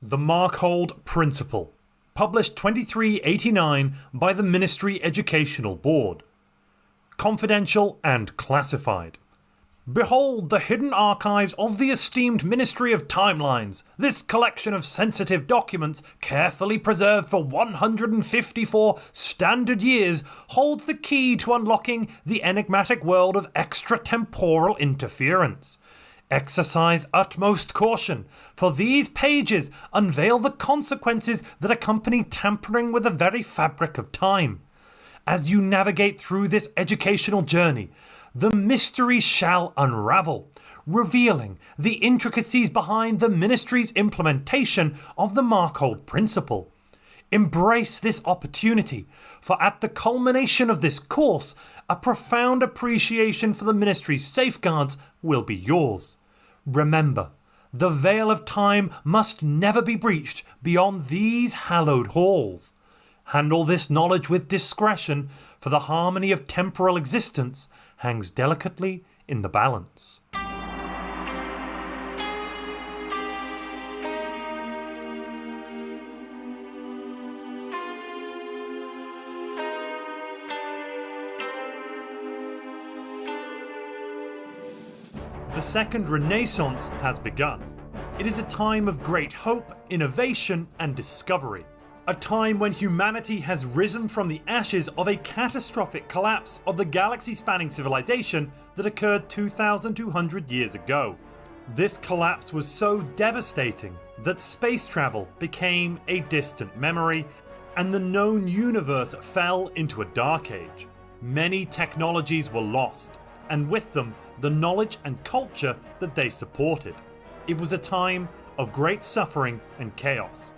The Markhold Principle, published 2389 by the Ministry Educational Board. Confidential and classified. Behold the hidden archives of the esteemed Ministry of Timelines. This collection of sensitive documents, carefully preserved for 154 standard years, holds the key to unlocking the enigmatic world of extratemporal interference. Exercise utmost caution, for these pages unveil the consequences that accompany tampering with the very fabric of time. As you navigate through this educational journey, the mysteries shall unravel, revealing the intricacies behind the Ministry's implementation of the Markhold Principle. Embrace this opportunity, for at the culmination of this course, a profound appreciation for the Ministry's safeguards will be yours. Remember, the veil of time must never be breached beyond these hallowed halls. Handle this knowledge with discretion, for the harmony of temporal existence hangs delicately in the balance. The Second Renaissance has begun. It is a time of great hope, innovation, and discovery. A time when humanity has risen from the ashes of a catastrophic collapse of the galaxy-spanning civilization that occurred 2,200 years ago. This collapse was so devastating that space travel became a distant memory, and the known universe fell into a dark age. Many technologies were lost, and with them, the knowledge and culture that they supported. It was a time of great suffering and chaos.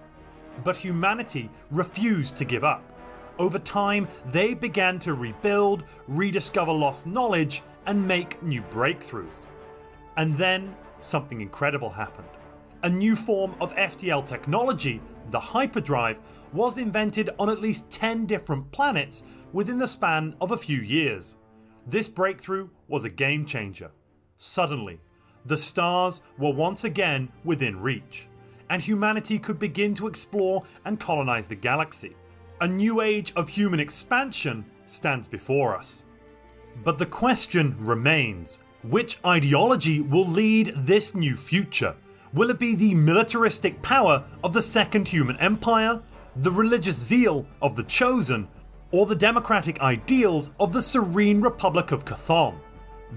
But humanity refused to give up. Over time, they began to rebuild, rediscover lost knowledge, and make new breakthroughs. And then, something incredible happened. A new form of FTL technology, the hyperdrive, was invented on at least 10 different planets within the span of a few years. This breakthrough was a game changer. Suddenly, the stars were once again within reach, and humanity could begin to explore and colonize the galaxy. A new age of human expansion stands before us. But the question remains, which ideology will lead this new future? Will it be the militaristic power of the Second Human Empire, the religious zeal of the Chosen, or the democratic ideals of the Serene Republic of Chthon?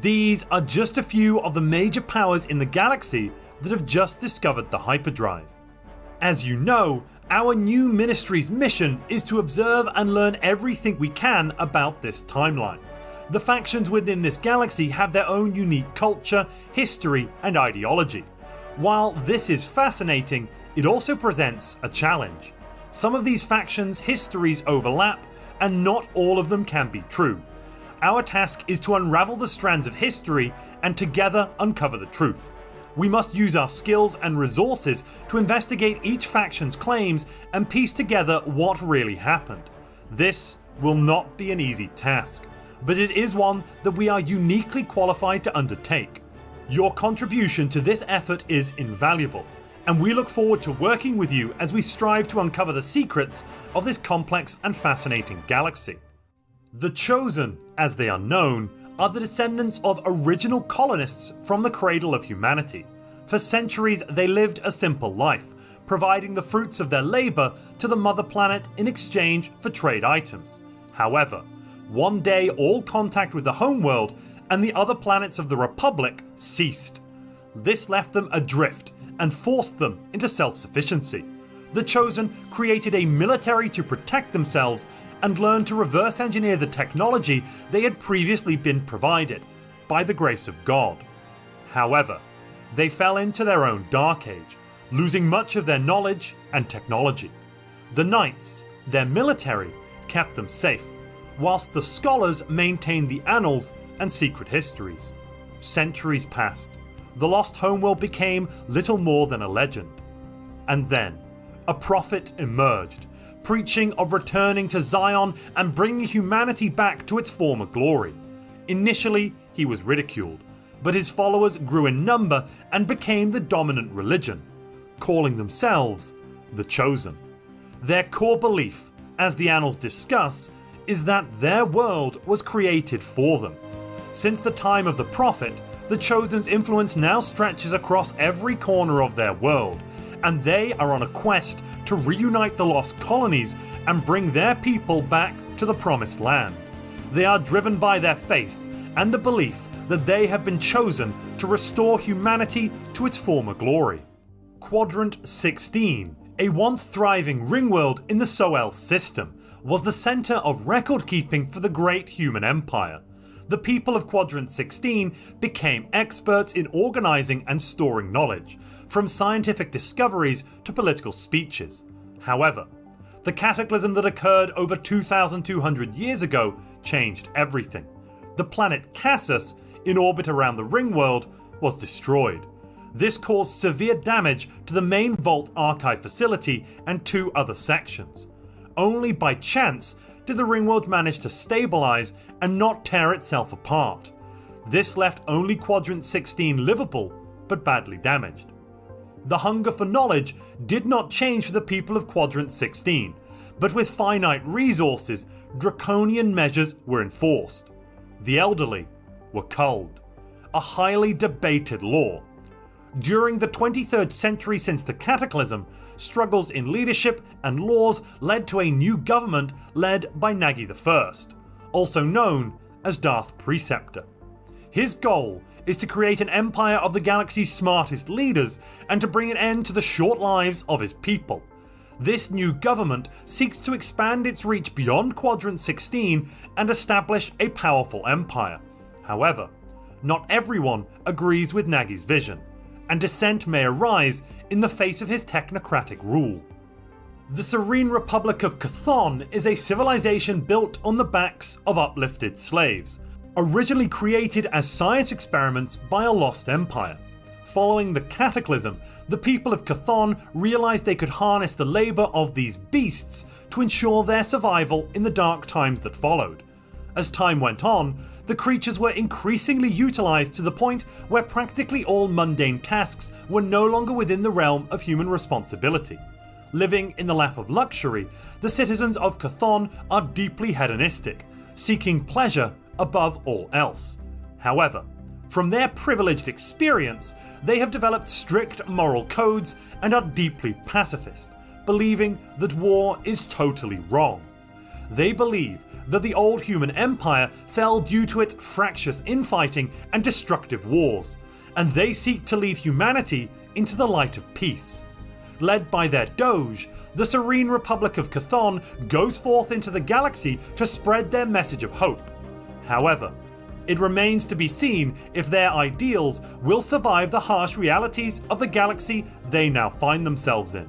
These are just a few of the major powers in the galaxy that have just discovered the hyperdrive. As you know, our new ministry's mission is to observe and learn everything we can about this timeline. The factions within this galaxy have their own unique culture, history, and ideology. While this is fascinating, it also presents a challenge. Some of these factions' histories overlap, and not all of them can be true. Our task is to unravel the strands of history and together uncover the truth. We must use our skills and resources to investigate each faction's claims and piece together what really happened. This will not be an easy task, but it is one that we are uniquely qualified to undertake. Your contribution to this effort is invaluable, and we look forward to working with you as we strive to uncover the secrets of this complex and fascinating galaxy. The Chosen, as they are known, are the descendants of original colonists from the cradle of humanity. For centuries they lived a simple life, providing the fruits of their labour to the mother planet in exchange for trade items. However, one day all contact with the homeworld and the other planets of the Republic ceased. This left them adrift and forced them into self-sufficiency. The Chosen created a military to protect themselves and learned to reverse engineer the technology they had previously been provided, by the grace of God. However, they fell into their own dark age, losing much of their knowledge and technology. The Knights, their military, kept them safe, whilst the Scholars maintained the annals and secret histories. Centuries passed. The lost homeworld became little more than a legend. And then, a prophet emerged, preaching of returning to Zion and bringing humanity back to its former glory. Initially, he was ridiculed, but his followers grew in number and became the dominant religion, calling themselves the Chosen. Their core belief, as the annals discuss, is that their world was created for them. Since the time of the Prophet, the Chosen's influence now stretches across every corner of their world, and they are on a quest to reunite the lost colonies and bring their people back to the Promised Land. They are driven by their faith and the belief that they have been chosen to restore humanity to its former glory. Quadrant 16, a once thriving ringworld in the Soel system, was the centre of record keeping for the Great Human Empire. The people of Quadrant 16 became experts in organising and storing knowledge, from scientific discoveries to political speeches. However, the cataclysm that occurred over 2,200 years ago changed everything. The planet Cassus, in orbit around the ringworld, was destroyed. This caused severe damage to the main Vault archive facility and 2 other sections. Only by chance did the ringworld manage to stabilise and not tear itself apart. This left only Quadrant 16 livable, but badly damaged. The hunger for knowledge did not change for the people of Quadrant 16, but with finite resources, draconian measures were enforced. The elderly were culled, a highly debated law. During the 23rd century since the Cataclysm, struggles in leadership and laws led to a new government led by Nagi I, also known as Darth Preceptor. His goal is to create an empire of the galaxy's smartest leaders and to bring an end to the short lives of his people. This new government seeks to expand its reach beyond Quadrant 16 and establish a powerful empire. However, not everyone agrees with Nagi's vision, and dissent may arise in the face of his technocratic rule. The Serene Republic of Chthon is a civilization built on the backs of uplifted slaves, originally created as science experiments by a lost empire. Following the Cataclysm, the people of Chthon realized they could harness the labor of these beasts to ensure their survival in the dark times that followed. As time went on, the creatures were increasingly utilized to the point where practically all mundane tasks were no longer within the realm of human responsibility. Living in the lap of luxury, the citizens of Chthon are deeply hedonistic, seeking pleasure above all else. However, from their privileged experience, they have developed strict moral codes and are deeply pacifist, believing that war is totally wrong. They believe that the old human empire fell due to its fractious infighting and destructive wars, and they seek to lead humanity into the light of peace. Led by their Doge, the Serene Republic of Chthon goes forth into the galaxy to spread their message of hope. However, it remains to be seen if their ideals will survive the harsh realities of the galaxy they now find themselves in.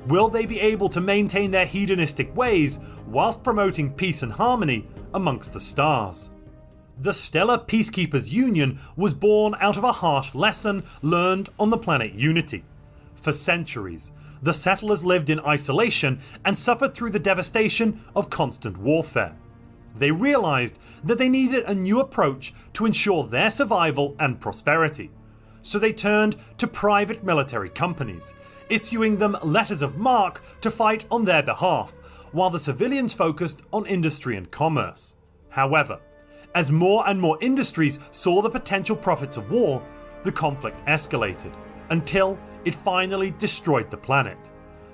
Will they be able to maintain their hedonistic ways whilst promoting peace and harmony amongst the stars? The Stellar Peacekeepers Union was born out of a harsh lesson learned on the planet Unity. For centuries, the settlers lived in isolation and suffered through the devastation of constant warfare. They realized that they needed a new approach to ensure their survival and prosperity, so they turned to private military companies, issuing them letters of marque to fight on their behalf, while the civilians focused on industry and commerce. However, as more and more industries saw the potential profits of war, the conflict escalated, until it finally destroyed the planet.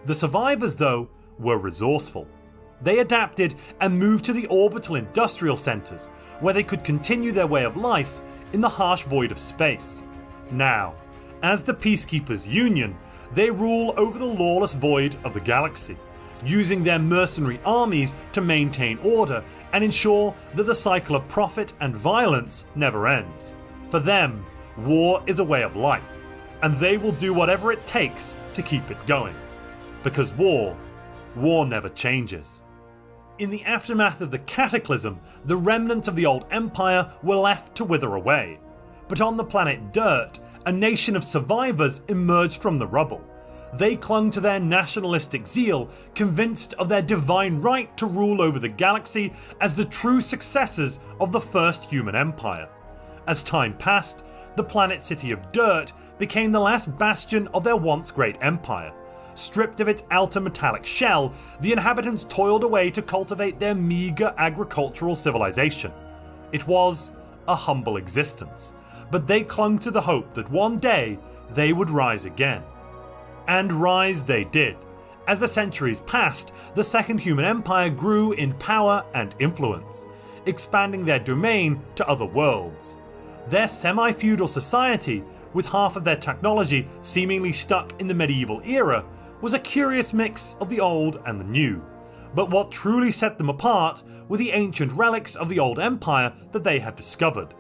The survivors, though, were resourceful. They adapted and moved to the orbital industrial centers, where they could continue their way of life in the harsh void of space. Now, as the Peacekeepers Union, they rule over the lawless void of the galaxy, using their mercenary armies to maintain order and ensure that the cycle of profit and violence never ends. For them, war is a way of life, and they will do whatever it takes to keep it going. Because war never changes. In the aftermath of the Cataclysm, the remnants of the old empire were left to wither away. But on the planet Dirt, a nation of survivors emerged from the rubble. They clung to their nationalistic zeal, convinced of their divine right to rule over the galaxy as the true successors of the first human empire. As time passed, the planet city of Dirt became the last bastion of their once great empire. Stripped of its outer metallic shell, the inhabitants toiled away to cultivate their meager agricultural civilization. It was a humble existence, but they clung to the hope that one day they would rise again. And rise they did. As the centuries passed, the Second Human Empire grew in power and influence, expanding their domain to other worlds. Their semi-feudal society, with half of their technology seemingly stuck in the medieval era, was a curious mix of the old and the new. But what truly set them apart were the ancient relics of the old empire that they had discovered.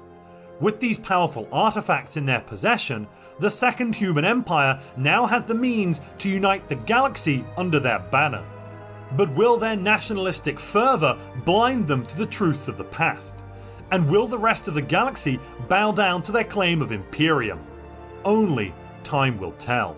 With these powerful artifacts in their possession, the Second Human Empire now has the means to unite the galaxy under their banner. But will their nationalistic fervour blind them to the truths of the past? And will the rest of the galaxy bow down to their claim of Imperium? Only time will tell.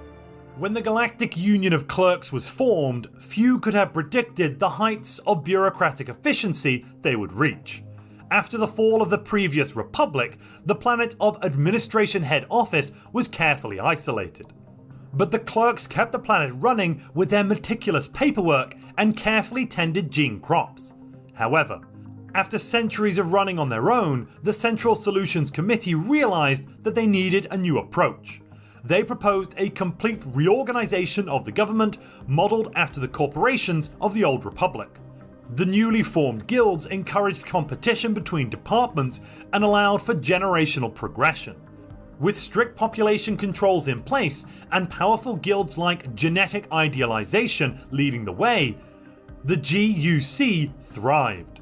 When the Galactic Union of Clerks was formed, few could have predicted the heights of bureaucratic efficiency they would reach. After the fall of the previous Republic, the planet of Administration Head Office was carefully isolated. But the Clerks kept the planet running with their meticulous paperwork and carefully tended gene crops. However, after centuries of running on their own, the Central Solutions Committee realized that they needed a new approach. They proposed a complete reorganization of the government, modeled after the corporations of the Old Republic. The newly formed guilds encouraged competition between departments and allowed for generational progression. With strict population controls in place and powerful guilds like genetic idealization leading the way, the GUC thrived.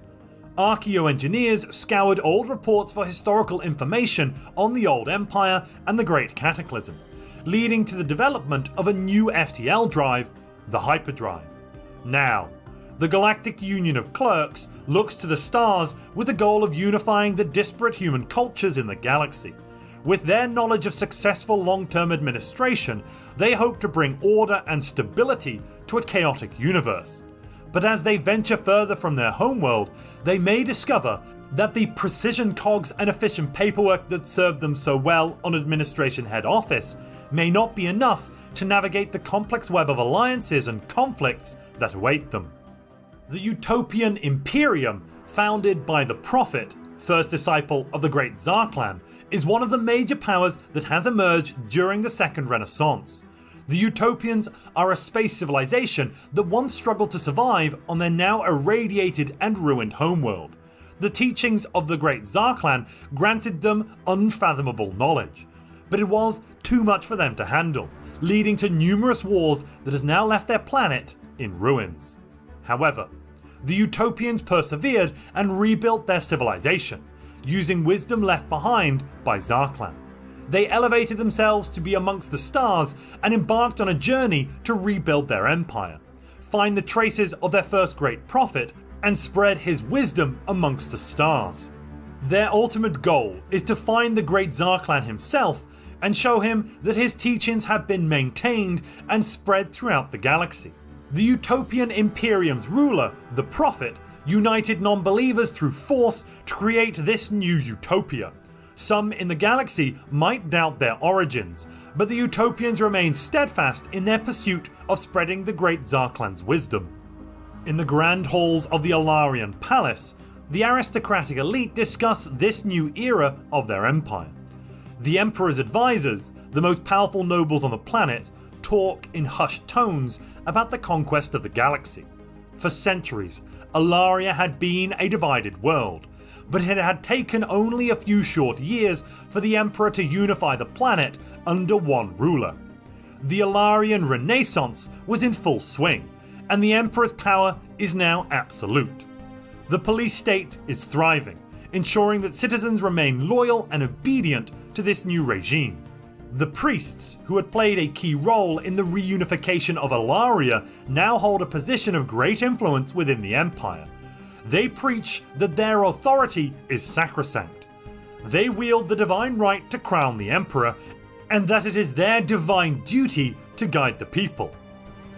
Archaeoengineers scoured old reports for historical information on the Old Empire and the Great Cataclysm, leading to the development of a new FTL drive, the Hyperdrive. Now, the Galactic Union of Clerks looks to the stars with the goal of unifying the disparate human cultures in the galaxy. With their knowledge of successful long-term administration, they hope to bring order and stability to a chaotic universe. But as they venture further from their homeworld, they may discover that the precision cogs and efficient paperwork that served them so well on Administration Head Office may not be enough to navigate the complex web of alliances and conflicts that await them. The Utopian Imperium, founded by the Prophet, first disciple of the Great Tsar clan, is one of the major powers that has emerged during the Second Renaissance. The Utopians are a space civilization that once struggled to survive on their now irradiated and ruined homeworld. The teachings of the Great Tsar clan granted them unfathomable knowledge, but it was too much for them to handle, leading to numerous wars that has now left their planet in ruins. However, the Utopians persevered and rebuilt their civilization, using wisdom left behind by Tsar clan. They elevated themselves to be amongst the stars and embarked on a journey to rebuild their empire, find the traces of their first great prophet, and spread his wisdom amongst the stars. Their ultimate goal is to find the Great Tsar clan himself and show him that his teachings have been maintained and spread throughout the galaxy. The Utopian Imperium's ruler, the Prophet, united non-believers through force to create this new utopia. Some in the galaxy might doubt their origins, but the Utopians remain steadfast in their pursuit of spreading the Great Tsar clan's wisdom. In the grand halls of the Alarion Palace, the aristocratic elite discuss this new era of their empire. The Emperor's advisors, the most powerful nobles on the planet, talk in hushed tones about the conquest of the galaxy. For centuries, Alarion had been a divided world, but it had taken only a few short years for the Emperor to unify the planet under one ruler. The Alarion Renaissance was in full swing, and the Emperor's power is now absolute. The police state is thriving, ensuring that citizens remain loyal and obedient to this new regime. The priests, who had played a key role in the reunification of Alarion, now hold a position of great influence within the Empire. They preach that their authority is sacrosanct. They wield the divine right to crown the Emperor, and that it is their divine duty to guide the people.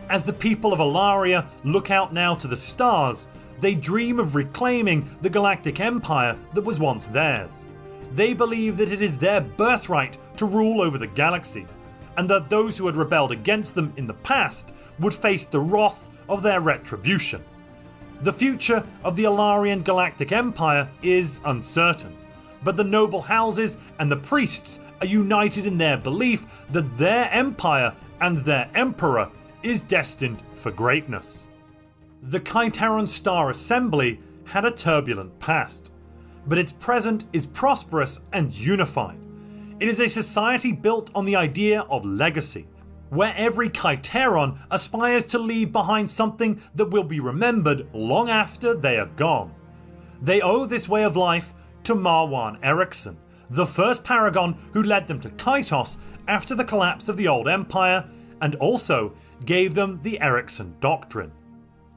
As the people of Alarion look out now to the stars, they dream of reclaiming the Galactic Empire that was once theirs. They believe that it is their birthright to rule over the galaxy, and that those who had rebelled against them in the past would face the wrath of their retribution. The future of the Alarion Galactic Empire is uncertain, but the noble houses and the priests are united in their belief that their empire and their emperor is destined for greatness. The Kaitaran Star Assembly had a turbulent past, but its present is prosperous and unified. It is a society built on the idea of legacy, where every Kaitaran aspires to leave behind something that will be remembered long after they are gone. They owe this way of life to Marwan Eriksson, the first Paragon who led them to Kaitos after the collapse of the old empire, and also gave them the Eriksson Doctrine.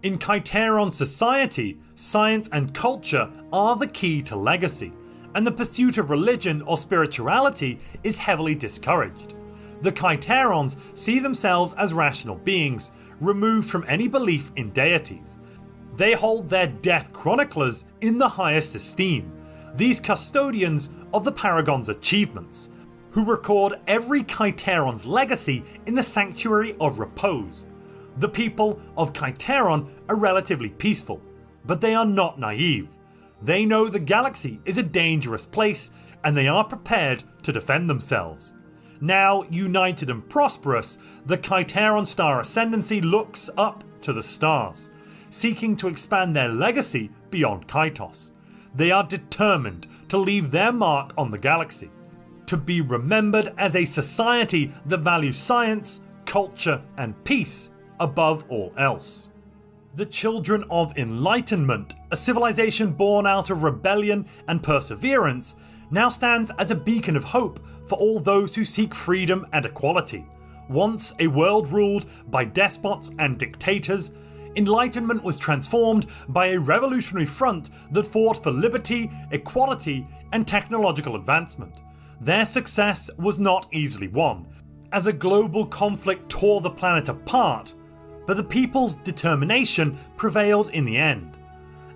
In Kaitaran society, science and culture are the key to legacy, and the pursuit of religion or spirituality is heavily discouraged. The Kaitarans see themselves as rational beings, removed from any belief in deities. They hold their death chroniclers in the highest esteem, these custodians of the Paragon's achievements, who record every Kaitaran's legacy in the Sanctuary of Repose. The people of Kaitaran are relatively peaceful, but they are not naive. They know the galaxy is a dangerous place, and they are prepared to defend themselves. Now united and prosperous, the Kaitaran Star Ascendancy looks up to the stars, seeking to expand their legacy beyond Kaitos. They are determined to leave their mark on the galaxy, to be remembered as a society that values science, culture, and peace above all else. The Children of Enlightenment, a civilization born out of rebellion and perseverance, now stands as a beacon of hope for all those who seek freedom and equality. Once a world ruled by despots and dictators, Enlightenment was transformed by a revolutionary front that fought for liberty, equality, and technological advancement. Their success was not easily won, as a global conflict tore the planet apart, but the people's determination prevailed in the end.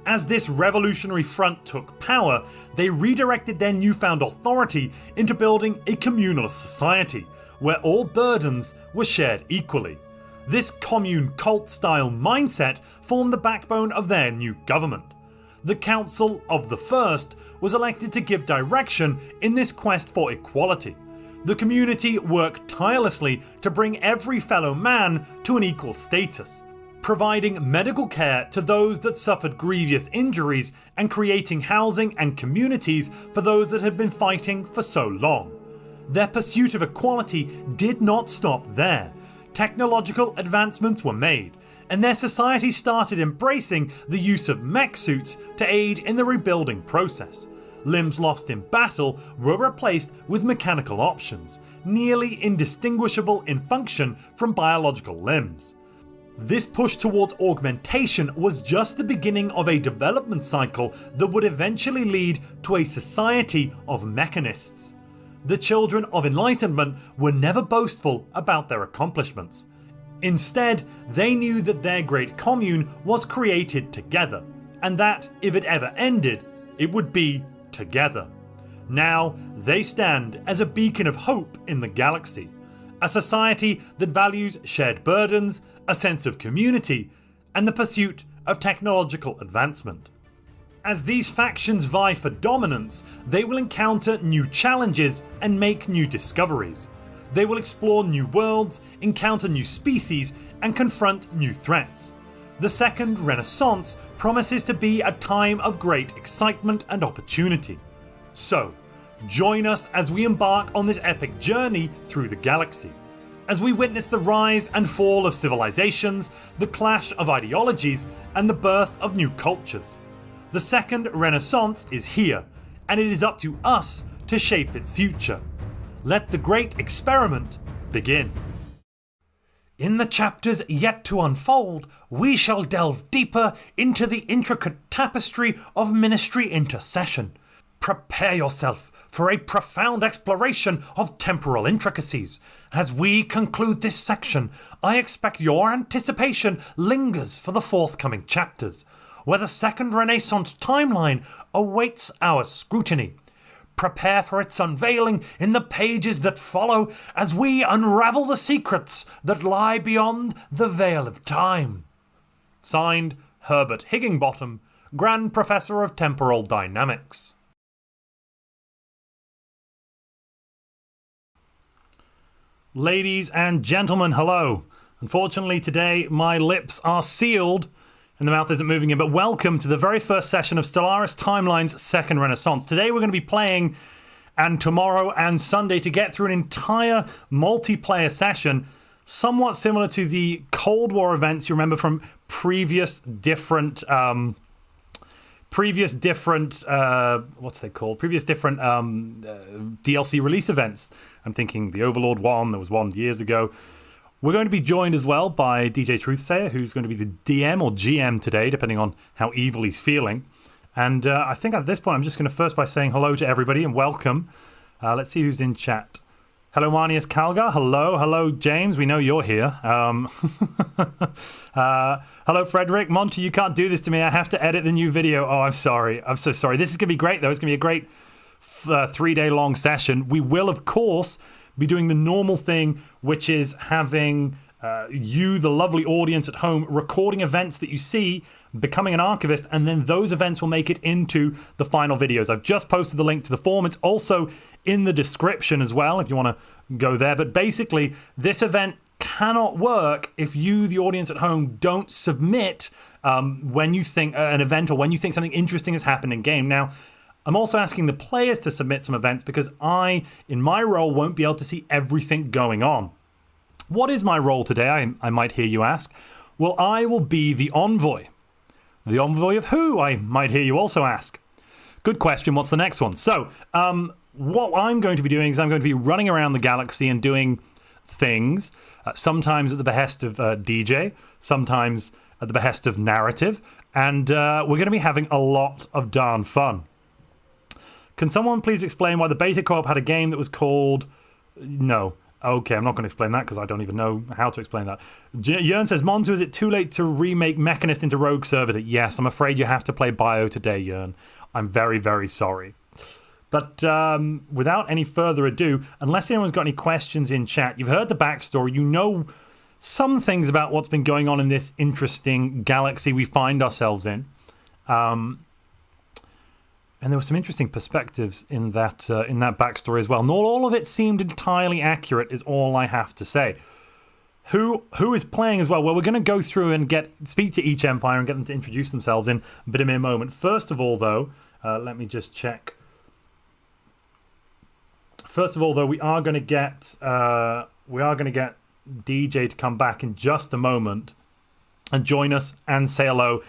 As this revolutionary front took power, they redirected their newfound authority into building a communalist society, where all burdens were shared equally. This commune cult-style mindset formed the backbone of their new government. The Council of the First was elected to give direction in this quest for equality. The community worked tirelessly to bring every fellow man to an equal status, providing medical care to those that suffered grievous injuries and creating housing and communities for those that had been fighting for so long. Their pursuit of equality did not stop there. Technological advancements were made, and their society started embracing the use of mech suits to aid in the rebuilding process. Limbs lost in battle were replaced with mechanical options, nearly indistinguishable in function from biological limbs. This push towards augmentation was just the beginning of a development cycle that would eventually lead to a society of mechanists. The Children of Enlightenment were never boastful about their accomplishments. Instead, they knew that their great commune was created together, and that if it ever ended, it would be together. Now, they stand as a beacon of hope in the galaxy, a society that values shared burdens, a sense of community, and the pursuit of technological advancement. As these factions vie for dominance, they will encounter new challenges and make new discoveries. They will explore new worlds, encounter new species, and confront new threats. The Second Renaissance promises to be a time of great excitement and opportunity. So, join us as we embark on this epic journey through the galaxy, as we witness the rise and fall of civilizations, the clash of ideologies, and the birth of new cultures. The Second Renaissance is here, and it is up to us to shape its future. Let the great experiment begin. In the chapters yet to unfold, we shall delve deeper into the intricate tapestry of ministry intercession. Prepare yourself for a profound exploration of temporal intricacies. As we conclude this section, I expect your anticipation lingers for the forthcoming chapters, where the Second Renaissance timeline awaits our scrutiny. prepare for its unveiling in the pages that follow as we unravel the secrets that lie beyond the veil of time. Signed, Herbert Higginbottom, Grand Professor of Temporal Dynamics. Ladies and gentlemen, hello. Unfortunately today my lips are sealed and the mouth isn't moving in, but welcome to the very first session of Stellaris Timelines Second Renaissance. Today we're going to be playing, and tomorrow and Sunday, to get through an entire multiplayer session, somewhat similar to the Cold War events you remember from previous different DLC release events. I'm thinking the Overlord one, there was one years ago. We're going to be joined as well by DJTruthsayer, who's going to be the DM or GM today, depending on how evil he's feeling. And I think at this point, I'm just going to first by saying hello to everybody and welcome. Let's see who's in chat. Hello, Marnius Calgar. Hello, James. We know you're here. Hello, Frederick. Montu, you can't do this to me. I have to edit the new video. Oh, I'm sorry. I'm so sorry. This is going to be great, though. It's going to be a great 3-day-long session. We will, of course, be doing the normal thing, which is having you, the lovely audience at home, recording events that you see, becoming an archivist, and then those events will make it into the final videos. I've just posted the link to the form. It's also in the description as well if you want to go there. But basically, this event cannot work if you, the audience at home, don't submit when you think an event or when you think something interesting has happened in game. Now, I'm also asking the players to submit some events because I, in my role, won't be able to see everything going on. What is my role today, I might hear you ask? Well, I will be the envoy. The envoy of who, I might hear you also ask. Good question, what's the next one? So, what I'm going to be doing is I'm going to be running around the galaxy and doing things, sometimes at the behest of DJ, sometimes at the behest of narrative, and we're going to be having a lot of darn fun. Can someone please explain why the beta co-op had a game that was called... No. Okay, I'm not going to explain that because I don't even know how to explain that. Jörn says, Montu, is it too late to remake Mechanist into Rogue Servitor? Yes, I'm afraid you have to play Bio today, Jörn. I'm very, very sorry. But without any further ado, unless anyone's got any questions in chat, you've heard the backstory, you know some things about what's been going on in this interesting galaxy we find ourselves in. And there were some interesting perspectives in that backstory as well. Not all of it seemed entirely accurate, is all I have to say. Who is playing as well? Well, we're going to go through and speak to each empire and get them to introduce themselves in a bit of a moment. First of all, though, let me just check. First of all, though, we are going to get DJ to come back in just a moment and join us and say hello.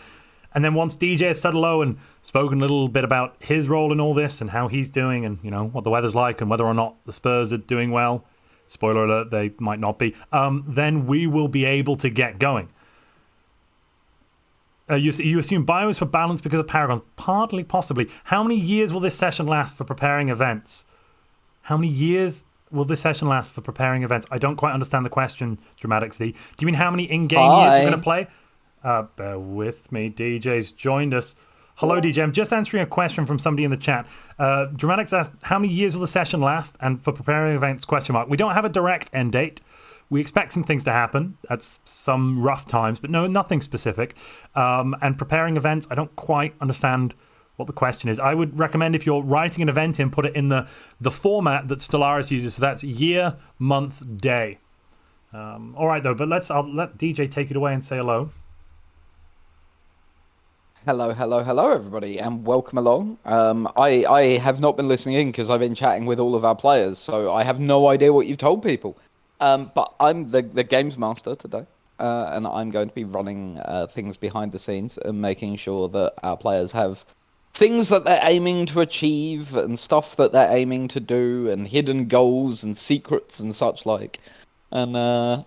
And then once DJ has said hello and spoken a little bit about his role in all this and how he's doing and, you know, what the weather's like and whether or not the Spurs are doing well, spoiler alert, they might not be, then we will be able to get going. You assume Bio is for balance because of Paragons? Partly, possibly. How many years will this session last for preparing events? How many years will this session last for preparing events? I don't quite understand the question, Dramatics D. Do you mean how many in-game years we're going to play? Bear with me. DJ's joined us. Hello, DJ. I'm just answering a question from somebody in the chat. Dramatics asked, how many years will the session last? And for preparing events, question mark. We don't have a direct end date. We expect some things to happen at some rough times, but no, nothing specific. And preparing events, I don't quite understand what the question is. I would recommend if you're writing an event in, put it in the format that Stellaris uses. So that's year, month, day. All right, though, but I'll let DJ take it away and say hello. Hello, everybody, and welcome along. I have not been listening in because I've been chatting with all of our players, so I have no idea what you've told people. But I'm the games master today, and I'm going to be running things behind the scenes and making sure that our players have things that they're aiming to achieve and stuff that they're aiming to do and hidden goals and secrets and such like. And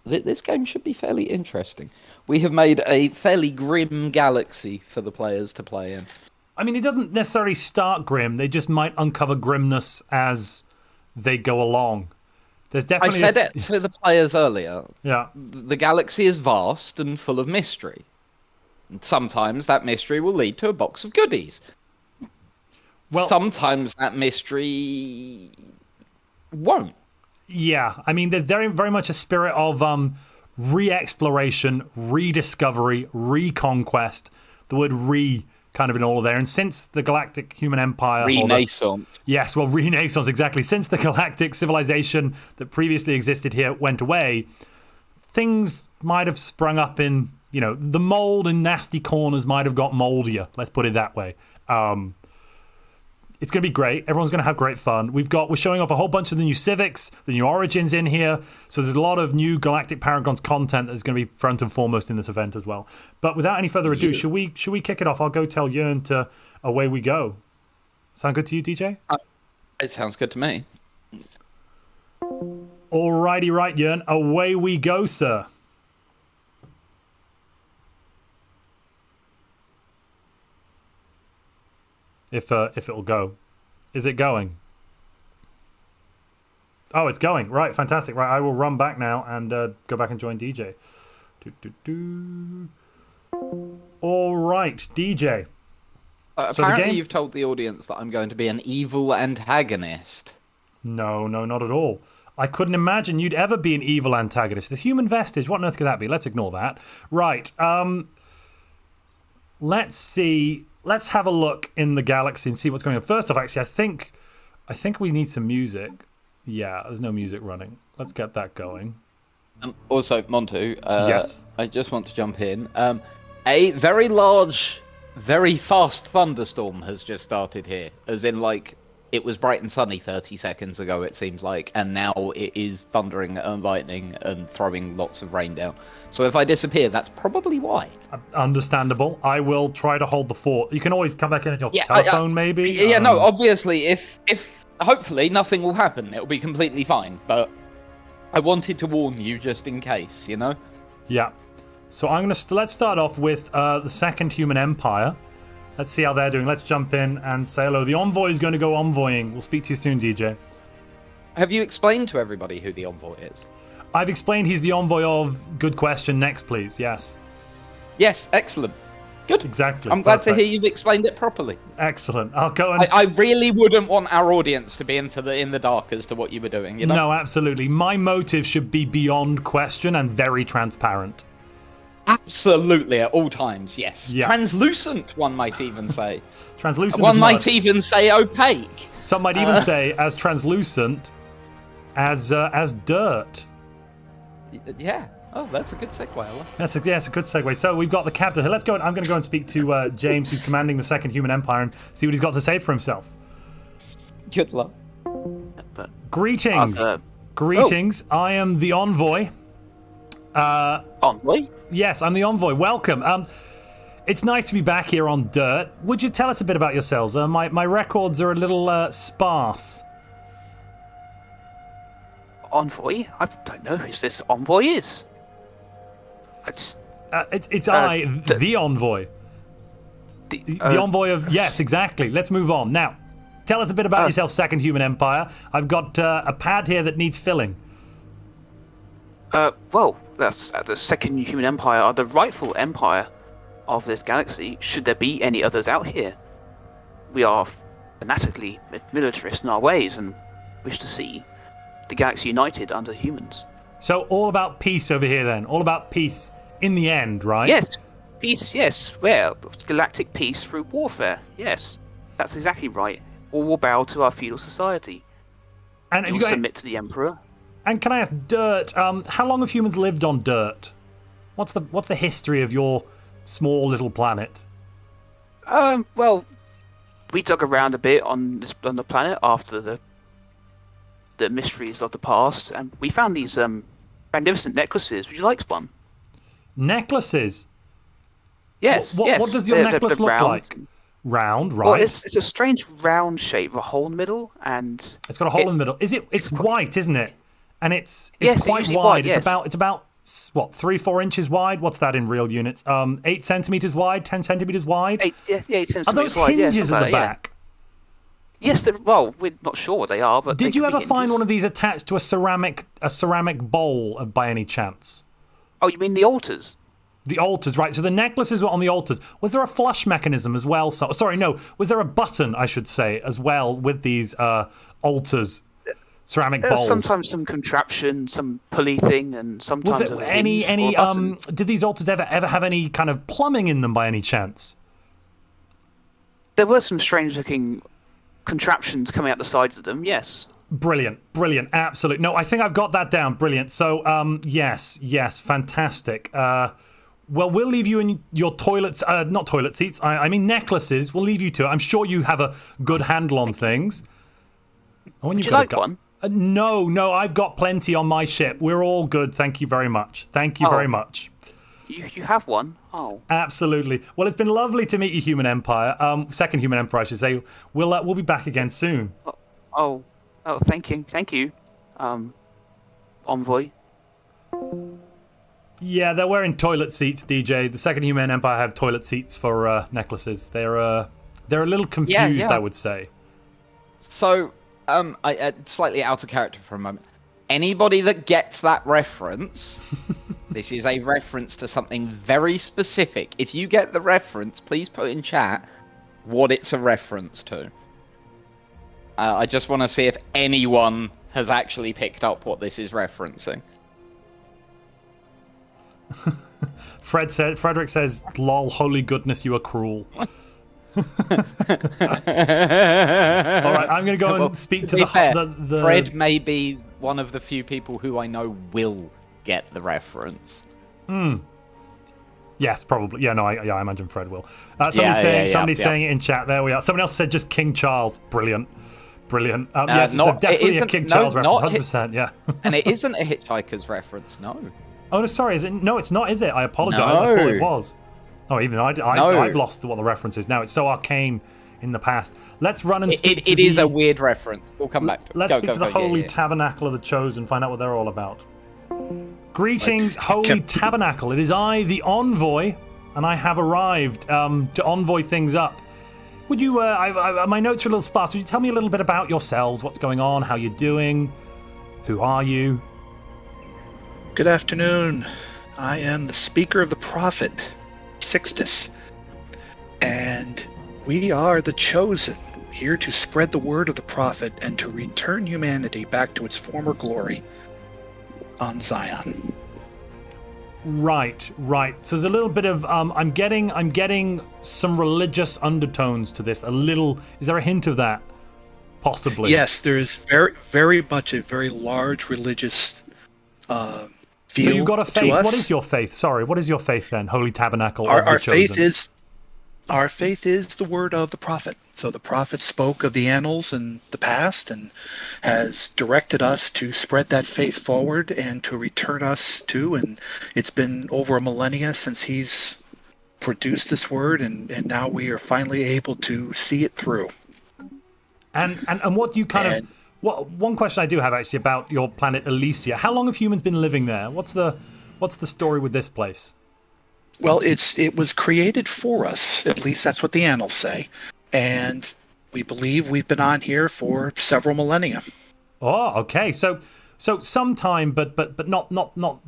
this game should be fairly interesting. We have made a fairly grim galaxy for the players to play in. I mean, it doesn't necessarily start grim. They just might uncover grimness as they go along. There's definitely I said it to the players earlier. Yeah. The galaxy is vast and full of mystery. And sometimes that mystery will lead to a box of goodies. Well, sometimes that mystery won't. yeah, I mean, there's very, very much a spirit of re-exploration, rediscovery, reconquest. The word "re" kind of in all of there. And since the Galactic Human Empire... Renaissance. Yes, well, Renaissance, exactly. Since the galactic civilization that previously existed here went away, things might have sprung up in, you know, the mold and nasty corners might have got moldier. Let's put it that way. It's going to be great. Everyone's going to have great fun. We're showing off a whole bunch of the new civics, the new origins in here. So there's a lot of new Galactic Paragons content that's going to be front and foremost in this event as well. But without any further ado, should we kick it off? I'll go tell Jörn to away we go. Sound good to you, DJ? It sounds good to me. Alrighty, right, Jörn. Away we go, sir. If it'll go. Is it going? Oh, it's going. Right, fantastic. Right, I will run back now and go back and join DJ. All right, DJ. Apparently you've told the audience that I'm going to be an evil antagonist. No, not at all. I couldn't imagine you'd ever be an evil antagonist. The human vestige, what on earth could that be? Let's ignore that. Right, let's see. Let's have a look in the galaxy and see what's going on. First off, actually, I think we need some music. Yeah, there's no music running. Let's get that going. Also, Montu, yes. I just want to jump in. A very large, very fast thunderstorm has just started here. As in, like, it was bright and sunny 30 seconds ago, it seems like, and now it is thundering and lightning and throwing lots of rain down. So if I disappear, that's probably why. Understandable. I will try to hold the fort. You can always come back in at your telephone, maybe? Yeah, no, obviously, if hopefully nothing will happen. It'll be completely fine, but I wanted to warn you just in case, you know? Yeah. So let's start off with the Second Human Empire. Let's see how they're doing. Let's jump in and say hello. The envoy is going to go envoying. We'll speak to you soon, DJ. Have you explained to everybody who the envoy is? I've explained he's the envoy of... Good question. Next, please. Yes. Yes, excellent. Good. Exactly. I'm glad to hear you've explained it properly. Excellent. I'll go and... I really wouldn't want our audience to be in the dark as to what you were doing, you know? No, absolutely. My motive should be beyond question and very transparent. Absolutely, at all times, yes. Yeah. Translucent, one might even say. Translucent One as might mud. even say opaque. Some might even say as translucent as dirt. Yeah. Oh, that's a good segue, Ella. That's a good segue. So we've got the captain here. Let's go. I'm going to go and speak to James, who's commanding the Second Human Empire, and see what he's got to say for himself. Good luck. Greetings. Greetings. Oh. I am the envoy. Envoy? Yes, I'm the envoy. Welcome. It's nice to be back here on Dirt. Would you tell us a bit about yourselves? My records are a little sparse. Envoy? I don't know who this envoy is. It's the envoy. The envoy of... Yes, exactly. Let's move on. Now, tell us a bit about yourself, Second Human Empire. I've got a pad here that needs filling. Well, that's the Second Human Empire are the rightful empire of this galaxy, should there be any others out here. We are fanatically militarist in our ways and wish to see the galaxy united under humans. So all about peace over here then. All about peace in the end, right? Yes. Peace, yes. Well, galactic peace through warfare. Yes. That's exactly right. All will bow to our feudal society. And we will submit to the Emperor. And can I ask, Dirt, how long have humans lived on Dirt? What's the history of your small little planet? Well, we dug around a bit on the planet after the mysteries of the past, and we found these magnificent necklaces. Would you like one? Necklaces? Yes. What does your necklace look like? Round, right? Well, it's a strange round shape, a hole in the middle, and it's got a hole in the middle. It's white, isn't it? And it's yes, quite wide. White, it's about what, 3-4 inches wide? What's that in real units? 8 centimeters wide, 10 centimeters wide. 8 centimeters are those wide, hinges at the back? Yes, well, we're not sure what they are, but did you ever find one of these attached to a ceramic bowl by any chance? Oh, you mean the altars? The altars, right. So the necklaces were on the altars. Was there a flush mechanism as well? So, sorry, no. Was there a button, I should say, as well with these altars? Ceramic bowls. Sometimes some contraption, some pulley thing, and sometimes was it any did these altars ever have any kind of plumbing in them by any chance? There were some strange looking contraptions coming out the sides of them, yes. Brilliant, absolutely. No, I think I've got that down. Brilliant. So yes, fantastic. Well, we'll leave you in your toilets, not toilet seats, I mean necklaces. We'll leave you to it. I'm sure you have a good handle on things. Would you like one? No, I've got plenty on my ship. We're all good. Thank you very much. Very much. You have one? Oh. Absolutely. Well, it's been lovely to meet you, Human Empire. Second Human Empire, I should say. We'll be back again soon. Oh, thank you. Envoy. Yeah, they're wearing toilet seats, DJ. The Second Human Empire have toilet seats for necklaces. They're a little confused, yeah. I would say. So, I slightly out of character for a moment. Anybody that gets that reference, this is a reference to something very specific. If you get the reference, please put in chat what it's a reference to. I just want to see if anyone has actually picked up what this is referencing. Frederick says, "Lol, holy goodness, you are cruel." All right, I'm going to go and speak to the Fred may be one of the few people who I know will get the reference. Yes, probably. Yeah, no, I imagine Fred will. Somebody's saying it in chat. There we are. Someone else said just King Charles. Brilliant. Yes, it's definitely a King Charles reference. 100%. Yeah. And it isn't a Hitchhiker's reference. No. Oh, no, sorry. Is it? No, it's not. Is it? I apologize. No. I thought it was. Oh, even I've lost what the reference is now. It's so arcane in the past. Let's run and speak to It is a weird reference. We'll come back to it. Let's speak to the Holy Tabernacle of the Chosen, find out what they're all about. Greetings, Holy Tabernacle. It is I, the Envoy, and I have arrived to envoy things up. Would you, my notes are a little sparse. Would you tell me a little bit about yourselves? What's going on? How you're doing? Who are you? Good afternoon. I am the Speaker of the Prophet, Sixtus, and we are the Chosen, here to spread the word of the Prophet and to return humanity back to its former glory on Zion. Right. So there's a little bit of I'm getting some religious undertones to this. A little. Is there a hint of that? Possibly. Yes, there is very much a very large religious feel. So you've got a faith. To us. What is your faith? Sorry, what is your faith then? Holy Tabernacle of Our the Chosen. faith is the word of the prophet. So the prophet spoke of the annals and the past and has directed us to spread that faith forward and to return us to, and it's been over a millennia since he's produced this word, and now we are finally able to see it through. And what do you one question I do have actually about your planet Elysia. How long have humans been living there? What's the story with this place? Well, it was created for us. At least that's what the annals say. And we believe we've been on here for several millennia. Oh, okay. So sometime, but not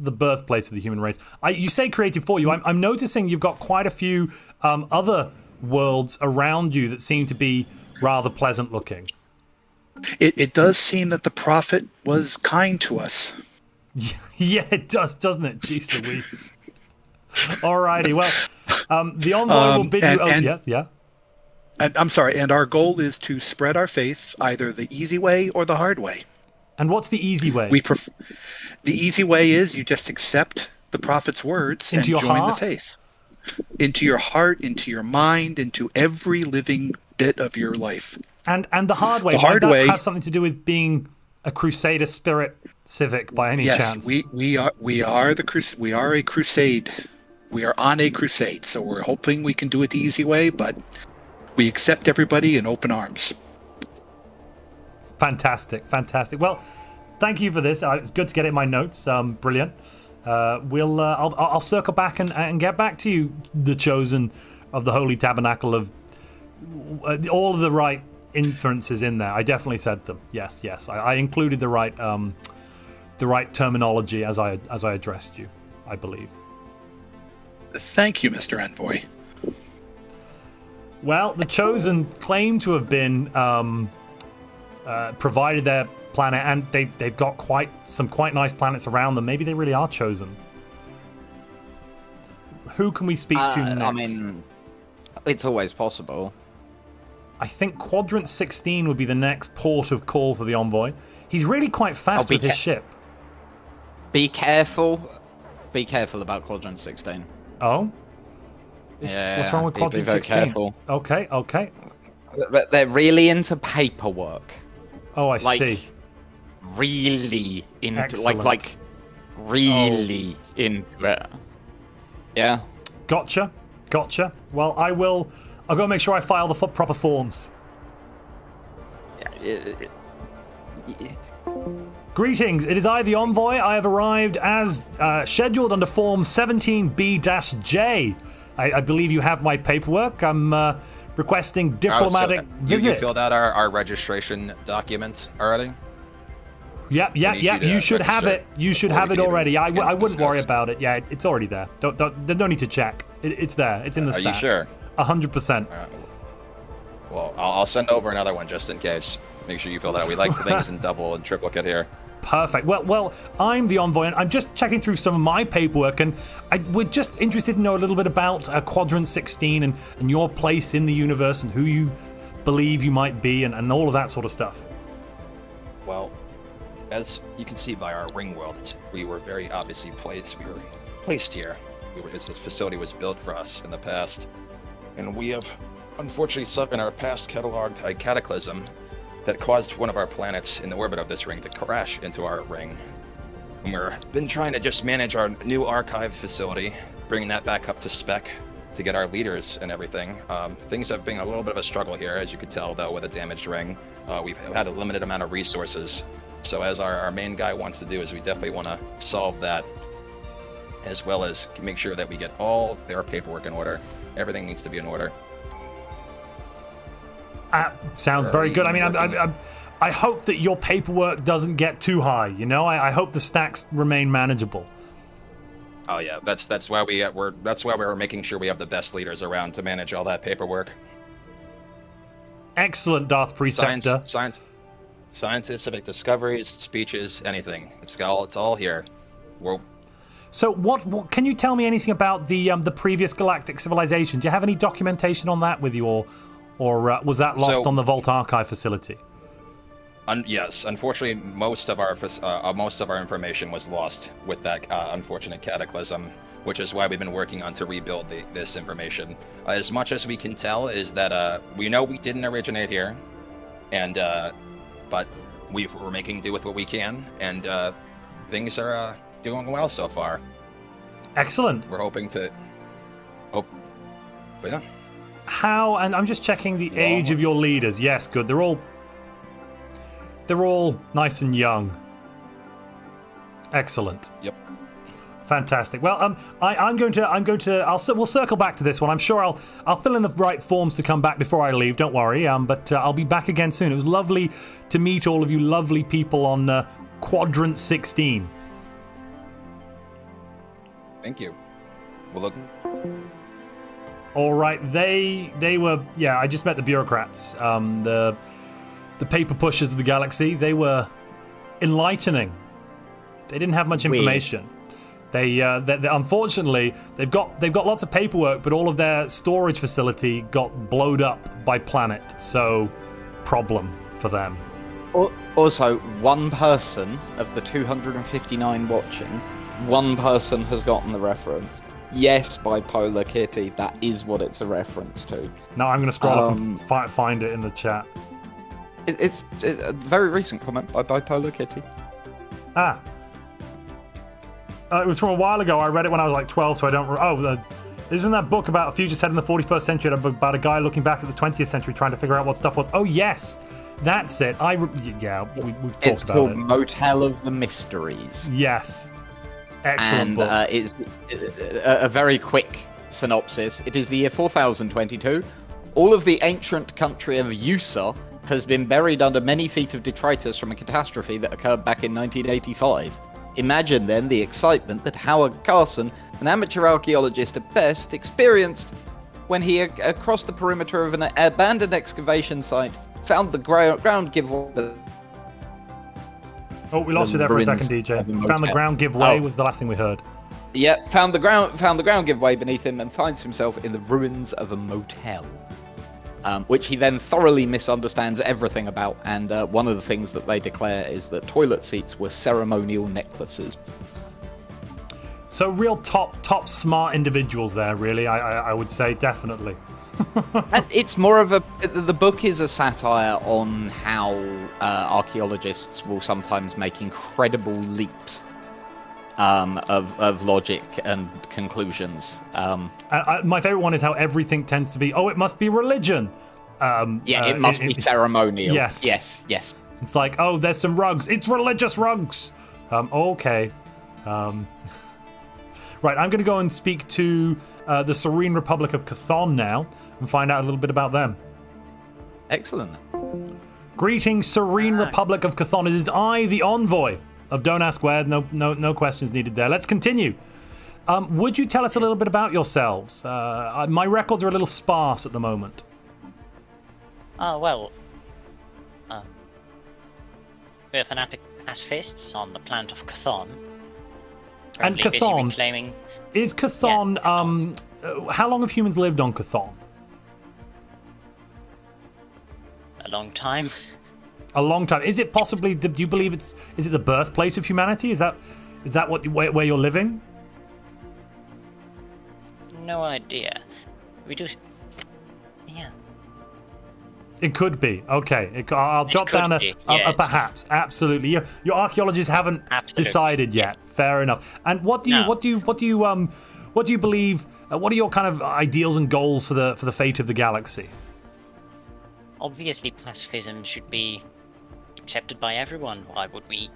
the birthplace of the human race. You say created for you. I'm noticing you've got quite a few other worlds around you that seem to be rather pleasant looking. It does seem that the prophet was kind to us. Yeah, it does, doesn't it? Jeez Louise. Alrighty, well, the envoy will bid you... yes. And I'm sorry, and our goal is to spread our faith either the easy way or the hard way. And what's the easy way? The easy way is you just accept the prophet's words and join the faith. Into your heart, into your mind, into every living bit of your life. And the hard way, might that have something to do with being a Crusader spirit civic by any chance? Yes, we are a crusade. We are on a crusade, so we're hoping we can do it the easy way, but we accept everybody in open arms. Fantastic. Well, thank you for this. It's good to get it in my notes. Brilliant. I'll circle back and get back to you, the Chosen of the Holy Tabernacle of all of the right inferences in there. I definitely said them. Yes. I included the right terminology as I addressed you, I believe. Thank you, Mr. Envoy. Well, the Chosen claim to have been provided their planet, and they've got quite nice planets around them. Maybe they really are Chosen. Who can we speak to next? I mean, it's always possible. I think Quadrant 16 would be the next port of call for the envoy. He's really quite fast with his ship. Be careful. Be careful about Quadrant 16. Oh? Yeah, what's wrong with Quadrant 16? Careful. Okay. They're really into paperwork. Oh, I see. Really into Excellent. like really into it. Yeah. Gotcha. Well, I'll go make sure I file the proper forms. Greetings, it is I, the envoy. I have arrived as scheduled under Form 17B-J. I believe you have my paperwork. I'm requesting diplomatic visit. You filled out our registration document already? Yep. You should have it. You should have it already. I wouldn't worry about it. Yeah, it's already there. There's no need to check. It's there. It's in the stack. Are you sure? 100%. Well, I'll send over another one just in case. Make sure you fill that out. We like things in double and triplicate here. Perfect. Well, I'm the envoy, and I'm just checking through some of my paperwork, and we're just interested to know a little bit about Quadrant 16 and your place in the universe and who you believe you might be and all of that sort of stuff. Well, as you can see by our ring world, we were very obviously placed. We were placed here. This facility was built for us in the past, and we have unfortunately suffered in our past cataloged a cataclysm that caused one of our planets in the orbit of this ring to crash into our ring. And we've been trying to just manage our new archive facility, bringing that back up to spec to get our leaders and everything. Things have been a little bit of a struggle here, as you could tell, though, with a damaged ring. We've had a limited amount of resources. So as our main guy wants to do is we definitely want to solve that, as well as make sure that we get all their paperwork in order. Everything needs to be in order. Sounds very good. I mean, I hope that your paperwork doesn't get too high. You know, I hope the stacks remain manageable. Oh yeah, that's why we're making sure we have the best leaders around to manage all that paperwork. Excellent, Darth Preceptor. Scientific discoveries, speeches, anything. It's all here. So what can you tell me anything about the previous galactic civilization? Do you have any documentation on that with you, or was that lost on the Vault Archive facility? Yes, unfortunately, most of our information was lost with that unfortunate cataclysm, which is why we've been working on to rebuild this information. As much as we can tell is that we know we didn't originate here, and but we're making do with what we can, and things are doing well so far. Excellent. We're hoping to. But yeah. How? And I'm just checking the age of your leaders. Yes, good. They're all nice and young. Excellent. Yep. Fantastic. Well, we'll circle back to this one. I'm sure I'll fill in the right forms to come back before I leave. Don't worry. But I'll be back again soon. It was lovely to meet all of you lovely people on Quadrant 16. Thank you. Well, look. All right. They were. Yeah, I just met the bureaucrats. The paper pushers of the galaxy. They were enlightening. They didn't have much information. They unfortunately they've got lots of paperwork, but all of their storage facility got blowed up by planet. So, problem for them. Also, one person of the 259 watching, one person has gotten the reference. Yes, Bipolar Kitty. That is what it's a reference to. Now I'm going to scroll up and find it in the chat. It's a very recent comment by Bipolar Kitty. It was from a while ago. I read it when I was like 12, so I don't... isn't that book about a future set in the 41st century about a guy looking back at the 20th century trying to figure out what stuff was? Oh, yes. That's it. We've talked about it. It's called Motel of the Mysteries. Yes. Excellent book. And it's a very quick synopsis. It is the year 4022. All of the ancient country of Usa has been buried under many feet of detritus from a catastrophe that occurred back in 1985. Imagine then the excitement that Howard Carson an amateur archaeologist at best, experienced when he, across the perimeter of an abandoned excavation site, found the ground give way. Oh, we lost you there for a second, DJ. Found the ground give way was the last thing we heard. Yeah, found the ground give way beneath him and finds himself in the ruins of a motel, which he then thoroughly misunderstands everything about. And one of the things that they declare is that toilet seats were ceremonial necklaces. So real top smart individuals there, really. I would say definitely. And it's more of the book is a satire on how archaeologists will sometimes make incredible leaps of logic and conclusions. My favorite one is how everything tends to be, it must be religion. It must be ceremonial. Yes. It's like, there's some rugs. It's religious rugs. Okay. Right, I'm going to go and speak to the Serene Republic of Chthon now and find out a little bit about them. Excellent. Greetings, Serene Republic of Chthon. It is I, the envoy of Don't Ask Where. No questions needed there. Let's continue. Would you tell us a little bit about yourselves? My records are a little sparse at the moment. We're fanatic pacifists on the planet of Chthon. And Chthon, is Chthon, how long have humans lived on Chthon? A long time. A long time. Is it possibly, do you believe is it the birthplace of humanity? Is that where you're living? No idea. We do, yeah. It could be. Okay. I'll jot down a perhaps. Absolutely. Your archaeologists haven't decided yet. Fair enough. And what do you believe? What are your kind of ideals and goals for the fate of the galaxy? Obviously, pacifism should be accepted by everyone. Why would we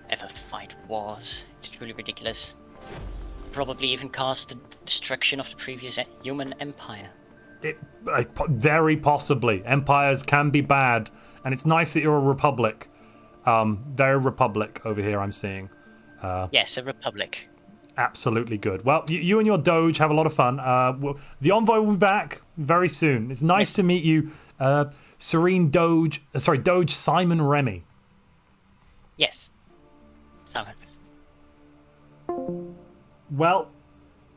ever fight wars? It's truly ridiculous. Probably even cause the destruction of the previous human empire. Very possibly. Empires can be bad, and it's nice that you're a republic. Very republic over here, I'm seeing. Yes, a republic. Absolutely good. Well, you and your Doge have a lot of fun. The envoy will be back very soon. It's nice to meet you, Doge Simon Remy. Yes, Simon. Well,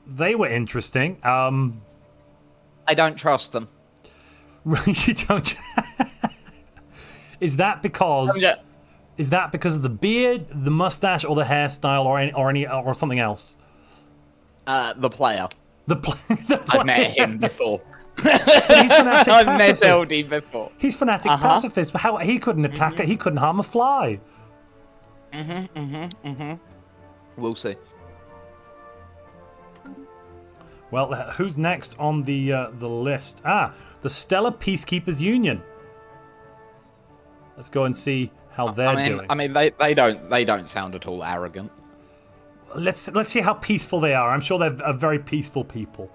they were interesting. I don't trust them. You don't. Is that because of the beard, the mustache, or the hairstyle, or something else? The player. The player. I've met him before. But he's fanatic I've met pacifist. LD before. He's fanatic pacifist. But how he couldn't attack it? He couldn't harm a fly. We'll see. Well, who's next on the list? The Stellar Peacekeepers Union. Let's go and see how they're doing. I mean, they don't sound at all arrogant. Let's see how peaceful they are. I'm sure they're a very peaceful people.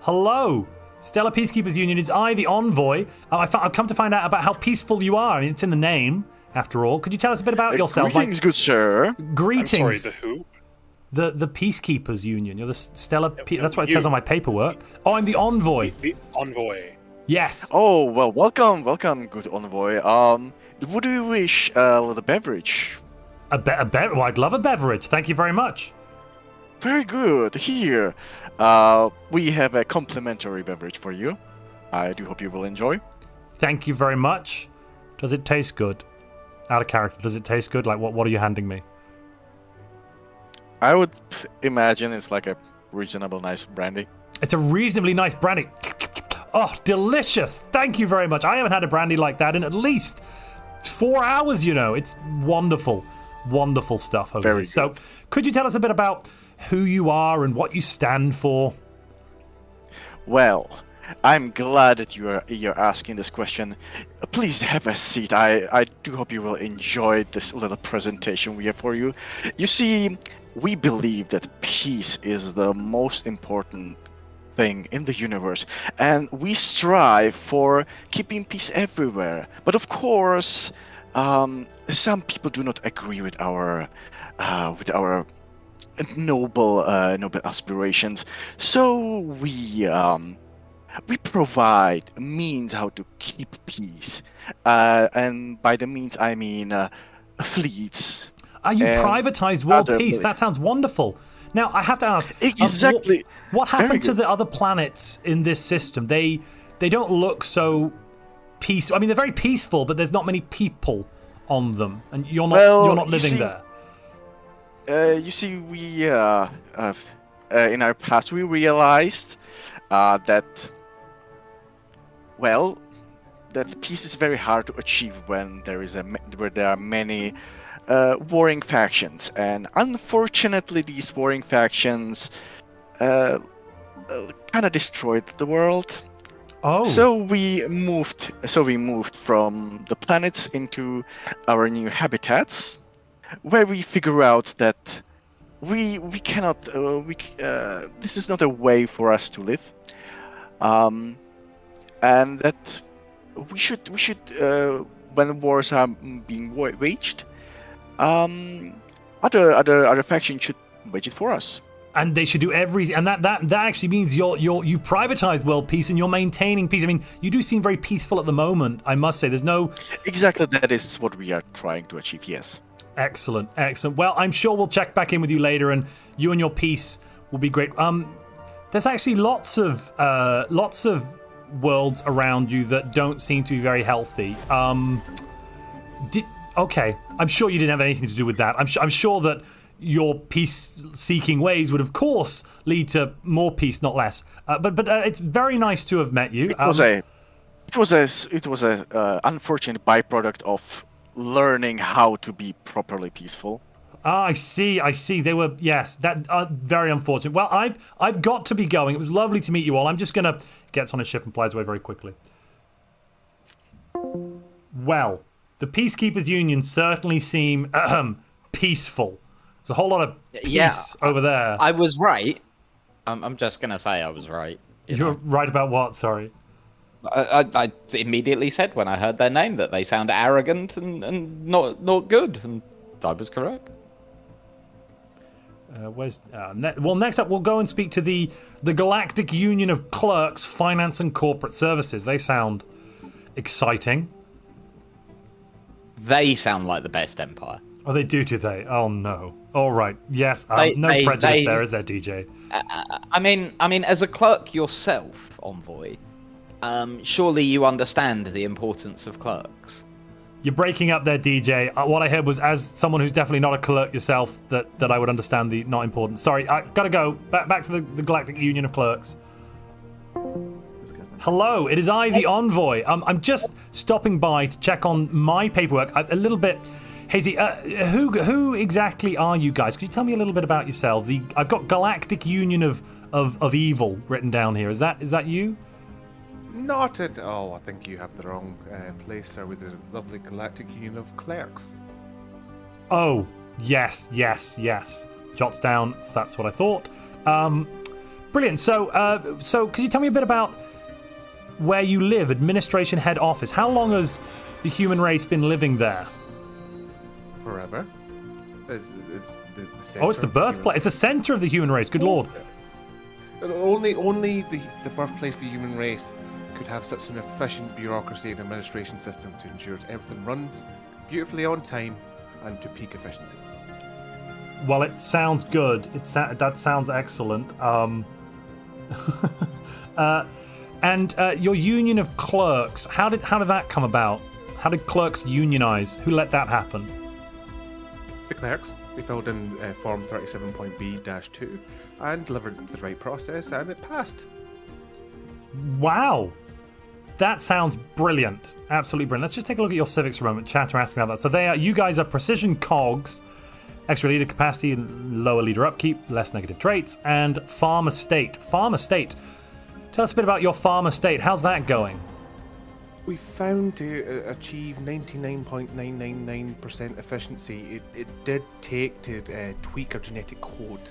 Hello, Stellar Peacekeepers Union. Is I the envoy? I've come to find out about how peaceful you are. I mean, it's in the name, after all. Could you tell us a bit about yourself? Greetings, good sir. Greetings. I'm sorry, the who? The Peacekeepers Union. You're the Stellar. That's what it says on my paperwork. Oh, I'm the envoy. The envoy. Yes. Oh well, welcome, good envoy. Would you wish a little beverage? Well, I'd love a beverage. Thank you very much. Very good. Here, we have a complimentary beverage for you. I do hope you will enjoy. Thank you very much. Does it taste good? Out of character. Does it taste good? Like what are you handing me? I would imagine it's like a reasonable, nice brandy. It's a reasonably nice brandy. Oh, delicious. Thank you very much. I haven't had a brandy like that in at least 4 hours, you know. It's wonderful. Wonderful stuff. Okay. Very good. So, could you tell us a bit about who you are and what you stand for? Well, I'm glad that you're asking this question. Please have a seat. I do hope you will enjoy this little presentation we have for you. You see, we believe that peace is the most important thing in the universe, and we strive for keeping peace everywhere. But of course, some people do not agree with our noble aspirations. So we provide means how to keep peace, and by the means I mean fleets. You and privatized world other peace. That sounds wonderful. Now, I have to ask. Exactly. What Very happened to good. the other planets in this system? They don't look so peaceful. I mean, they're very peaceful, but there's not many people on them, and you're not living there. You see, we in our past we realized that peace is very hard to achieve when where there are many warring factions, and unfortunately, these warring factions kind of destroyed the world. Oh. So we moved from the planets into our new habitats, where we figure out that we cannot this is not a way for us to live, and that we should when wars are being waged, other factions should wage it for us. And they should do everything, and that actually means you privatized world peace and you're maintaining peace. I mean, you do seem very peaceful at the moment, I must say. There's no... Exactly, that is what we are trying to achieve, yes. Excellent. Well, I'm sure we'll check back in with you later, and you and your peace will be great. There's actually lots of worlds around you that don't seem to be very healthy. Okay, I'm sure you didn't have anything to do with that. I'm sure that your peace-seeking ways would, of course, lead to more peace, not less. But it's very nice to have met you. It was a unfortunate byproduct of learning how to be properly peaceful. I see. They were, yes, that very unfortunate. Well, I've got to be going. It was lovely to meet you all. I'm just gonna get on a ship and flies away very quickly. Well, the Peacekeepers Union certainly seem peaceful. There's a whole lot of peace over there. I was right. I'm just gonna say I was right. You're right about what? Sorry. I immediately said when I heard their name that they sound arrogant and not good, and I was correct. Next up we'll go and speak to the Galactic Union of Clerks, Finance and Corporate Services. They sound exciting. They sound like the best empire. Oh, they do they? Oh no. All right. Yes. No prejudice there, is there, DJ? I mean, as a clerk yourself, Envoy, surely you understand the importance of clerks. You're breaking up there, DJ. What I heard was, as someone who's definitely not a clerk yourself, that I would understand the not important. Sorry, I gotta go. Back to the Galactic Union of Clerks. Hello, it is I, the Envoy. I'm just stopping by to check on my paperwork. A little bit hazy. Who exactly are you guys? Could you tell me a little bit about yourselves? I've got Galactic Union of Evil written down here. Is that you? Not at all. I think you have the wrong place, sir, with the lovely Galactic Union of Clerks. Oh, yes. Jots down. That's what I thought. Brilliant. So could you tell me a bit about where you live, administration head office? How long has the human race been living there? Forever. It's It's the birthplace. It's the center of the human race. Good lord. Only the birthplace of the human race could have such an efficient bureaucracy and administration system to ensure everything runs beautifully on time and to peak efficiency. Well, it sounds good. That sounds excellent. And your union of clerks, how did that come about? How did clerks unionize? Who let that happen? The clerks, they filled in Form 37.B-2 and delivered the right process, and it passed. Wow. That sounds brilliant. Absolutely brilliant. Let's just take a look at your civics for a moment. Chat are asking about that. So you guys are precision cogs, extra leader capacity and lower leader upkeep, less negative traits, and farm estate. Farm estate. Tell us a bit about your farm estate. How's that going? We found to achieve 99.999% efficiency, it did take to tweak our genetic code.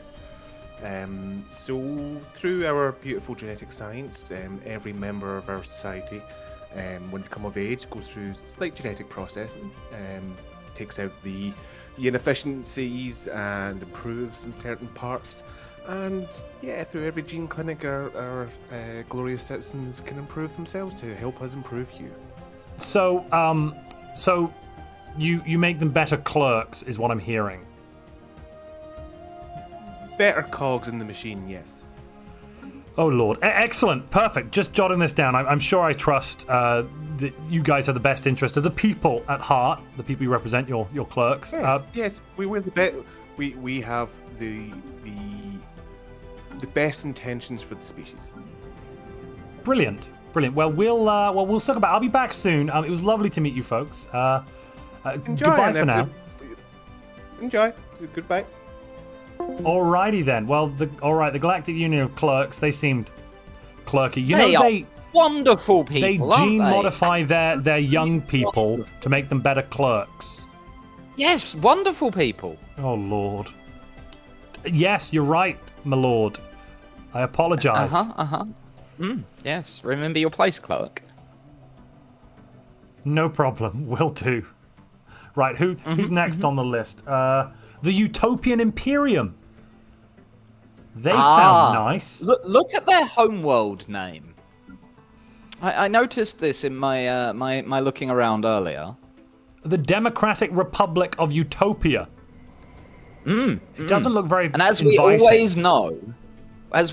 So through our beautiful genetic science, every member of our society, when they come of age, goes through slight genetic processing takes out the inefficiencies and improves in certain parts. And yeah, through every gene clinic, our glorious citizens can improve themselves to help us improve you. So, you make them better clerks, is what I'm hearing. Better cogs in the machine, yes. Oh Lord, excellent, perfect. Just jotting this down. I'm sure I trust that you guys have the best interest of the people at heart. The people you represent, your clerks. Yes, we're the best. We have the best intentions for the species. Brilliant. Well, we'll circle back. I'll be back soon. It was lovely to meet you folks. Enjoy, goodbye for now. Enjoy. Goodbye. Alrighty then. Well, the Galactic Union of Clerks, they seemed clerky. You They know, are wonderful people, they aren't gene they? modify their young people to make them better clerks. Yes, wonderful people. Oh Lord. Yes, you're right, my lord. I apologize. Yes, remember your place, clerk. No problem. Will do. Right, who's next on the list? The Utopian Imperium. They sound nice. Look at their homeworld name. I noticed this in my my looking around earlier. The Democratic Republic of Utopia. It doesn't look very And as inviting.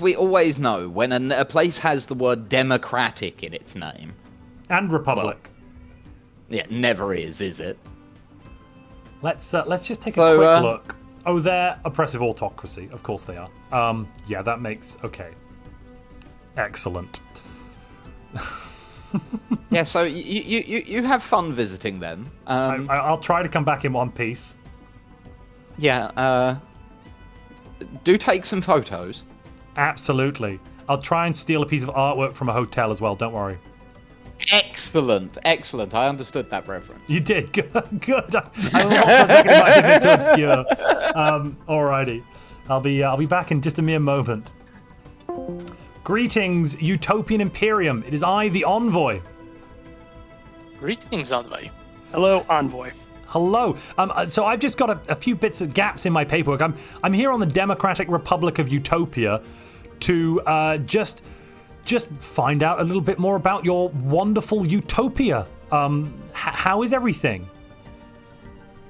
we always know, when a place has the word democratic in its name, And Republic. well, it never is it? Let's just take a quick look. Oh, they're oppressive autocracy. Of course they are. Yeah, that makes... Okay. Excellent. Yeah, so you have fun visiting them. I'll try to come back in one piece. Yeah, do take some photos. Absolutely. I'll try and steal a piece of artwork from a hotel as well, don't worry. Excellent. I understood that reference. You did. Good. I thought for a second it might be a bit too obscure. Alrighty. I'll be back in just a mere moment. Greetings, Utopian Imperium. It is I, the Envoy. Greetings, Envoy. Hello, Envoy. Hello. So I've just got a few bits of gaps in my paperwork. I'm here on the Democratic Republic of Utopia to just find out a little bit more about your wonderful utopia. How is everything?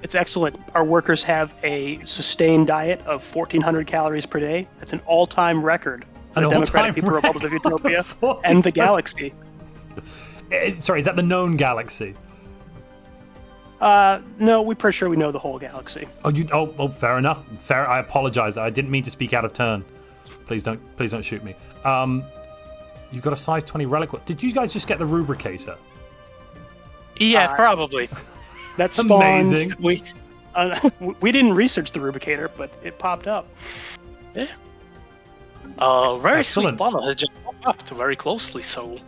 It's excellent. Our workers have a sustained diet of 1,400 calories per day. That's an all-time record for the Democratic People Republic of Utopia and the galaxy. Sorry, is that the known galaxy? No, we're pretty sure we know the whole galaxy. Oh, fair enough. Fair. I apologize. I didn't mean to speak out of turn. Please don't shoot me. You've got a size 20 relic. Did you guys just get the rubricator? Yeah, probably. That's spawned. Amazing. We didn't research the rubricator, but it popped up. Yeah. Very Excellent. sweet planet has just popped up very closely, so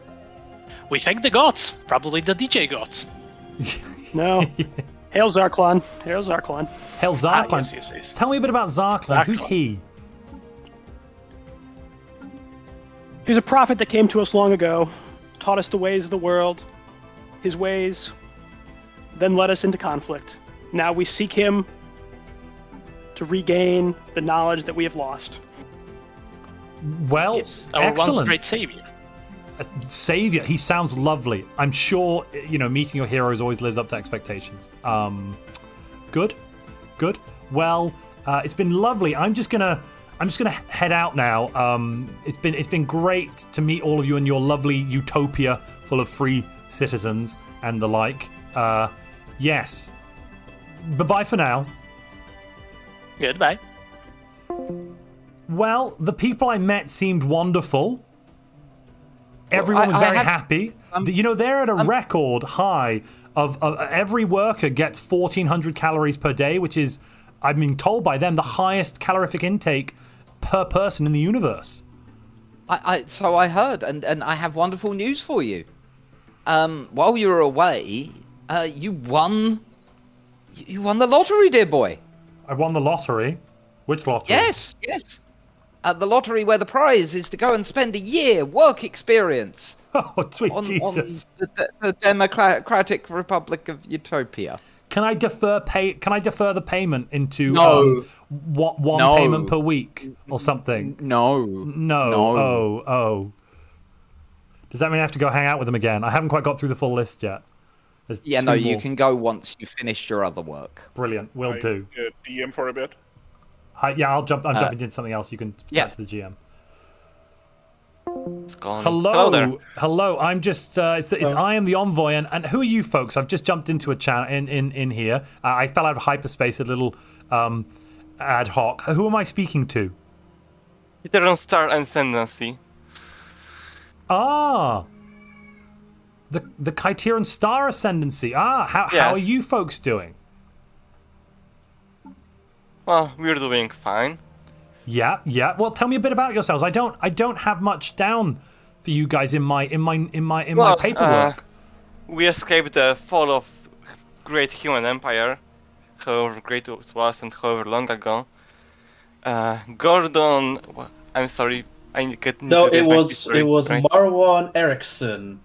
we thank the gods, probably the DJ gods. No. Hail Zarklon. Hail Zarklon. Hail Zarklon. Yes. Tell me a bit about Zarklon. Who's he? He's a prophet that came to us long ago, taught us the ways of the world, his ways, then led us into conflict. Now we seek him to regain the knowledge that we have lost. Well, Yes, our excellent. once great savior. Savior. He sounds lovely. I'm sure, meeting your heroes always lives up to expectations. Good. Well, it's been lovely. I'm just gonna head out now. It's been great to meet all of you in your lovely utopia full of free citizens and the like. Yes. Bye-bye for now. Goodbye. Well, the people I met seemed wonderful. Everyone was very happy. They're at a record high of every worker gets 1,400 calories per day, which is, I'm being told by them, the highest calorific intake per person in the universe. So I heard, and I have wonderful news for you. While you were away, you won the lottery, dear boy. I won the lottery. Which lottery? Yes. The lottery where the prize is to go and spend a year work experience Oh, sweet Jesus. on the Democratic Republic of Utopia. Can I defer the payment into No. one No. payment per week or something? No. No. Oh. Does that mean I have to go hang out with them again? I haven't quite got through the full list yet. There's Yeah, two no, you more. can go once you've finished your other work. Brilliant. Will do. DM for a bit. Yeah, I'm jumping into something else. You can chat to the GM. It's gone. Hello there. Hello. I'm just. I am the envoy, and who are you folks? I've just jumped into a chat in here. I fell out of hyperspace a little ad hoc. Who am I speaking to? Kaitaran Star Ascendancy. Ah. The Kaitaran Star Ascendancy. How are you folks doing? Well, we're doing fine. Yeah. Well, tell me a bit about yourselves. I don't have much down for you guys in my paperwork. We escaped the fall of great human empire, however great it was and however long ago. Gordon, I'm sorry, I get. No, it was history, right? Marwan Eriksson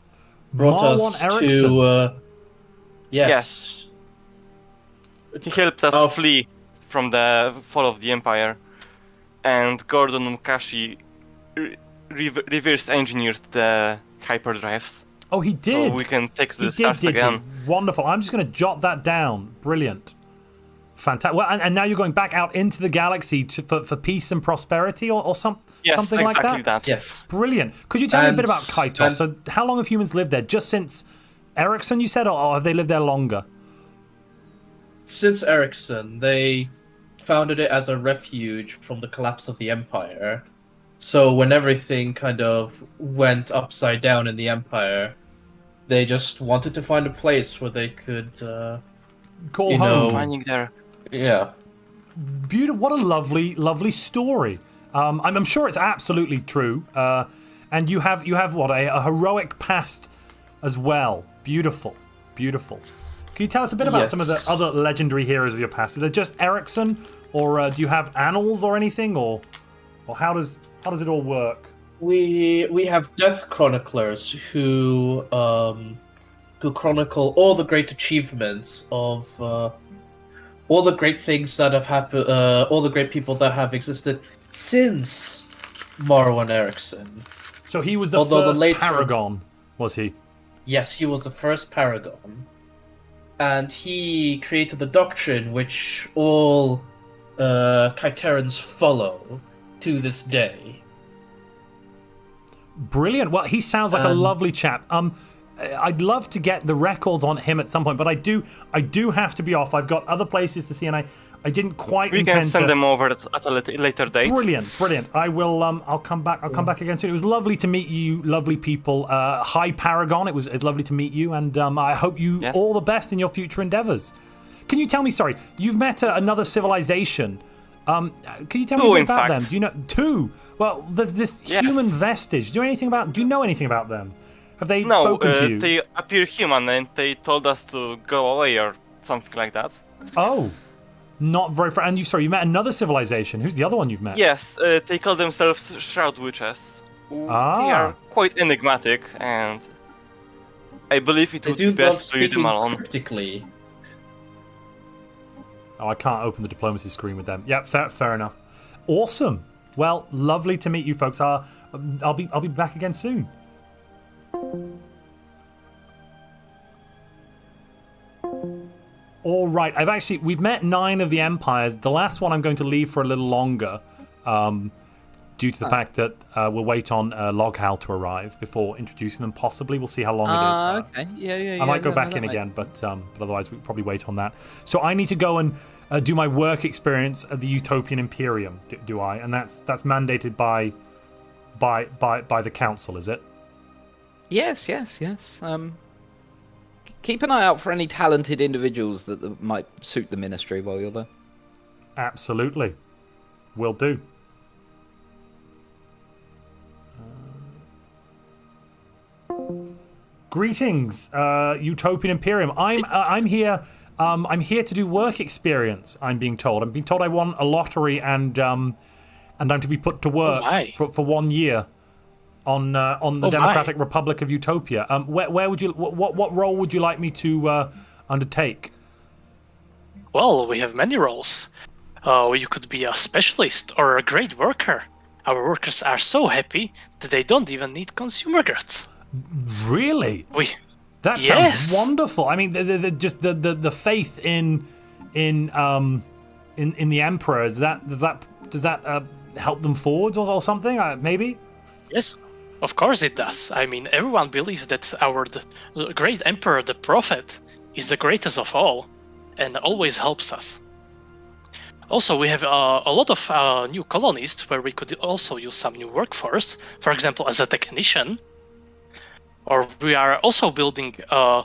brought us to. Yes. He helped us flee from the fall of the empire, and Gordon Mukashi reverse engineered the hyperdrives. Oh, he did. So we can take the stars again. Wonderful. I'm just going to jot that down. Brilliant. Fantastic. Well, and now you're going back out into the galaxy for peace and prosperity, or something like that? Exactly that. Yes. Brilliant. Could you tell me a bit about Kaitos? So, how long have humans lived there? Just since Ericsson, you said, or have they lived there longer? Since Ericsson, they founded it as a refuge from the collapse of the Empire. So when everything kind of went upside down in the Empire, they just wanted to find a place where they could call home. Finding there. Yeah. Beautiful. What a lovely story. I'm sure it's absolutely true. And you have what a heroic past as well. Beautiful. Can you tell us a bit about some of the other legendary heroes of your past? Is it just Ericsson, or do you have annals or anything, or how does it all work? We have Death Chroniclers who chronicle all the great achievements of all the great things that have happened, all the great people that have existed since Marwan Eriksson. So he was the first Paragon, was he? Yes, he was the first Paragon. And he created the doctrine which all Kaitarans follow to this day. Brilliant. Well, he sounds like a lovely chap. I'd love to get the records on him at some point, but I do have to be off. I've got other places to see, and I didn't quite. We can send them over at a later date. Brilliant. I will. I'll come back. I'll come back again soon. It was lovely to meet you, lovely people. Hi, Paragon. It's lovely to meet you, and I hope you all the best in your future endeavors. Can you tell me? Sorry, you've met another civilization. Can you tell me a bit about them? Do you know two? Well, there's this human vestige. Do you know anything about them? Have they spoken to you? They appear human, and they told us to go away or something like that. Oh. Not very far. And you met another civilization. Who's the other one you've met? Yes, they call themselves Shroud Witches. They are quite enigmatic, and I believe it would be best to leave them alone. Cryptically. Oh, I can't open the diplomacy screen with them. Yeah, fair enough. Awesome. Well, lovely to meet you folks. I'll be back again soon. All right, we've met 9 of the empires. The last one I'm going to leave for a little longer, due to the fact that we'll wait on Loghal to arrive before introducing them. Possibly, we'll see how long it is. Okay, yeah. I might go back in again, but otherwise we'll probably wait on that. So I need to go and do my work experience at the Utopian Imperium. Do I? And that's mandated by the council, is it? Yes. Keep an eye out for any talented individuals that might suit the ministry while you're there. Absolutely. Will do. Greetings, Utopian Imperium. I'm here. I'm here to do work experience. I'm being told. I won a lottery and I'm to be put to work for 1 year on the Democratic Republic of Utopia. Where would you? What role would you like me to undertake? Well, we have many roles. You could be a specialist or a great worker. Our workers are so happy that they don't even need consumer goods. Really? That sounds wonderful. I mean, the faith in the Emperor, does that help them forwards or something? Maybe. Yes, of course it does. I mean, everyone believes that the great Emperor, the Prophet, is the greatest of all, and always helps us. Also, we have a lot of new colonies where we could also use some new workforce. For example, as a technician. Or we are also building an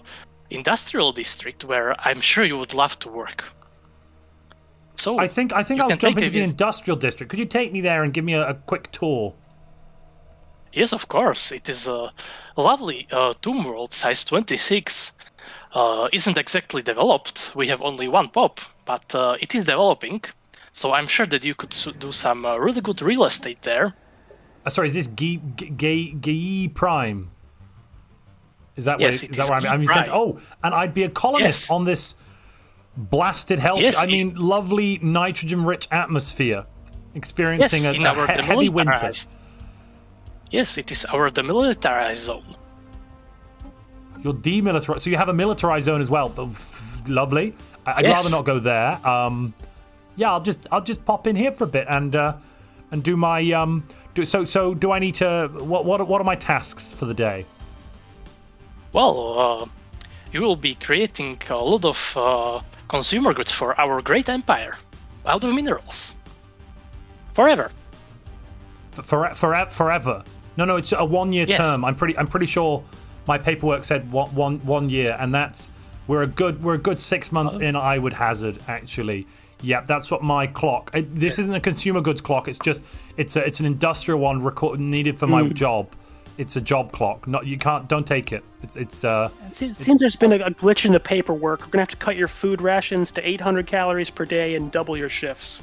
industrial district where I'm sure you would love to work. So I think I'll jump into the industrial district. Could you take me there and give me a quick tour? Yes, of course. It is a lovely tomb world, size 26. Isn't exactly developed. We have only one pop, but it is developing. So I'm sure that you could do some really good real estate there. Sorry, is this Gay Prime? Is that yes, where I'm sent? Oh, and I'd be a colonist on this blasted hell. Yes, I mean, lovely nitrogen-rich atmosphere, experiencing a heavy winter. Yes, it is our demilitarized zone. You're demilitarized, so you have a militarized zone as well. Lovely. I'd rather not go there. Yeah, I'll just pop in here for a bit and do my So do I need to? What are my tasks for the day? Well, you will be creating a lot of consumer goods for our great empire, out of minerals. Forever. Forever. No, it's a 1 year term. I'm pretty sure my paperwork said one year, and we're a good 6 months in. I would hazard actually. Yep, that's what my clock. This isn't a consumer goods clock. It's an industrial one needed for my job. It's a job clock. Don't take it. It seems there's been a glitch in the paperwork. We're gonna have to cut your food rations to 800 calories per day and double your shifts.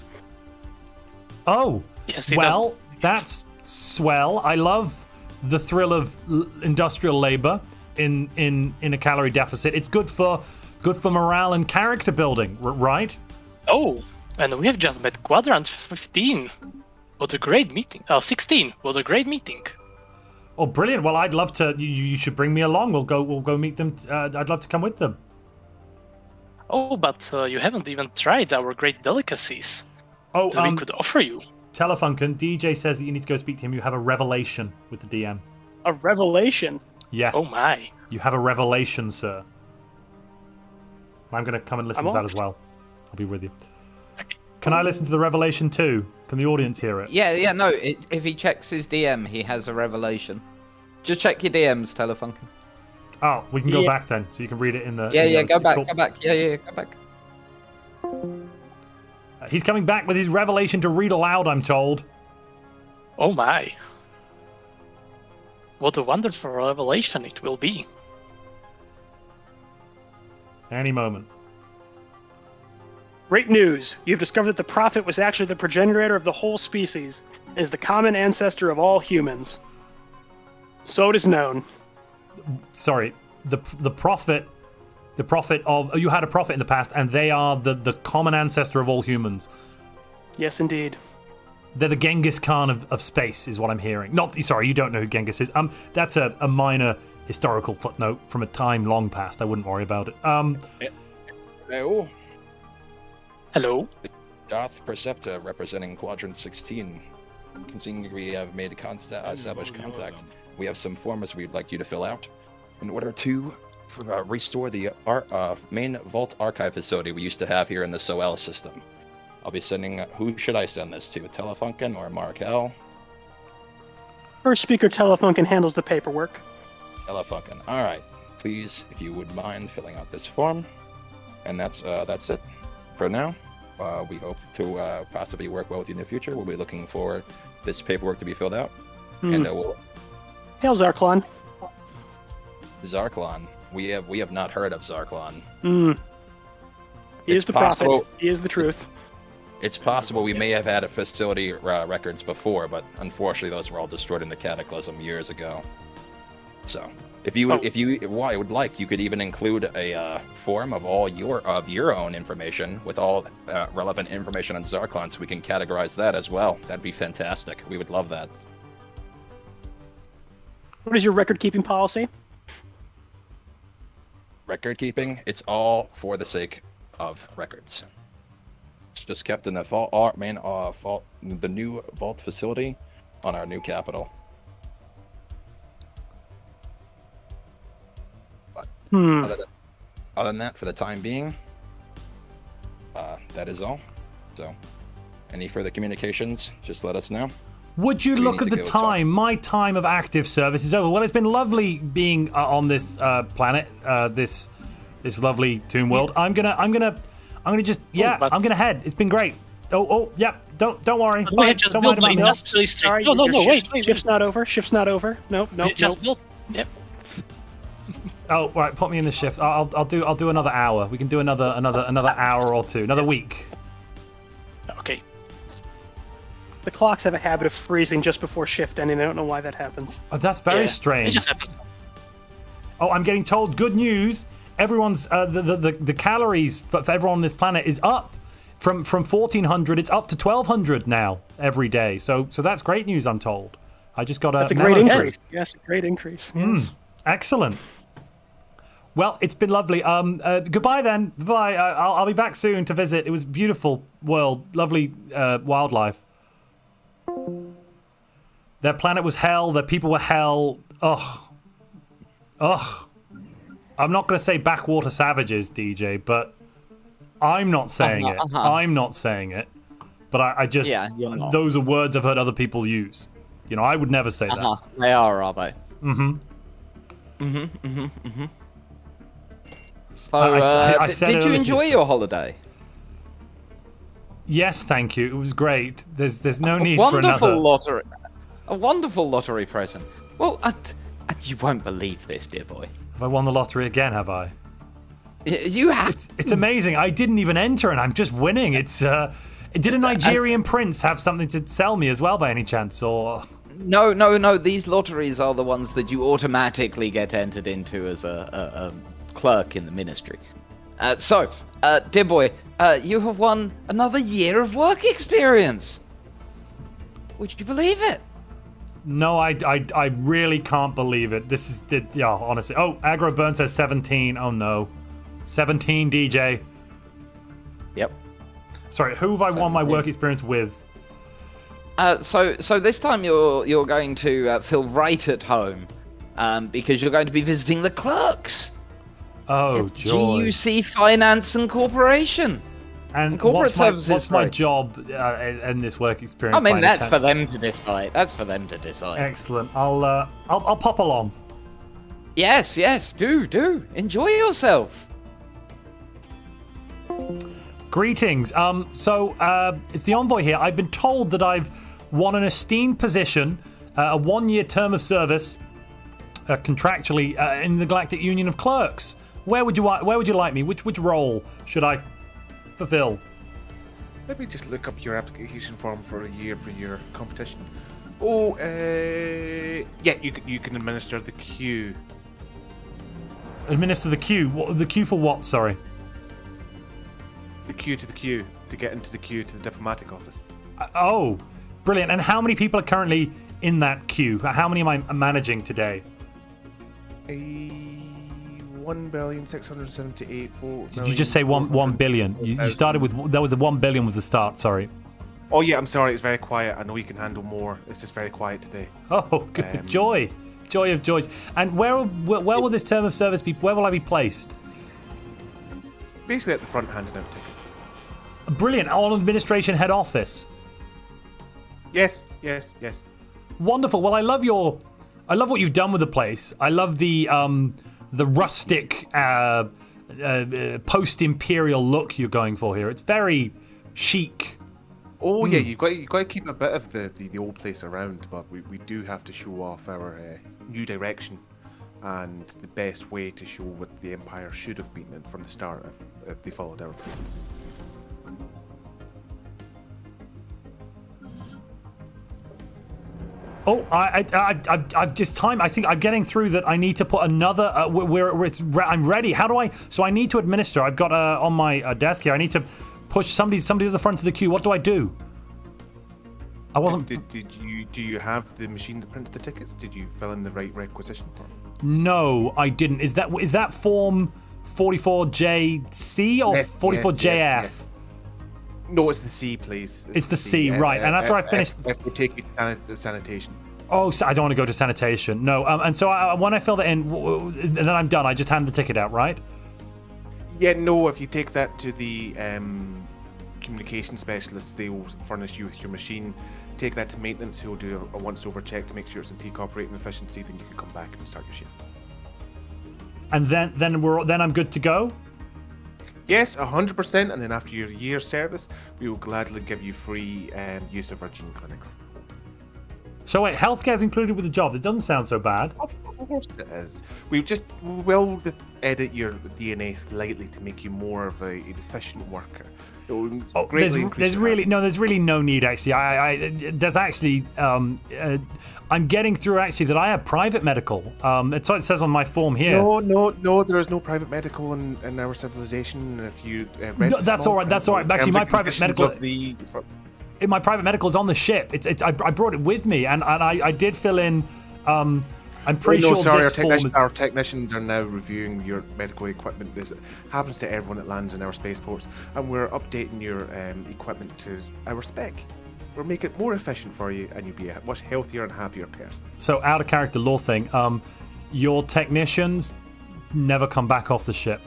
Oh, yes. Well, that's swell. I love the thrill of industrial labor in a calorie deficit. It's good for morale and character building, right? Oh, and we have just met Quadrant 15. What a great meeting. 16. What a great meeting. Oh, brilliant! Well, I'd love to. You should bring me along. We'll go meet them. I'd love to come with them. Oh, but you haven't even tried our great delicacies. Oh, that we could offer you. Telefunken, DJ says that you need to go speak to him. You have a revelation with the DM. A revelation? Yes. Oh my! You have a revelation, sir. I'm going to come and listen to that as well. I'll be with you. Can I listen to the revelation too? Can the audience hear it? Yeah. No, if he checks his DM, he has a revelation. Just check your DMs, Telefunken. Oh, we can go back then, so you can read it in the. Go back. Go back. Go back. He's coming back with his revelation to read aloud, I'm told. Oh my! What a wonderful revelation it will be. Any moment. Great news! You've discovered that the Prophet was actually the progenitor of the whole species, and is the common ancestor of all humans. So it is known. Sorry, the Prophet of... you had a Prophet in the past, and they are the common ancestor of all humans. Yes, indeed. They're the Genghis Khan of space, is what I'm hearing. Sorry, you don't know who Genghis is. That's a minor historical footnote from a time long past. I wouldn't worry about it. Hello. Hello. Darth Perceptor representing Quadrant 16. Considering we have made established contact, we have some forms we'd like you to fill out in order to restore the main Vault Archive facility we used to have here in the SOL system. I'll be sending... who should I send this to? Telefunken or Markel? First speaker Telefunken handles the paperwork. Telefunken. Alright. Please, if you would mind filling out this form. And that's it for now. We hope to possibly work well with you in the future. We'll be looking for this paperwork to be filled out. And we'll... Hail Zarklon. Zarklon. We have not heard of Zarklon. He is the Prophet. He is the truth. It's possible we may have had a facility records before, but unfortunately those were all destroyed in the Cataclysm years ago. So, If you would like, you could even include a form of all your own information with all relevant information on Zarklon, so we can categorize that as well. That'd be fantastic. We would love that. What is your record-keeping policy? Record keeping, it's all for the sake of records. It's just kept in the the new vault facility on our new capital. But other than that, for the time being, that is all. So, any further communications, just let us know. Would you look at the time? My time of active service is over. Well, it's been lovely being on this planet, this lovely Tomb World. I'm gonna just I'm gonna head. It's been great. Yeah. Don't worry. Don't mind about me. Sorry. No. Wait. Shift's not over. No. Just build. Yep. Oh, right. Put me in the shift. I'll do another hour. We can do another hour or two. Another week. Okay. The clocks have a habit of freezing just before shift ending. I don't know why that happens. Oh, that's very strange. It just happens. Oh, I'm getting told good news. Everyone's the calories for everyone on this planet is up from 1400. It's up to 1200 now every day. So that's great news. I'm told. I just got That's a great increase. Yes, a great increase. Yes. Excellent. Well, it's been lovely. Goodbye then. Bye. I'll be back soon to visit. It was a beautiful world, lovely wildlife. Their planet was hell. Their people were hell. Ugh. I'm not going to say backwater savages, DJ, but I'm not saying it. I'm not saying it. But I just... Yeah, you're not. Those are words I've heard other people use. You know, I would never say that. They are they? So, did you enjoy your holiday? Yes, thank you. It was great. There's no need for another... A wonderful lottery present. Well, you won't believe this, dear boy. Have I won the lottery again, have I? You have. It's amazing. I didn't even enter and I'm just winning. Did a Nigerian prince have something to sell me as well by any chance, or... No. These lotteries are the ones that you automatically get entered into as a clerk in the ministry. Dear boy, you have won another year of work experience. Would you believe it? No, I really can't believe it. This is, honestly. Oh, Aggro Burn says 17. Oh no. 17, DJ. Yep. Sorry, who have I won my work experience with? So this time you're going to feel right at home, because you're going to be visiting the Clerks. Oh, joy. GUC Finance and Corporation. And corporate what's my job in this work experience? I mean, that's for them to decide. Excellent. I'll pop along. Yes. Do enjoy yourself. Greetings. It's the envoy here. I've been told that I've won an esteemed position, a 1-year term of service, contractually in the Galactic Union of Clerks. Where would you like me? Which role should I fulfill? Let me just look up your application form for a year for your competition. Oh, yeah, you can administer the queue. Administer the queue? The queue for what? Sorry. The queue to get into the queue to the diplomatic office. Oh, brilliant! And how many people are currently in that queue? How many am I managing today? 1,678,400,000. Did you just say 1 billion? You started with that was the 1 billion was the start. Sorry. Oh yeah, I'm sorry. It's very quiet. I know you can handle more. It's just very quiet today. Oh, good joy of joys. And where will this term of service be? Where will I be placed? Basically at the front, handing out tickets. Brilliant. On administration head office. Yes. Wonderful. Well, I love what you've done with the place. I love the rustic post-imperial look you're going for here. It's very chic. Oh yeah, you've got to keep a bit of the old place around, but we do have to show off our new direction and the best way to show what the Empire should have been from the start if they followed our principles. Oh, I just time. I think I'm getting through that. I need to put another. I'm ready. How do I? So I need to administer. I've got on my desk here. I need to push somebody to the front of the queue. What do I do? I wasn't. Do you have the machine that prints the tickets? Did you fill in the right requisition form? No, I didn't. Is that form 44JC or 44JF? Yes. No, it's the C, please. It's the C, right? And after I finished, if we take you to sanitation. Oh, so I don't want to go to sanitation. No, and so when I fill that in, and then I'm done. I just hand the ticket out, right? Yeah, no. If you take that to the communication specialist, they will furnish you with your machine. Take that to maintenance, who will do a once-over check to make sure it's in peak operating efficiency. Then you can come back and start your shift. And then I'm good to go. Yes, 100%. And then after your year's service, we will gladly give you free use of our gene clinics. So wait, healthcare is included with the job. It doesn't sound so bad. Of course it is. We will just edit your DNA slightly to make you more of an efficient worker. There's really no need actually. There's actually I'm getting through actually that I have private medical. It's what it says on my form here. No, there is no private medical in our civilization. If you read no, that's all right. That's all right. Actually, my private medical. My private medical is on the ship. I brought it with me, and I did fill in. I'm pretty sure this form is... Our technicians are now reviewing your medical equipment. This happens to everyone that lands in our spaceports, and we're updating your equipment to our spec. We'll make it more efficient for you, and you'll be a much healthier and happier person. So, out of character lore thing, your technicians never come back off the ship.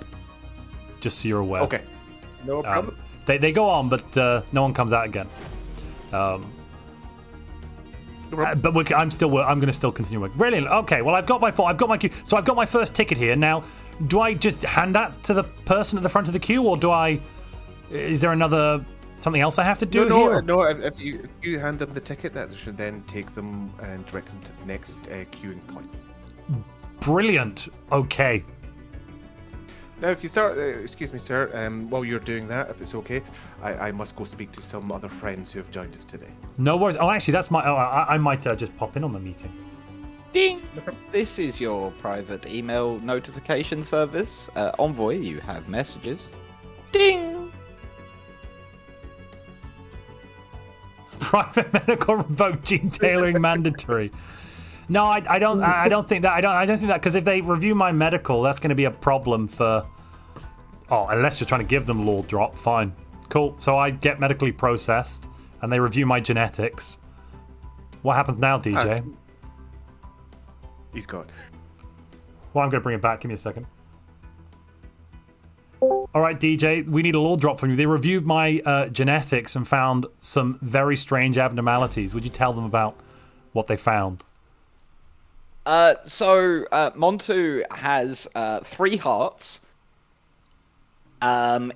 Just so you're aware. Okay. No problem. They go on, but no one comes out again. But I'm going to still continue working. Brilliant. Okay. Well, I've got my queue. So I've got my first ticket here. Now, do I just hand that to the person at the front of the queue, or is there something else I have to do here? No. If you hand them the ticket, that should then take them and direct them to the next queuing point. Brilliant. Okay. Now, if you start, excuse me, sir, while you're doing that, if it's okay, I must go speak to some other friends who have joined us today. No worries. Oh, actually, that's I might just pop in on the meeting. Ding! This is your private email notification service. Envoy, you have messages. Ding! Private medical revoke gene tailoring mandatory. No, I don't think that. I don't think that, because if they review my medical, that's going to be a problem for. Oh, unless you're trying to give them lore drop, fine, cool. So I get medically processed, and they review my genetics. What happens now, DJ? He's gone. Well, I'm going to bring it back. Give me a second. All right, DJ, we need a lore drop from you. They reviewed my genetics and found some very strange abnormalities. Would you tell them about what they found? So Montu has 3 hearts.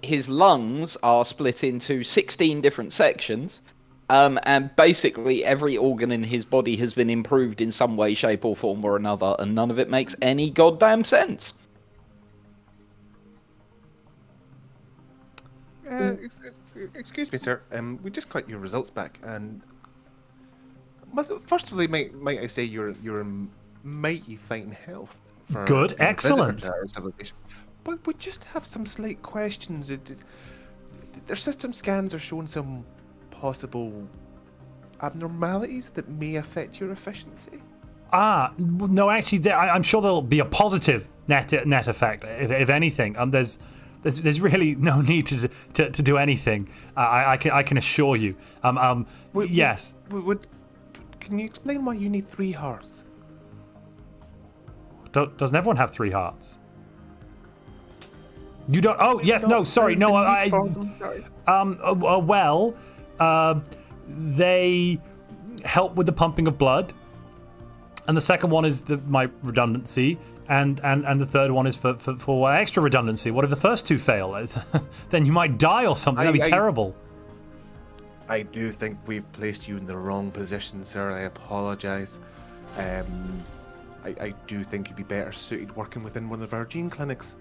His lungs are split into 16 different sections. And basically every organ in his body has been improved in some way, shape or form or another, and none of it makes any goddamn sense. Excuse me, sir. We just got your results back, and first of all, might I say you're mighty fine health. For good, excellent. But we just have some slight questions. Their system scans are showing some possible abnormalities that may affect your efficiency. No, actually, I'm sure there'll be a positive net effect, if anything. There's really no need to do anything. I can assure you. Yes. Can you explain why you need 3 hearts? Doesn't everyone have 3 hearts? You don't. Oh yes, no, sorry, no. They help with the pumping of blood, and the second one is my redundancy, and the third one is for extra redundancy. What if the first 2 fail? Then you might die or something. That'd be terrible. I do think we've placed you in the wrong position, sir. I apologise. I do think you'd be better suited working within one of our gene clinics.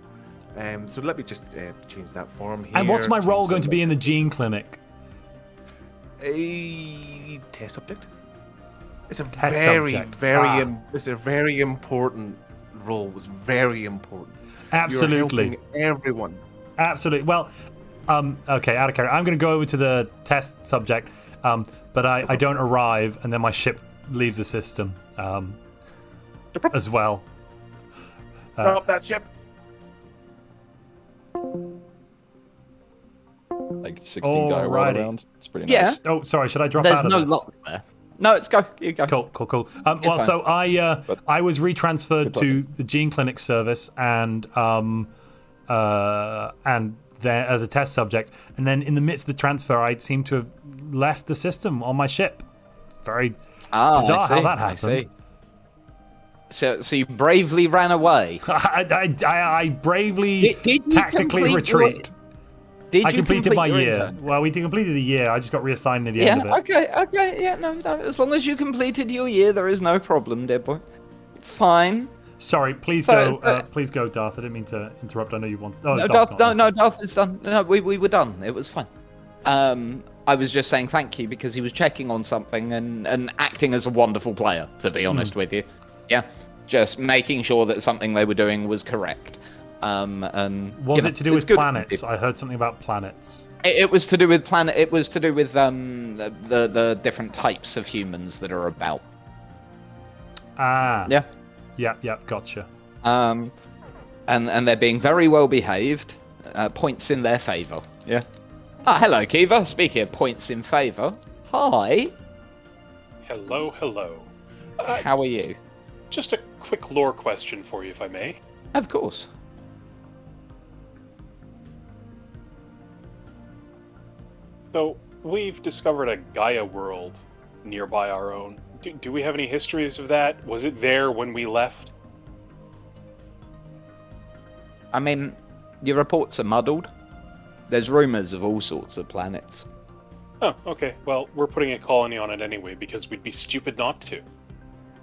So let me just change that form here. And what's my role going to be in the gene clinic? A test subject. It's a Test very, subject. it's a very important role. It's very important. Absolutely. You're helping everyone. Absolutely. Well, okay, out of character. I'm going to go over to the test subject, but I don't arrive, and then my ship leaves the system as well. Drop that ship. Like 16 guy ride around. It's pretty Yeah. nice. Oh, sorry. Should I drop There's out of no this? lock there. No, it's go. You go. Cool. You're Well, fine. so I was retransferred Good to luck. the Gene Clinic service and there as a test subject, and then in the midst of the transfer, I seem to have left the system on my ship. Very bizarre how that happened. So you bravely ran away. I bravely Did you tactically complete retreat. Did I you completed complete my your year. intern? Well, we completed the year. I just got reassigned near the end of it. Okay, yeah, no. As long as you completed your year, there is no problem, dear boy. It's fine. Sorry, please So- go. Please go, Darth. I didn't mean to interrupt. I know you want. Oh, No, Darth's Darth, not. Darth is done. No, we were done. It was fine. I was just saying thank you because he was checking on something and acting as a wonderful player, to be honest with you. Yeah, just making sure that something they were doing was correct. And Was it to do with good. planets? I heard something about planets. It was to do with planet. It was to do with the different types of humans that are about. Ah. Yeah. Yep. Gotcha. And they're being very well behaved. Points in their favour. Yeah. Ah, hello, Kiva. Speaking of points in favour, hi. Hello. How are you? Just a quick lore question for you, if I may. Of course. So, we've discovered a Gaia world nearby our own. Do we have any histories of that? Was it there when we left? I mean, your reports are muddled. There's rumours of all sorts of planets. Oh, okay. Well, we're putting a colony on it anyway, because we'd be stupid not to.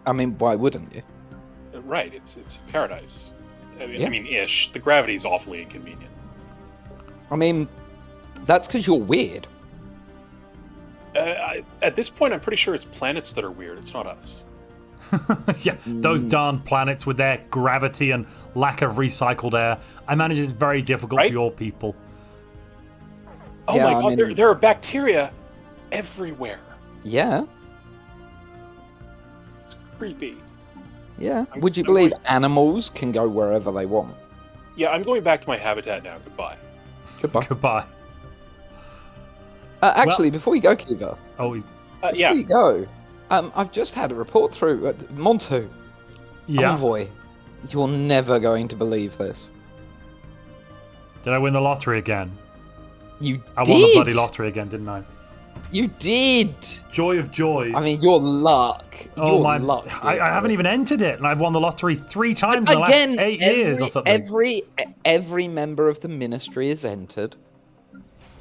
I mean, why wouldn't you? Right, it's paradise. Yeah. I mean, ish. The gravity's awfully inconvenient. I mean, that's because you're weird. At this point, I'm pretty sure it's planets that are weird. It's not us. Yeah, those darn planets with their gravity and lack of recycled air. I imagine it's very difficult for your people. Oh Yeah, my I god, mean- there are bacteria everywhere. Yeah. It's creepy. Yeah. Would you believe animals can go wherever they want? Yeah, I'm going back to my habitat now. Goodbye. Goodbye. Actually, before you go, Kiva. Oh, yeah. Before you go, I've just had a report through. Montu. Yeah. Envoy. You're never going to believe this. Did I win the lottery again? I did. won the bloody lottery again, didn't I? You did. Joy of joys. I mean, your luck. Oh your my! luck. I haven't even entered it, and I've won the lottery 3 times in the last 8 years or something. Every member of the ministry is entered.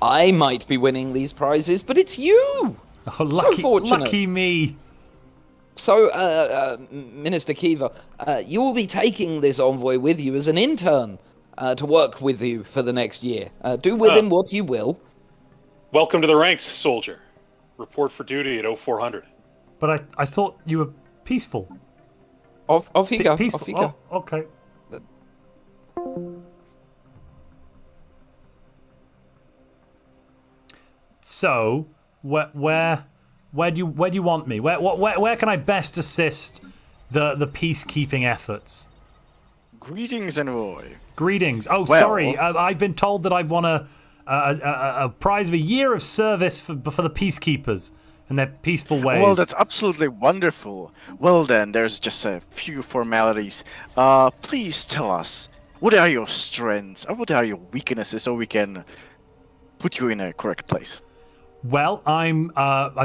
I might be winning these prizes, but it's you. Oh, lucky, so fortunate. lucky me. So, Minister Kiva, you will be taking this envoy with you as an intern to work with you for the next year. Do with him what you will. Welcome to the ranks, soldier. Report for duty at 0400. But I thought you were peaceful. Off you go. Peaceful. Off you go. Oh, okay. So, where do you want me? Where can I best assist the peacekeeping efforts? Greetings, envoy. Greetings. Oh, Well- sorry. I've been told that I've won a prize of a year of service for the peacekeepers and their peaceful ways. Well, that's absolutely wonderful. Well then, there's just a few formalities. Please tell us, what are your strengths and what are your weaknesses so we can put you in a correct place? Well, I'm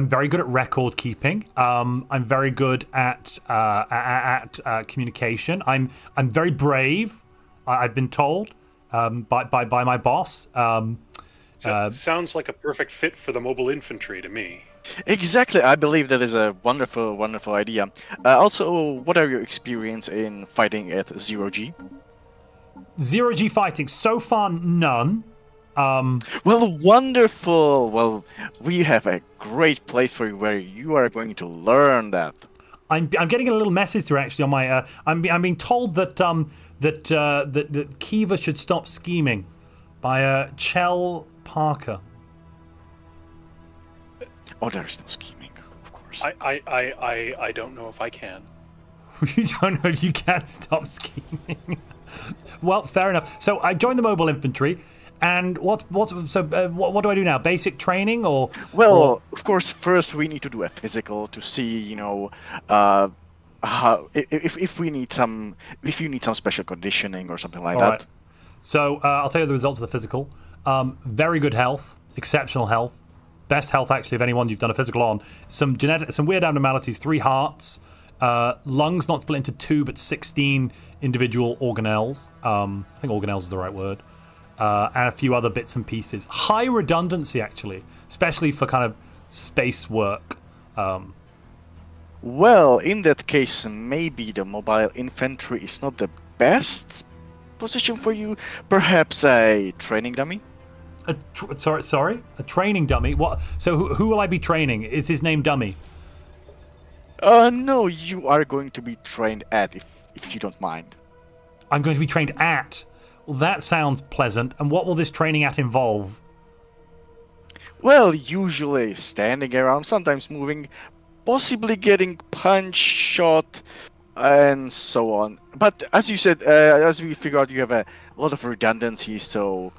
very good at record keeping. I'm very good at communication. I'm very brave. I've been told by my boss. Sounds like a perfect fit for the mobile infantry to me. Exactly, I believe that is a wonderful, wonderful idea. Also, what are your experience in fighting at 0G? 0G fighting, so far none. Well, wonderful. Well, we have a great place for you where you are going to learn that. I'm getting a little message through actually on my. I'm being told that that Kiva should stop scheming by Chell Parker. Oh, there's no scheming, of course. I don't know if I can. You don't know if you can stop scheming. Well, fair enough. So I joined the mobile infantry, and what do I do now? Basic training or? Well, of course, first we need to do a physical to see, you know, how if you need some special conditioning or something like that. Right. So I'll tell you the results of the physical. Very good health, exceptional health, best health actually of anyone you've done a physical on. Some weird abnormalities, 3 hearts, lungs not split into 2 but 16 individual organelles. I think organelles is the right word. And a few other bits and pieces. High redundancy actually, especially for kind of space work. Well, in that case, maybe the mobile infantry is not the best position for you. Perhaps a training dummy? Sorry? A training dummy? What? So who will I be training? Is his name Dummy? No, you are going to be trained at, if you don't mind. I'm going to be trained at? Well, that sounds pleasant. And what will this training at involve? Well, usually standing around, sometimes moving, possibly getting punched, shot, and so on. But as you said, as we figured out, you have a lot of redundancy, so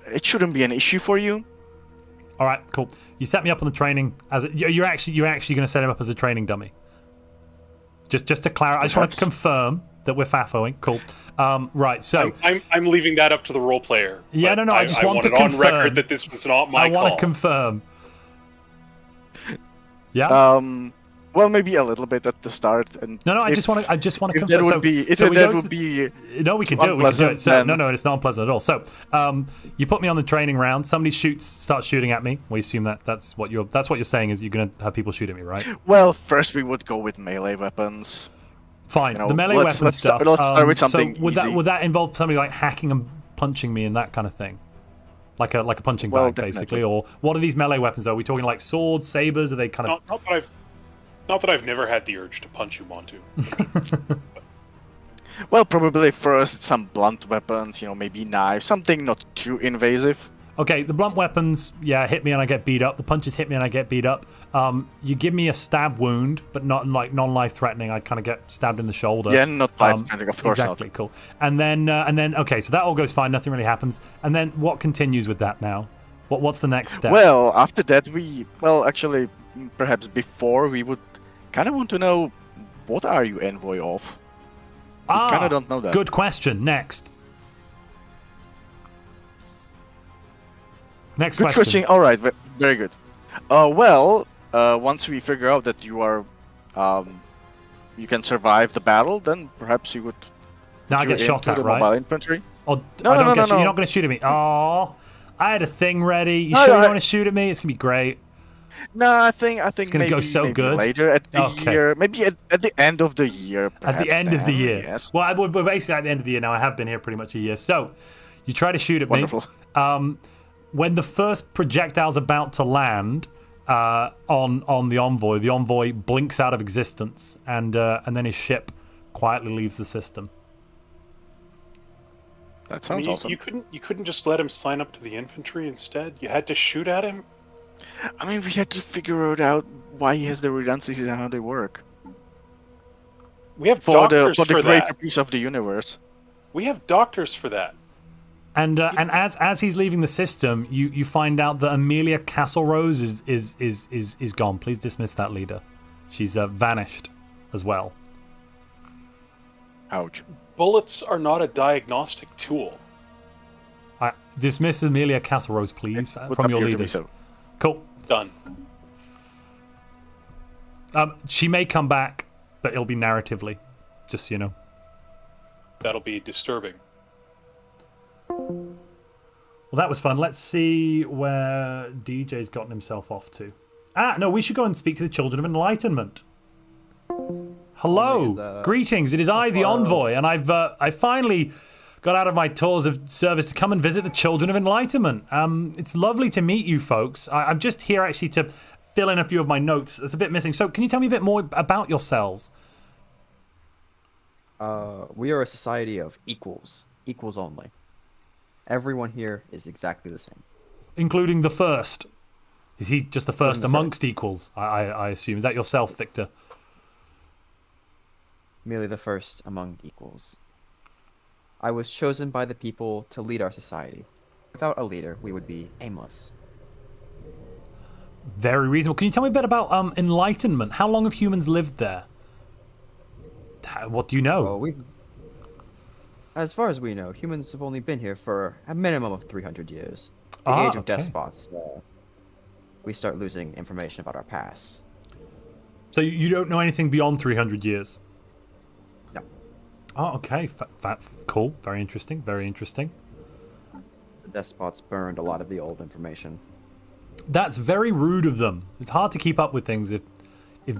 it shouldn't be an issue for you. All right, cool. You set me up on the training as you're actually going to set him up as a training dummy. Just to clarify, I just want to confirm that we're FAFOing. Cool. Right. So I'm leaving that up to the role player. Yeah, no. I just want to confirm on record that this was not my call. I want to confirm. Yeah. Well, maybe a little bit at the start, and no. I just want to confirm. That would be. No, we can do it. We can do it. So, no, it's not unpleasant at all. So, you put me on the training round. Somebody starts shooting at me. We assume that's what you're saying is you're going to have people shoot at me, right? Well, first we would go with melee weapons. Fine. The melee weapon stuff. Let's start with something so easy. Would that involve somebody like hacking and punching me and that kind of thing? Like a punching bag, basically, or what are these melee weapons? Though? Are we talking like swords, sabers? Are they kind of? Not that I've never had the urge to punch you, Montu. Well, probably first some blunt weapons, maybe knives, something not too invasive. Okay, the blunt weapons, hit me and I get beat up. The punches hit me and I get beat up. You give me a stab wound, but not like non-life threatening. I kind of get stabbed in the shoulder. Yeah, not life threatening, of course. Exactly, not. Cool. And then okay, so that all goes fine. Nothing really happens. And then what continues with that now? What's the next step? Well, after that actually, perhaps before we would kind of want to know, what are you envoy of? We kind of don't know that. Good question. Next good question. All right, very good. Once we figure out that you are, you can survive the battle, then perhaps you would. Now I get shot at, right? Mobile infantry. Oh, no. You're not going to shoot at me. Oh, I had a thing ready. You sure you want to shoot at me? It's gonna be great. No, I think it's gonna go so good later at the year, maybe at the end of the year. At the end of the year, yes. Well, we're basically at the end of the year now. I have been here pretty much a year. So, you try to shoot at Wonderful. me. When the first projectile's about to land on the envoy blinks out of existence, and then his ship quietly leaves the system. That sounds awesome. You couldn't just let him sign up to the infantry instead. You had to shoot at him. I mean, we had to figure out why he has the redundancies and how they work. We have doctors for the greater that. piece of the universe. We have doctors for that. And as he's leaving the system, you find out that Amelia Castlerose is gone. Please dismiss that leader. She's vanished as well. Ouch. Bullets are not a diagnostic tool. Dismiss Amelia Castlerose, please, from your leaders. So. Cool. Done. She may come back, but it'll be narratively, just so you know. That'll be disturbing. Well, that was fun. Let's see where DJ's gotten himself off to. No, we should go and speak to the Children of Enlightenment. Hello, greetings. It is I, the envoy, and I finally got out of my tours of service to come and visit the Children of Enlightenment. It's lovely to meet you folks. I'm just here actually to fill in a few of my notes. It's a bit missing. So can you tell me a bit more about yourselves? We are a society of equals only. Everyone here is exactly the same. Including the first. Is he just the first amongst equals, I assume? Is that yourself, Victor? Merely the first among equals. I was chosen by the people to lead our society. Without a leader, we would be aimless. Very reasonable. Can you tell me a bit about Enlightenment? How long have humans lived there? What do you know? Well, as far as we know, humans have only been here for a minimum of 300 years. The age of despots. We start losing information about our past. So you don't know anything beyond 300 years? No. Oh, okay. Cool. Very interesting. Very interesting. The despots burned a lot of the old information. That's very rude of them. It's hard to keep up with things if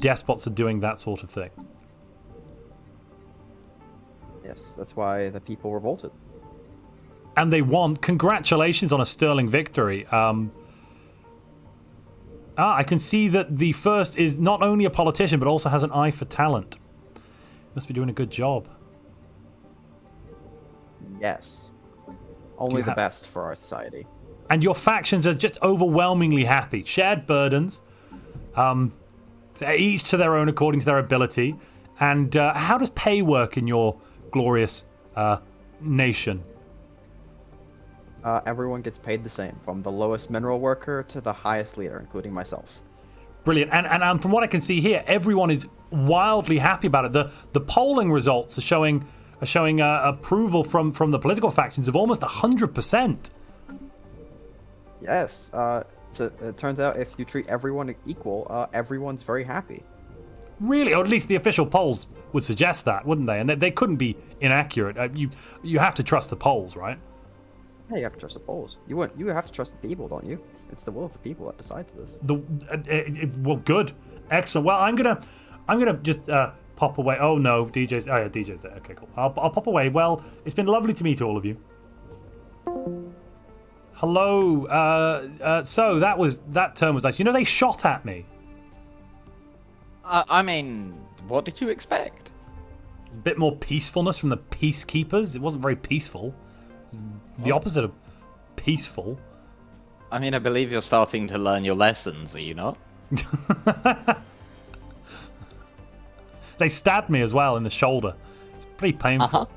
despots are doing that sort of thing. Yes, that's why the people revolted. And they won. Congratulations on a sterling victory. I can see that the first is not only a politician, but also has an eye for talent. Must be doing a good job. Yes. Only the best for our society. And your factions are just overwhelmingly happy. Shared burdens. So each to their own according to their ability. And how does pay work in your glorious nation? Everyone gets paid the same, from the lowest mineral worker to the highest leader, including myself. Brilliant. And from what I can see here, everyone is wildly happy about it. The polling results are showing approval from the political factions of almost 100%. Yes. It turns out if you treat everyone equal, everyone's very happy. Really? Or at least the official polls would suggest that, wouldn't they? And they couldn't be inaccurate. You have to trust the polls, right? Yeah, you have to trust the polls. You have to trust the people, don't you? It's the will of the people that decides this. Well, good, excellent. Well, I'm gonna just pop away. Oh no, DJ's. Oh yeah, DJ's there. Okay, cool. I'll pop away. Well, it's been lovely to meet all of you. Hello. So that term was like, they shot at me. I mean, what did you expect? A bit more peacefulness from the Peacekeepers. It wasn't very peaceful. It was the opposite of peaceful. I mean, I believe you're starting to learn your lessons, are you not? They stabbed me as well in the shoulder. It's pretty painful.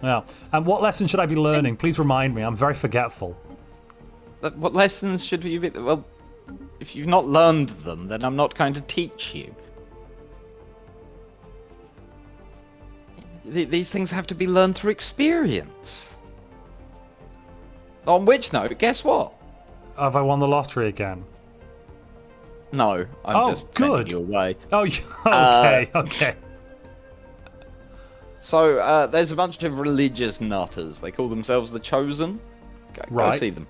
Yeah. And what lesson should I be learning? Please remind me. I'm very forgetful. What lessons should you be... Well, if you've not learned them, then I'm not going to teach you. These things have to be learned through experience. On which note, guess what? Have I won the lottery again? No, I'm just sending you away. Oh, okay, okay. So, there's a bunch of religious nutters. They call themselves the Chosen. Go see them.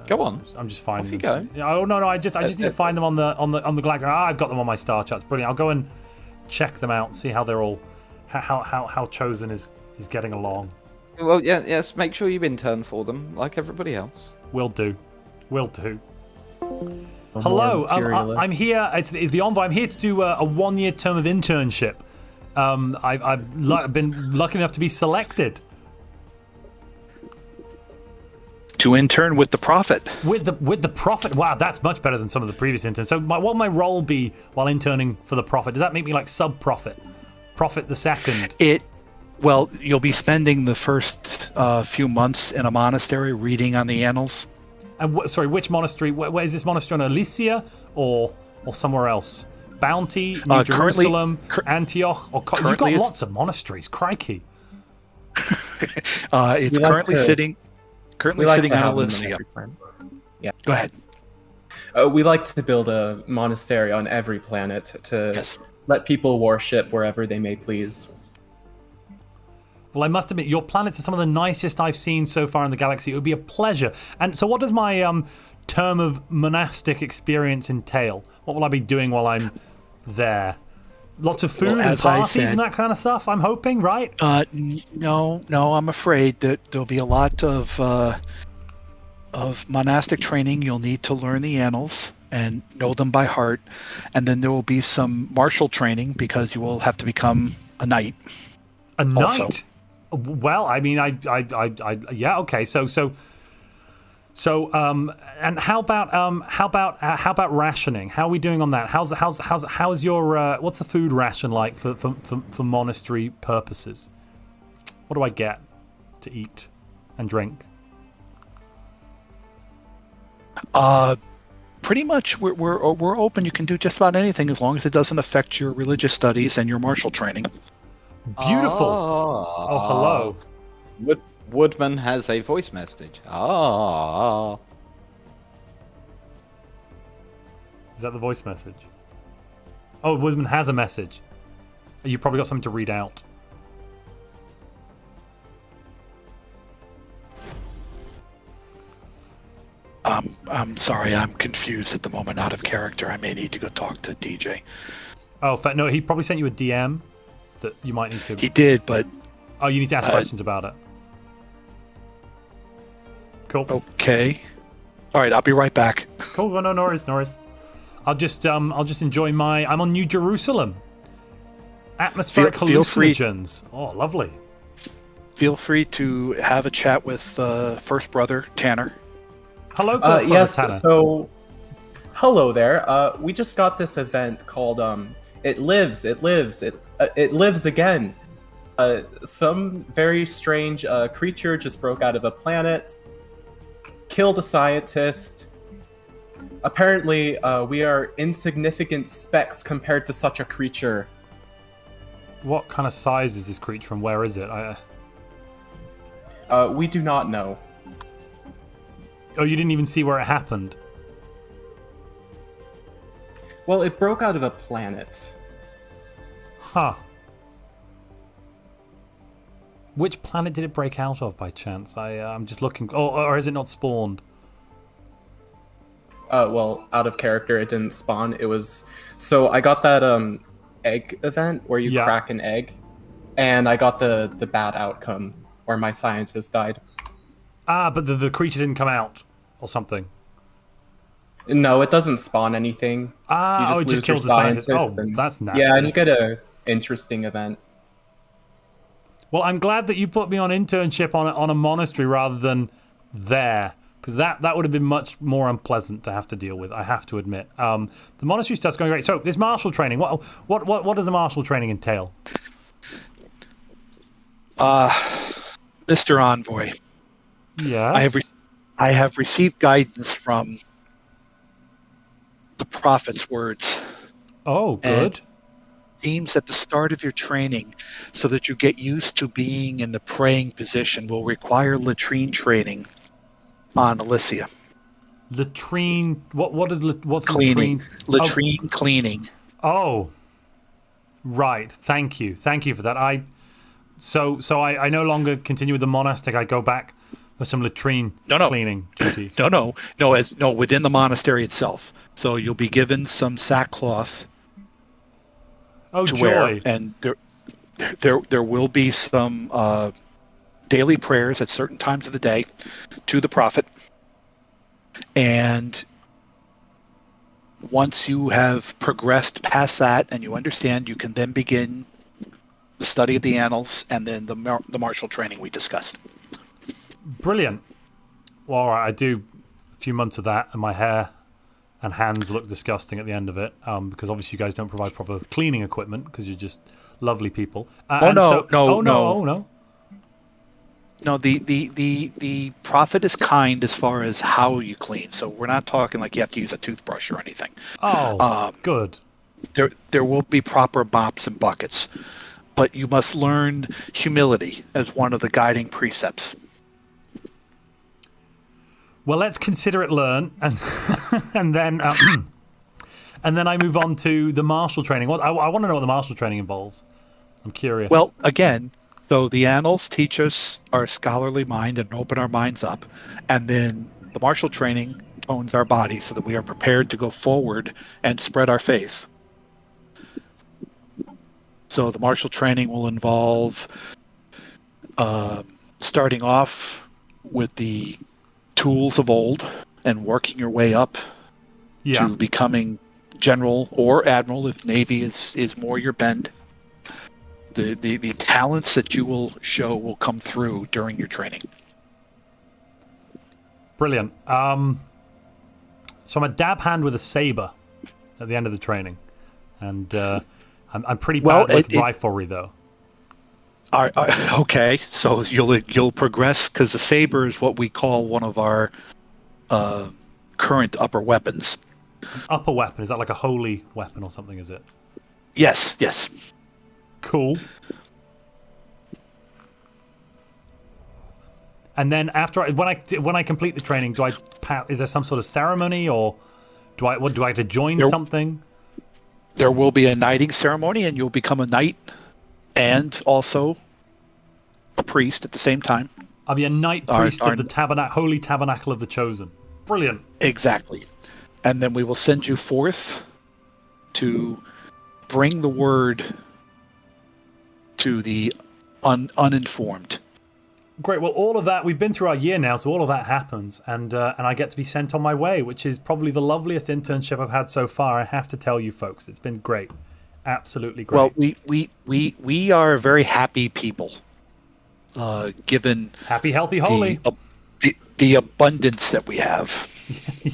Go on. I'm just finding them. Go. Oh no, I just need to find them on the Galactic. I've got them on my star charts. Brilliant. I'll go and check them out and see how they're all, how Chosen is getting along. Well, yes. Make sure you intern for them, like everybody else. Will do. Hello, I'm here. It's the Envoy. I'm here to do a 1-year term of internship. I've been lucky enough to be selected. To intern with the Prophet. With the Prophet. Wow, that's much better than some of the previous interns. So what will my role be while interning for the Prophet? Does that make me like sub-Prophet? Prophet the second? Well, you'll be spending the first few months in a monastery reading on the annals. And which monastery? Where is this monastery on Elysia or somewhere else? Bounty, New Jerusalem, Antioch, or you've got lots of monasteries. Crikey! It's currently sitting on Elysia. Yeah. Go ahead. We like to build a monastery on every planet to let people worship wherever they may please. Well, I must admit, your planets are some of the nicest I've seen so far in the galaxy. It would be a pleasure. And so what does my term of monastic experience entail? What will I be doing while I'm there? Lots of food and parties and that kind of stuff, I'm hoping, right? No, I'm afraid that there'll be a lot of of monastic training, you'll need to learn the annals and know them by heart, and then there will be some martial training because you will have to become a knight. A knight? Also. Well, I mean, yeah, okay. So, and how about rationing? How are we doing on that? How's your what's the food ration like for monastery purposes? What do I get to eat and drink? Pretty much, we're open. You can do just about anything as long as it doesn't affect your religious studies and your martial training. Beautiful. Oh, hello. Woodman has a voice message. Is that the voice message? Oh, Woodman has a message. You probably got something to read out. I'm sorry, I'm confused at the moment, out of character. I may need to go talk to DJ. Oh, no, he probably sent you a DM that you might need to... He did, but... Oh, you need to ask questions about it. Cool. Okay. All right, I'll be right back. Cool. Well, no worries. I'll just enjoy my... I'm on New Jerusalem. Atmospheric hallucinogens. Oh, lovely. Feel free to have a chat with First Brother Tanner. Hello, First Brother yes, Tanner. So, hello there. We just got this event called It Lives Again. Some very strange creature just broke out of a planet, killed a scientist. Apparently, we are insignificant specks compared to such a creature. What kind of size is this creature and where is it? We do not know. Oh, you didn't even see where it happened? Well, it broke out of a planet. Huh. Which planet did it break out of by chance? I'm just looking... Oh, or is it not spawned? Well, out of character, it didn't spawn. It was... So I got that egg event where you crack an egg, and I got the bad outcome where my scientist died. Ah, but the creature didn't come out or something. No, it doesn't spawn anything. Ah, it just kills the scientist. Oh, that's nasty. Yeah, and you get a interesting event. Well, I'm glad that you put me on internship on a monastery rather than there, because that would have been much more unpleasant to have to deal with. I have to admit. The monastery stuff's going great. So this martial training. What does the martial training entail? Mr. Envoy. Yes. I have received guidance from the prophet's words. Oh, good. Themes at the start of your training, so that you get used to being in the praying position, will require latrine training on Elysia. Latrine. What's cleaning? Latrine cleaning. Oh, right. Thank you for that. So I no longer continue with the monastic. I go back for some latrine cleaning duty. No. Within the monastery itself. So you'll be given some sackcloth. Oh, to joy! Wear, and there will be some daily prayers at certain times of the day to the prophet, and once you have progressed past that and you understand, you can then begin the study of the annals and then the martial training we discussed. Brilliant. Well, all right, I do a few months of that, and my hair and hands look disgusting at the end of it, because obviously you guys don't provide proper cleaning equipment because you're just lovely people. No. No, the prophet is kind as far as how you clean. So we're not talking like you have to use a toothbrush or anything. Oh, good. There will be proper mops and buckets, but you must learn humility as one of the guiding precepts. Well, let's consider it learned, and then I move on to the martial training. I want to know what the martial training involves. I'm curious. Well, again, so the annals teach us our scholarly mind and open our minds up, and then the martial training tones our bodies so that we are prepared to go forward and spread our faith. So the martial training will involve starting off with the tools of old and working your way up to becoming general or admiral if Navy is more your bend. The talents that you will show will come through during your training. Brilliant. So I'm a dab hand with a saber at the end of the training, and I'm pretty bad with riflery though. Okay, so you'll progress because the saber is what we call one of our current upper weapons. Upper weapon, is that like a holy weapon or something? Is it? Yes. Cool. And then after when I complete the training, is there some sort of ceremony, or do I have to join something? There will be a knighting ceremony, and you'll become a knight and also a priest at the same time. I'll be a knight priest of the Holy Tabernacle of the Chosen. Brilliant. Exactly. And then we will send you forth to bring the word to the uninformed. Great. Well, all of that, we've been through our year now, so all of that happens, and I get to be sent on my way, which is probably the loveliest internship I've had so far. I have to tell you, folks, it's been great, absolutely great. Well, we are very happy people, given happy, healthy, holy, the abundance that we have,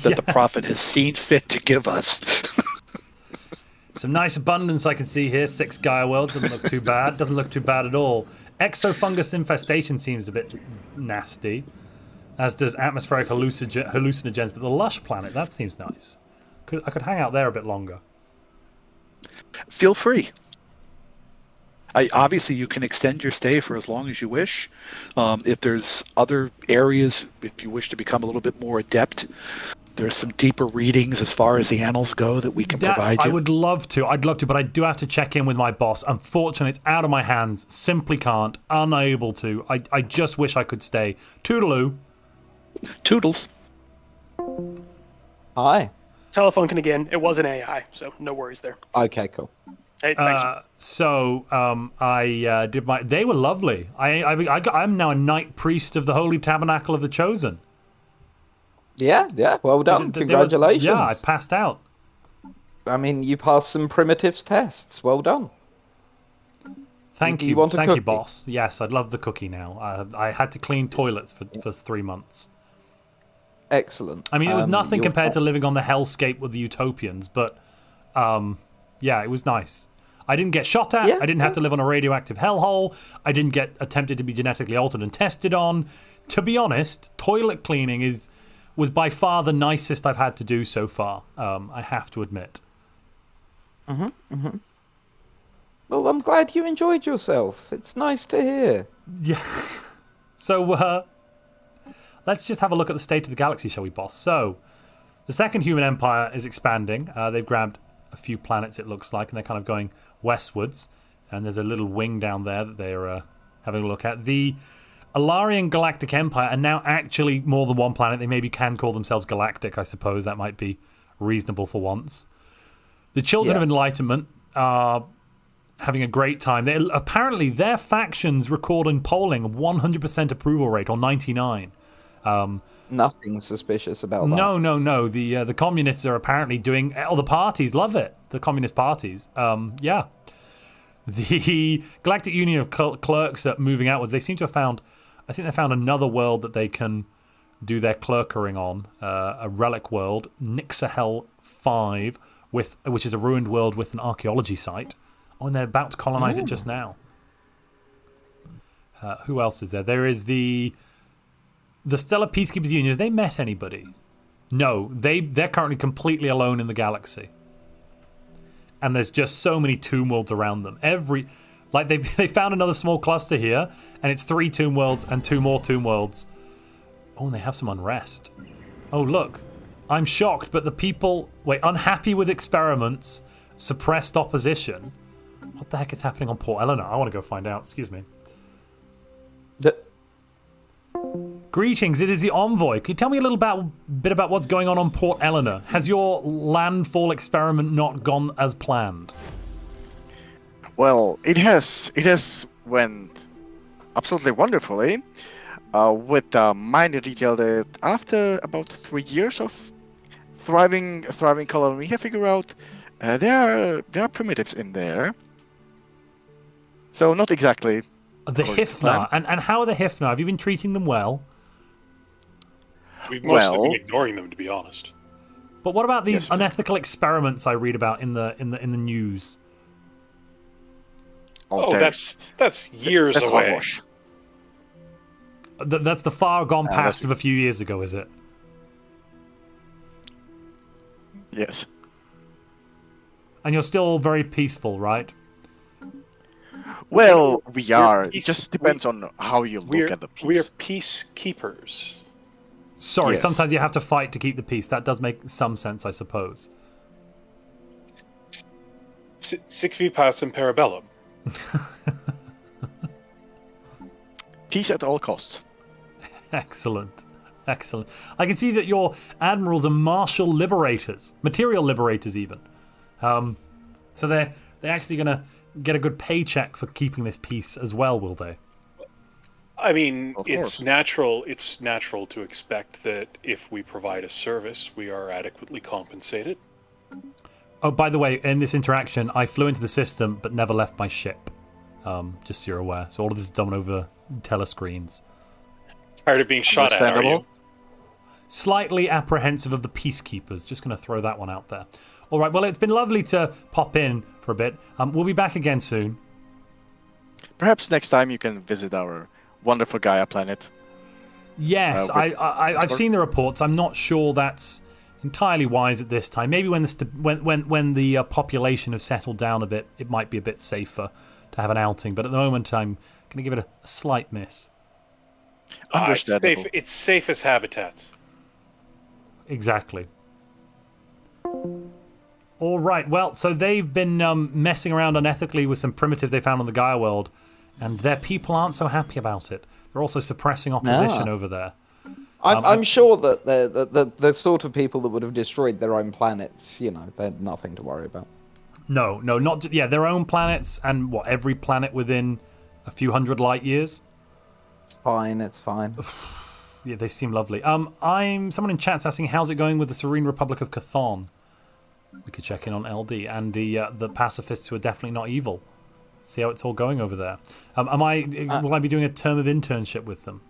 that the Prophet has seen fit to give us. Some nice abundance I can see here. 6 Gaia worlds doesn't look too bad. Doesn't look too bad at all. Exofungus infestation seems a bit nasty, as does atmospheric hallucinogens. But the lush planet, that seems nice. I could hang out there a bit longer. Feel free. Obviously, you can extend your stay for as long as you wish. If there's other areas, if you wish to become a little bit more adept, there's some deeper readings as far as the annals go that we can provide you. I would love to. I'd love to, but I do have to check in with my boss. Unfortunately, it's out of my hands. Simply can't. Unable to. I just wish I could stay. Toodaloo. Toodles. Hi. Telefunken again. It was an AI, so no worries there. Okay, cool. Hey, thanks. I did my. They were lovely. I'm now a knight priest of the Holy Tabernacle of the Chosen. Yeah. Well done. Congratulations. Yeah, I passed out. I mean, you passed some primitives tests. Well done. Thank you. Want a Thank cookie? you, boss. Yes, I'd love the cookie now. I had to clean toilets for 3 months. Excellent. I mean, it was nothing compared to living on the hellscape with the Utopians, but yeah, it was nice. I didn't get shot at. I didn't have to live on a radioactive hellhole. I didn't get attempted to be genetically altered and tested on. To be honest, toilet cleaning was by far the nicest I've had to do so far. I have to admit. Well, I'm glad you enjoyed yourself. It's nice to hear. Yeah. So, let's just have a look at the state of the galaxy, shall we, boss? So, the Second Human Empire is expanding. They've grabbed a few planets, it looks like, and they're kind of going westwards. And there's a little wing down there that they're having a look at. The Alarion Galactic Empire are now actually more than one planet. They maybe can call themselves Galactic, I suppose. That might be reasonable for once. The Children of Enlightenment are having a great time. Apparently, their factions record in polling a 100% approval rate, or 99. Nothing suspicious about that. No. The communists are apparently doing... Oh, the parties love it. The communist parties. Yeah. The Galactic Union of Clerks are moving outwards. They seem to have found... I think they found another world that they can do their clerkering on. A relic world, Nixahel 5, which is a ruined world with an archaeology site. Oh, and they're about to colonize it just now. Who else is there? There is the Stellar Peacekeepers Union. Have they met anybody? No, they're currently completely alone in the galaxy. And there's just so many tomb worlds around them. They found another small cluster here, and it's 3 tomb worlds and 2 more tomb worlds. Oh, and they have some unrest. Oh, look. I'm shocked, but the people... Wait, unhappy with experiments, suppressed opposition. What the heck is happening on Port Eleanor? I want to go find out. Excuse me. Greetings, it is the Envoy. Can you tell me a little bit about what's going on Port Eleanor? Has your landfall experiment not gone as planned? Well, it has went absolutely wonderfully. with the minor detail that after about 3 years of thriving colony, we have figured out there are primitives in there. So not exactly The Hifna. And how are the Hifna? Have you been treating them well? We've mostly been ignoring them, to be honest. But what about these unethical experiments I read about in the news? That's years away. That's the far gone past of a few years ago, is it? Yes. And you're still very peaceful, right? Well, we are. It just depends on how you look at the peace. We are peacekeepers. Sorry, Yes. sometimes you have to fight to keep the peace. That does make some sense, I suppose. Sic vi pacem parabellum. Peace at all costs. Excellent. Excellent. I can see that your admirals are martial liberators, material liberators even. So they're actually going to get a good paycheck for keeping this peace as well, will they? I mean, Of it's course. natural. It's natural to expect that if we provide a service, we are adequately compensated. Oh, by the way, in this interaction, I flew into the system but never left my ship. Just so you're aware. So all of this is done over telescreens. Tired of being shot at, are you? Slightly apprehensive of the Peacekeepers. Just going to throw that one out there. All right, well, it's been lovely to pop in for a bit. We'll be back again soon. Perhaps next time you can visit our wonderful Gaia planet. Yes, I've seen the reports. I'm not sure that's entirely wise at this time. Maybe when the population has settled down a bit, it might be a bit safer to have an outing. But at the moment, I'm going to give it a slight miss. Understandable. It's safe as habitats. Exactly. All right. Well, so they've been messing around unethically with some primitives they found on the Gaia world, and their people aren't so happy about it. They're also suppressing opposition over there. I'm sure that the sort of people that would have destroyed their own planets, they're nothing to worry about. No, not their own planets, and every planet within a few hundred light years. It's fine. Yeah, they seem lovely. Someone in chat's asking how's it going with the Serene Republic of Chthon. We could check in on LD and the pacifists who are definitely not evil. See how it's all going over there. Will I be doing a term of internship with them?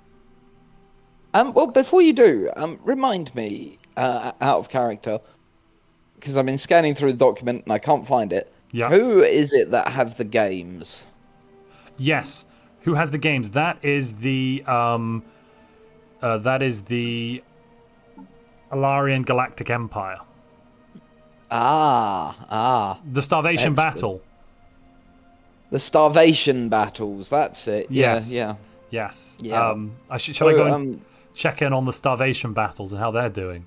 Well, before you do, remind me out of character, because I've been scanning through the document and I can't find it. Yeah. Who is it that have the games? Yes. Who has the games? That is the Alarion Galactic Empire. The Starvation Excellent. Battle. The Starvation Battles, that's it. Yes. Yeah. Yes. Yeah. Shall I go and check in on the Starvation Battles and how they're doing?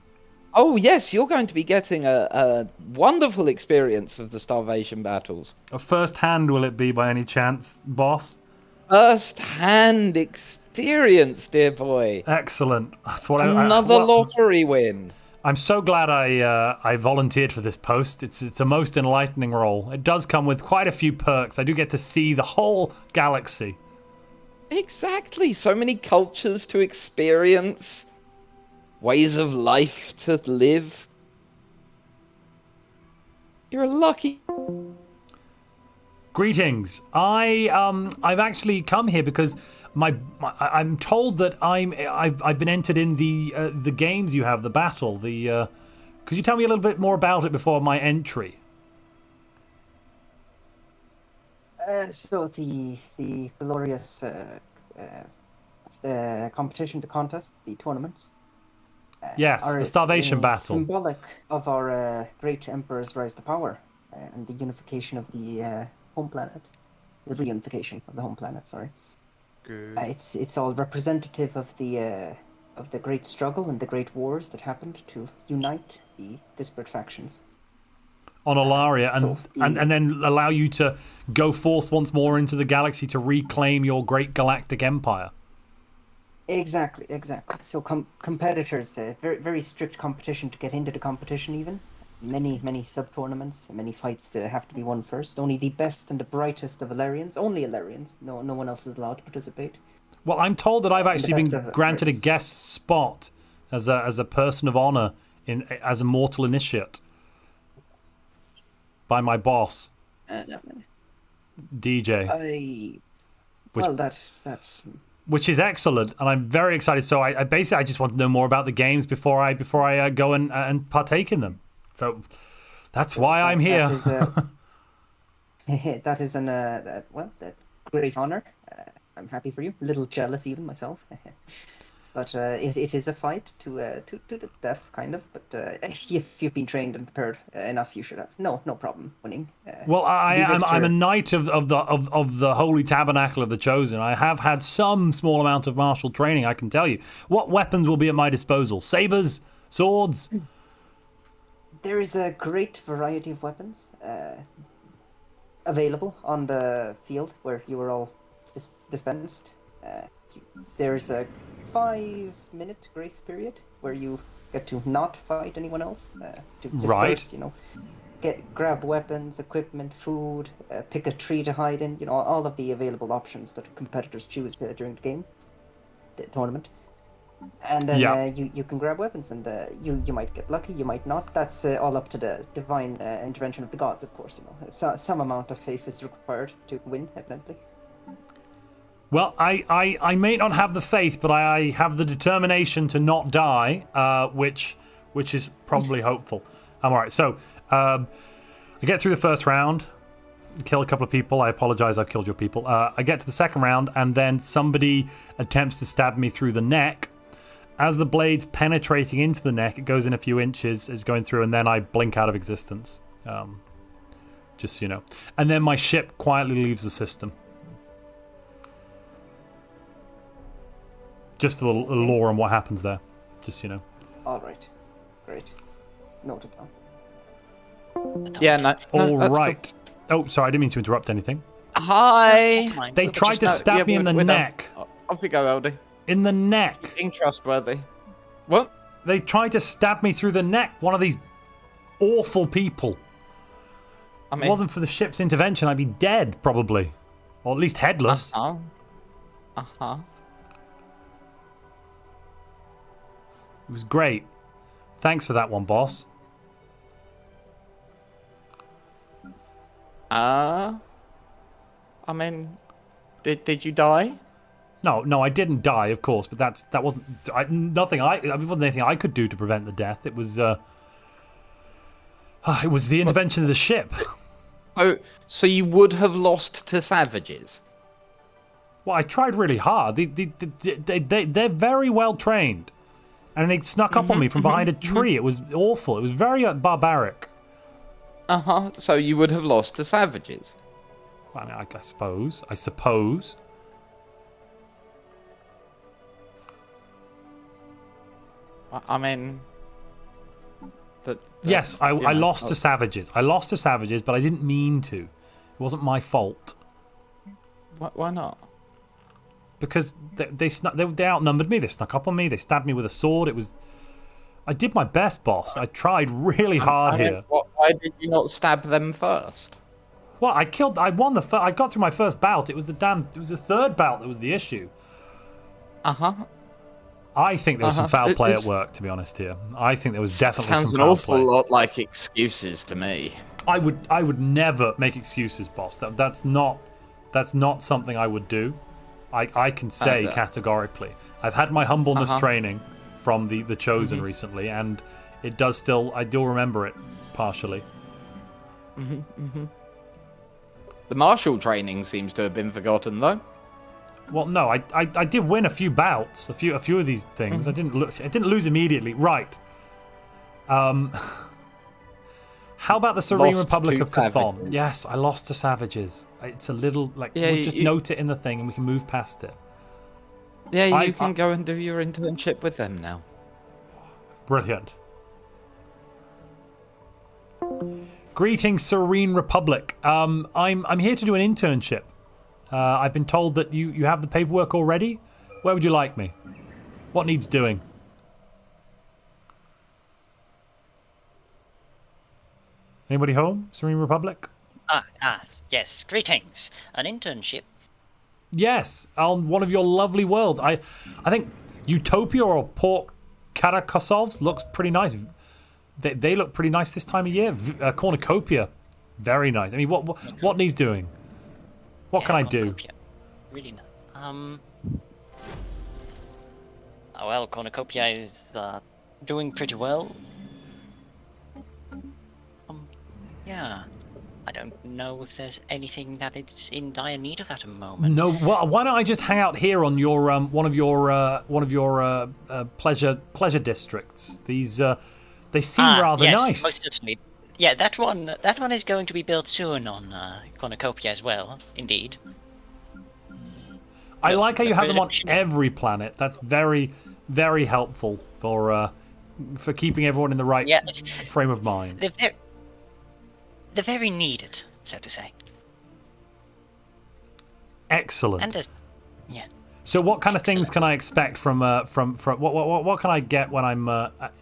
Oh, yes, you're going to be getting a wonderful experience of the Starvation Battles. A first hand will it be by any chance, boss? First-hand experience, dear boy. Excellent. That's what Another lottery win. I'm so glad I volunteered for this post. It's a most enlightening role. It does come with quite a few perks. I do get to see the whole galaxy. Exactly. So many cultures to experience, ways of life to live. You're lucky. Greetings. I've actually come here because I'm told that I've been entered in the games you have, the battle. Could you tell me a little bit more about it before my entry? So the glorious the competition, the contest, the tournaments. Yes, the Starvation Battle. Symbolic of our great Emperor's rise to power and the unification of the home planet, the reunification of the home planet. Sorry. Good. It's all representative of the great struggle and the great wars that happened to unite the disparate factions On Alaria, and then allow you to go forth once more into the galaxy to reclaim your great galactic empire. Exactly. So competitors, very very strict competition to get into the competition. Even many sub tournaments, many fights have to be won first. Only the best and the brightest of Alarions, only Alarions. No one else is allowed to participate. Well, I'm told that I've actually best been of granted a efforts. guest spot as a person of honor as a mortal initiate by my boss, DJ. Well, that's Which is excellent, and I'm very excited. So I basically just want to know more about the games before I go and partake in them. So that's why I'm here. That is a great honor. I'm happy for you. A little jealous even myself. But it is a fight to the death, kind of. But if you've been trained and prepared enough, you should have no problem winning. Well, I'm a knight of the Holy Tabernacle of the Chosen. I have had some small amount of martial training, I can tell you. What weapons will be at my disposal? Sabers, swords. There is a great variety of weapons available on the field where you were all dispensed. There's a 5-minute grace period where you get to not fight anyone else. To disperse, right. Grab weapons, equipment, food, pick a tree to hide in. All of the available options that competitors choose during the tournament. And then you can grab weapons, and you might get lucky, you might not. That's all up to the divine intervention of the gods, of course. Some amount of faith is required to win, evidently. Well, I may not have the faith, but I have the determination to not die, which is probably hopeful. I'm all right. So I get through the first round, kill a couple of people. I apologize, I've killed your people. I get to the second round, and then somebody attempts to stab me through the neck. As the blade's penetrating into the neck, it goes in a few inches, it's going through, and then I blink out of existence. Just so you know. And then my ship quietly leaves the system. Just for the lore and what happens there. Just so you know. Alright. Great. Noted down. Yeah, no. All right. Cool. Oh, sorry, I didn't mean to interrupt anything. Hi! They tried to stab me in the neck. Off you go, LD. In the neck. Being trustworthy. What? They tried to stab me through the neck. One of these awful people. I mean, if it wasn't for the ship's intervention, I'd be dead, probably. Or at least headless. Uh-huh. It was great. Thanks for that one, boss. I mean, did you die? No, I didn't die, of course, but that wasn't nothing. It wasn't anything I could do to prevent the death. It was the intervention of the ship. So you would have lost to savages? Well, I tried really hard. They're very well trained, and they snuck up on me from behind a tree. It was awful. It was very barbaric. So you would have lost to savages? Well, I suppose. I mean... Yes, I lost to savages. I lost to savages, but I didn't mean to. It wasn't my fault. Why not? Because they outnumbered me. They snuck up on me. They stabbed me with a sword. I did my best, boss. I tried really hard here. Why did you not stab them first? Well, I won I got through my first bout. It was the third bout that was the issue. I think there was some foul play at work, to be honest here. I think there was definitely some foul play. Sounds an awful lot like excuses to me. I would never make excuses, boss. That's not something I would do. I can say categorically. I've had my humbleness training from the Chosen recently, and it does still. I do remember it partially. The martial training seems to have been forgotten, though. Well, no, I did win a few bouts, a few of these things. I didn't lose immediately. Right. How about the Serene Republic of Chthon? Yes, I lost to savages. It's a little we'll just note it in the thing and we can move past it. Yeah, you can go and do your internship with them now. Brilliant. Greetings, Serene Republic. I'm here to do an internship. I've been told that you have the paperwork already. Where would you like me? What needs doing? Anybody home? Serene Republic? Yes. Greetings. An internship. Yes, on one of your lovely worlds. I think Utopia or Port Karakosovs looks pretty nice. They look pretty nice this time of year. Cornucopia, very nice. I mean, what needs doing? What can I do? Really nice. Oh, well, Cornucopia is doing pretty well. Yeah. I don't know if there's anything that it's in dire need of at the moment. No, well, why don't I just hang out here on your one of your pleasure districts? These they seem rather yes, nice. Most certainly. Yeah, that one is going to be built soon on Cornucopia as well. Indeed. I like how you have them on every planet. That's very, very helpful for keeping everyone in the right frame of mind. They're very needed, so to say. Excellent. And yeah. So, what kind of things can I expect from what can I get when I'm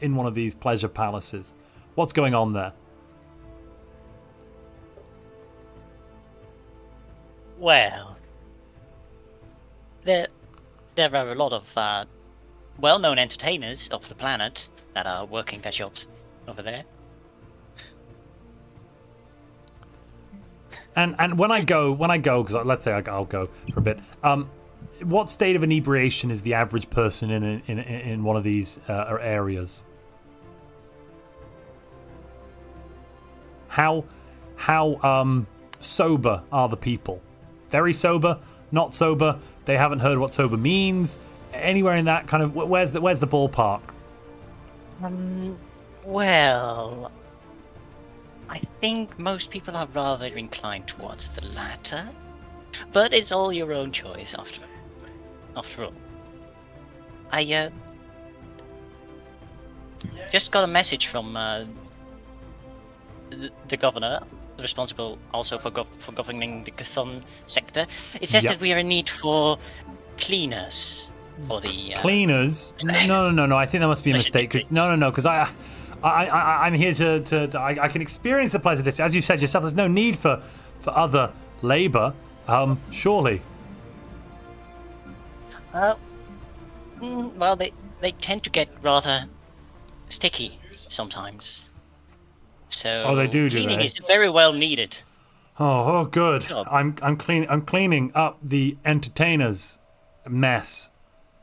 in one of these pleasure palaces? What's going on there? Well, there are a lot of well-known entertainers of the planet that are working their jobs over there. And when I go, because let's say I'll go for a bit. What state of inebriation is the average person in one of these areas? How sober are the people? Very sober? Not sober? They haven't heard what sober means? Anywhere in that kind of where's the ballpark? Well, I think most people are rather inclined towards the latter, but it's all your own choice after all. I just got a message from the governor, responsible also for governing the Chthon sector. It says that we are in need for cleaners for the cleaners. No. I think that must be a mistake. Because because I'm here to I can experience the pleasure district. As you said yourself, there's no need for other labour. Surely. Well, they tend to get rather sticky sometimes. So they do cleaning they? is very well needed. Oh, good. I'm cleaning up the entertainers mess.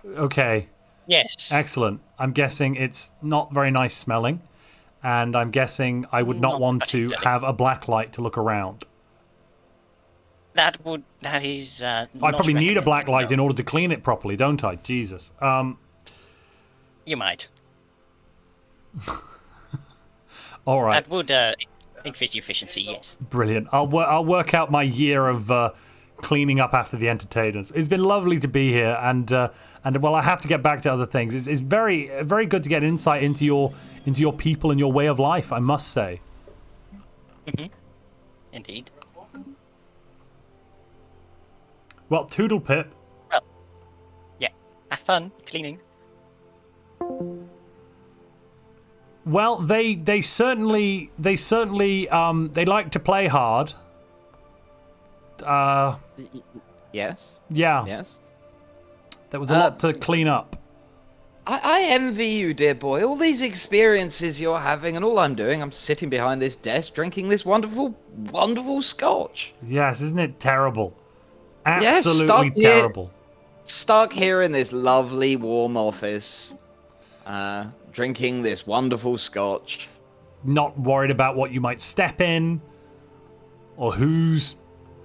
Okay. Yes. Excellent. I'm guessing it's not very nice smelling, and I'm guessing I would not want to have a black light to look around. That is. I probably need a black light in order to clean it properly, don't I? Jesus. You might. All right. That would increase the efficiency. Yes. Brilliant. I'll work out my year of cleaning up after the entertainers. It's been lovely to be here, and well, I have to get back to other things. It's very, very good to get insight into your people and your way of life, I must say. Mm-hmm. Indeed. Well, toodle pip. Well, yeah. Have fun cleaning. Well, they certainly they like to play hard. Yes. Yeah. Yes. There was a lot to clean up. I envy you, dear boy. All these experiences you're having, and all I'm doing, I'm sitting behind this desk drinking this wonderful, wonderful scotch. Yes, isn't it terrible? Yes, Absolutely terrible. Stuck here in this lovely, warm office, drinking this wonderful scotch. Not worried about what you might step in, or whose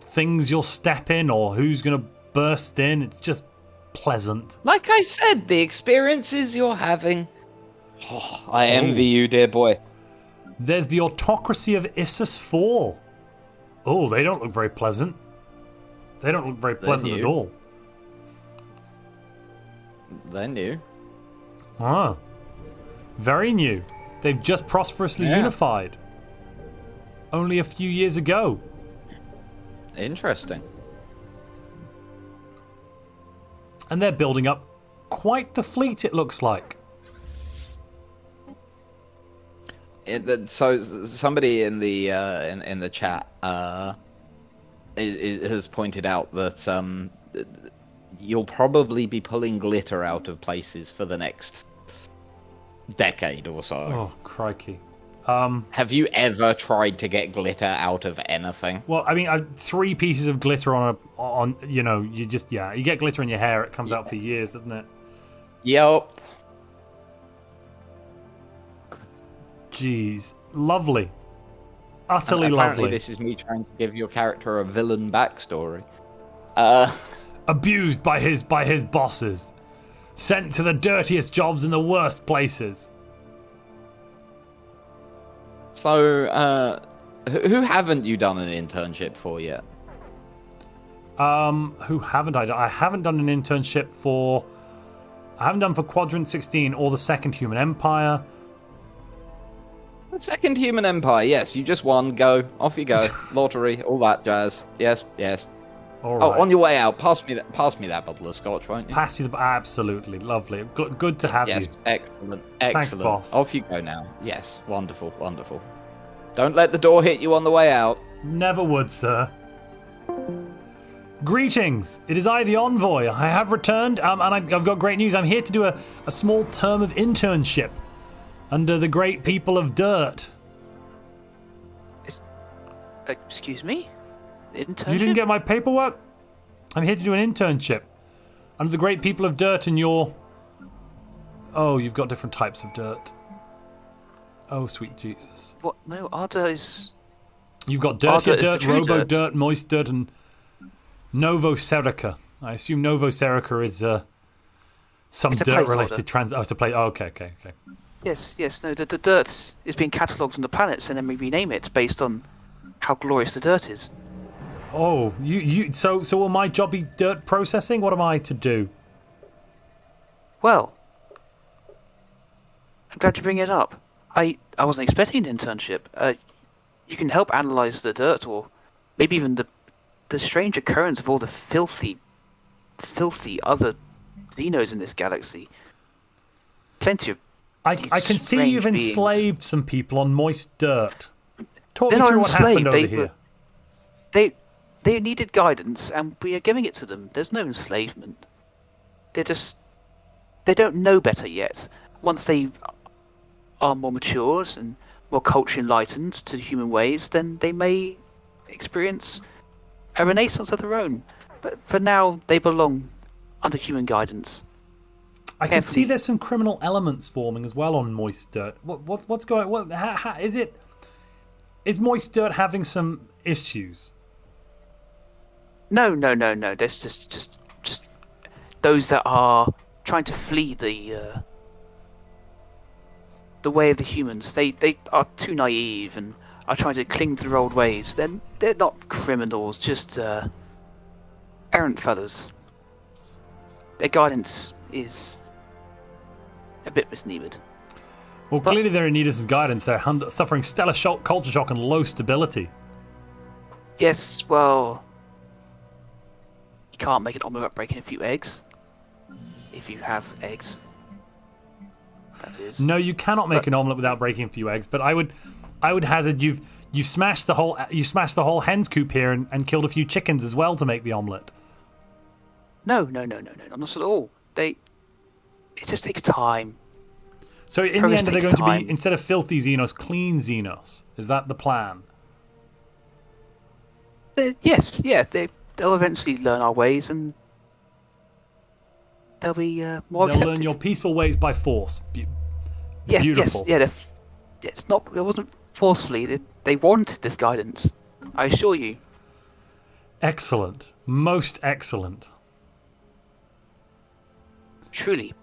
things you'll step in, or who's going to burst in. It's just pleasant. Like I said, the experiences you're having. Oh, I envy you, dear boy. There's the autocracy of Issus 4. Oh, they don't look very pleasant. They don't look very pleasant at all. They're new. Ah. Very new. They've just prosperously unified. Only a few years ago. Interesting. And they're building up quite the fleet, it looks like. So somebody in the chat has pointed out that you'll probably be pulling glitter out of places for the next decade or so. Oh, crikey. Have you ever tried to get glitter out of anything? Well, I mean, 3 pieces of glitter on you know, you get glitter in your hair, it comes out for years, doesn't it? Yep. Jeez. Lovely. Utterly Apparently lovely. This is me trying to give your character a villain backstory. Abused by his bosses. Sent to the dirtiest jobs in the worst places. So, who haven't you done an internship for yet? Who haven't I done? I haven't done an internship for... I haven't done for Quadrant 16 or the Second Human Empire. The Second Human Empire, yes, you just won, go, off you go, lottery, all that jazz, yes. All right. Oh, on your way out, pass me that bottle of scotch, won't you? Pass you the... Absolutely, lovely. Good to have you. Yes, excellent. Thanks, boss. Off you go now. Yes, wonderful. Don't let the door hit you on the way out. Never would, sir. Greetings! It is I, the Envoy. I have returned, and I've got great news. I'm here to do a small term of internship under the great people of Dirt. Excuse me? Internship? You didn't get my paperwork? I'm here to do an internship under the great people of Dirt in your... Oh, you've got different types of dirt. Oh, sweet Jesus. What? No, our dirt is... You've got dirty dirt, robo dirt. dirt, moist dirt, and Novo Serica. I assume Novo Serica is some dirt-related trans... Oh, it's a place... Oh, okay. Yes, no, the dirt is being catalogued on the planets and then we rename it based on how glorious the dirt is. Oh, so will my job be dirt processing? What am I to do? Well, I'm glad you bring it up. I wasn't expecting an internship. You can help analyze the dirt, or maybe even the strange occurrence of all the filthy other Xenos in this galaxy. Plenty of... I can see you've enslaved some people on moist dirt. Talk They're me not through what happened over enslaved, here. They needed guidance, and we are giving it to them. There's no enslavement. They don't know better yet. Once they are more mature and more culturally enlightened to human ways, then they may experience a renaissance of their own. But for now, they belong under human guidance. I can see there's some criminal elements forming as well on moist dirt. What's going? What? How is it? Is moist dirt having some issues? No. There's just those that are trying to flee the way of the humans. They are too naive and are trying to cling to their old ways. They're not criminals, just errant fellows. Their guidance is a bit misneeded. Well, clearly they're in need of some guidance. They're suffering stellar shock, culture shock, and low stability. Yes, well, you can't make an omelette without breaking a few eggs. If you have eggs, that is. No, you cannot make an omelette without breaking a few eggs. But I would hazard you've smashed the whole hen's coop here and killed a few chickens as well to make the omelette. No, not at all. It just takes time. So in the end, they're going to be, instead of filthy Xenos, clean Xenos. Is that the plan? Yes, they'll eventually learn our ways and they'll be more They'll accepted. learn your peaceful ways by force. Yes, beautiful. It wasn't forcefully. They wanted this guidance. I assure you. Excellent. Most excellent. Truly,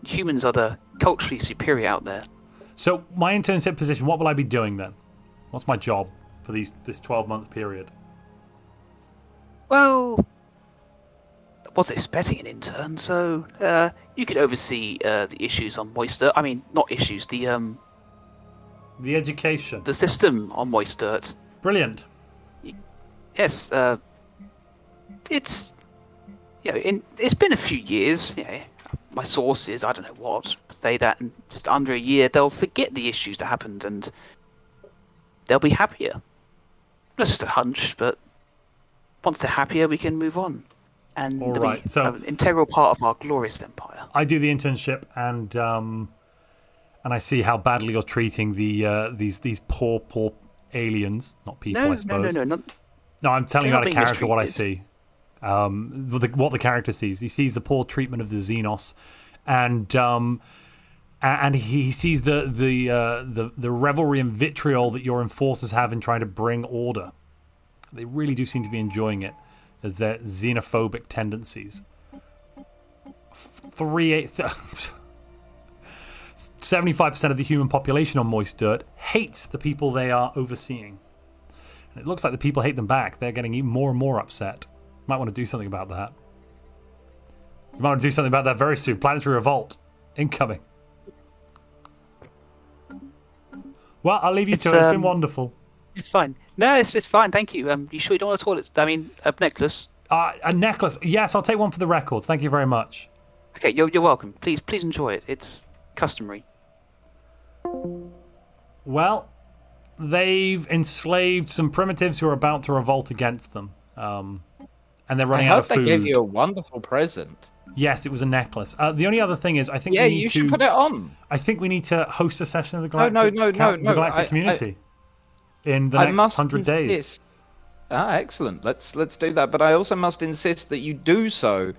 humans are the culturally superior out there. So my internship position, what will I be doing then? What's my job for this 12-month period? Well, I wasn't expecting an intern, so you could oversee the issues on moist dirt. I mean, not issues, the education. The system on moist dirt. Brilliant. Yes, it's it's been a few years. My sources, I don't know what, say that in just under a year they'll forget the issues that happened and they'll be happier. That's just a hunch, but once they're happier, we can move on. and All be right, so- an integral part of our glorious empire. I do the internship, and I see how badly you're treating these poor aliens, not people, I suppose. No. No, I'm telling you They're out of not being character what I mistreated. see. What the character sees. He sees the poor treatment of the Xenos, and he sees the revelry and vitriol that your enforcers have in trying to bring order. They really do seem to be enjoying it, as their xenophobic tendencies. 75% of the human population on Moist Dirt hates the people they are overseeing. And it looks like the people hate them back. They're getting even more and more upset. Might want to do something about that. You might want to do something about that very soon. Planetary revolt. Incoming. Well, I'll leave you to it. It's been wonderful. It's fine. No, it's fine. Thank you. You sure you don't want a toilet? I mean, a necklace. A necklace. Yes, I'll take one for the records. Thank you very much. Okay, you're welcome. Please enjoy it. It's customary. Well, they've enslaved some primitives who are about to revolt against them. And they're running out of food. I hope they gave you a wonderful present. Yes, it was a necklace. The only other thing is, I think Yeah, we need you to should put it on. I think we need to host a session of the Galactic, No. the Galactic community in the next 100 days. Excellent. Let's do that. But I also must insist that you do so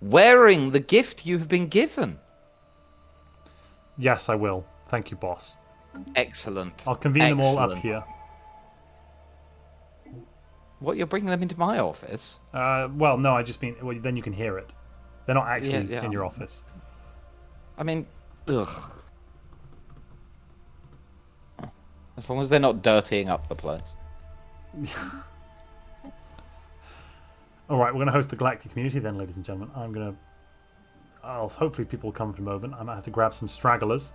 wearing the gift you have been given. Yes, I will. Thank you, boss. Excellent. I'll convene them all up here. What, you're bringing them into my office? Well, no, I just mean, well, then you can hear it. They're not actually Yeah. in your office. I mean, ugh. As long as they're not dirtying up the place. All right, we're going to host the Galactic community then, ladies and gentlemen. Hopefully people will come for a moment. I might have to grab some stragglers.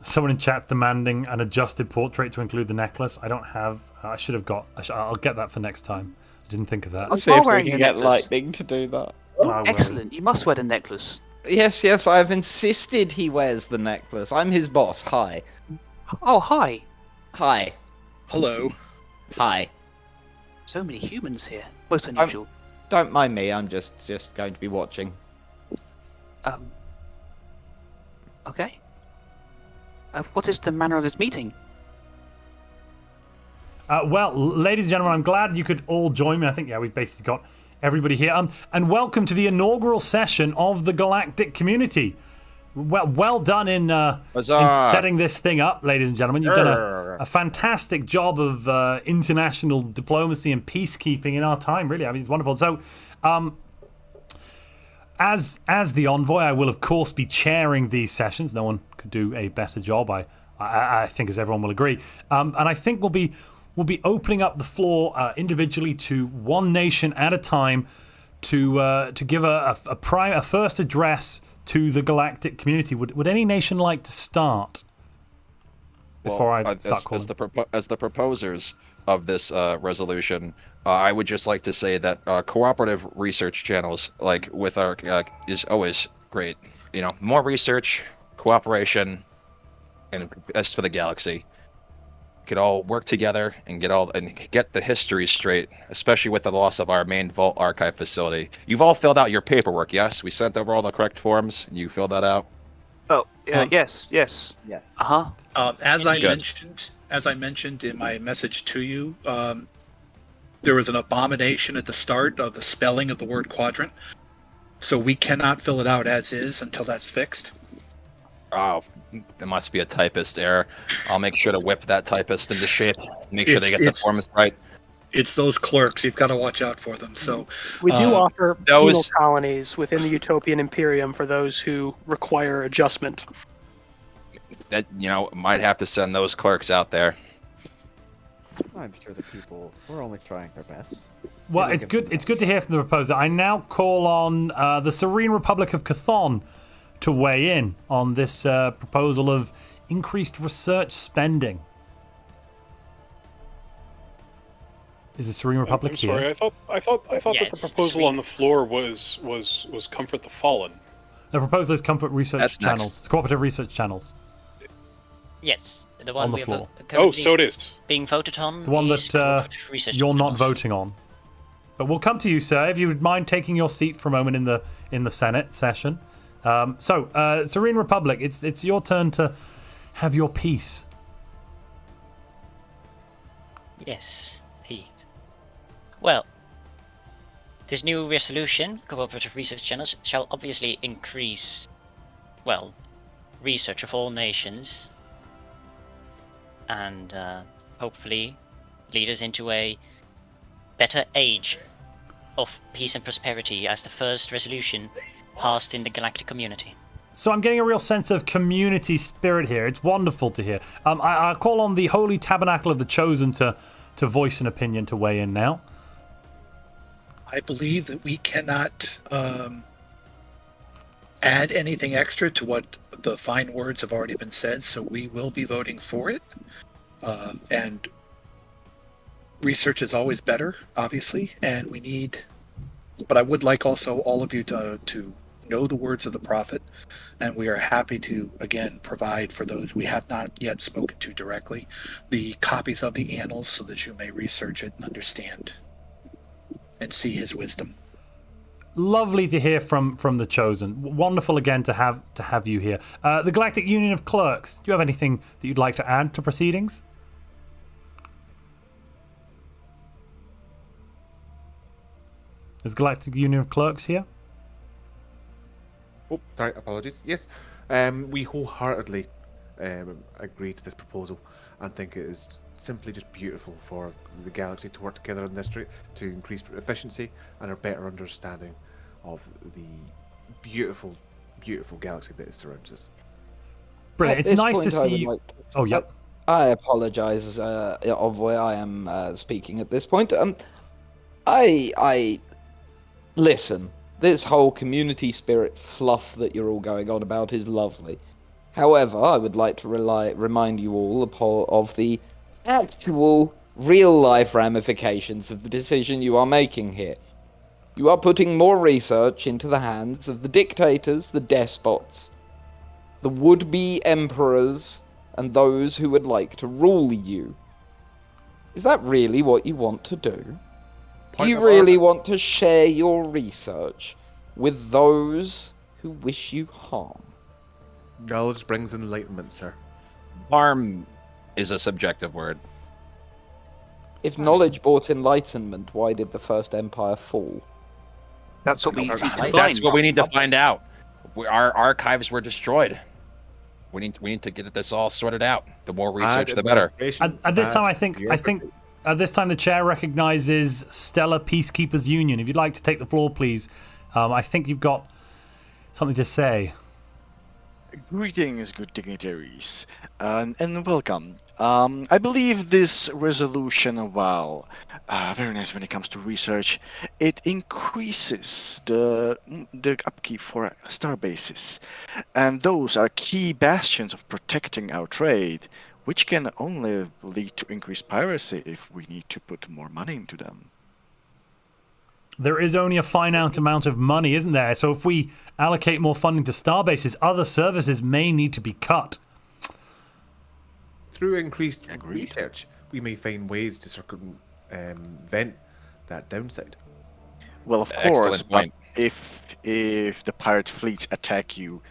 Someone in chat's demanding an adjusted portrait to include the necklace. I don't have. I should have got. I'll get that for next time. I didn't think of that. I'll see if we can get Lightning to do that. Oh, excellent. You must wear the necklace. Yes, I've insisted he wears the necklace. I'm his boss. Hi. Oh, hi. Hi. Hello. Hi. So many humans here. Most unusual. Don't mind me. I'm just going to be watching. Okay. What is the manner of this meeting? Well, ladies and gentlemen, I'm glad you could all join me. I think, we've basically got everybody here. And welcome to the inaugural session of the Galactic community. Well done in setting this thing up, ladies and gentlemen. You've done a fantastic job of international diplomacy and peacekeeping in our time, really. I mean, it's wonderful. So, as the envoy, I will, of course, be chairing these sessions. No one could do a better job, I think, as everyone will agree. And I think we'll be opening up the floor individually to one nation at a time to give a first address to the Galactic community. Would any nation like to start? Before I start calling? As the proposers of this resolution, I would just like to say that cooperative research channels, like with our, is always great. You know, more research, cooperation, and best for the galaxy. We could all work together and get the history straight, especially with the loss of our main Vault Archive facility. You've all filled out your paperwork, yes? We sent over all the correct forms, and you filled that out? Oh, yes. Uh-huh. As I mentioned in my message to you, there was an abomination at the start of the spelling of the word quadrant, so we cannot fill it out as is until that's fixed. Oh, there must be a typist error. I'll make sure to whip that typist into shape. Make sure they get the forms right. It's those clerks. You've got to watch out for them. So we do offer penal colonies within the Utopian Imperium for those who require adjustment. That might have to send those clerks out there. I'm sure the people were only trying their best. Well, it's good. It's good to hear from the proposer. I now call on the Serene Republic of Chthon to weigh in on this proposal of increased research spending. Is the Serene Republic I'm sorry, here? I thought that the proposal on the floor was Comfort the Fallen. The proposal is Comfort Research Channels, Cooperative Research Channels. Yes, the one On the we are floor. currently so it is. being voted on. The one is that Cooperative Research you're not Journals. voting on. But we'll come to you, sir, if you would mind taking your seat for a moment in the Senate session. Serene Republic, it's your turn to have your piece. Yes, indeed. Well, this new resolution, Cooperative Research Channels, shall obviously increase, well, research of all nations, and hopefully lead us into a better age of peace and prosperity as the first resolution passed in the galactic community. So I'm getting a real sense of community spirit here. It's wonderful to hear. I call on the Holy Tabernacle of the Chosen to voice an opinion, to weigh in now. I believe that we cannot add anything extra to what the fine words have already been said, so we will be voting for it. And research is always better, obviously, and we need... But I would like also all of you to know the words of the prophet, and we are happy to, again, provide for those we have not yet spoken to directly the copies of the annals so that you may research it and understand and see his wisdom. Lovely to hear from the Chosen. Wonderful again to have you here. The Galactic Union of Clerks, do you have anything that you'd like to add to proceedings? Is Galactic Union of Clerks here? Oh, sorry, apologies. Yes, we wholeheartedly agree to this proposal and think it is simply just beautiful for the galaxy to work together in this to increase efficiency and a better understanding of the beautiful, beautiful galaxy that surrounds us. Brilliant. It's nice to see you. Oh, yep. I apologize of where I am speaking at this point. I listen. This whole community spirit fluff that you're all going on about is lovely. However, I would like to remind you all of the actual real-life ramifications of the decision you are making here. You are putting more research into the hands of the dictators, the despots, the would-be emperors, and those who would like to rule you. Is that really what you want to do? Do you really want to share your research with those who wish you harm? Knowledge brings enlightenment, sir. Harm is a subjective word. If knowledge brought enlightenment, why did the First Empire fall? That's what we need to find. That's what we need to find out. Our archives were destroyed. We need to get this all sorted out. The more research, the better. At this time, I think at this time the chair recognizes Stellar Peacekeepers Union. If you'd like to take the floor, please. I think you've got something to say. Greetings, good dignitaries, and welcome. I believe this resolution, while very nice when it comes to research, it increases the upkeep for star bases, and those are key bastions of protecting our trade, which can only lead to increased piracy if we need to put more money into them. There is only a finite amount of money, isn't there? So if we allocate more funding to starbases, other services may need to be cut. Through increased research, we may find ways to circumvent that downside. Well, of course, but if the pirate fleets attack you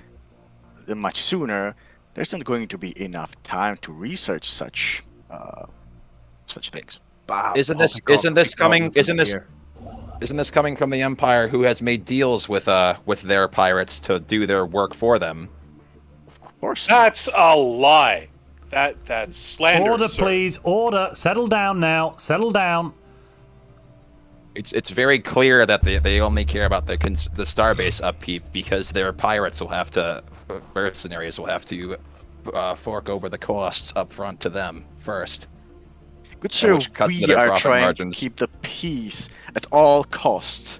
much sooner, there's not going to be enough time to research such things. Isn't this coming from the Empire, who has made deals with their pirates to do their work for them? Of course. That's a lie. That's slander. Order, sir. please. Order. Settle down now. Settle down. It's very clear that they only care about the starbase upkeep because their pirates will have to, mercenaries will have to fork over the costs up front to them first. Good sir, we are trying to keep the peace at all costs.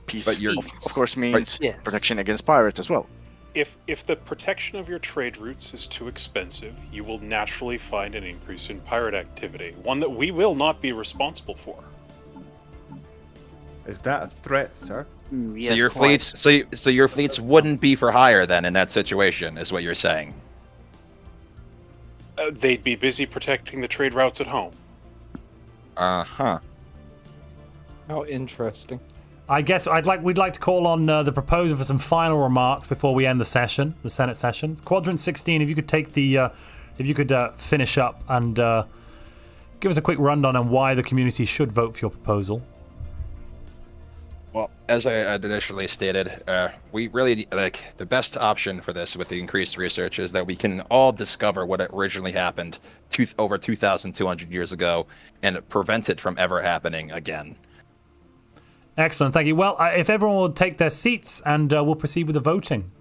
Peace, of course, means protection against pirates as well. If the protection of your trade routes is too expensive, you will naturally find an increase in pirate activity, one that we will not be responsible for. Is that a threat, sir? So your fleets, so your fleets wouldn't be for hire then in that situation, is what you're saying? they'd be busy protecting the trade routes at home. Uh-huh. How interesting. I guess we'd like to call on the proposer for some final remarks before we end the session, the Senate session. Quadrant 16, if you could take the, finish up and give us a quick rundown on why the community should vote for your proposal. Well, as I had initially stated, we really the best option for this with the increased research is that we can all discover what originally happened over 2,200 years ago and prevent it from ever happening again. Excellent, thank you. Well, if everyone will take their seats and we'll proceed with the voting.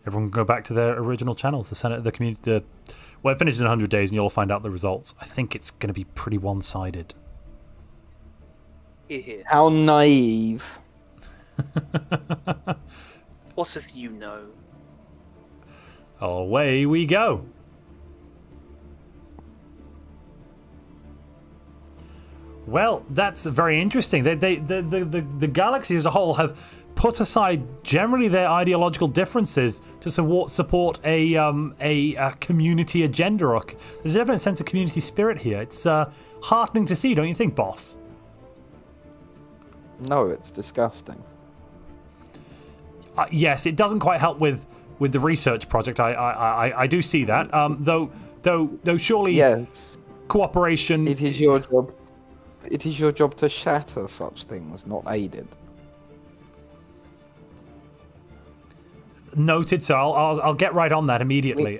Everyone can go back to their original channels, the Senate, the community. Well, it finishes in 100 days and you'll find out the results. I think it's going to be pretty one-sided. How naive. What as you know? Away we go. Well, that's very interesting. The galaxy as a whole have put aside generally their ideological differences to support a community agenda. There's a definite sense of community spirit here. It's heartening to see, don't you think, boss? No, it's disgusting. Yes, it doesn't quite help with the research project. I do see that. Though surely yes, cooperation. It is your job. It is your job to shatter such things, not aid it. Noted, sir. I'll get right on that immediately.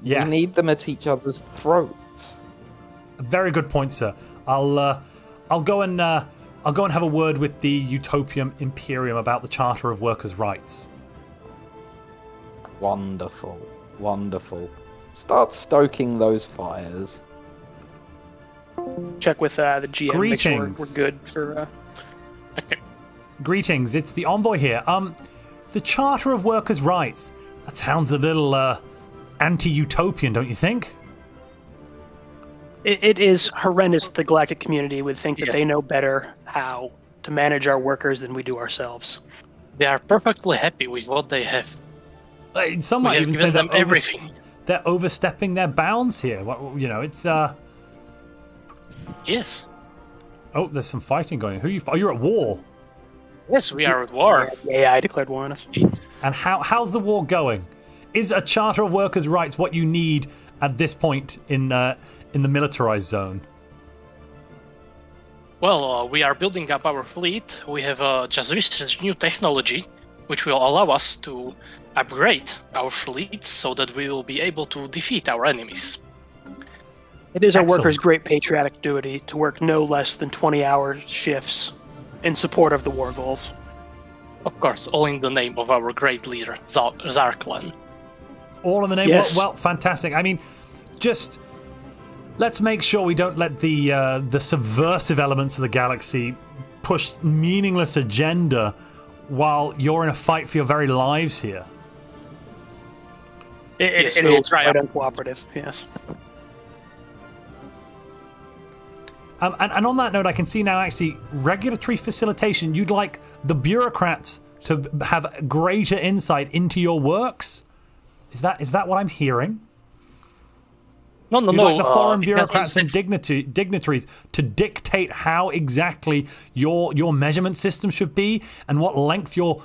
Yes. We need them at each other's throats. Very good point, sir. I'll go and have a word with the Utopian Imperium about the Charter of Workers' Rights. Wonderful, wonderful. Start stoking those fires. Check with the GM. Greetings. Make sure we're good for. Greetings. It's the envoy here. The Charter of Workers' Rights. That sounds a little anti-utopian, don't you think? It is horrendous that the Galactic community would think that they know better how to manage our workers than we do ourselves. They are perfectly happy with what they have. Some might even say them everything. They're overstepping their bounds here. You know, it's Yes. Oh, there's some fighting going on. You're at war. Yes, we are at war. Yeah, I declared war on us. And how's the war going? Is a Charter of Workers' Rights what you need at this point in the militarized zone? Well, we are building up our fleet. We have just researched new technology, which will allow us to upgrade our fleet so that we will be able to defeat our enemies. It is our Excellent. workers' great patriotic duty to work no less than 20-hour shifts in support of the war goals. Of course, all in the name of our great leader, Zarklan. All in the name. Yes. Well, fantastic. I mean, just let's make sure we don't let the subversive elements of the galaxy push meaningless agenda while you're in a fight for your very lives here. It Yes, is we'll try quite our- uncooperative, yes. And on that note, I can see now actually regulatory facilitation. You'd like the bureaucrats to have greater insight into your works? Is that what I'm hearing? No. You'd like the foreign it has been bureaucrats and said- dignitaries to dictate how exactly your measurement system should be and what length your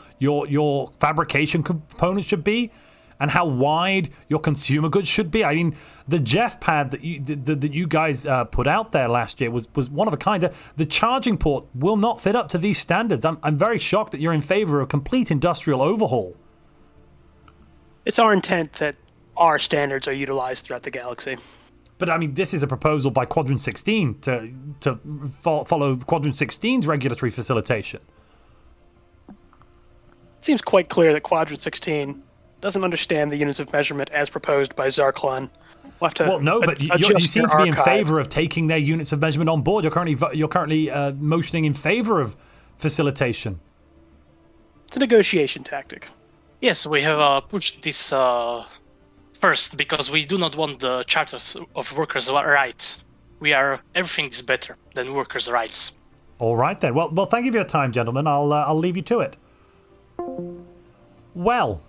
fabrication components should be and how wide your consumer goods should be. I mean, the Jeff pad that you guys put out there last year was one of a kind. The charging port will not fit up to these standards. I'm very shocked that you're in favor of a complete industrial overhaul. It's our intent that our standards are utilized throughout the galaxy. But I mean, this is a proposal by Quadrant 16 to follow Quadrant 16's regulatory facilitation. It seems quite clear that Quadrant 16 doesn't understand the units of measurement as proposed by Zarklan. We'll have to Well, no, but you adjust seem their to be in archives. favor of taking their units of measurement on board. You're currently motioning in favor of facilitation. It's a negotiation tactic. Yes, we have pushed this first because we do not want the charters of workers' rights. Everything is better than workers' rights. All right then. Well, thank you for your time, gentlemen. I'll leave you to it. Well,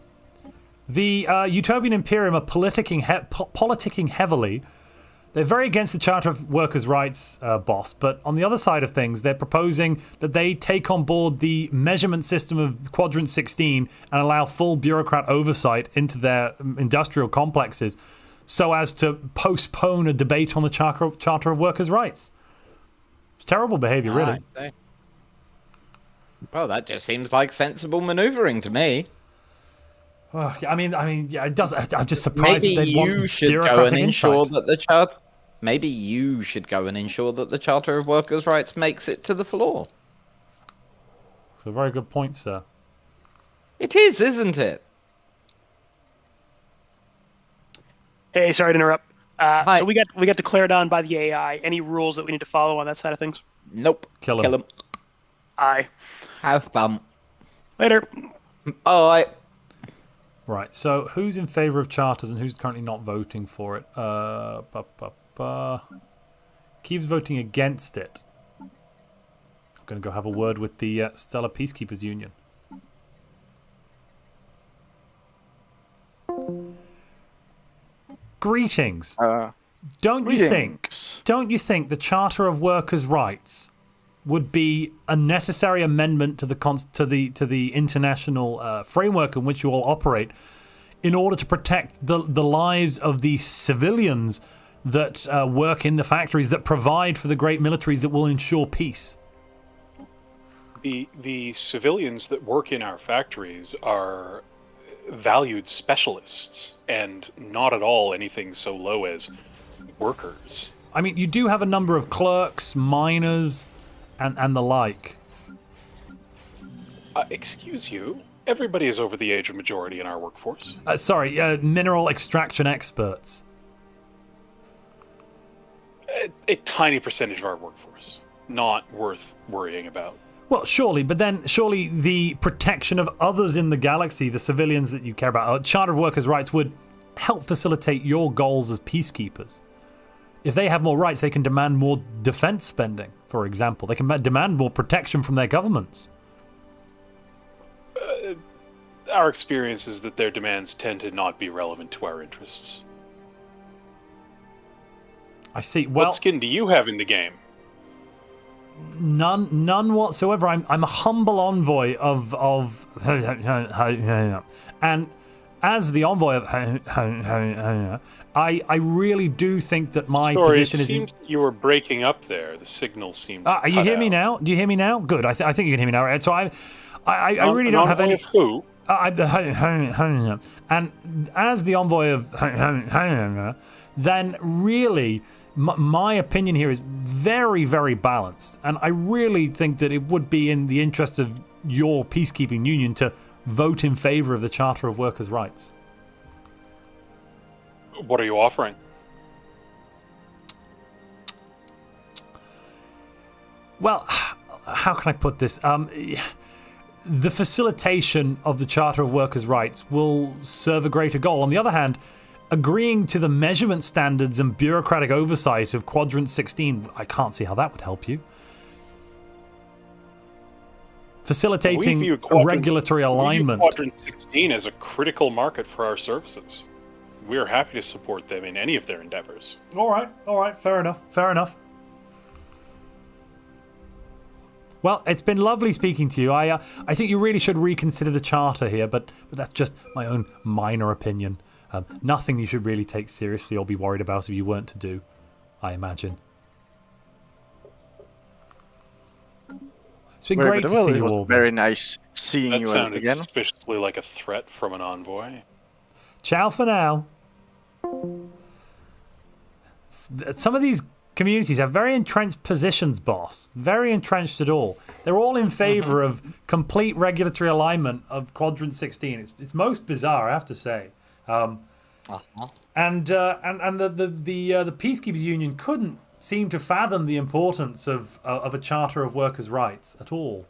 The Utopian Imperium are politicking heavily. They're very against the Charter of Workers' Rights, boss, but on the other side of things, they're proposing that they take on board the measurement system of Quadrant 16 and allow full bureaucrat oversight into their industrial complexes so as to postpone a debate on the Charter of Workers' Rights. It's terrible behavior, really. Well, that just seems like sensible maneuvering to me. Well, I mean, yeah, it does. I'm just surprised Maybe that they'd want you should go bureaucratic and ensure insight. that the chart. Maybe you should go and ensure that the Charter of Workers' Rights makes it to the floor. It's a very good point, sir. It is, isn't it? Hey, sorry to interrupt. So we got declared on by the AI. Any rules that we need to follow on that side of things? Nope. Kill him. Aye. Have fun. Later. Alright. Right, so who's in favour of charters and who's currently not voting for it? Keeps voting against it. I'm going to go have a word with the Stellar Peacekeepers Union. Greetings. Don't you think the Charter of Workers' Rights would be a necessary amendment to the international framework in which you all operate in order to protect the lives of the civilians that work in the factories that provide for the great militaries that will ensure peace? The civilians that work in our factories are valued specialists and not at all anything so low as workers. I mean, you do have a number of clerks, miners, and the like. Excuse you? Everybody is over the age of majority in our workforce. Mineral extraction experts. A tiny percentage of our workforce. Not worth worrying about. Well, surely, but then surely the protection of others in the galaxy, the civilians that you care about, Charter of Workers' Rights would help facilitate your goals as peacekeepers. If they have more rights, they can demand more defense spending, for example. They can demand more protection from their governments. Our experience is that their demands tend to not be relevant to our interests. I see. Well, what skin do you have in the game? None whatsoever. I'm a humble envoy of and as the envoy of I really do think that my position it is. Seems you were breaking up there. The signal seemed. Are you hear me now? Do you hear me now? Good. I think you can hear me now. Right? So I really don't have any. Of who? And as the envoy of then really. My opinion here is very, very balanced, and I really think that it would be in the interest of your peacekeeping union to vote in favor of the Charter of Workers' Rights. What are you offering? Well, how can I put this? The facilitation of the Charter of Workers' Rights will serve a greater goal. On the other hand, agreeing to the measurement standards and bureaucratic oversight of Quadrant 16, I can't see how that would help you. Facilitating regulatory alignment. We view Quadrant 16 as a critical market for our services. We are happy to support them in any of their endeavors. All right, fair enough. Well, it's been lovely speaking to you. I think you really should reconsider the charter here, but that's just my own minor opinion. Nothing you should really take seriously or be worried about if you weren't to do, I imagine. It's been great to see you all. Very nice seeing you again. That sounded suspiciously like a threat from an envoy. Ciao for now. Some of these communities have very entrenched positions, boss. Very entrenched at all. They're all in favor of complete regulatory alignment of Quadrant 16. It's most bizarre, I have to say. And the Peacekeepers Union couldn't seem to fathom the importance of a Charter of Workers' Rights at all.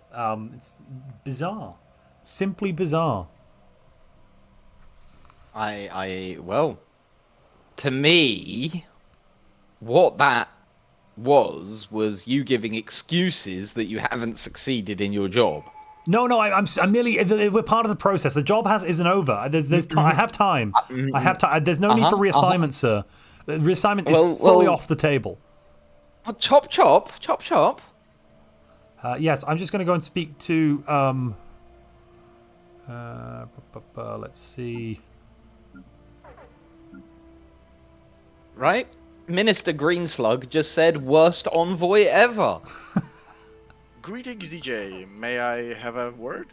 It's bizarre, simply bizarre. Well, to me, what that was you giving excuses that you haven't succeeded in your job. No, I'm merely. We're part of the process. The job isn't over. There's time. I have time. I have time. There's no need for reassignment, sir. The reassignment is fully off the table. Chop, chop, chop, chop. Yes, I'm just going to go and speak to. Let's see. Right, Minister Greenslug just said worst envoy ever. Greetings, DJ. May I have a word?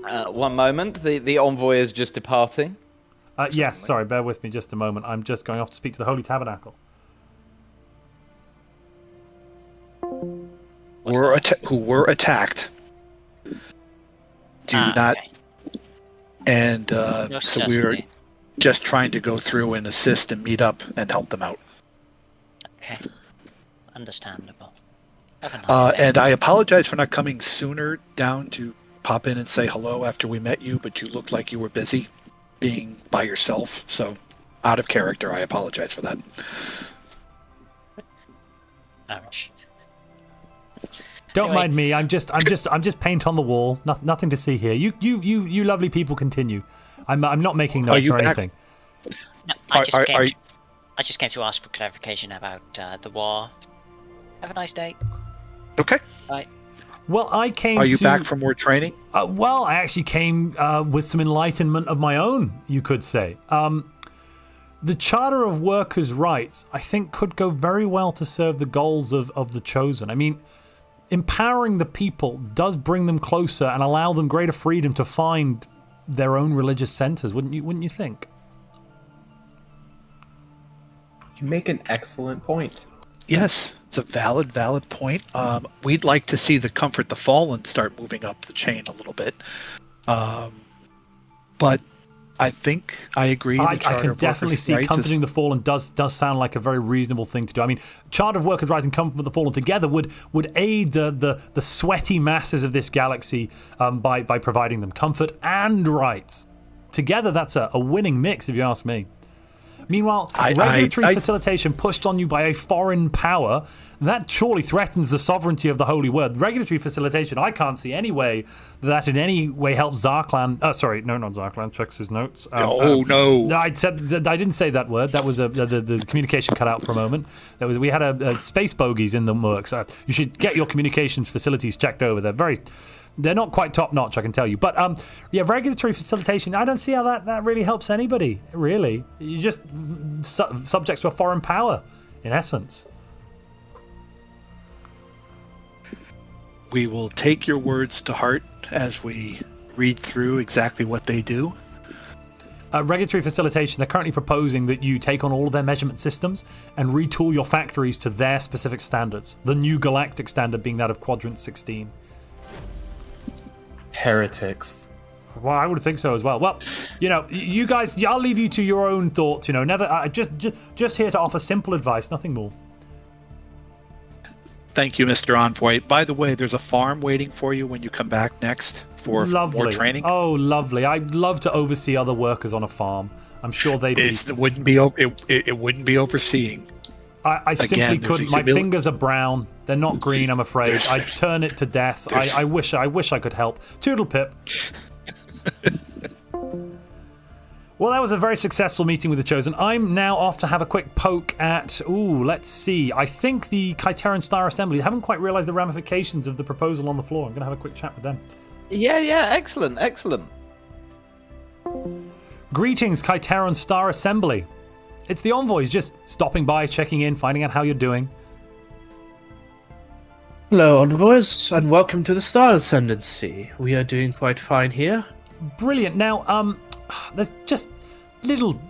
One moment. The envoy is just departing. Yes, sorry, bear with me just a moment. I'm just going off to speak to the Holy Tabernacle. Who were attacked. Do not. Okay. And Most so we're certainly. just trying to go through and assist and meet up and help them out. Okay. Understandable. Have a nice day. And I apologize for not coming sooner down to pop in and say hello after we met you, but you looked like you were busy being by yourself. So, out of character, I apologize for that. Ouch. Don't mind me. I'm just paint on the wall. Nothing to see here. You lovely people continue. I'm not making notes or anything. No, I just came to ask for clarification about the war. Have a nice day. Okay. Bye. Well, I came. Are you back from more training? Well, I actually came with some enlightenment of my own, you could say. The Charter of Workers' Rights, I think, could go very well to serve the goals of the Chosen. I mean, empowering the people does bring them closer and allow them greater freedom to find their own religious centers, wouldn't you think? You make an excellent point. Yes, it's a valid point. We'd like to see the Comfort the Fallen start moving up the chain a little bit. But I think I agree. I can definitely see Comforting the Fallen does sound like a very reasonable thing to do. I mean, Charter of Workers' Rights and Comfort the Fallen together would aid the sweaty masses of this galaxy by providing them comfort and rights. Together, that's a winning mix, if you ask me. Meanwhile, regulatory facilitation pushed on you by a foreign power, that surely threatens the sovereignty of the Holy Word. Regulatory facilitation, I can't see any way that in any way helps Zarklan. Sorry, no, not Zarklan. Checks his notes. No. I didn't say that word. That was the communication cut out for a moment. We had a space bogies in the works. You should get your communications facilities checked over. They're not quite top notch, I can tell you. But regulatory facilitation, I don't see how that really helps anybody, really. You're just subjects to a foreign power, in essence. We will take your words to heart as we read through exactly what they do. Regulatory facilitation, they're currently proposing that you take on all of their measurement systems and retool your factories to their specific standards. The new Galactic standard being that of Quadrant 16. Heretics. Well, I would think so as well. Well, you guys, I'll leave you to your own thoughts. Never. Just here to offer simple advice, nothing more. Thank you, Mr. Envoy. By the way, there's a farm waiting for you when you come back next for more training. Oh, lovely! I'd love to oversee other workers on a farm. I'm sure they'd be. It wouldn't be overseeing. I simply couldn't. My fingers are brown. They're not green, I'm afraid. I'd turn it to death. I wish I could help. Toodle pip. Well, that was a very successful meeting with the Chosen. I'm now off to have a quick poke at... let's see. I think the Kaitaran Star Assembly. They haven't quite realised the ramifications of the proposal on the floor. I'm going to have a quick chat with them. Yeah, excellent. Greetings, Kaitaran Star Assembly. It's the envoys, just stopping by, checking in, finding out how you're doing. Hello, envoys, and welcome to the Star Ascendancy. We are doing quite fine here. Brilliant. Now, there's just little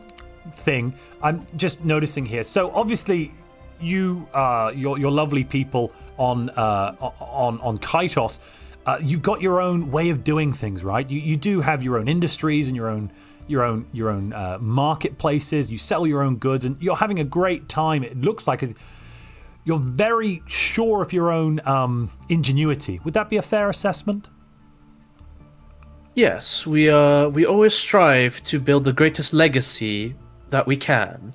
thing I'm just noticing here. So obviously, your lovely people on Kaitos, you've got your own way of doing things, right? You do have your own industries and your own marketplaces. You sell your own goods, and you're having a great time. It looks like you're very sure of your own ingenuity. Would that be a fair assessment? Yes, we always strive to build the greatest legacy that we can.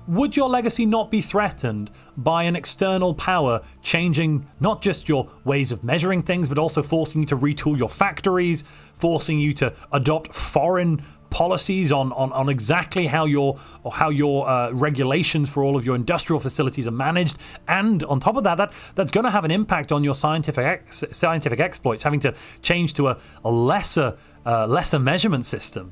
would your legacy not be threatened by an external power changing not just your ways of measuring things, but also forcing you to retool your factories, forcing you to adopt foreign policies on exactly how your regulations for all of your industrial facilities are managed, and on top of that's going to have an impact on your scientific exploits, having to change to a lesser measurement system.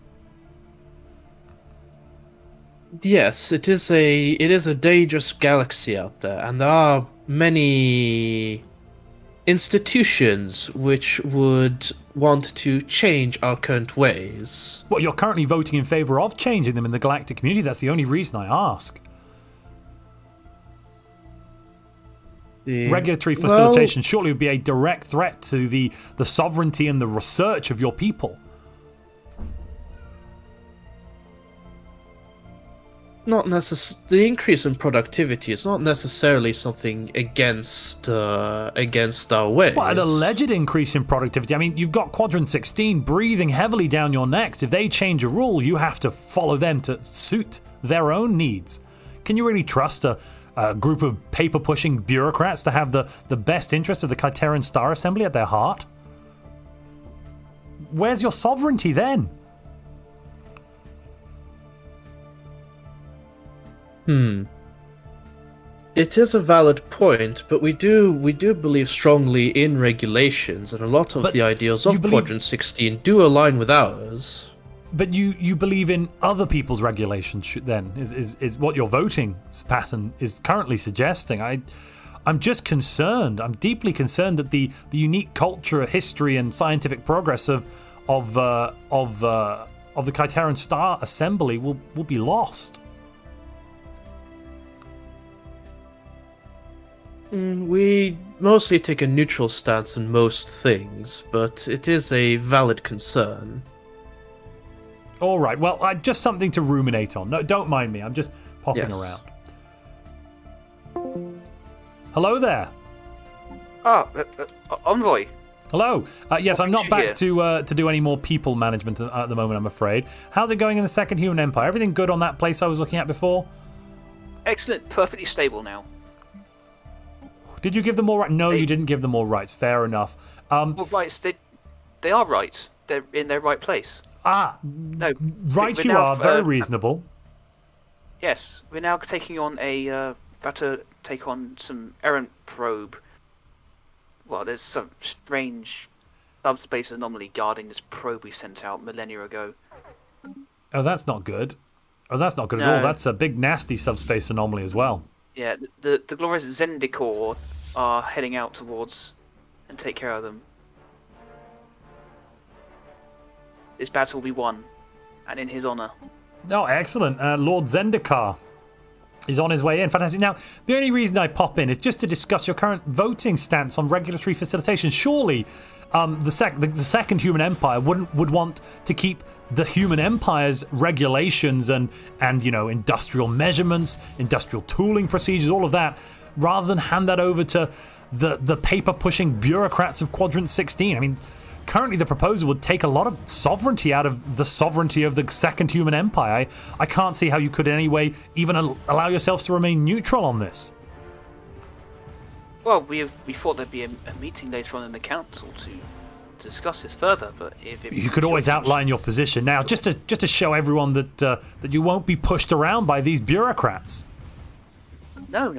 Yes, it is a dangerous galaxy out there, and there are many institutions which would want to change our current ways. Well, you're currently voting in favor of changing them in the galactic community. That's the only reason I ask. Regulatory facilitation surely would be a direct threat to the sovereignty and the research of your people. Not the increase in productivity is not necessarily something against our ways. Well, an alleged increase in productivity. I mean, you've got Quadrant 16 breathing heavily down your necks. If they change a rule, you have to follow them to suit their own needs. Can you really trust a group of paper-pushing bureaucrats to have the best interest of the Kaitaran Star Assembly at their heart? Where's your sovereignty then? It is a valid point, but we do believe strongly in regulations, and a lot of the ideals of Quadrant 16 do align with ours. But you believe in other people's regulations then, is what your voting pattern is currently suggesting. I'm just concerned. I'm deeply concerned that the unique culture, history, and scientific progress of the Kaitaran Star Assembly will be lost. We mostly take a neutral stance on most things, but it is a valid concern. All right, well, just something to ruminate on. No, don't mind me. I'm just popping around. Hello there. Envoy. Hello. Yes, I'm not back to do any more people management at the moment, I'm afraid. How's it going in the Second Human Empire? Everything good on that place I was looking at before? Excellent. Perfectly stable now. Did you give them all rights? No, you didn't give them all rights. Fair enough. Well, rights, they are right. They're in their right place. No, right you are. Very reasonable. Yes, we're now taking on about to take on some errant probe. Well, there's some strange subspace anomaly guarding this probe we sent out millennia ago. Oh, that's not good. Oh, that's not good at all. That's a big, nasty subspace anomaly as well. Yeah, the glorious Zendikor are heading out towards and take care of them. This battle will be won, and in his honour. Oh, excellent. Lord Zendikar is on his way in. Fantastic. Now, the only reason I pop in is just to discuss your current voting stance on regulatory facilitation. Surely the Second Human Empire would want to keep the Human Empire's regulations and industrial measurements, industrial tooling procedures, all of that, rather than hand that over to the paper-pushing bureaucrats of Quadrant 16. I mean, currently the proposal would take a lot of sovereignty out of the sovereignty of the Second Human Empire. I can't see how you could in any way even allow yourselves to remain neutral on this. Well, we thought there'd be a meeting later on in the council to discuss this further, but if you could always outline your position now, just to show everyone that you won't be pushed around by these bureaucrats. No.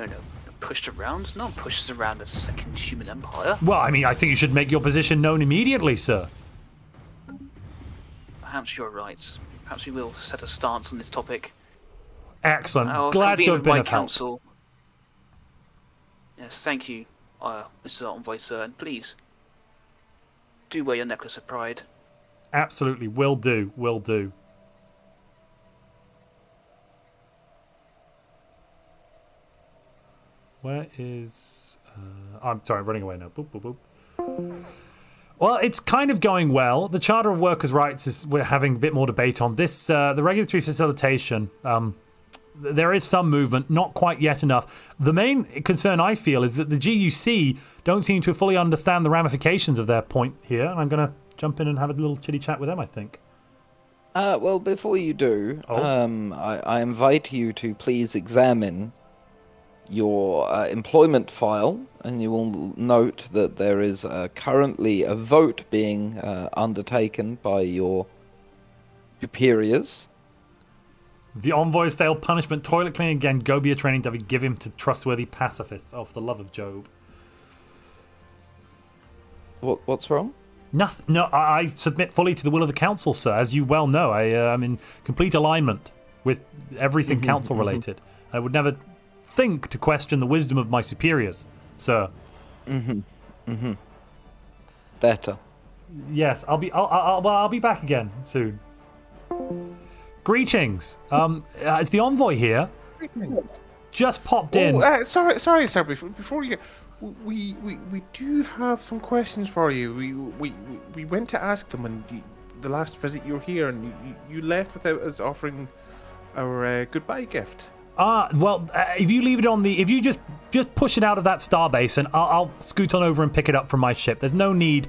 Pushed around? No one pushes around the Second Human Empire. Well, I mean, I think you should make your position known immediately, sir. Perhaps you're right. Perhaps we will set a stance on this topic. Excellent. I'll Glad to have been of help. Yes, thank you, Mr. Envoy, sir, and please do wear your necklace of pride. Absolutely, will do. Where is... I'm sorry, I'm running away now. Boop, boop, boop. Well, it's kind of going well. The Charter of Workers' Rights we're having a bit more debate on. This, the regulatory facilitation, there is some movement, not quite yet enough. The main concern I feel is that the GUC don't seem to fully understand the ramifications of their point here, and I'm going to jump in and have a little chitty chat with them, I think. Well, before you do, I invite you to please examine your employment file, and you will note that there is currently a vote being undertaken by your superiors. The envoys failed punishment, toilet cleaning again, Gobia training, David, give him to trustworthy pacifists. Oh, for the love of Job. What's wrong? Nothing. No, I submit fully to the will of the council, sir. As you well know, I'm in complete alignment with everything council related. I would never think to question the wisdom of my superiors, sir. Better. Yes, I'll be back again soon. Greetings. It's the envoy here. Just popped in. Sorry, sir. Before you, we do have some questions for you. We went to ask them when the last visit you were here, and you left without us offering our goodbye gift. Well, if you leave it on if you just push it out of that starbase, and I'll scoot on over and pick it up from my ship. There's no need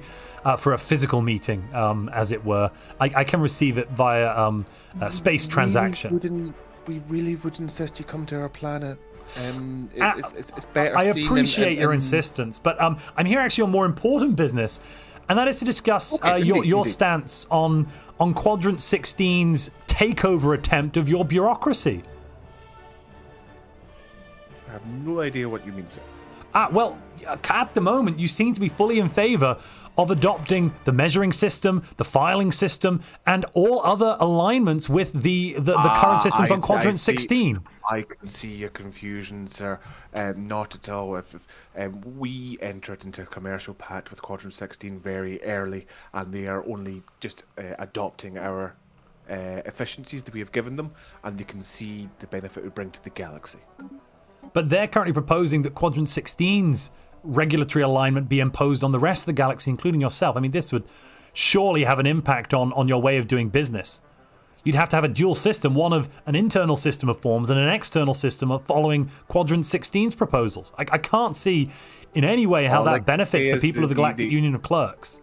for a physical meeting, as it were. I can receive it via space transaction. We really would insist you come to our planet. It's better. I appreciate your insistence, but I'm here actually on more important business, and that is to discuss your stance on Quadrant 16's takeover attempt of your bureaucracy. I have no idea what you mean, sir. Well, at the moment, you seem to be fully in favour of adopting the measuring system, the filing system, and all other alignments with the current systems on Quadrant 16. I can see your confusion, sir. Not at all. If we entered into a commercial pact with Quadrant 16 very early, and they are only just adopting our efficiencies that we have given them, and they can see the benefit it would bring to the galaxy. But they're currently proposing that Quadrant 16's regulatory alignment be imposed on the rest of the galaxy, including yourself. I mean, this would surely have an impact on your way of doing business. You'd have to have a dual system, one of an internal system of forms and an external system of following Quadrant 16's proposals. I can't see in any way how that benefits the people of the Galactic Union of Clerks.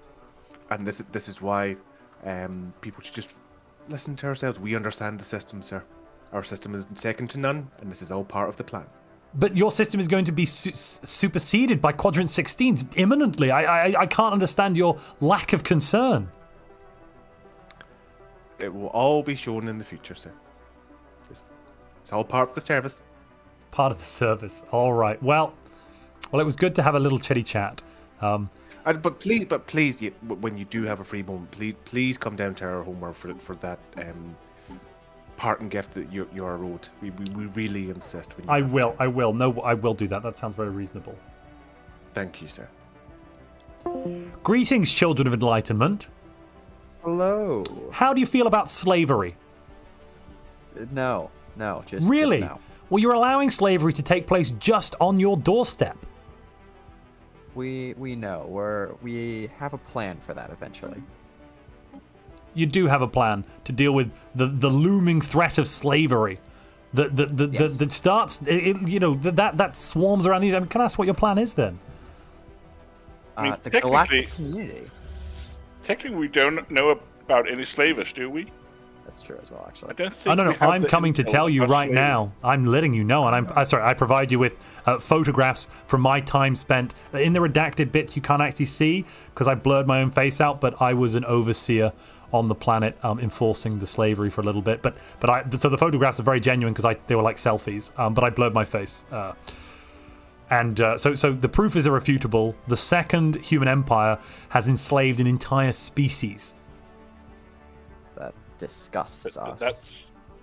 And this is why people should just listen to ourselves. We understand the system, sir. Our system is second to none, and this is all part of the plan. But your system is going to be superseded by Quadrant 16 imminently. I can't understand your lack of concern. It will all be shown in the future, sir. It's all part of the service. It's part of the service. All right. Well, it was good to have a little chitty chat. But please, when you do have a free moment, please come down to our homeworld for that parting gift that you are owed. We really insist. I will. No, I will do that. That sounds very reasonable. Thank you, sir. Greetings, children of Enlightenment. Hello. How do you feel about slavery? No, just really? Just no. Well, you're allowing slavery to take place just on your doorstep. We know. We have a plan for that eventually. You do have a plan to deal with the looming threat of slavery that starts, that swarms around you. I mean, can I ask what your plan is then? I mean, the Galactic community. Technically, we don't know about any slavers, do we? That's true as well, actually. I don't think. No. I'm coming to tell you right now. I'm letting you know, and I provide you with photographs from my time spent in the redacted bits. You can't actually see because I blurred my own face out, but I was an overseer on the planet enforcing the slavery for a little bit. So the photographs are very genuine because they were like selfies, but I blurred my face. So the proof is irrefutable. The Second Human Empire has enslaved an entire species. That disgusts us.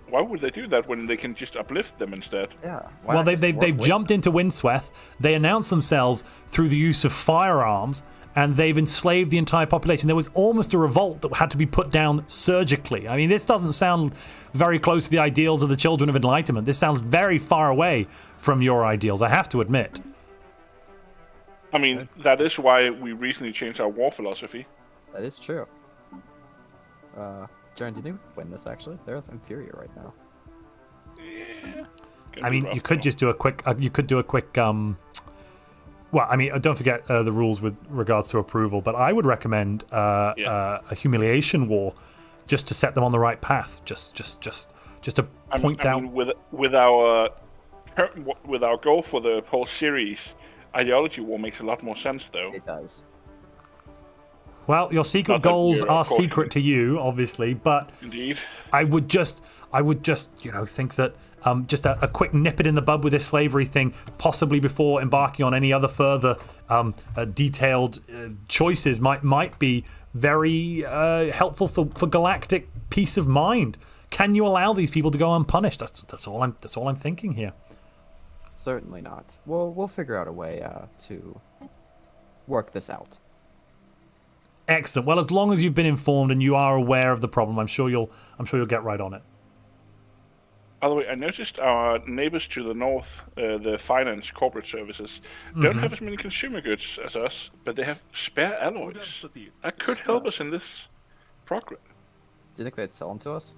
Why would they do that when they can just uplift them instead? Yeah. Well, they've jumped into Windsweath. They announced themselves through the use of firearms, and they've enslaved the entire population. There was almost a revolt that had to be put down surgically. I mean, this doesn't sound very close to the ideals of the Children of Enlightenment. This sounds very far away from your ideals, I have to admit. I mean, that is why we recently changed our war philosophy. That is true. Jaren, do you think we win this, actually? They're inferior right now. Yeah. I mean, you could just do a quick... Well, I mean, don't forget the rules with regards to approval, but I would recommend a humiliation war just to set them on the right path, just to point out. With our goal for the whole series, ideology war makes a lot more sense, though. It does. Well, your secret goals are secret to you, obviously, but indeed, I would just, think that just a quick nip it in the bud with this slavery thing, possibly before embarking on any other further detailed choices, might be very helpful for galactic peace of mind. Can you allow these people to go unpunished? That's all I'm thinking here. Certainly not. We'll figure out a way to work this out. Excellent. Well, as long as you've been informed and you are aware of the problem, I'm sure you'll get right on it. By the way, I noticed our neighbors to the north, the finance corporate services, don't have as many consumer goods as us, but they have spare alloys. That could help us in this progress. Do you think they'd sell them to us?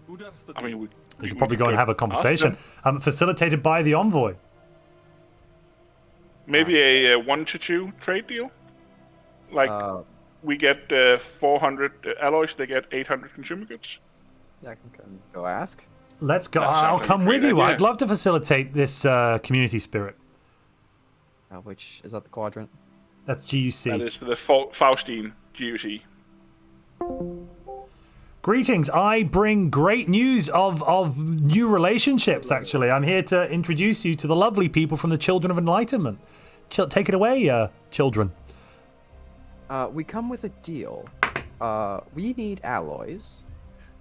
I mean, we could probably go and have a conversation, facilitated by the envoy. Maybe a 1-to-2 trade deal, like. We get 400 alloys, they get 800 consumer goods. Yeah, I can go ask. Let's go. I'll come with you. I'd love to facilitate this community spirit. Which, is that the Quadrant? That's GUC. That is the Faustine GUC. Greetings. I bring great news of new relationships, actually. I'm here to introduce you to the lovely people from the Children of Enlightenment. Take it away, children. We come with a deal. We need alloys.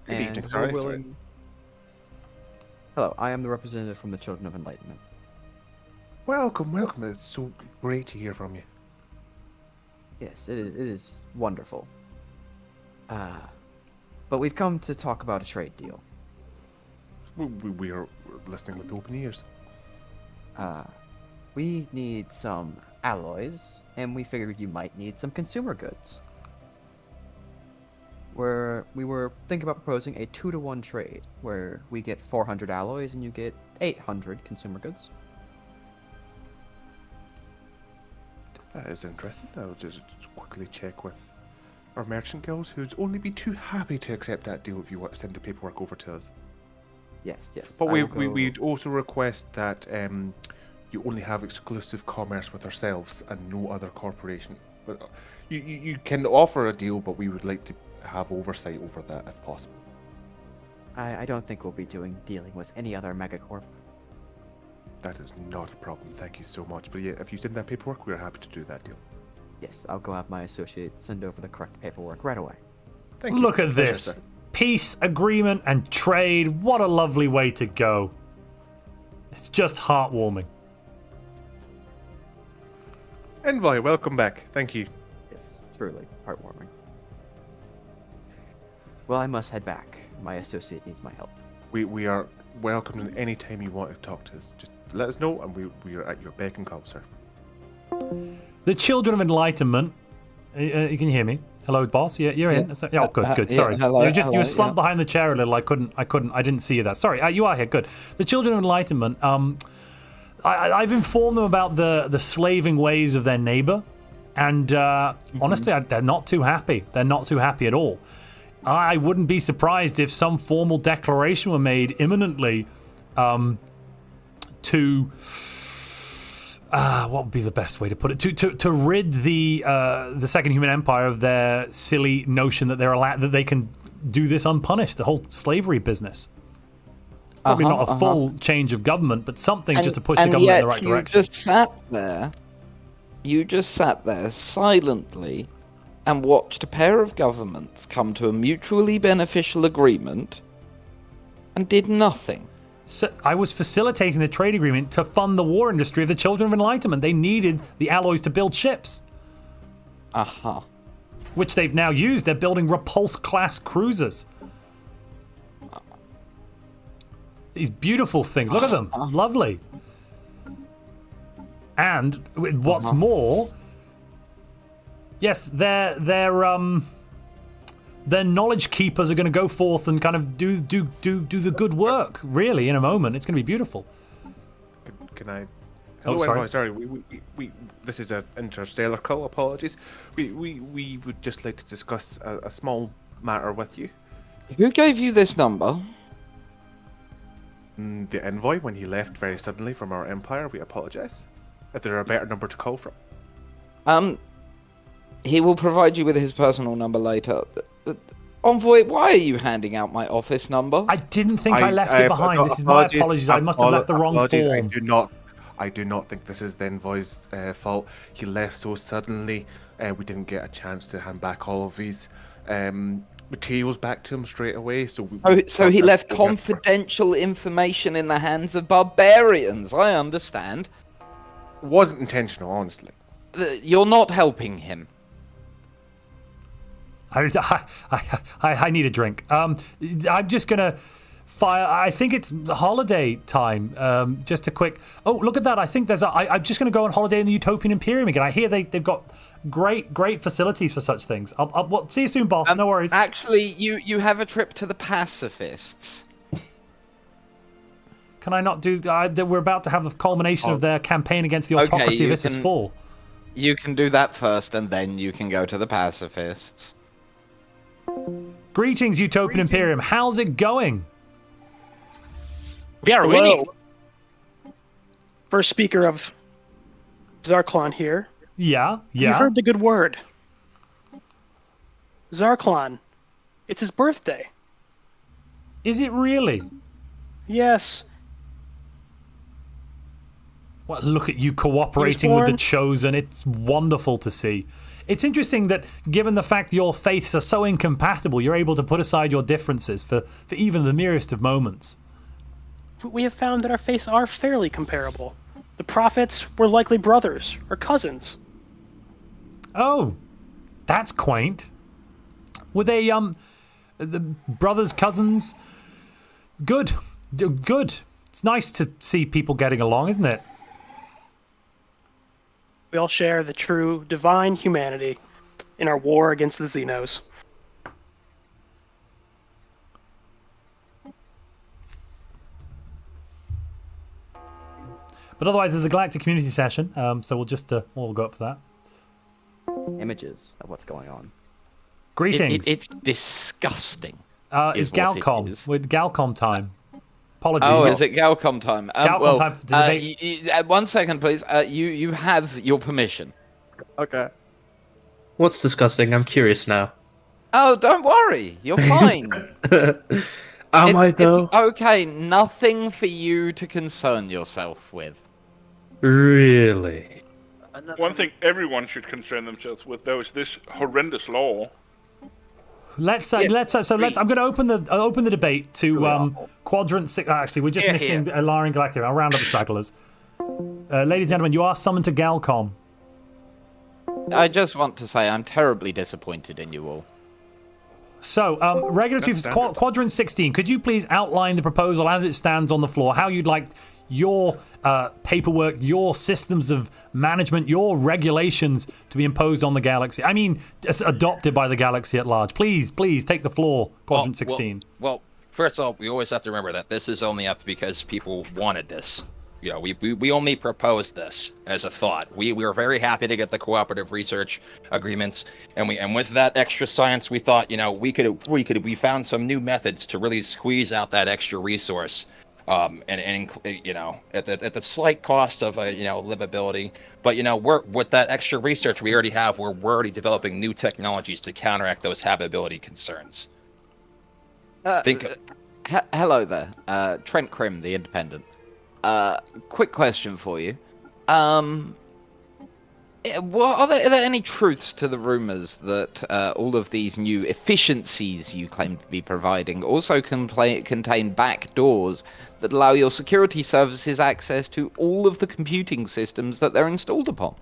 Good and evening, we're sorry. willing... Hello, I am the representative from the Children of Enlightenment. Welcome. It's so great to hear from you. Yes, it is wonderful. But we've come to talk about a trade deal. We are listening with open ears. We need some alloys, and we figured you might need some consumer goods. We were thinking about proposing a 2-to-1 trade, where we get 400 alloys and you get 800 consumer goods. That is interesting. I'll just quickly check with our merchant guilds, who'd only be too happy to accept that deal if you want to send the paperwork over to us. Yes. But we'd also request that you only have exclusive commerce with ourselves and no other corporation. But you can offer a deal, but we would like to have oversight over that if possible. I don't think we'll be dealing with any other megacorp. That is not a problem. Thank you so much. But yeah, if you send that paperwork, we're happy to do that deal. Yes, I'll go have my associate send over the correct paperwork right away. Thank you. Look at Pleasure, this. sir. Peace, agreement, and trade. What a lovely way to go. It's just heartwarming. Envoy, welcome back. Thank you. Yes, truly heartwarming. Well, I must head back. My associate needs my help. We are welcome any time you want to talk to us. Just let us know, and we are at your beck and call, sir. The Children of Enlightenment. You can hear me. Hello, boss. Yeah, you're in. Yeah. Oh, good. Sorry. Hello, you were slumped behind the chair a little. I didn't see you there. Sorry. You are here. Good. The Children of Enlightenment. I've informed them about the slaving ways of their neighbor, and honestly, they're not too happy. They're not too happy at all. I wouldn't be surprised if some formal declaration were made imminently to what would be the best way to put it? To rid the Second Human Empire of their silly notion that that they can do this unpunished. The whole slavery business. Probably not a full change of government, but something just to push the government in the right direction. You just sat there silently and watched a pair of governments come to a mutually beneficial agreement and did nothing. So I was facilitating the trade agreement to fund the war industry of the Children of Enlightenment. They needed the alloys to build ships. Which they've now used. They're building Repulse-class cruisers. These beautiful things. Look at them. Lovely. And what's more, yes, their knowledge keepers are going to go forth and kind of do the good work. Really, in a moment, it's going to be beautiful. Can I? Oh, Hello, sorry. We this is an interstellar call. Apologies. We would just like to discuss a small matter with you. Who gave you this number? The envoy, when he left very suddenly from our empire, we apologize. If there a better number to call from. He will provide you with his personal number later. Envoy, why are you handing out my office number? I didn't think I left it behind. This is my apologies. I must have left the wrong form. I do not think this is the envoy's fault. He left so suddenly, we didn't get a chance to hand back all of these materials back to him straight away. So he left confidential information in the hands of barbarians. I understand. Wasn't intentional, honestly. You're not helping him. I need a drink. I'm just gonna fire. I think it's holiday time. Just a quick. Oh, look at that! I think I'm just gonna go on holiday in the Utopian Imperium again. I hear they've got great facilities for such things. I'll see you soon, boss. No worries. Actually, you have a trip to the pacifists. Can I not do? We're about to have the culmination of their campaign against the autocracy of Issus 4. You can do that first, and then you can go to the pacifists. Greetings, Utopian Imperium. How's it going? We are winning. First speaker of Zarklon here. Yeah. You heard the good word. Zarklon. It's his birthday. Is it really? Yes. Well, look at you cooperating with the Chosen. It's wonderful to see. It's interesting that, given the fact your faiths are so incompatible, you're able to put aside your differences for even the merest of moments. We have found that our faiths are fairly comparable. The prophets were likely brothers or cousins. Oh, that's quaint. Were they the brothers, cousins? Good. It's nice to see people getting along, isn't it? We all share the true divine humanity in our war against the Xenos. But otherwise, there's a Galactic community session, so we'll just we'll go up for that. Images of what's going on. Greetings. It's disgusting. It's Galcom. With Galcom time. Apologies. Oh, is it Galcom time? Galcom time for debate. 1 second, please. You have your permission. Okay. What's disgusting? I'm curious now. Oh, don't worry. You're fine. Am I, though? It's okay. Nothing for you to concern yourself with. Really? One thing everyone should concern themselves with, though, is this horrendous law. I'm going to open the debate to Quadrant 6. Actually, we're just missing Alarion Galactic. I'll round up the stragglers. Ladies and gentlemen, you are summoned to Galcom. I just want to say I'm terribly disappointed in you all. So, regulatory Quadrant 16. Could you please outline the proposal as it stands on the floor? How you'd like your paperwork, your systems of management, your regulations to be imposed on the galaxy. I mean, adopted by the galaxy at large. Please take the floor, Quadrant 16. Well, first of all, we always have to remember that this is only up because people wanted this. You know, we only proposed this as a thought. We were very happy to get the cooperative research agreements, and with that extra science, we thought, you know, we found some new methods to really squeeze out that extra resource. And you know, at the slight cost of livability, but you know, with that extra research we already have, we're already developing new technologies to counteract those habitability concerns. Hello there, Trent Krim, the Independent. Quick question for you. Are there any truths to the rumors that all of these new efficiencies you claim to be providing also contain back doors that allow your security services access to all of the computing systems that they're installed upon?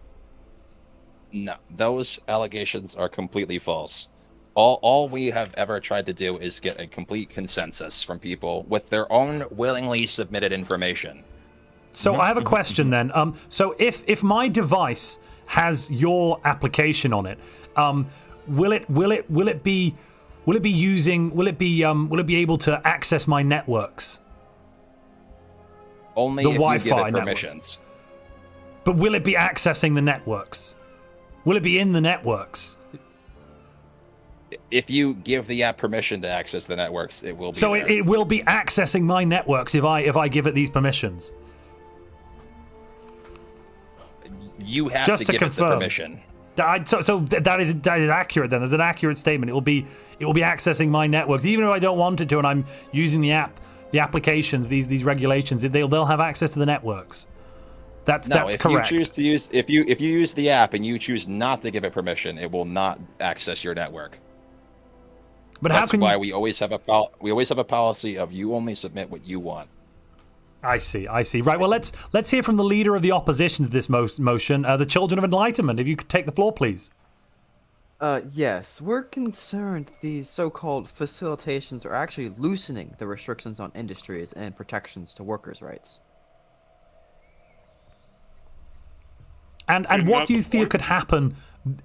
No, those allegations are completely false. All we have ever tried to do is get a complete consensus from people with their own willingly submitted information. So I have a question then. So if my device has your application on it, will it be able to access my networks? Only if you give it permissions. But will it be accessing the networks? Will it be in the networks? if you give the app permission to access the networks, it will be. So it will be accessing my networks if I give it these permissions. You have Just to give confirm. it the permission. So that is accurate then. There's an accurate statement. It will be accessing my networks even if I don't want it to, and I'm using the applications, these regulations. They'll have access to the networks. That's correct. If you use the app and you choose not to give it permission, it will not access your network. But that's why we always have a policy of you only submit what you want. I see. Right. Well, let's hear from the leader of the opposition to this motion, the Children of Enlightenment. If you could take the floor, please. Yes, we're concerned these so-called facilitations are actually loosening the restrictions on industries and protections to workers' rights. And what do you feel could happen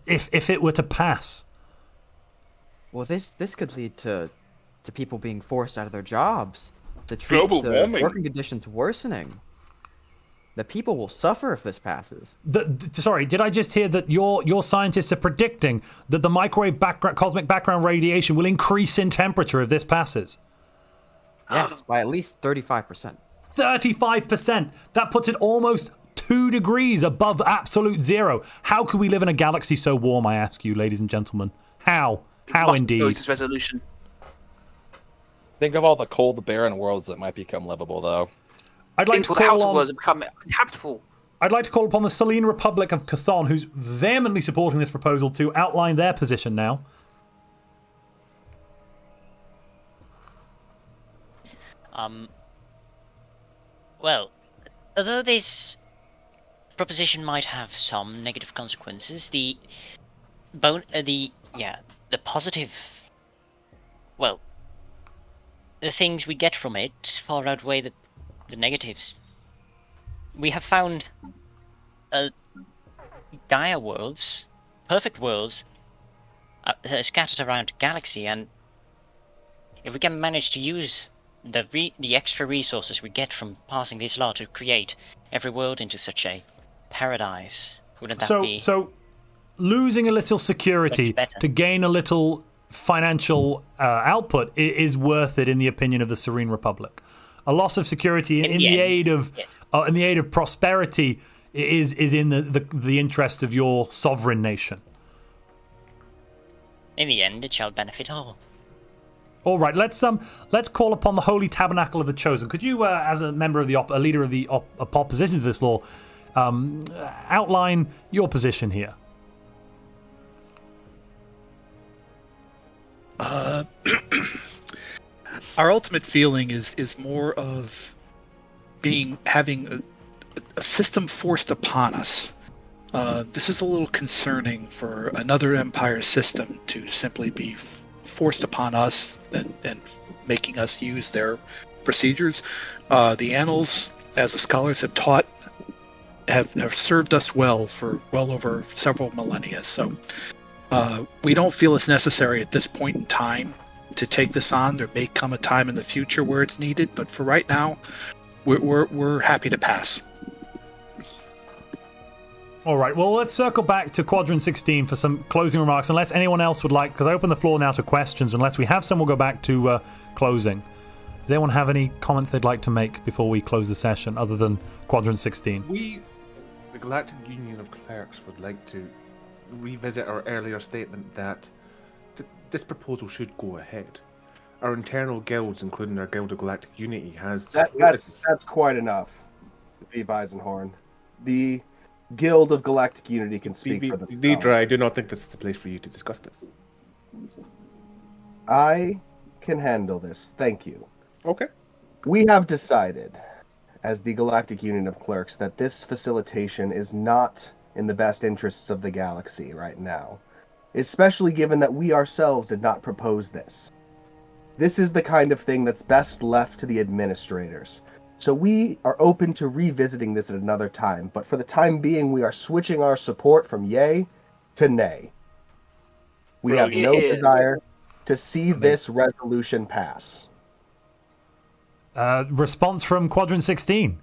if it were to pass? Well, this could lead to people being forced out of their jobs. Global warming. Working conditions worsening. The people will suffer if this passes. Sorry, did I just hear that your scientists are predicting that the microwave cosmic background radiation will increase in temperature if this passes? Yes, by at least 35%. 35%! That puts it almost 2 degrees above absolute zero. How could we live in a galaxy so warm, I ask you, ladies and gentlemen? How? How indeed? This resolution. Think of all the cold, barren worlds that might become livable, though. I'd like to call on... become inhabitable. I'd like to call upon the Serene Republic of Chthon, who's vehemently supporting this proposal, to outline their position now. Well, although this proposition might have some negative consequences, the positive, well, the things we get from it far outweigh the negatives. We have found Gaia worlds, perfect worlds, scattered around the galaxy, and if we can manage to use the extra resources we get from passing this law to create every world into such a paradise, wouldn't that be... So, losing a little security to gain a little financial output is worth it in the opinion of the Serene Republic. A loss of security in the aid of prosperity is in the interest of your sovereign nation. In the end, it shall benefit all. All right, let's call upon the Holy Tabernacle of the Chosen. Could you, as a member of a leader of the opposition to this law, outline your position here? Our ultimate feeling is more of having a system forced upon us. This is a little concerning for another empire system to simply be forced upon us and making us use their procedures. The annals, as the scholars have taught, have served us well for well over several millennia. So we don't feel it's necessary at this point in time to take this on. There may come a time in the future where it's needed, but for right now, we're happy to pass. All right, well, let's circle back to Quadrant 16 for some closing remarks, unless anyone else would like, because I open the floor now to questions. Unless we have some, we'll go back to closing. Does anyone have any comments they'd like to make before we close the session, other than Quadrant 16? We, the Galactic Union of Clerks, would like to revisit our earlier statement that this proposal should go ahead. Our internal guilds, including our Guild of Galactic Unity, has... That's quite enough, Vive Eisenhorn. The Guild of Galactic Unity can speak for themselves. Deidre, I do not think this is the place for you to discuss this. I can handle this, thank you. Okay. We have decided, as the Galactic Union of Clerks, that this facilitation is not in the best interests of the galaxy right now, especially given that we ourselves did not propose this. This is the kind of thing that's best left to the administrators. So we are open to revisiting this at another time, but for the time being, we are switching our support from yay to nay. We have no desire to see this resolution pass. Response from Quadrant 16.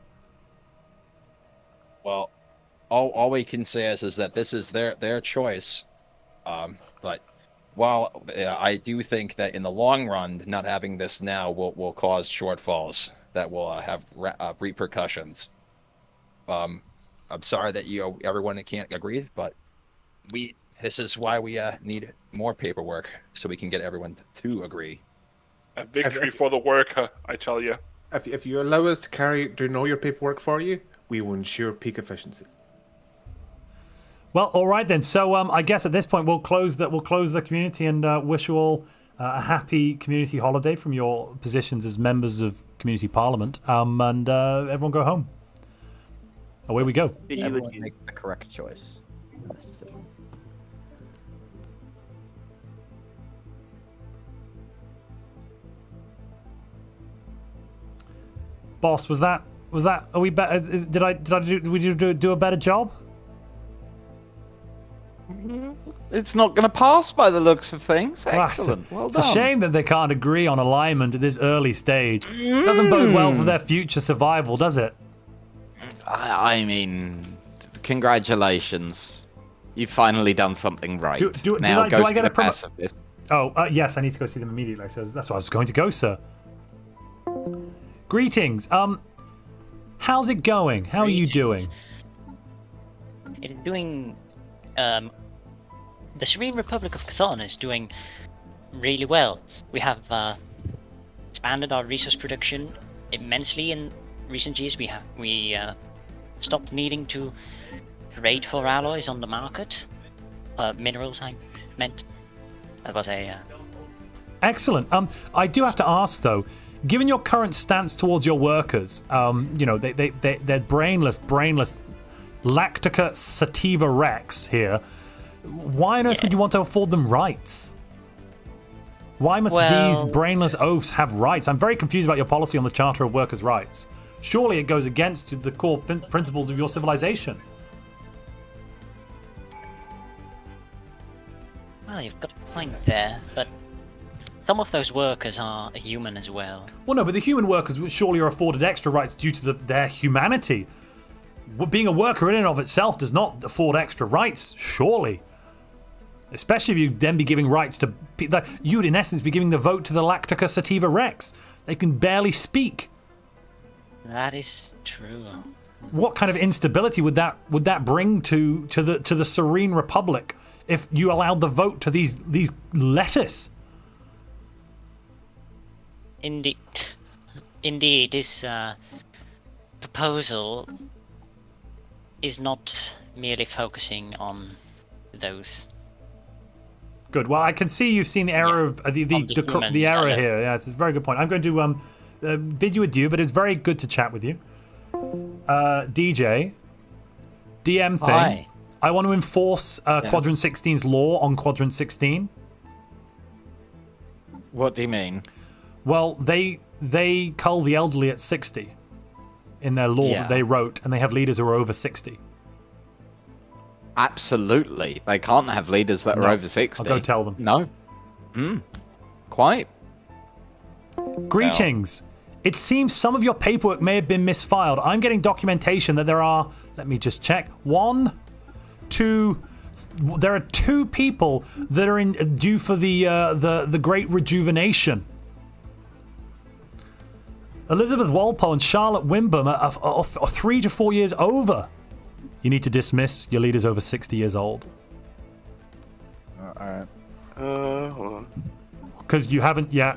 Well, all we can say is that this is their choice, but while I do think that in the long run, not having this now will cause shortfalls that will have repercussions. I'm sorry that everyone can't agree, but this is why we need more paperwork so we can get everyone to agree. A victory for the worker, I tell you. If you allow us to do all your paperwork for you, we will ensure peak efficiency. Well, all right then. So I guess at this point we'll close the community and wish you all a happy community holiday from your positions as members of community parliament. And everyone go home. Away we go. Everyone make the correct choice in this decision. Boss, was that? Are we better? Did we do a better job? It's not going to pass by the looks of things. Excellent. Well It's done. a shame that they can't agree on alignment at this early stage. Doesn't bode well for their future survival, does it? I mean, congratulations. You've finally done something right. Do now I go get to a the pacifist. Oh, yes, I need to go see them immediately. So that's why I was going to go, sir. Greetings. How's it going? How are you doing? It is doing. The Serene Republic of Kaitaran is doing really well. We have expanded our resource production immensely in recent years. We stopped needing to trade for alloys on the market. Minerals, I meant. That was a. Excellent. I do have to ask though. Given your current stance towards your workers, they're brainless Lactica sativa Rex here. Why on earth would you want to afford them rights? Why must these brainless oafs have rights? I'm very confused about your policy on the Charter of Workers' Rights. Surely it goes against the core principles of your civilization. Well, you've got a point there, but some of those workers are human as well. Well, no, but the human workers surely are afforded extra rights due to their humanity. Being a worker in and of itself does not afford extra rights, surely. Especially if you then be giving rights to... You would, in essence, be giving the vote to the Lactica sativa Rex. They can barely speak. That is true. What kind of instability would that bring to the Serene Republic if you allowed the vote to these lettuce? Indeed, this proposal is not merely focusing on those. Good. Well, I can see you've seen the error of the error here. Yes, it's a very good point. I'm going to bid you adieu, but it's very good to chat with you. DJ, DM thing. Hi. I want to enforce Quadrant 16's law on Quadrant 16. What do you mean? Well, they cull the elderly at 60 in their law that they wrote, and they have leaders who are over 60. Absolutely. They can't have leaders that are over 60. I'll go tell them. No. Quite. Greetings. It seems some of your paperwork may have been misfiled. I'm getting documentation that there are, let me just check, there are 2 people that are due for the Great Rejuvenation. Elizabeth Walpole and Charlotte Wimbom are 3 to 4 years over. You need to dismiss your leaders over 60 years old. Alright. Hold on. Because you haven't yet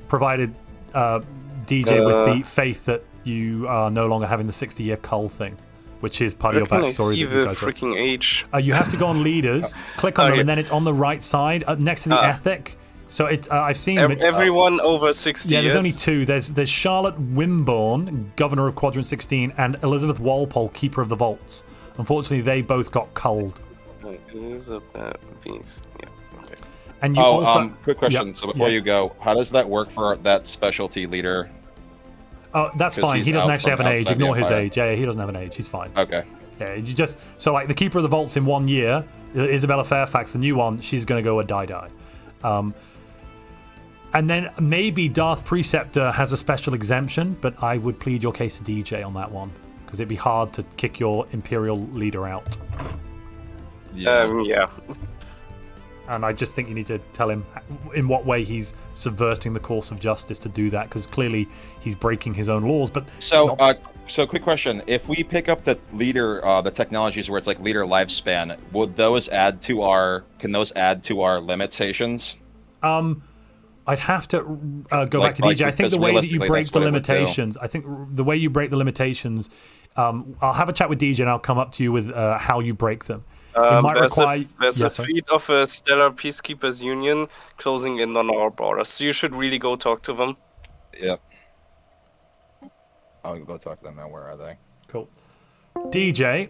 provided DJ with the faith that you are no longer having the 60-year cull thing, which is part of your backstory. Where can I see the freaking age? You have to go on leaders, click on them, and then it's on the right side next to the ethic. So I've seen everyone over 60 years. Yeah, there's only 2. There's Charlotte Wimborne, Governor of Quadrant 16, and Elizabeth Walpole, Keeper of the Vaults. Unfortunately, they both got culled. Elizabeth, yeah, okay. And you also quick question. So before you go, how does that work for that specialty leader? Oh, that's fine. He doesn't actually have an age. Ignore his age. Yeah, he doesn't have an age. He's fine. Okay. Yeah, you just like the Keeper of the Vaults in 1 year, Isabella Fairfax, the new one, she's going to go a die. And then maybe Darth Preceptor has a special exemption, but I would plead your case to DJ on that one, because it'd be hard to kick your Imperial leader out. Yeah. And I just think you need to tell him in what way he's subverting the course of justice to do that, because clearly he's breaking his own laws. But so, quick question: if we pick up the leader, the technologies where it's like leader lifespan, would those add to our? Can those add to our limitations? I'd have to go back to DJ. I think the way that you break the limitations, I'll have a chat with DJ and I'll come up to you with how you break them. It might require. There's a fleet of a Stellar Peacekeepers Union closing in on our borders, so you should really go talk to them. Yep. I'll go talk to them now. Where are they? Cool. DJ.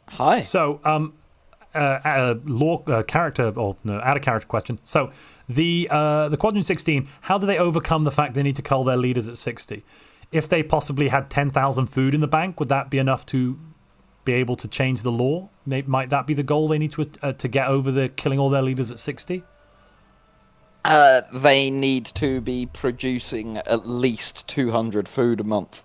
Hi. So, out of character question. So, the Quadrant 16. How do they overcome the fact they need to cull their leaders at 60? If they possibly had 10,000 food in the bank, would that be enough to be able to change the law? Might that be the goal they need to get over the killing all their leaders at 60? They need to be producing at least 200 food a month.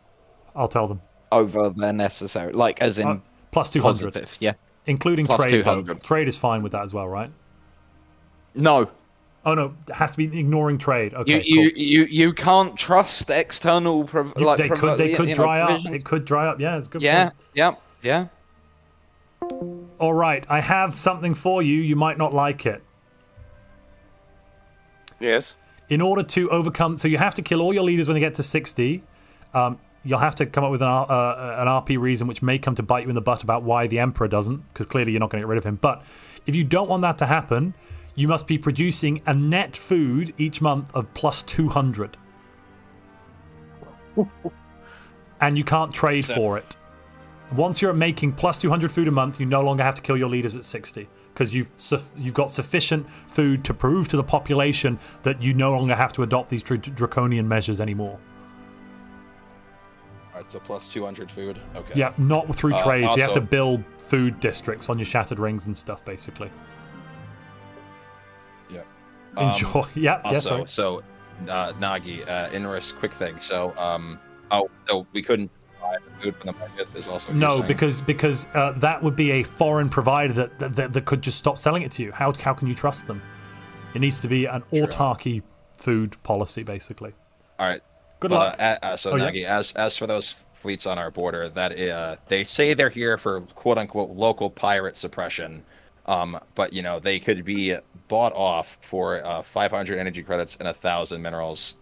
I'll tell them. Over their necessary, like as in plus 200. Positive, yeah. Including plus trade, 200. though. Trade is fine with that as well, right? No. Oh no, it has to be ignoring trade. Okay, you can't trust external. They could dry up. It could dry up. Yeah, it's a good. Yeah, point. yeah. All right, I have something for you. You might not like it. Yes. In order to overcome, so you have to kill all your leaders when they get to 60. You'll have to come up with an RP reason, which may come to bite you in the butt about why the Emperor doesn't, because clearly you're not going to get rid of him. But if you don't want that to happen, you must be producing a net food each month of plus 200. And you can't trade for it. Once you're making plus 200 food a month, you no longer have to kill your leaders at 60, because you've got sufficient food to prove to the population that you no longer have to adopt these draconian measures anymore. Alright, so plus 200 food. Okay. Yeah, not through trades. Also, you have to build food districts on your shattered rings and stuff, basically. Yeah. Enjoy. Also, so Nagi, Inris, quick thing. So, so we couldn't buy the food from the market is also no, because that would be a foreign provider that could just stop selling it to you. How can you trust them? It needs to be an autarky food policy, basically. All right. Good luck. Nagi, as for those fleets on our border, that they say they're here for quote unquote local pirate suppression, but they could be bought off for 500 energy credits and 1,000 minerals.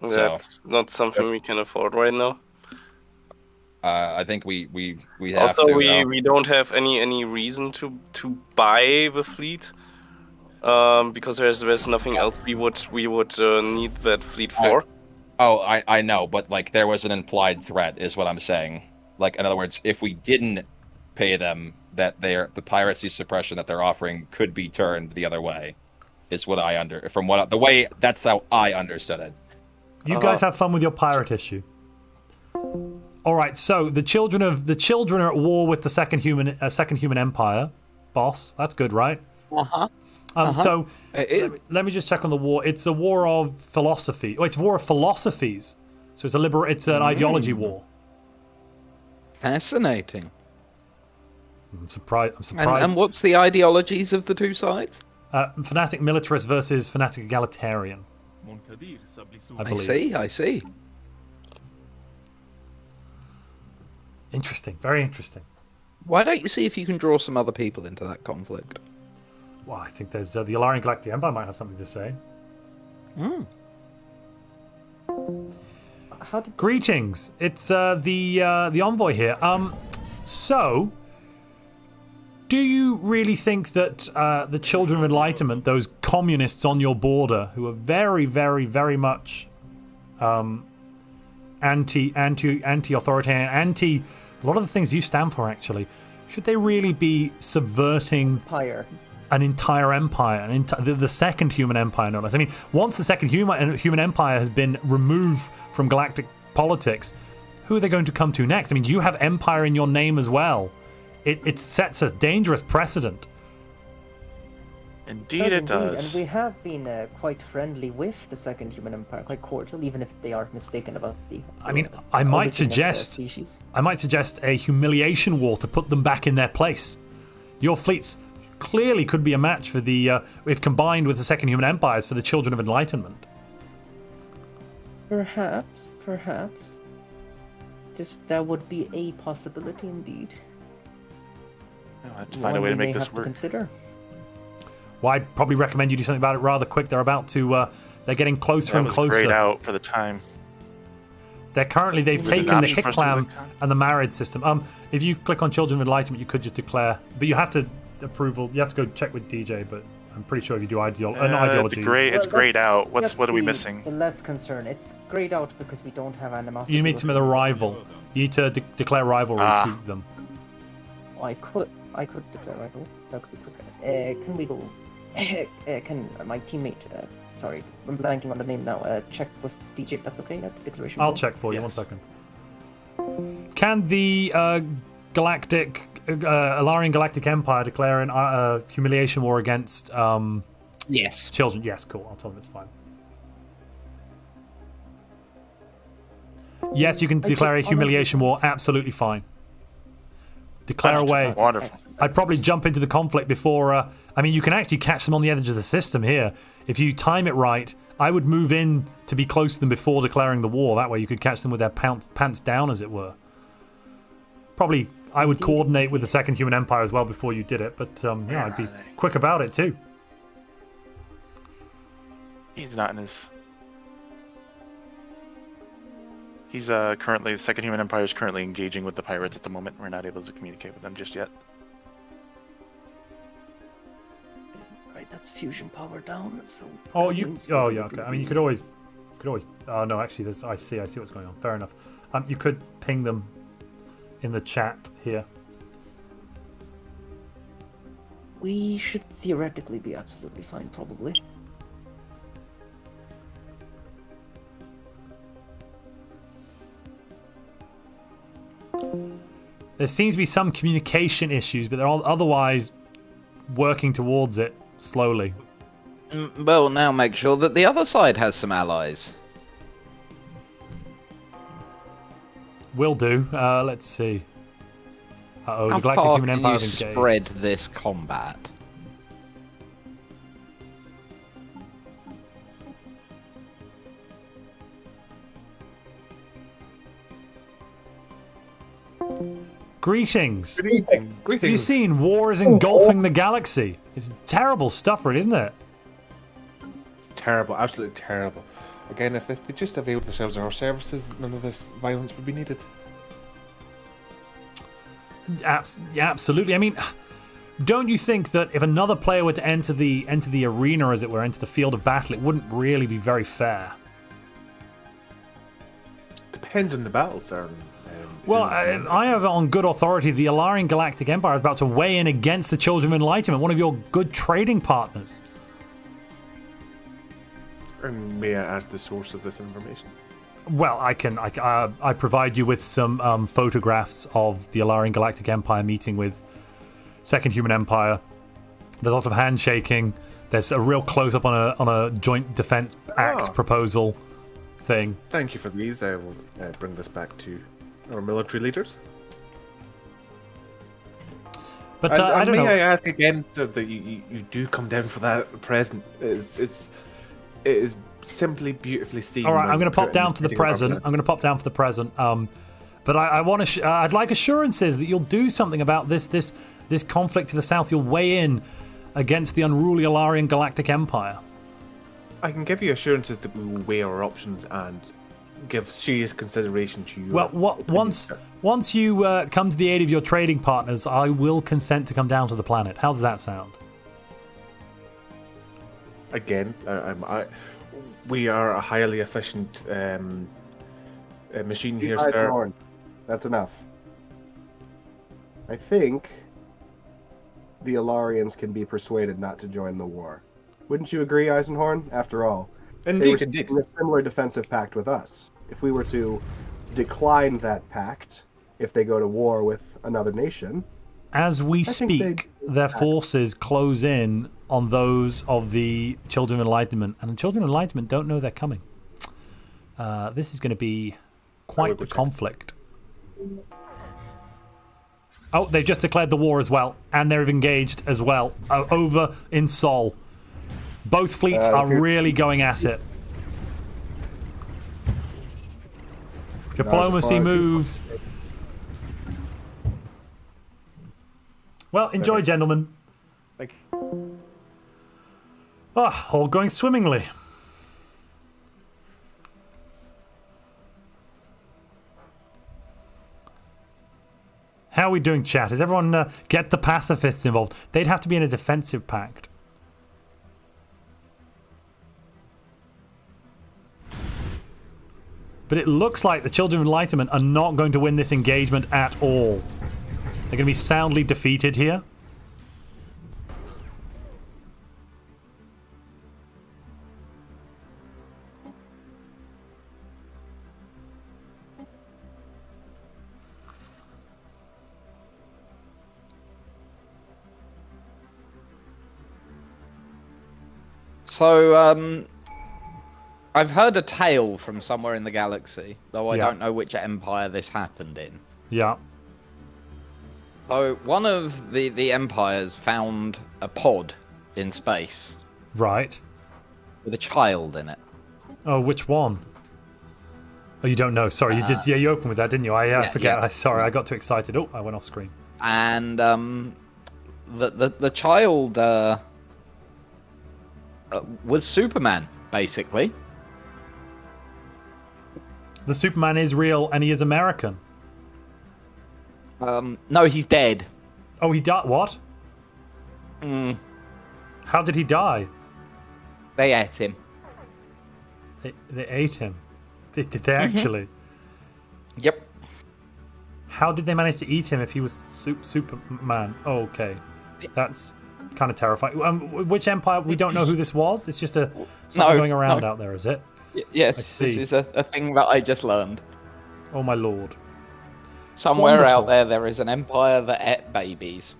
That's not something we can afford right now. I think we have also, to. we don't have any reason to buy the fleet. Because there's nothing else we would need that fleet for. I know, but like there was an implied threat, is what I'm saying. Like in other words, if we didn't pay them, that the piracy suppression that they're offering could be turned the other way, is what that's how I understood it. You guys have fun with your pirate issue. All right, so the children are at war with the second human empire, boss. That's good, right? So let me just check on the war. It's a war of philosophy. Oh, it's a war of philosophies. So it's an ideology war. Fascinating. I'm surprised. And what's the ideologies of the two sides? Fanatic militarist versus fanatic egalitarian. I believe. I see. Interesting. Very interesting. Why don't you see if you can draw some other people into that conflict? Well, I think there's the Alarion Galactic Empire might have something to say. Greetings. It's the envoy here. So, do you really think that the Children of Enlightenment, those communists on your border, who are very, very, very much anti-authoritarian, anti a lot of the things you stand for, actually, should they really be subverting an entire empire, the second human empire, no less? I mean, once the second human empire has been removed from galactic politics, who are they going to come to next? I mean, you have empire in your name as well. It sets a dangerous precedent. Indeed, it does. And we have been quite friendly with the second human empire, quite cordial, even if they are mistaken about the. I mean, I might suggest a humiliation war to put them back in their place. Your fleets clearly could be a match for the, if combined with the Second Human Empires, for the Children of Enlightenment. Perhaps. Just that would be a possibility indeed. I'll have to find a way to make this work. Consider. Well, I'd probably recommend you do something about it rather quick. They're about to, they're getting closer and closer. Grayed out for the time. They've taken the Hiklam and the married system. If you click on Children of Enlightenment, you could just declare, but you have to you have to go check with DJ, but I'm pretty sure if you do not ideology. It's grayed out. What are we missing? The less concern. It's grayed out because we don't have animosity. You need to make the rival. You need to declare rivalry to them. I could declare rival. That could be quicker. Can we go? Can my teammate? Sorry, I'm blanking on the name now. Check with DJ if that's okay. At the declaration. I'll check for you. 1 second. Can the Galactic Alarion Galactic Empire declare an humiliation war against yes children? Yes, cool. I'll tell them it's fine. Yes, you can declare a humiliation war. Absolutely fine. Declare away. Wonderful. I'd probably jump into the conflict before. I mean, you can actually catch them on the edge of the system here. If you time it right, I would move in to be close to them before declaring the war. That way you could catch them with their pants down, as it were. Probably, I would coordinate with the Second Human Empire as well before you did it, but yeah, I'd be quick about it too. He's not in his... He's currently, the Second Human Empire is currently engaging with the pirates at the moment. We're not able to communicate with them just yet. Right, that's fusion power down. So. Oh, yeah, okay. I mean, you could always. Oh no, actually, I see what's going on. Fair enough. You could ping them in the chat here. We should theoretically be absolutely fine, probably. There seems to be some communication issues, but they're all otherwise working towards it slowly. Well, now make sure that the other side has some allies. Will do. Let's see. Uh-oh, How the Galactic far Human can Empire you have engaged. spread this combat? Greetings. Greetings. Have you seen war is engulfing the galaxy? It's terrible stuff, isn't it? It's terrible, absolutely terrible. Again, if they just availed themselves of our services, none of this violence would be needed. Yeah, absolutely. I mean, don't you think that if another player were to enter the arena, as it were, enter the field of battle, it wouldn't really be very fair? Depends on the battle, sir. Well, I have on good authority the Alarion Galactic Empire is about to weigh in against the Children of Enlightenment, one of your good trading partners. And may I ask the source of this information? Well, I provide you with some photographs of the Alarion Galactic Empire meeting with Second Human Empire. There's lots of handshaking. There's a real close-up on a joint defense act proposal thing. Thank you for these. I will bring this back to our military leaders. But I don't know. May I ask again, sir, that you do come down for that present? It is simply beautifully seen. All right, I'm going to pop down for the present. But I want to. I'd like assurances that you'll do something about this conflict to the south. You'll weigh in against the unruly Alarion Galactic Empire. I can give you assurances that we will weigh our options and give serious consideration to you. Well, once you come to the aid of your trading partners, I will consent to come down to the planet. How does that sound? Again, we are a highly efficient machine here, sir. Horn. That's enough. I think the Alarians can be persuaded not to join the war. Wouldn't you agree, Eisenhorn? After all, indeed, they were in a similar defensive pact with us. If we were to decline that pact, if they go to war with another nation... As we speak, their forces close in on those of the Children of Enlightenment, and the Children of Enlightenment don't know they're coming. This is going to be quite the conflict. Oh, they've just declared the war as well, and they've engaged as well over in Sol. Both fleets are really going at it. Diplomacy moves. Well, enjoy, gentlemen. Thank you. Ah, all going swimmingly. How are we doing, chat? Is everyone get the pacifists involved? They'd have to be in a defensive pact. But it looks like the Children of Enlightenment are not going to win this engagement at all. They're going to be soundly defeated here. So, I've heard a tale from somewhere in the galaxy, though I don't know which empire this happened in. Yeah. So, one of the empires found a pod in space. Right. With a child in it. Oh, which one? Oh, you don't know. Sorry, you did. Yeah, you opened with that, didn't you? I forget. Yeah. Sorry, I got too excited. Oh, I went off screen. And the child was Superman, basically. The Superman is real, and he is American. No, he's dead. Oh, he died. What? How did he die? They ate him. They ate him. Did they actually? Yep. How did they manage to eat him if he was Superman? Oh, okay, that's kind of terrifying. Which empire? We don't know who this was. It's just something going around out there, is it? Yes. I see. This is a thing that I just learned. Oh my lord. Somewhere out there is an empire that ate babies.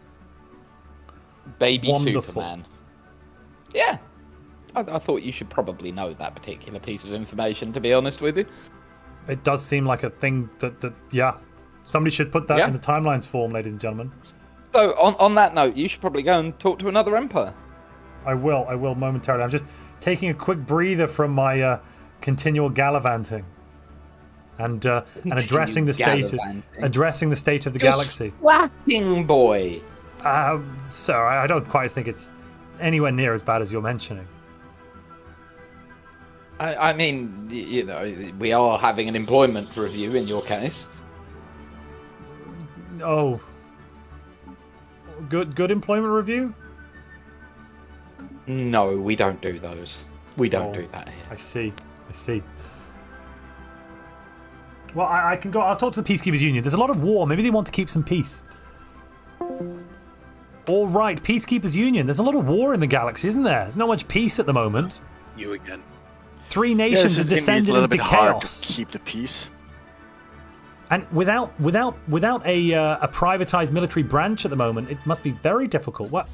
Baby Superman. Yeah. I thought you should probably know that particular piece of information, to be honest with you. It does seem like a thing that yeah. Somebody should put that in the timelines form, ladies and gentlemen. So, on that note, you should probably go and talk to another empire. I will momentarily. I'm just taking a quick breather from my continual gallivanting. And addressing the state of the galaxy. Slapping boy. So I don't quite think it's anywhere near as bad as you're mentioning. I mean, you know, we are having an employment review in your case. Oh, good employment review? No, we don't do those. We don't do that here. I see. Well, I can go. I'll talk to the Peacekeepers Union. There's a lot of war. Maybe they want to keep some peace. All right, Peacekeepers Union. There's a lot of war in the galaxy, isn't there? There's not much peace at the moment. You again. 3 nations have descended into hard chaos. to keep the peace. And without a privatized military branch at the moment, it must be very difficult. What?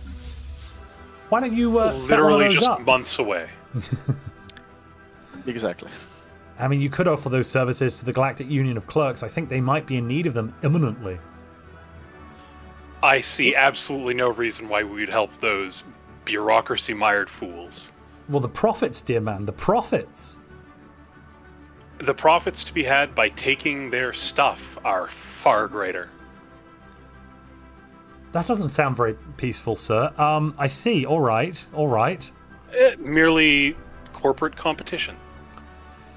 Why don't you set one of literally those just up? months away. Exactly. I mean, you could offer those services to the Galactic Union of Clerks. I think they might be in need of them imminently. I see absolutely no reason why we would help those bureaucracy-mired fools. Well, the profits, dear man, the profits. The profits to be had by taking their stuff are far greater. That doesn't sound very peaceful, sir. I see. All right. Merely corporate competition.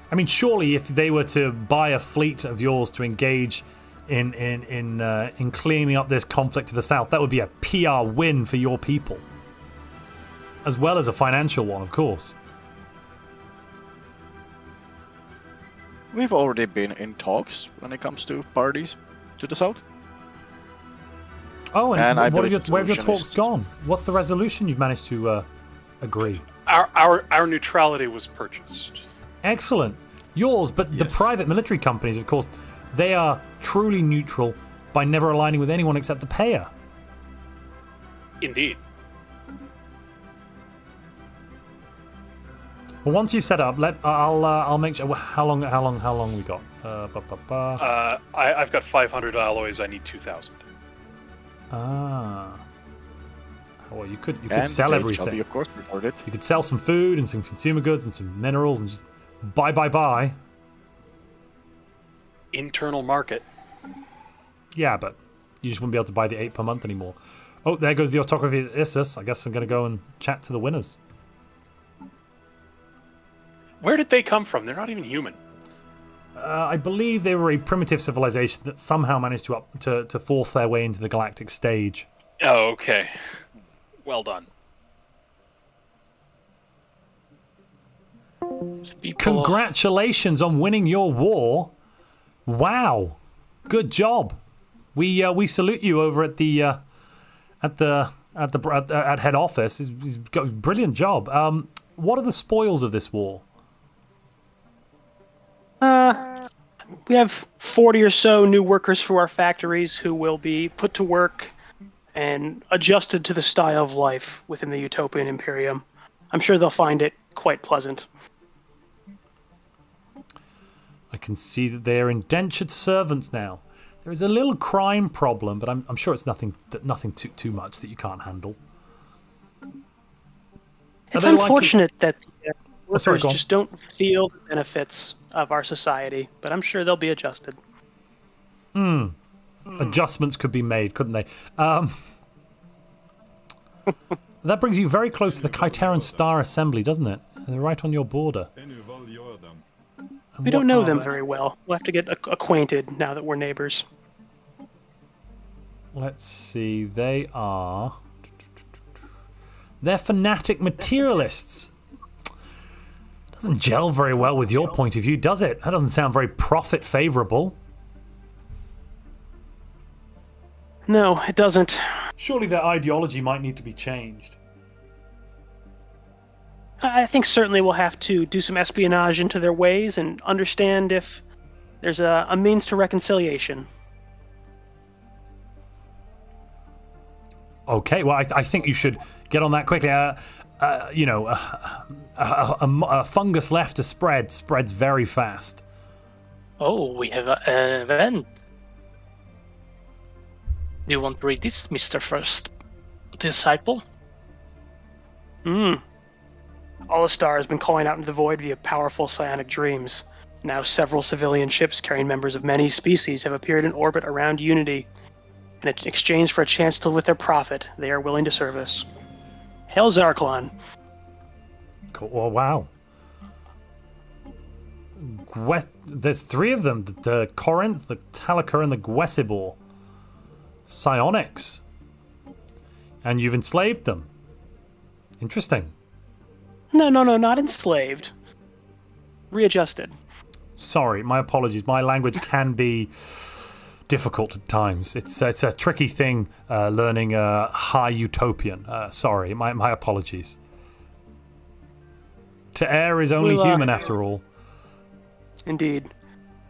I mean, surely if they were to buy a fleet of yours to engage in cleaning up this conflict to the south, that would be a PR win for your people, as well as a financial one, of course. We've already been in talks when it comes to parties to the south. Oh, and where have your solution talks gone? What's the resolution you've managed to agree? Our neutrality was purchased. Excellent. Yours, but the private military companies, of course, they are truly neutral by never aligning with anyone except the payer. Indeed. Well, once you've set up, I'll make sure. How long we got? I've got 500 alloys. I need 2,000. Ah. Well, you could And sell they everything. shall be, of course, recorded. You could sell some food and some consumer goods and some minerals and just buy. Internal market. Yeah, but you just wouldn't be able to buy the 8 per month anymore. Oh, there goes the autography of Issus. I guess I'm going to go and chat to the winners. Where did they come from? They're not even human. I believe they were a primitive civilization that somehow managed to force their way into the galactic stage. Oh, okay. Well done. Congratulations on winning your war. Wow. Good job. We salute you over at the at head office. He's got a brilliant job. What are the spoils of this war? We have 40 or so new workers for our factories who will be put to work and adjusted to the style of life within the Utopian Imperium. I'm sure they'll find it quite pleasant. I can see that they're indentured servants now. There is a little crime problem, but I'm sure it's nothing too much that you can't handle. It's unfortunate that the workers go on. just don't feel the benefits of our society, but I'm sure they'll be adjusted. Adjustments could be made, couldn't they? That brings you very close to the Kaitaran Star Assembly, doesn't it? They're right on your border. We don't know them very well. We'll have to get acquainted now that we're neighbors. Let's see. They're fanatic materialists. Doesn't gel very well with your point of view, does it? That doesn't sound very profit favorable. No, it doesn't. Surely their ideology might need to be changed. I think certainly we'll have to do some espionage into their ways and understand if there's a means to reconciliation. Okay, well, I think you should get on that quickly. A fungus left to spreads very fast. Oh, we have an event. Do you want to read this, Mr. First Disciple? Alistar has been calling out into the void via powerful psionic dreams. Now several civilian ships carrying members of many species have appeared in orbit around Unity. In exchange for a chance to live with their prophet, they are willing to serve us. Hail Zarklon. Cool. Oh, wow. There's 3 of them. The Corinth, the Talaka, and the Gwesibor. Psionics. And you've enslaved them. Interesting. No, not enslaved. Readjusted. Sorry, my apologies. My language can be difficult at times. It's a tricky thing learning High Utopian. Sorry, my apologies. To err is only human after all. Indeed.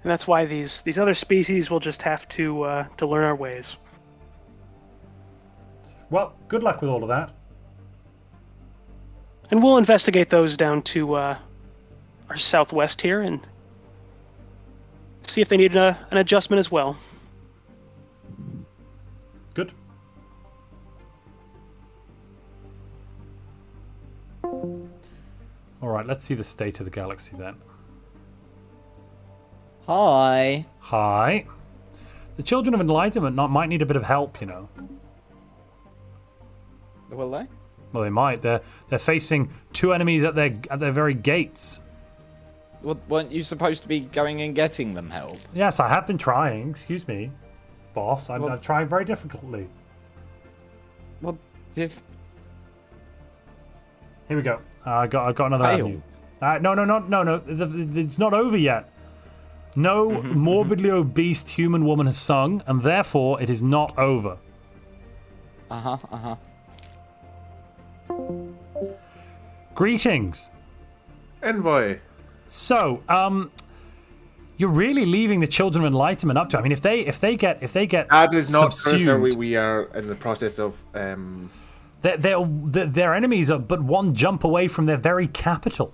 And that's why these other species will just have to learn our ways. Well, good luck with all of that. And we'll investigate those down to our southwest here and see if they need an adjustment as well. Good. Alright, let's see the state of the galaxy then. Hi. Hi. The Children of Enlightenment might need a bit of help, you know. Will they? Well, they might. They're facing 2 enemies at their very gates. Well, weren't you supposed to be going and getting them help? Yes, I have been trying. Excuse me, boss. I'm trying very difficultly. Well, if... Here we go. I got another avenue. No. It's not over yet. No morbidly obese human woman has sung, and therefore it is not over. Greetings. Envoy. So, you're really leaving the Children of Enlightenment up to. I mean, if they get that is not subsumed, true, we are in the process of. Their enemies are but one jump away from their very capital.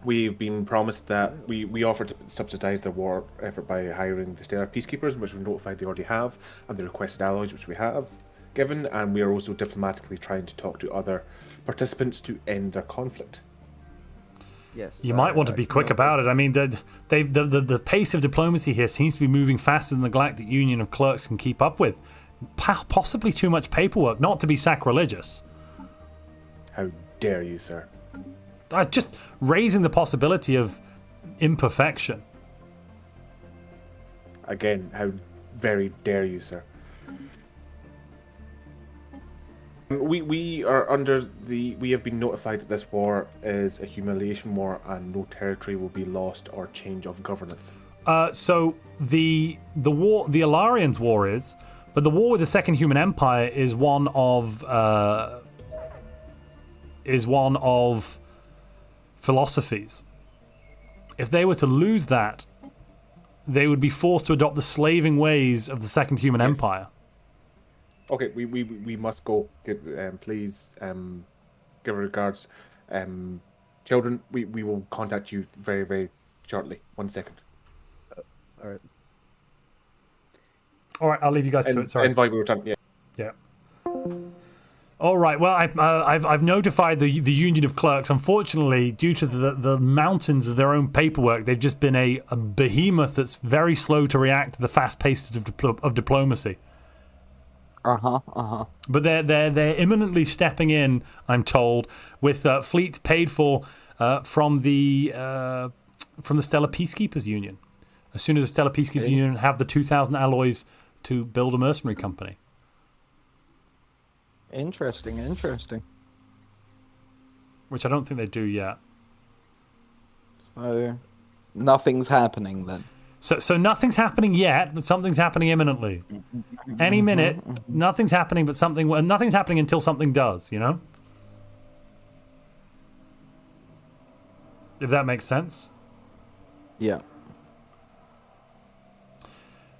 we've been promised that we offered to subsidize the war effort by hiring the Stellar Peacekeepers, which we've notified they already have, and the requested alloys, which we have given, and we are also diplomatically trying to talk to other participants to end their conflict. Yes. You might want to be quick about it. I mean, the pace of diplomacy here seems to be moving faster than the Galactic Union of Clerks can keep up with. Possibly too much paperwork, not to be sacrilegious. How dare you, sir? Just raising the possibility of imperfection. Again, how very dare you, sir? We are under the. We have been notified that this war is a humiliation war, and no territory will be lost or change of governance. So the war, the Alarian's war is, but the war with the Second Human Empire is one of philosophies. If they were to lose that, they would be forced to adopt the slaving ways of the Second Human Empire. Okay, we must go. Please, give regards. Children, we will contact you very, very shortly. 1 second. All right. All right, I'll leave you guys to it. Sorry. Invite we return. Yeah. Yeah. All right. Well, I've notified the Union of Clerks. Unfortunately, due to the mountains of their own paperwork, they've just been a behemoth that's very slow to react to the fast pace of diplomacy. But they're imminently stepping in, I'm told, with fleet paid for from the Stellar Peacekeepers Union. As soon as the Stellar Peacekeepers Union have the 2,000 alloys to build a mercenary company. Interesting. Which I don't think they do yet. So nothing's happening then. So nothing's happening yet, but something's happening imminently. Any minute, nothing's happening, but nothing's happening until something does, you know? If that makes sense. Yeah.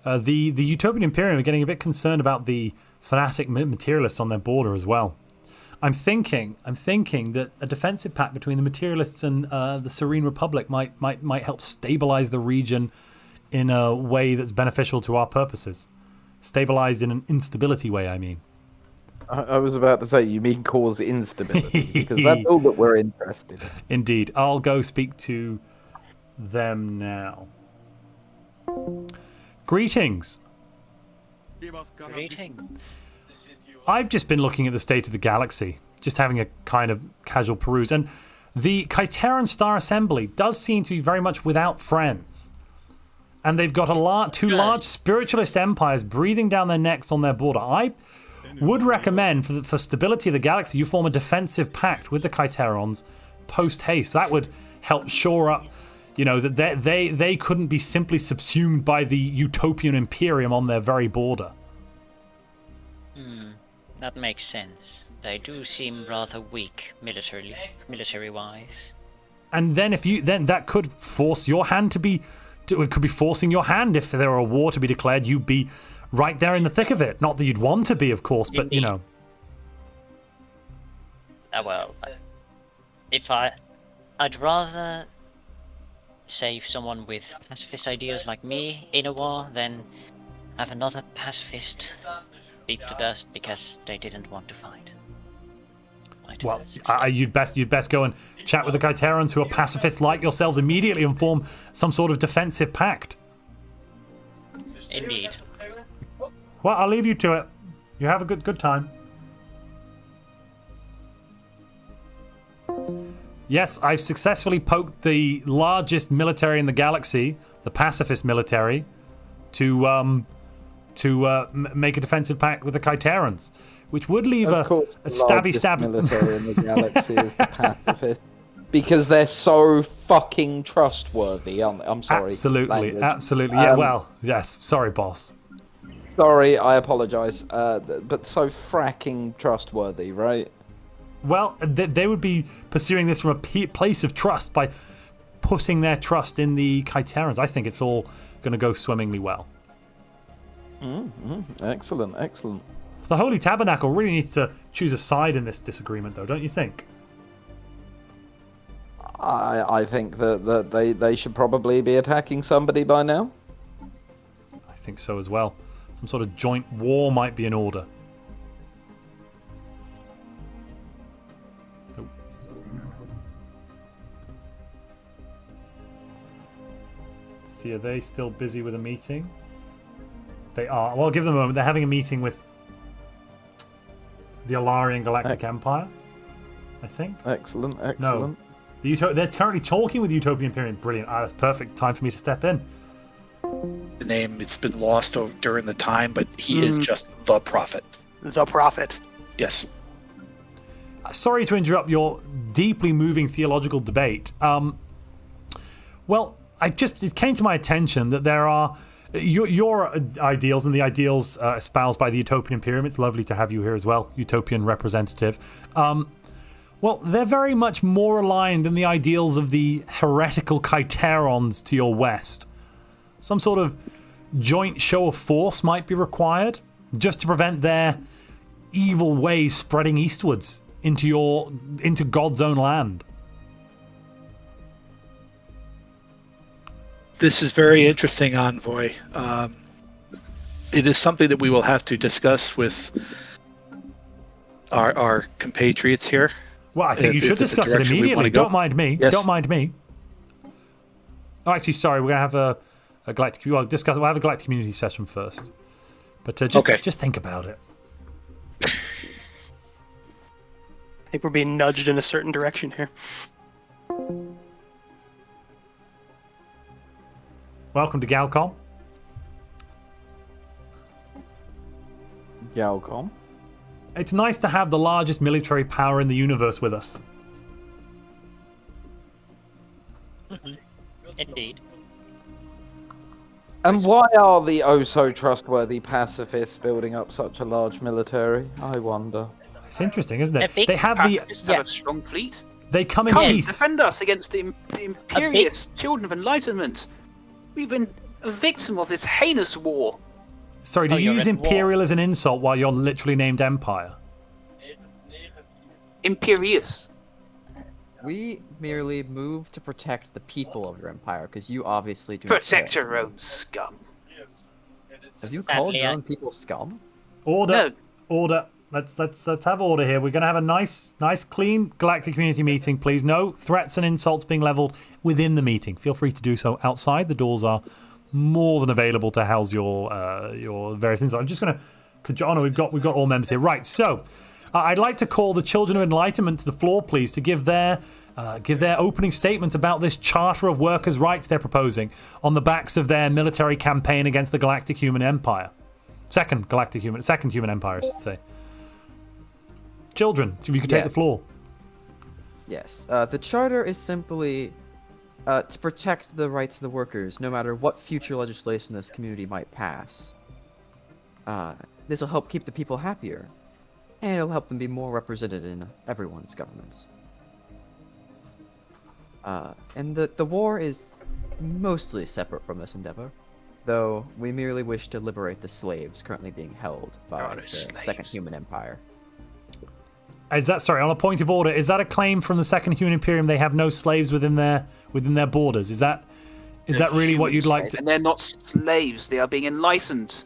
The Utopian Imperium are getting a bit concerned about the fanatic materialists on their border as well. I'm thinking that a defensive pact between the materialists and the Serene Republic might help stabilize the region in a way that's beneficial to our purposes. Stabilize in an instability way, I mean. I was about to say, you mean cause instability, because that's all that we're interested in. Indeed. I'll go speak to them now. Greetings. Greetings. I've just been looking at the state of the galaxy, just having a kind of casual peruse, and the Kaitaran Star Assembly does seem to be very much without friends. And they've got two large spiritualist empires breathing down their necks on their border. I would recommend, for stability of the galaxy, you form a defensive pact with the Kaitarons post-haste. That would help shore up, that they couldn't be simply subsumed by the Utopian Imperium on their very border. That makes sense. They do seem rather weak military-wise. And then that could force your hand to be... It could be forcing your hand if there were a war to be declared. You'd be right there in the thick of it. Not that you'd want to be, of course, but Indeed. Well, I'd rather save someone with pacifist ideas like me in a war than have another pacifist beat to dust because they didn't want to fight. Well, you'd best go and chat with the Kaitarans who are pacifists like yourselves immediately and form some sort of defensive pact. Indeed. Well, I'll leave you to it. You have a good time. Yes, I've successfully poked the largest military in the galaxy, the pacifist military, to make a defensive pact with the Kaitarans. Which would leave a stabby. Military in the galaxy is the pacifist, because they're so fucking trustworthy. I'm sorry. Absolutely. Yeah. Well, yes. Sorry, boss. Sorry, I apologise. But so fracking trustworthy, right? Well, they would be pursuing this from a place of trust by putting their trust in the Kaitarans. I think it's all going to go swimmingly well. Excellent. The Holy Tabernacle really needs to choose a side in this disagreement, though, don't you think? I think that they should probably be attacking somebody by now. I think so as well. Some sort of joint war might be in order. Oh. See, are they still busy with a meeting? They are. Well, give them a moment. They're having a meeting with the Alarion Galactic Empire, I think. Excellent. No. They're currently talking with the Utopian Imperium. Brilliant. That's perfect time for me to step in. The name, it's been lost during the time, but he is just the prophet. The prophet. Yes. Sorry to interrupt your deeply moving theological debate. Well, it came to my attention that there are your ideals and the ideals espoused by the Utopian Imperium. It's lovely to have you here as well, Utopian representative. Well, they're very much more aligned than the ideals of the heretical Kaitarons to your west. Some sort of joint show of force might be required, just to prevent their evil ways spreading eastwards into God's own land. This is very interesting, Envoy. It is something that we will have to discuss with our compatriots here. Well, I think you should discuss it immediately. Don't mind me. Yes. Don't mind me. Oh, actually, sorry. We're going to have a Galactic... We'll have a Galactic community session first. But just think about it. I think we're being nudged in a certain direction here. Welcome to Galcom. Galcom. It's nice to have the largest military power in the universe with us. Indeed. And why are the oh-so-trustworthy pacifists building up such a large military? I wonder. It's interesting, isn't it? They have have a strong fleet. They come in Come peace. defend us against the imperious children of Enlightenment. We've been a victim of this heinous war. Sorry, do you use imperial as an insult while you're literally named Empire? Imperious. We merely move to protect the people of your empire, because you obviously do Protect not your own scum. Have you called your own people scum? Order. Order. Let's have order here. We're going to have a nice, clean Galactic community meeting, please. No threats and insults being leveled within the meeting. Feel free to do so outside. The doors are more than available to house your various insults. I'm just going to... Oh, no, we've got all members here. Right, so... I'd like to call the Children of Enlightenment to the floor, please, to give their opening statement about this Charter of Workers' Rights they're proposing on the backs of their military campaign against the Galactic Human Empire. Second Human Empire, I should say. Children, if you could take the floor. Yes. The Charter is simply to protect the rights of the workers, no matter what future legislation this community might pass. This will help keep the people happier. And it'll help them be more represented in everyone's governments. And the war is mostly separate from this endeavor, though we merely wish to liberate the slaves currently being held by the Second Human Empire. Is that, sorry, on a point of order, is that a claim from the Second Human Imperium they have no slaves within their borders? Is that really what you'd like to... And they're not slaves, they are being enlightened.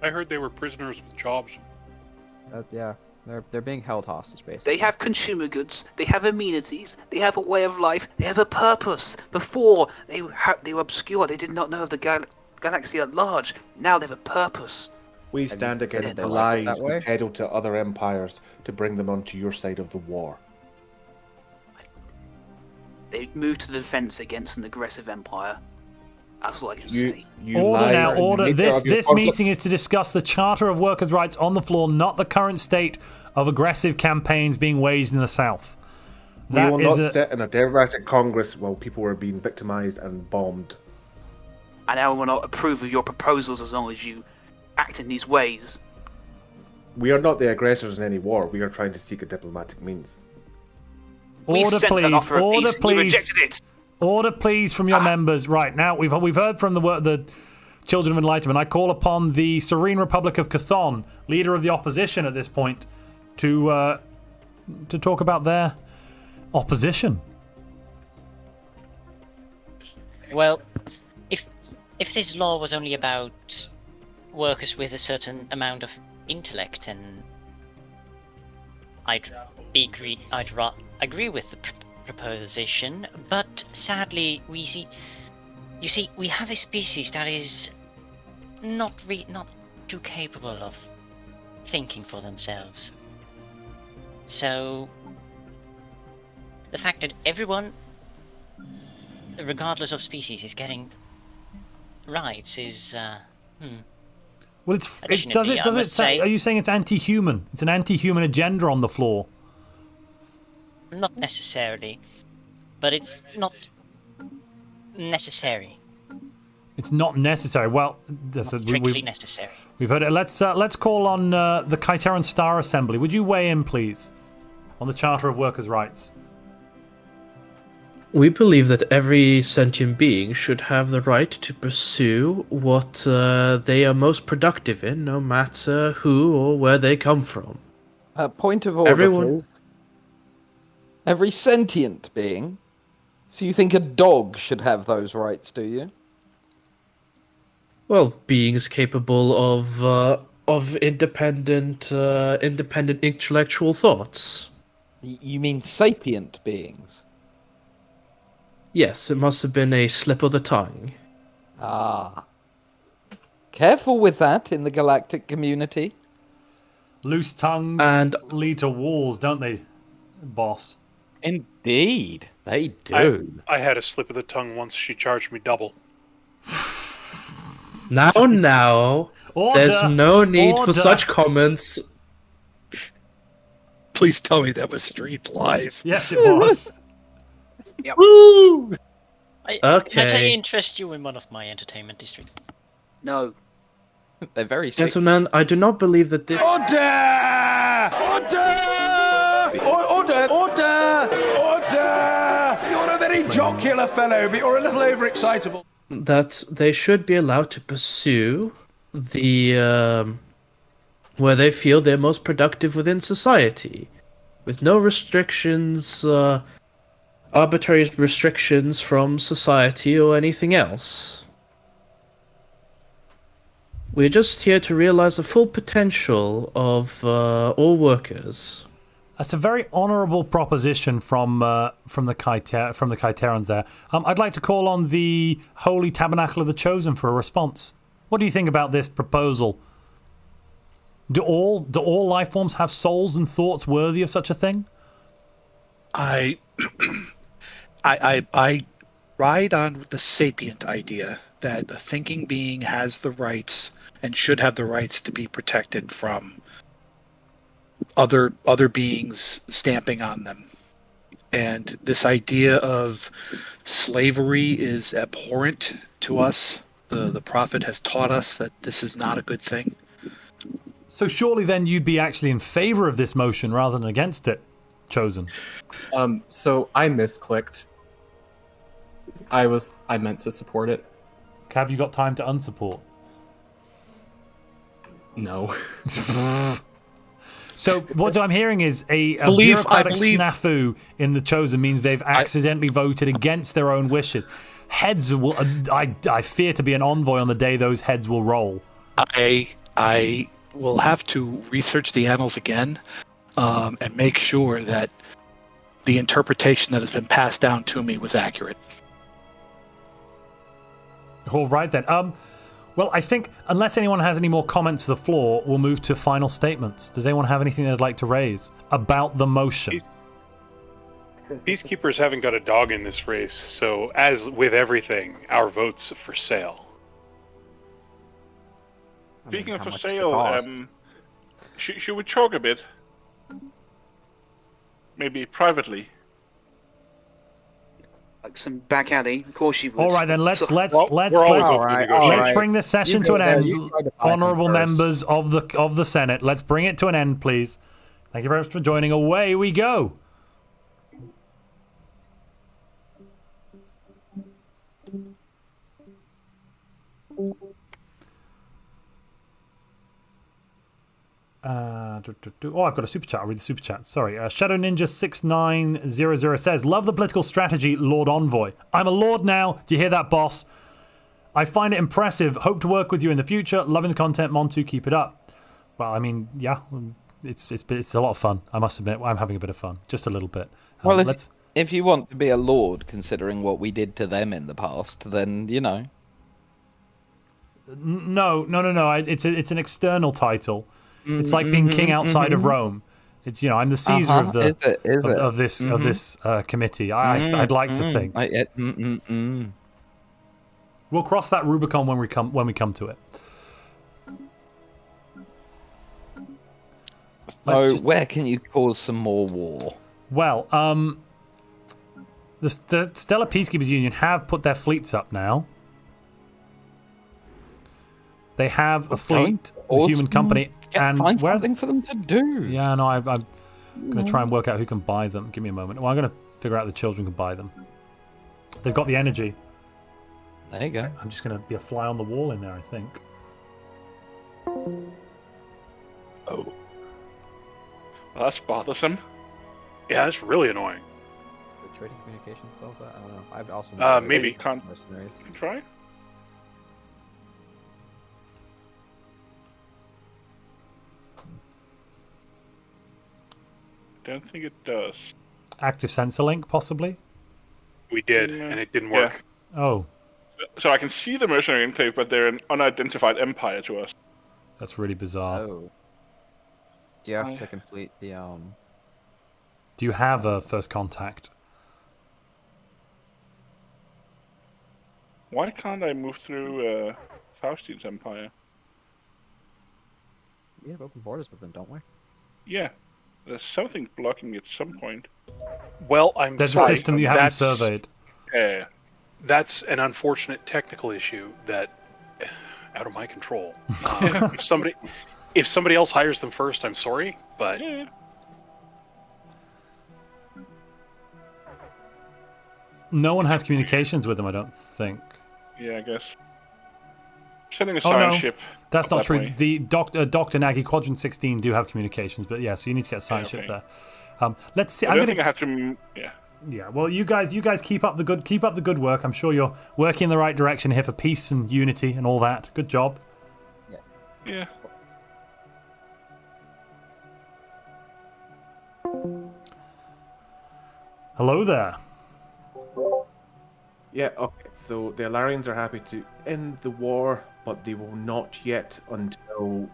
I heard they were prisoners with jobs. Yeah, they're being held hostage, basically. They have consumer goods, they have amenities, they have a way of life, they have a purpose. Before, they were obscure, they did not know of the galaxy at large. Now they have a purpose. We stand against the lies you peddle to other empires to bring them onto your side of the war. They moved to the defense against an aggressive empire. That's all I can say. Order now, order. This meeting is to discuss the Charter of Workers' Rights on the floor, not the current state of aggressive campaigns being waged in the South. We will not sit in a Democratic Congress while people are being victimized and bombed. And I will not approve of your proposals as long as you act in these ways. We are not the aggressors in any war. We are trying to seek a diplomatic means. Order, please. Order, please. We rejected it. Order, please, from your members. Right, now, we've heard from the Children of Enlightenment. I call upon the Serene Republic of Chthon, leader of the opposition at this point, to talk about their opposition. Well, if this law was only about workers with a certain amount of intellect, then I'd agree with the proposition. But sadly, we have a species that is not too capable of thinking for themselves. So the fact that everyone, regardless of species, is getting rights is Well, does it say? Are you saying it's anti-human? It's an anti-human agenda on the floor. Not necessarily, but it's not necessary. It's not necessary. Well, Strictly necessary. We've heard it. Let's call on the Kaitaran Star Assembly. Would you weigh in, please, on the Charter of Workers' Rights? We believe that every sentient being should have the right to pursue what they are most productive in, no matter who or where they come from. Point of order, Everyone. please. Every sentient being. So you think a dog should have those rights, do you? Well, beings capable of independent intellectual thoughts. You mean sapient beings? Yes, it must have been a slip of the tongue. Ah. Careful with that in the galactic community. Loose tongues And- lead to wars, don't they, boss? Indeed, they do. I had a slip of the tongue once. She charged me double. Now, there's no need for such comments. Please tell me that was streamed live. Yes, it was. Yep. Woo! Might Okay. I interest you in one of my entertainment districts? No. They're very sweet. Gentlemen, I do not believe that this. Order! You're a very jocular fellow, but you're a little overexcitable. That they should be allowed to pursue the where they feel they're most productive within society, with no restrictions, arbitrary restrictions from society or anything else. We're just here to realize the full potential of all workers. That's a very honourable proposition from the Kaitarans there. I'd like to call on the Holy Tabernacle of the Chosen for a response. What do you think about this proposal? Do all life forms have souls and thoughts worthy of such a thing? I ride on the sapient idea that a thinking being has the rights and should have the rights to be protected from other beings stamping on them. And this idea of slavery is abhorrent to us. The prophet has taught us that this is not a good thing. So surely then you'd be actually in favour of this motion rather than against it, Chosen. So I misclicked. I meant to support it. Have you got time to unsupport? No. So what I'm hearing is a I bureaucratic believe- snafu in the Chosen means they've accidentally voted against their own wishes. Heads will. I fear to be an envoy on the day those heads will roll. I will have to research the annals again and make sure that the interpretation that has been passed down to me was accurate. All right then. Well, I think unless anyone has any more comments to the floor, we'll move to final statements. Does anyone have anything they'd like to raise about the motion? Peacekeepers haven't got a dog in this race, so as with everything, our vote's for sale. Speaking of how for much does it sale, cost? should we talk a bit? Maybe privately. Like some back alley, of course you would. All right then. Let's So- let's Well, let's we're all let's, open to let's negotiation. bring this session You to go an there, end. you try to buy them Honourable first. members of the Senate, let's bring it to an end, please. Thank you very much for joining. Away we go. Oh, I've got a super chat. I'll read the super chat. Sorry. Shadow Ninja 6900 says, "Love the political strategy, Lord Envoy. I'm a lord now. Do you hear that, boss? I find it impressive. Hope to work with you in the future. Loving the content, Montu. Keep it up." Well, I mean, yeah, it's a lot of fun. I must admit, I'm having a bit of fun, just a little bit. Well, if you want to be a lord, considering what we did to them in the past, then you know. No. It's an external title. It's like being king outside of Rome. It's I'm the Caesar of this committee. I'd like to think. We'll cross that Rubicon when we come to it. Where can you cause some more war? Well, the Stellar Peacekeepers Union have put their fleets up now. They have a fleet, a human company, and find something for them to do. Yeah, no, I'm going to try and work out who can buy them. Give me a moment. Well, I'm going to figure out the children can buy them. They've got the energy. There you go. I'm just going to be a fly on the wall in there, I think. Oh. Well, that's bothersome. Yeah, that's really annoying. The trading communications solve that? I don't know. I've also maybe can't mercenaries. Try. Don't think it does. Active sensor link, possibly? We did, and it didn't work. Yeah. Oh. So I can see the mercenary enclave, but they're an unidentified empire to us. That's really bizarre. Oh. Do you have to complete the Do you have a first contact? Why can't I move through Faustine's empire? We have open borders with them, don't we? Yeah. There's something blocking me at some point. Well, There's a system you haven't surveyed. Yeah. That's an unfortunate technical issue that out of my control. If somebody else hires them first, I'm sorry, but no one has communications with them, I don't think. Yeah, I guess. Sending a science ship. That's not true. Way. The Dr. Nagy Quadrant 16 do have communications, but yeah, so you need to get a science ship there. Let's see. I think I have to. Yeah. Yeah. Well, you guys keep up the good work. I'm sure you're working in the right direction here for peace and unity and all that. Good job. Yeah. Hello there. Yeah, okay, so the Alarions are happy to end the war, but they will not yet until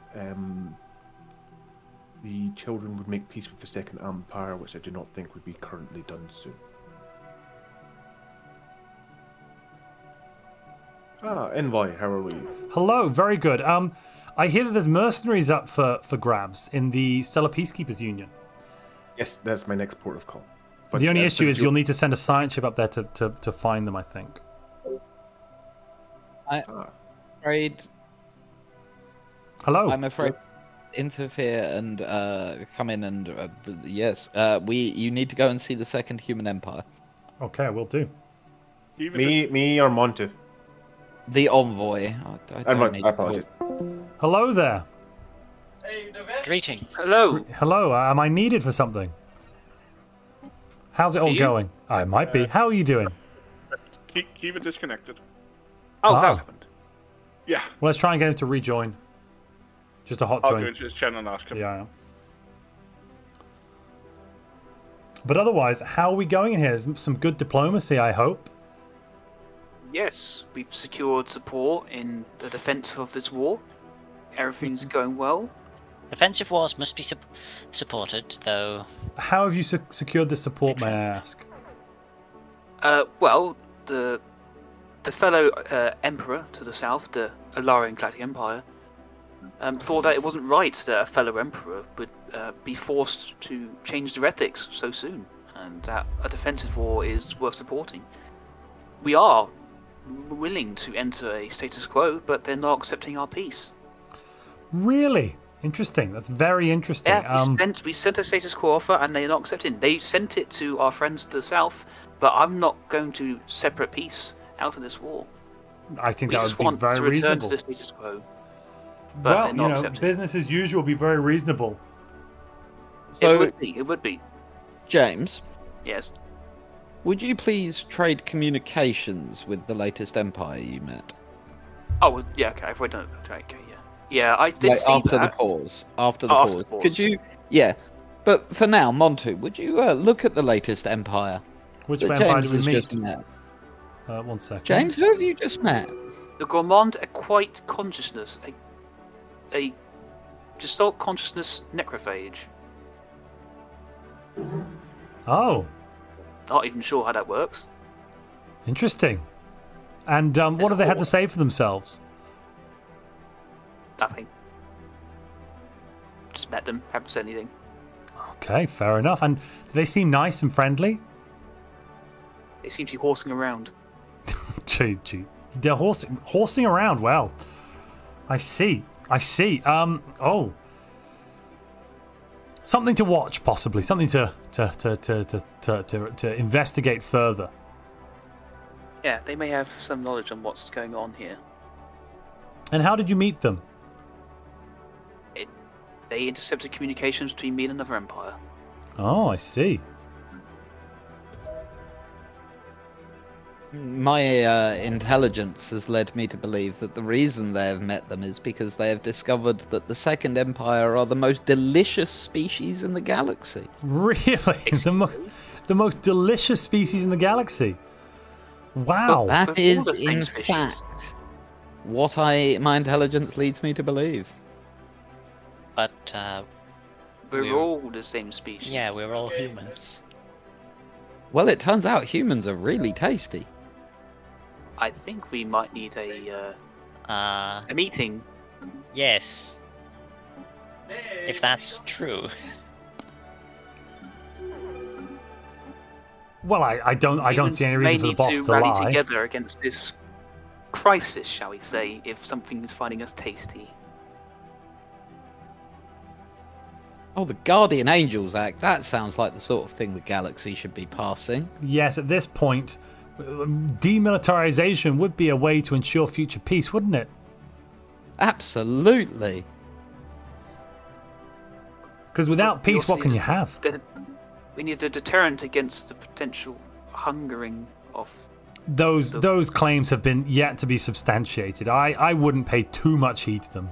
the children would make peace with the Second Empire, which I do not think would be currently done soon. Envoy, how are we? Hello, very good. I hear that there's mercenaries up for grabs in the Stellar Peacekeepers Union. Yes, that's my next port of call. But, the only issue is you'll need to send a science ship up there to find them, I think. I'm afraid. Hello. I'm afraid. Interfere and come in and yes, you need to go and see the Second Human Empire. Okay, we'll do. Me or Montu? The envoy. I apologize. Hello there. Greeting. Hello. Hello. Am I needed for something? How's it all going? I might be. How are you doing? Keep it disconnected. Oh, that's happened. Yeah. Well, let's try and get him to rejoin. Just a hot I'll join. go into his channel and ask him. Yeah. But otherwise, how are we going in here? There's some good diplomacy, I hope. Yes, we've secured support in the defense of this war. Everything's going well. Defensive wars must be supported, though. How have you secured this support, may I ask? Well, the fellow emperor to the south, the Alarion Galactic Empire, thought that it wasn't right that a fellow emperor would be forced to change their ethics so soon, and that a defensive war is worth supporting. We are willing to enter a status quo, but they're not accepting our peace. Really? Interesting. That's very interesting. Yeah, we sent a status quo offer, and they're not accepting. They sent it to our friends to the south, but I'm not going to separate peace out of this war. I think we that just would be want very to return reasonable. to the status quo. But Well, they're not accepting. business as usual would be very reasonable. So, It would be. It would be. James, Yes. would you please trade communications with the latest empire you met? Oh, yeah. Okay. I've already done it. Okay. Yeah. Yeah. I did Like, see after that. the pause. After the Oh, pause. after the pause. Could you? Yeah. But for now, Montu, would you look at the latest empire? Which that vampire James did we has meet? just met? 1 second. James, who have you just met? The Gourmand Acquite Consciousness, a Gestalt Consciousness Necrophage. Oh, Not even sure how that works. interesting. And what have they had to say for themselves? Nothing. Just met them, haven't said anything. Okay, fair enough. And do they seem nice and friendly? They seem to be horsing around. Gee. They're horsing around. Well, I see. Oh, something to watch, possibly. Something to investigate further. Yeah, they may have some knowledge on what's going on here. And how did you meet them? They intercepted communications between me and another empire. Oh, I see. My intelligence has led me to believe that the reason they have met them is because they have discovered that the Second Empire are the most delicious species in the galaxy. Really? The most delicious species in the galaxy. Wow. That is, in fact, what my intelligence leads me to believe. But We're all the same species. yeah, we're all humans. Well, it turns out humans are really tasty. I think we might need a meeting. Yes. If that's true. Well, I don't see any reason for the boss to to rally lie. together against this crisis, shall we say, if something is finding us tasty. Oh, the Guardian Angels Act. That sounds like the sort of thing the galaxy should be passing. Yes, at this point, demilitarization would be a way to ensure future peace, wouldn't it? Absolutely. Because without peace, what can you have? We need a deterrent against the potential hungering of... Those claims have been yet to be substantiated. I wouldn't pay too much heed to them.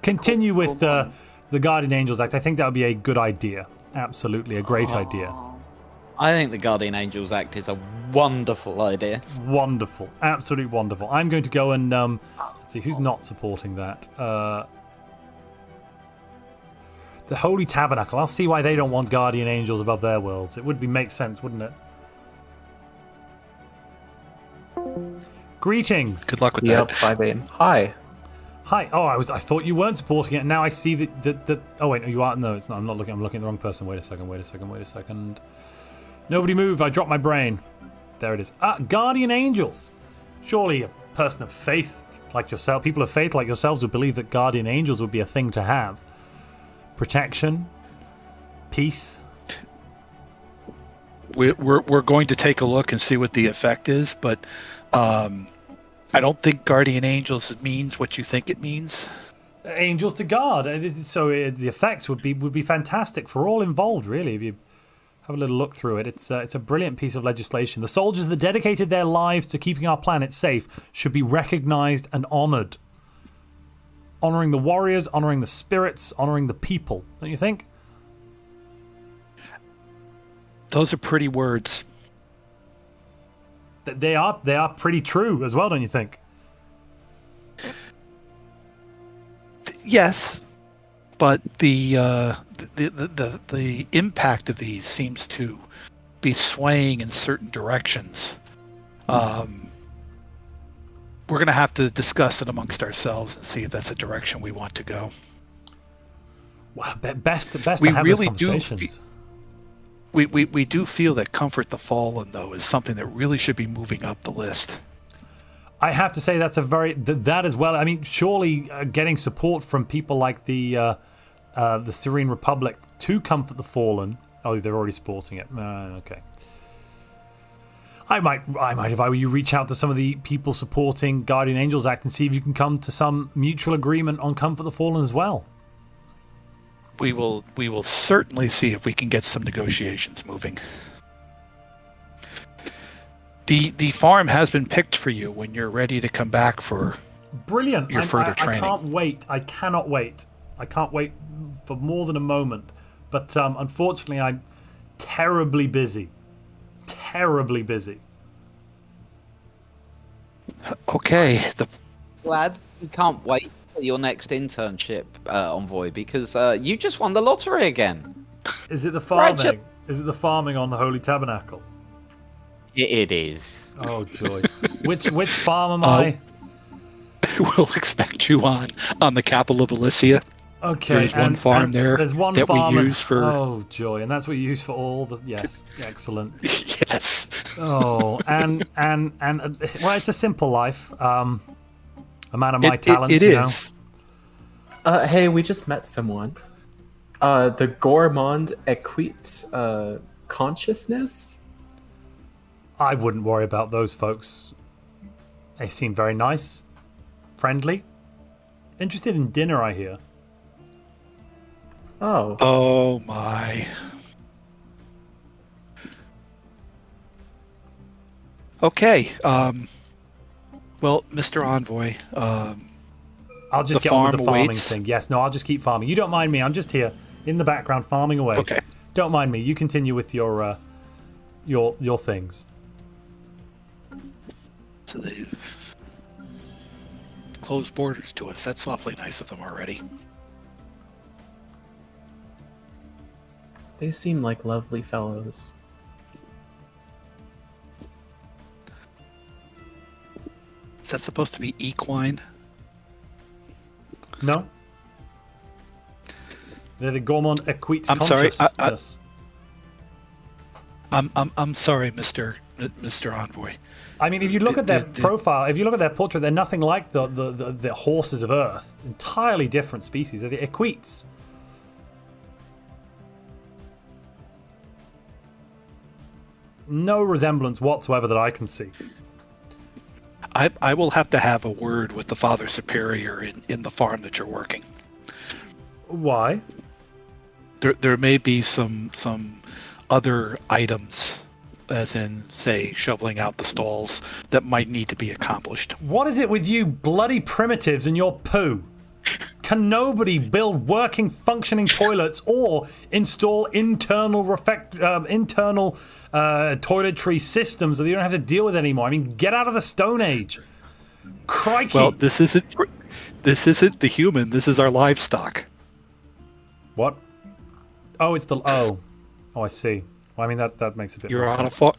Continue with the Guardian Angels Act. I think that would be a good idea. Absolutely, a great idea. I think the Guardian Angels Act is a wonderful idea. Wonderful. Absolutely wonderful. I'm going to go and... let's see, who's not supporting that? The Holy Tabernacle. I'll see why they don't want Guardian Angels above their worlds. It would make sense, wouldn't it? Greetings. Good luck with that. 5 a.m. Hi. Hi. Oh, I thought you weren't supporting it, and now I see that. Oh wait, no, you are. No, it's not. I'm not looking. I'm looking at the wrong person. Wait a second. Nobody move. I dropped my brain. There it is. Guardian Angels. Surely a person of faith like yourself, people of faith like yourselves, would believe that Guardian Angels would be a thing to have. Protection, peace. We're going to take a look and see what the effect is, but I don't think Guardian Angels means what you think it means. Angels to guard. So the effects would be fantastic for all involved, really. If you have a little look through it, it's a brilliant piece of legislation. The soldiers that dedicated their lives to keeping our planet safe should be recognized and honored. Honoring the warriors, honoring the spirits, honoring the people. Don't you think? Those are pretty words. They are pretty true as well, don't you think? Yes, but the impact of these seems to be swaying in certain directions. We're going to have to discuss it amongst ourselves and see if that's a direction we want to go. Well, best to have really those conversations. We do feel that Comfort the Fallen, though, is something that really should be moving up the list. I have to say that as well. I mean, surely getting support from people like the Serene Republic to Comfort the Fallen. Oh, they're already supporting it. Okay. I might, if I were you, reach out to some of the people supporting Guardian Angels Act and see if you can come to some mutual agreement on Comfort the Fallen as well. We will certainly see if we can get some negotiations moving. The farm has been picked for you when you're ready to come back for brilliant your further training. I can't wait. I cannot wait. I can't wait for more than a moment. But unfortunately, I'm terribly busy. Terribly busy. Okay. Glad you can't wait for your next internship, Envoy, because you just won the lottery again. Is it the farming? Is it the farming on the Holy Tabernacle? It is. Oh joy! Which farm am I? We'll expect you on the capital of Elysia. Okay, there's one farm there. There's one that farm we use for. Oh joy! And that's what you use for all the. Yes, excellent. Yes. Oh, and well, it's a simple life. A man of my talents. It is. Hey, we just met someone. The Gourmand Equite Consciousness. I wouldn't worry about those folks. They seem very nice, friendly, interested in dinner, I hear. Oh. Oh my. Okay. Well, Mr. Envoy. I'll just get on with the farming thing. Yes, no, I'll just keep farming. You don't mind me. I'm just here in the background farming away. Okay. Don't mind me. You continue with your things. So they've closed borders to us. That's awfully nice of them already. They seem like lovely fellows. Is that supposed to be equine? No. They're the Gourmand Equite I'm sorry. Consciousness. I'm sorry, Mr. Envoy. I mean, if you look at their profile, if you look at their portrait, they're nothing like the horses of Earth. Entirely different species. They're the Equites. No resemblance whatsoever that I can see. I will have to have a word with the Father Superior in the farm that you're working. Why? There may be some other items, as in, say, shoveling out the stalls, that might need to be accomplished. What is it with you bloody primitives and your poo? Can nobody build working, functioning toilets or install internal toiletry systems so that you don't have to deal with it anymore? I mean, get out of the Stone Age. Crikey. Well, this isn't the human. This is our livestock. What? Oh, it's the I see. Well, I mean that makes a difference. You're on a farm.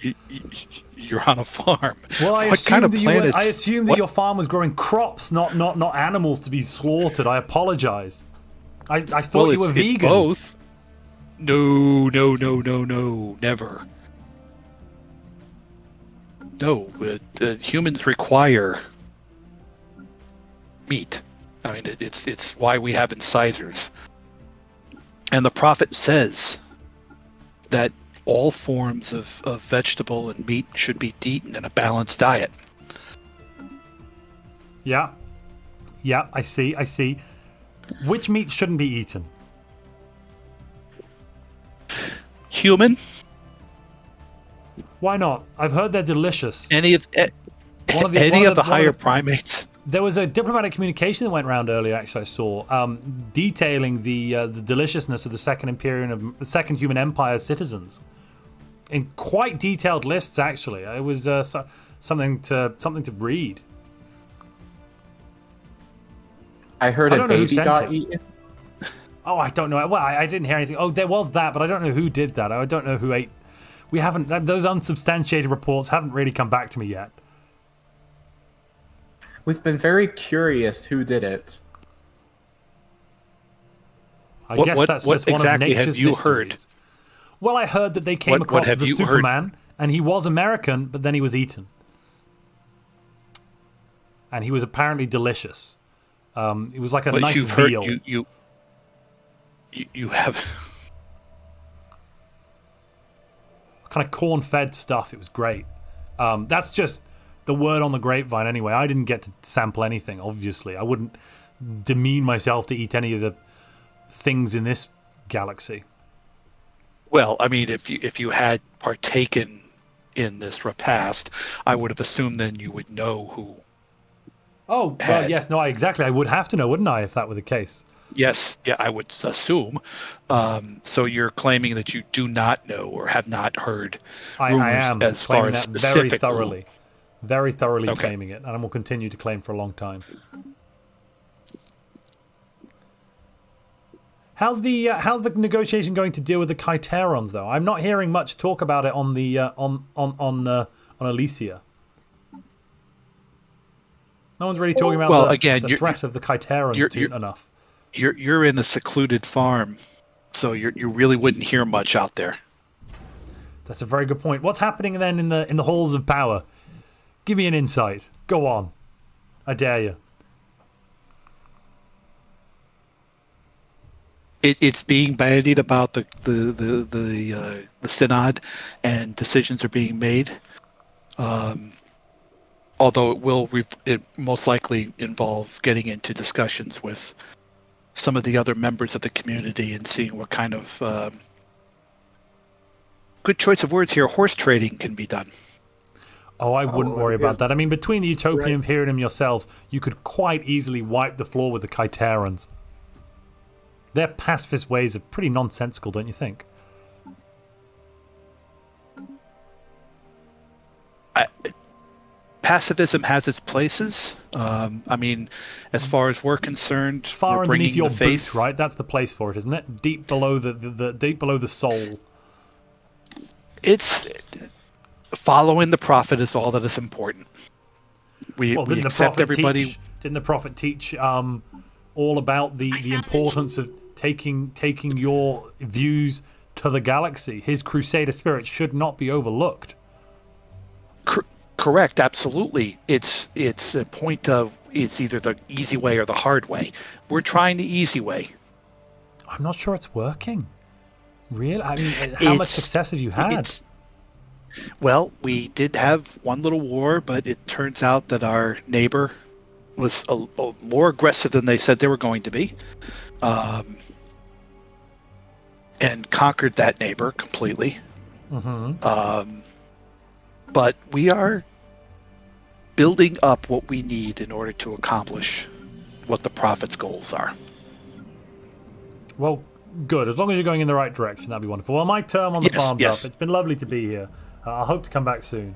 You're on a farm. Well, I assumed that your farm was growing crops, not animals to be slaughtered. I apologize. I thought you were vegans. It's both. No, never. No, humans require meat. I mean, it's why we have incisors. And the prophet says that all forms of vegetable and meat should be eaten in a balanced diet. Yeah, I see. Which meat shouldn't be eaten? Human. Why not? I've heard they're delicious. Any of the higher primates. There was a diplomatic communication that went around earlier. Actually, I saw detailing the deliciousness of the Second Human Empire citizens in quite detailed lists. Actually, it was something to read. I heard a baby got eaten. Oh, I don't know. Well, I didn't hear anything. Oh, there was that, but I don't know who did that. I don't know who ate. We haven't. Those unsubstantiated reports haven't really come back to me yet. We've been very curious who did it. I guess that's just one of nature's have you mysteries. Heard? Well, I heard that they came across the Superman, and he was American, but then he was eaten. And he was apparently delicious. It was like a nice veal. You have... kind of corn-fed stuff. It was great. That's just the word on the grapevine anyway. I didn't get to sample anything, obviously. I wouldn't demean myself to eat any of the things in this galaxy. Well, I mean, if you had partaken in this repast, I would have assumed then you would know who. Oh, well, yes, no, exactly. I would have to know, wouldn't I, if that were the case? Yes, yeah, I would assume. So you're claiming that you do not know or have not heard rumors I am as far claiming as that specific. very thoroughly claiming it, and I will continue to claim for a long time. How's the negotiation going to deal with the Kaitarons, though? I'm not hearing much talk about it on the on Elysia. No one's really talking about the threat of the Kaitarons enough. You're in a secluded farm, so you really wouldn't hear much out there. That's a very good point. What's happening then in the halls of power? Give me an insight. Go on. I dare you. It's being bandied about the synod, and decisions are being made. Although it most likely involve getting into discussions with some of the other members of the community and seeing what kind of good choice of words here. Horse trading can be done. Oh, I wouldn't worry about that. I mean, between the Utopian Imperium and yourselves, you could quite easily wipe the floor with the Kaitarans. Their pacifist ways are pretty nonsensical, don't you think? Pacifism has its places. I mean, as far as we're concerned, far we're underneath your faith, boot, right? That's the place for it, isn't it? Deep below the deep below the soul. It's following the prophet is all that is important. We accept everybody. Didn't the prophet teach all about the importance of taking your views to the galaxy? His crusader spirit should not be overlooked. Correct, absolutely. It's a point of it's either the easy way or the hard way. We're trying the easy way. I'm not sure it's working. Really? I mean, how much success have you had? Well, we did have one little war, but it turns out that our neighbor was a more aggressive than they said they were going to be, and conquered that neighbor completely. Mm-hmm. But we are building up what we need in order to accomplish what the prophet's goals are. Well, good. As long as you're going in the right direction, that'd be wonderful. Well, my term on the farm's up. It's been lovely to be here. I hope to come back soon.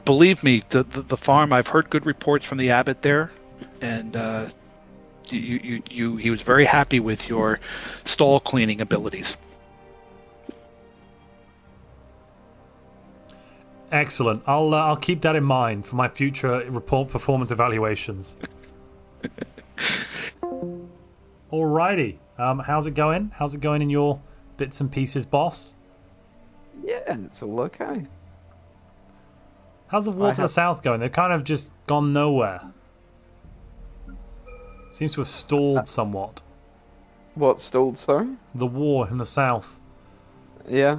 Believe me, the farm, I've heard good reports from the abbot there, and he was very happy with your stall cleaning abilities. Excellent. I'll keep that in mind for my future performance evaluations. Alrighty. How's it going? How's it going in your bits and pieces, boss? Yeah, it's all okay. How's the war to the south going? They've kind of just gone nowhere. Seems to have stalled somewhat. What stalled, sorry? The war in the south. Yeah.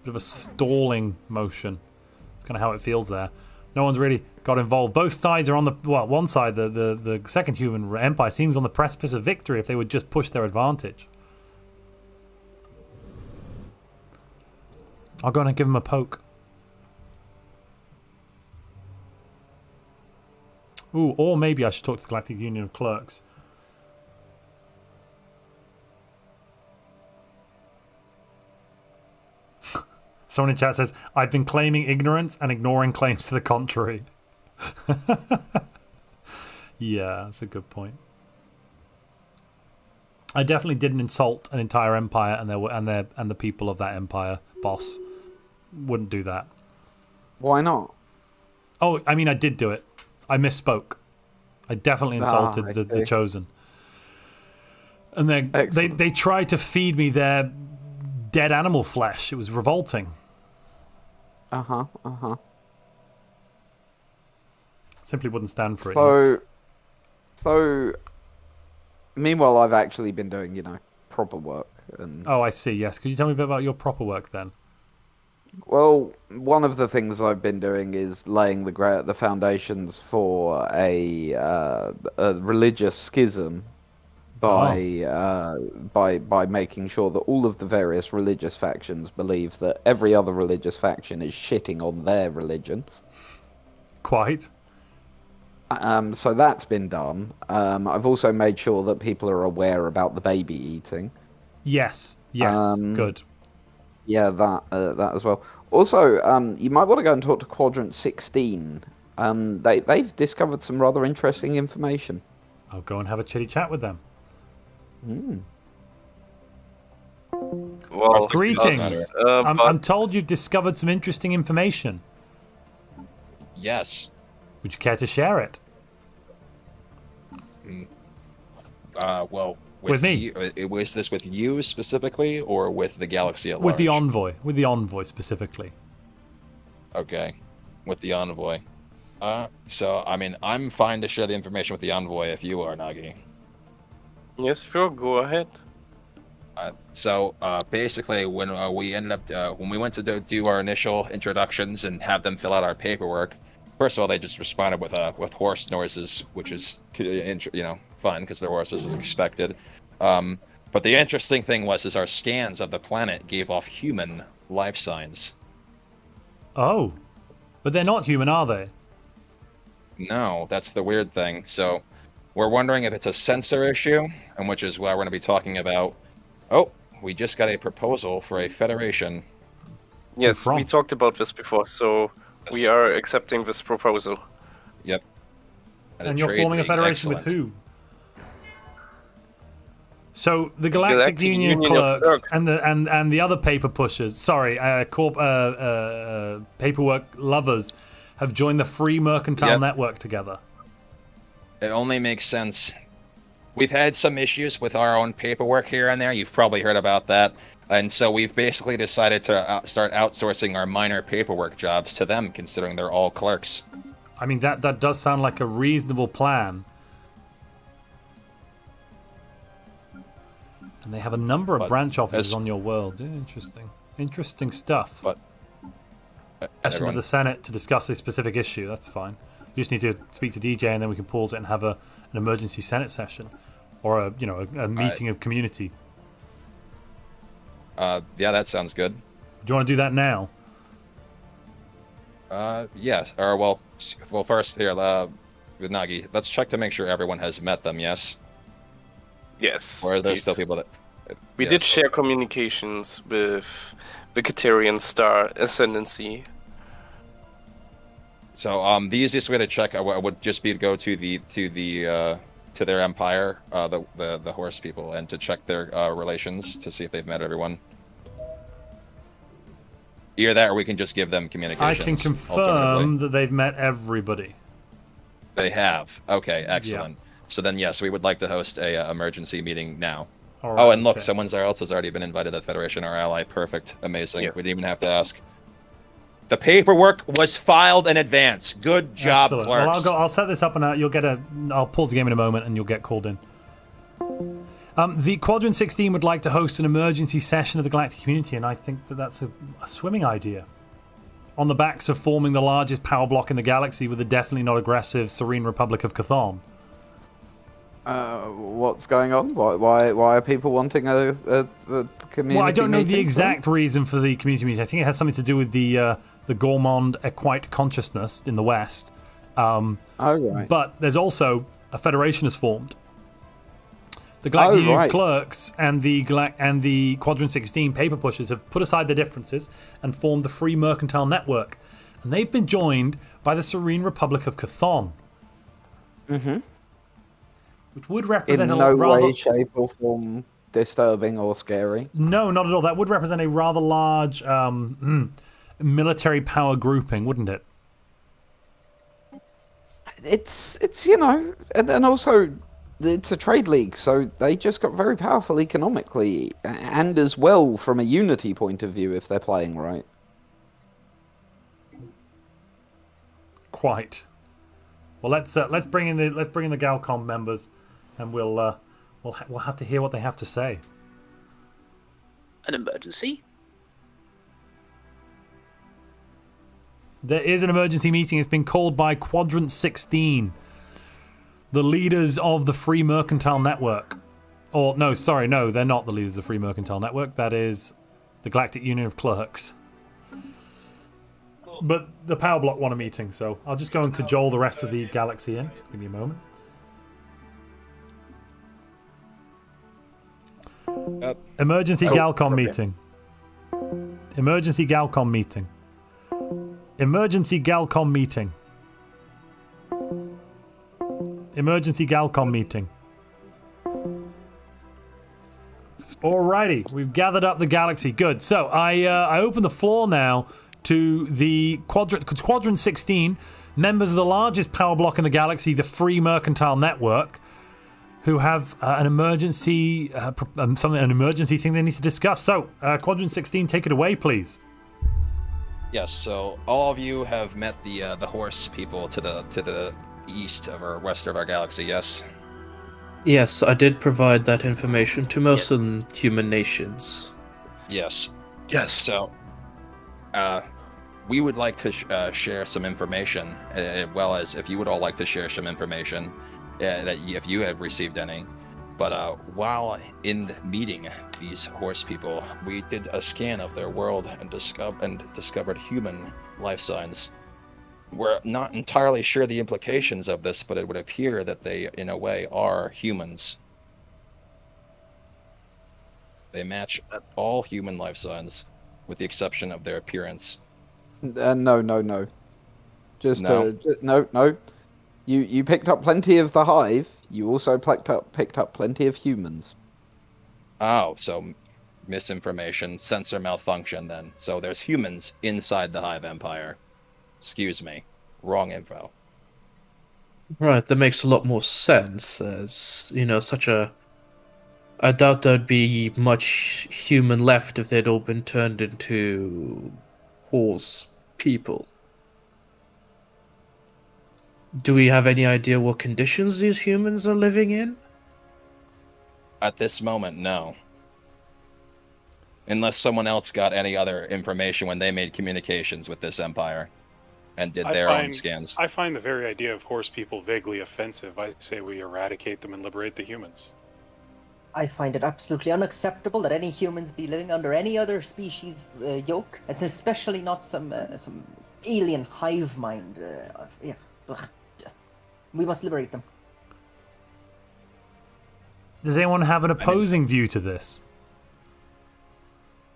Bit of a stalling motion. It's kind of how it feels there. No one's really got involved. Both sides are on one side, the second human empire seems on the precipice of victory if they would just push their advantage. I'll go and give him a poke. Ooh, or maybe I should talk to the Galactic Union of Clerks. Someone in chat says, I've been claiming ignorance and ignoring claims to the contrary. Yeah, that's a good point. I definitely didn't insult an entire empire and the people of that empire, boss. Wouldn't do that. Why not? Oh, I mean, I did do it. I misspoke. I definitely insulted the Chosen. And they tried to feed me their dead animal flesh. It was revolting. Simply wouldn't stand for it. So, meanwhile, I've actually been doing, proper work. And oh, I see, yes. Could you tell me a bit about your proper work then? Well, one of the things I've been doing is laying the foundations for a religious schism by making sure that all of the various religious factions believe that every other religious faction is shitting on their religion. Quite. So that's been done. I've also made sure that people are aware about the baby eating. Yes. Good. Yeah, that as well. Also, you might want to go and talk to Quadrant 16. They've discovered some rather interesting information. I'll go and have a chitty chat with them. Well, greetings. I'm told you discovered some interesting information. Yes. Would you care to share it? Well, with me. Was this with you specifically, or with the galaxy at large? With the envoy. With the envoy specifically. Okay, with the envoy. So I mean, I'm fine to share the information with the envoy if you are, Nagi. Yes, sure. Go ahead. So basically, when we ended up when we went to do our initial introductions and have them fill out our paperwork, first of all, they just responded with horse noises, which is fun because they're horses as expected. But the interesting thing is our scans of the planet gave off human life signs. Oh, but they're not human, are they? No, that's the weird thing. So we're wondering if it's a sensor issue, and which is why we're going to be talking about. Oh, we just got a proposal for a federation. Yes, we talked about this before, so we are accepting this proposal. Yep. And you're forming a federation with who? So the Galactic Union Clerks and the other paper pushers, paperwork lovers, have joined the Free Mercantile Network together. It only makes sense. We've had some issues with our own paperwork here and there. You've probably heard about that. And so we've basically decided to start outsourcing our minor paperwork jobs to them, considering they're all clerks. I mean, that does sound like a reasonable plan. And they have a number of branch offices on your world. Yeah, interesting. Interesting stuff. But Session of the Senate to discuss a specific issue. That's fine. You just need to speak to DJ, and then we can pause it and have an emergency Senate session, or a meeting of community. Yeah, that sounds good. Do you want to do that now? Yes. Or well, first here, with Nagi, let's check to make sure everyone has met them. Yes. Yes. Or are there still people that? We did share communications with the Kaitaran Star Ascendancy. So the easiest way to check would just be to go to their empire, the horse people, and to check their relations to see if they've met everyone. Either that, or we can just give them communications. I can confirm that they've met everybody. They have. Okay, excellent. Yeah. So then, yes, we would like to host a emergency meeting now. Right, and look, someone else has already been invited to the Federation, our ally. Perfect, amazing. Yes. We didn't even have to ask. The paperwork was filed in advance. Good job, Excellent. Clerks. Well, I'll set this up, and I'll pause the game in a moment, and you'll get called in. The Quadrant 16 would like to host an emergency session of the Galactic community, and I think that's a swimming idea. On the backs of forming the largest power block in the galaxy with a definitely not aggressive Serene Republic of Kaitaran. What's going on? Why are people wanting a community? Well, I don't know the meeting? exact reason for the community meeting. I think it has something to do with the gourmand equite consciousness in the West. Right. But there's also a federation has formed. The Galactic Clerks and the Quadrant 16 paper pushers have put aside their differences and formed the Free Mercantile Network, and they've been joined by the Serene Republic of Kaitaran. Mm-hmm. Which would represent in no way, shape, or form disturbing or scary. No, not at all. That would represent a rather large military power grouping, wouldn't it? It's and also it's a trade league, so they just got very powerful economically and as well from a unity point of view if they're playing right. Quite. Well, let's bring in the Galcom members, and we'll have to hear what they have to say. An emergency? There is an emergency meeting. It's been called by Quadrant 16, the leaders of the Free Mercantile Network. Or, no, sorry, no, they're not the leaders of the Free Mercantile Network. That is the Galactic Union of Clerks. But the Power Block want a meeting, so I'll just go and cajole the rest of the galaxy in. Give me a moment. Emergency Galcom meeting. Emergency Galcom meeting. Emergency Galcom meeting. Emergency Galcom meeting. Alrighty, we've gathered up the galaxy. Good. So I open the floor now to the Quadrant 16, members of the largest power block in the galaxy, the Free Mercantile Network, who have an emergency thing they need to discuss. So, Quadrant 16, take it away, please. Yes. So all of you have met the horse people to the east of or west of our galaxy. Yes. Yes, I did provide that information to most of the human nations. Yes. Yes. So, we would like to share some information, as well as if you would all like to share some information, if you have received any. But while in meeting these horse people, we did a scan of their world and discovered human life signs. We're not entirely sure the implications of this, but it would appear that they, in a way, are humans. They match all human life signs, with the exception of their appearance. No. Just No? no. You picked up plenty of the hive. You also picked up plenty of humans. Oh, so misinformation, sensor malfunction then. So there's humans inside the Hive Empire. Excuse me. Wrong info. Right, that makes a lot more sense, as, I doubt there'd be much human left if they'd all been turned into horse people. Do we have any idea what conditions these humans are living in? At this moment, no. Unless someone else got any other information when they made communications with this empire and did their own scans. I find the very idea of horse people vaguely offensive. I say we eradicate them and liberate the humans. I find it absolutely unacceptable that any humans be living under any other species yoke, and especially not some alien hive mind. Ugh. We must liberate them. Does anyone have an opposing view to this?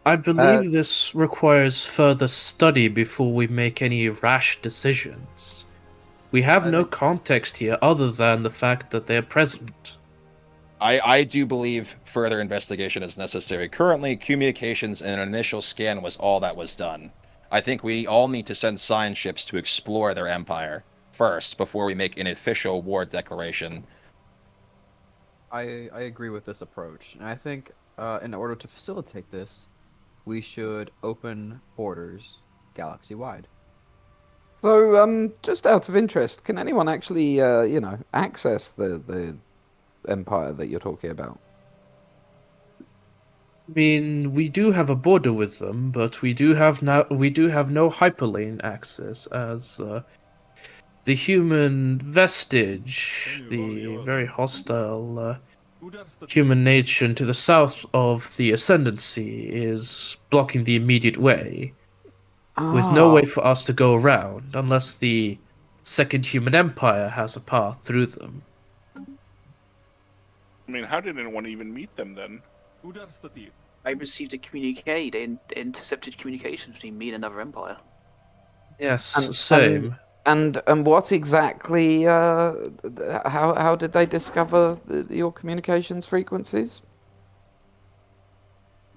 I believe this requires further study before we make any rash decisions. We have no context here other than the fact that they're present. I do believe further investigation is necessary. Currently, communications and an initial scan was all that was done. I think we all need to send science ships to explore their empire first before we make an official war declaration. I agree with this approach, and I think in order to facilitate this, we should open borders galaxy-wide. So, just out of interest, can anyone actually, access the empire that you're talking about? I mean, we do have a border with them, but we do have no hyperlane access, as the human vestige, the very hostile human nation to the south of the Ascendancy, is blocking the immediate way, with no way for us to go around, unless the Second Human Empire has a path through them. I mean, how did anyone even meet them then? I received a communique. They intercepted communications between me and another empire. Yes, same. And what exactly? How did they discover your communications frequencies?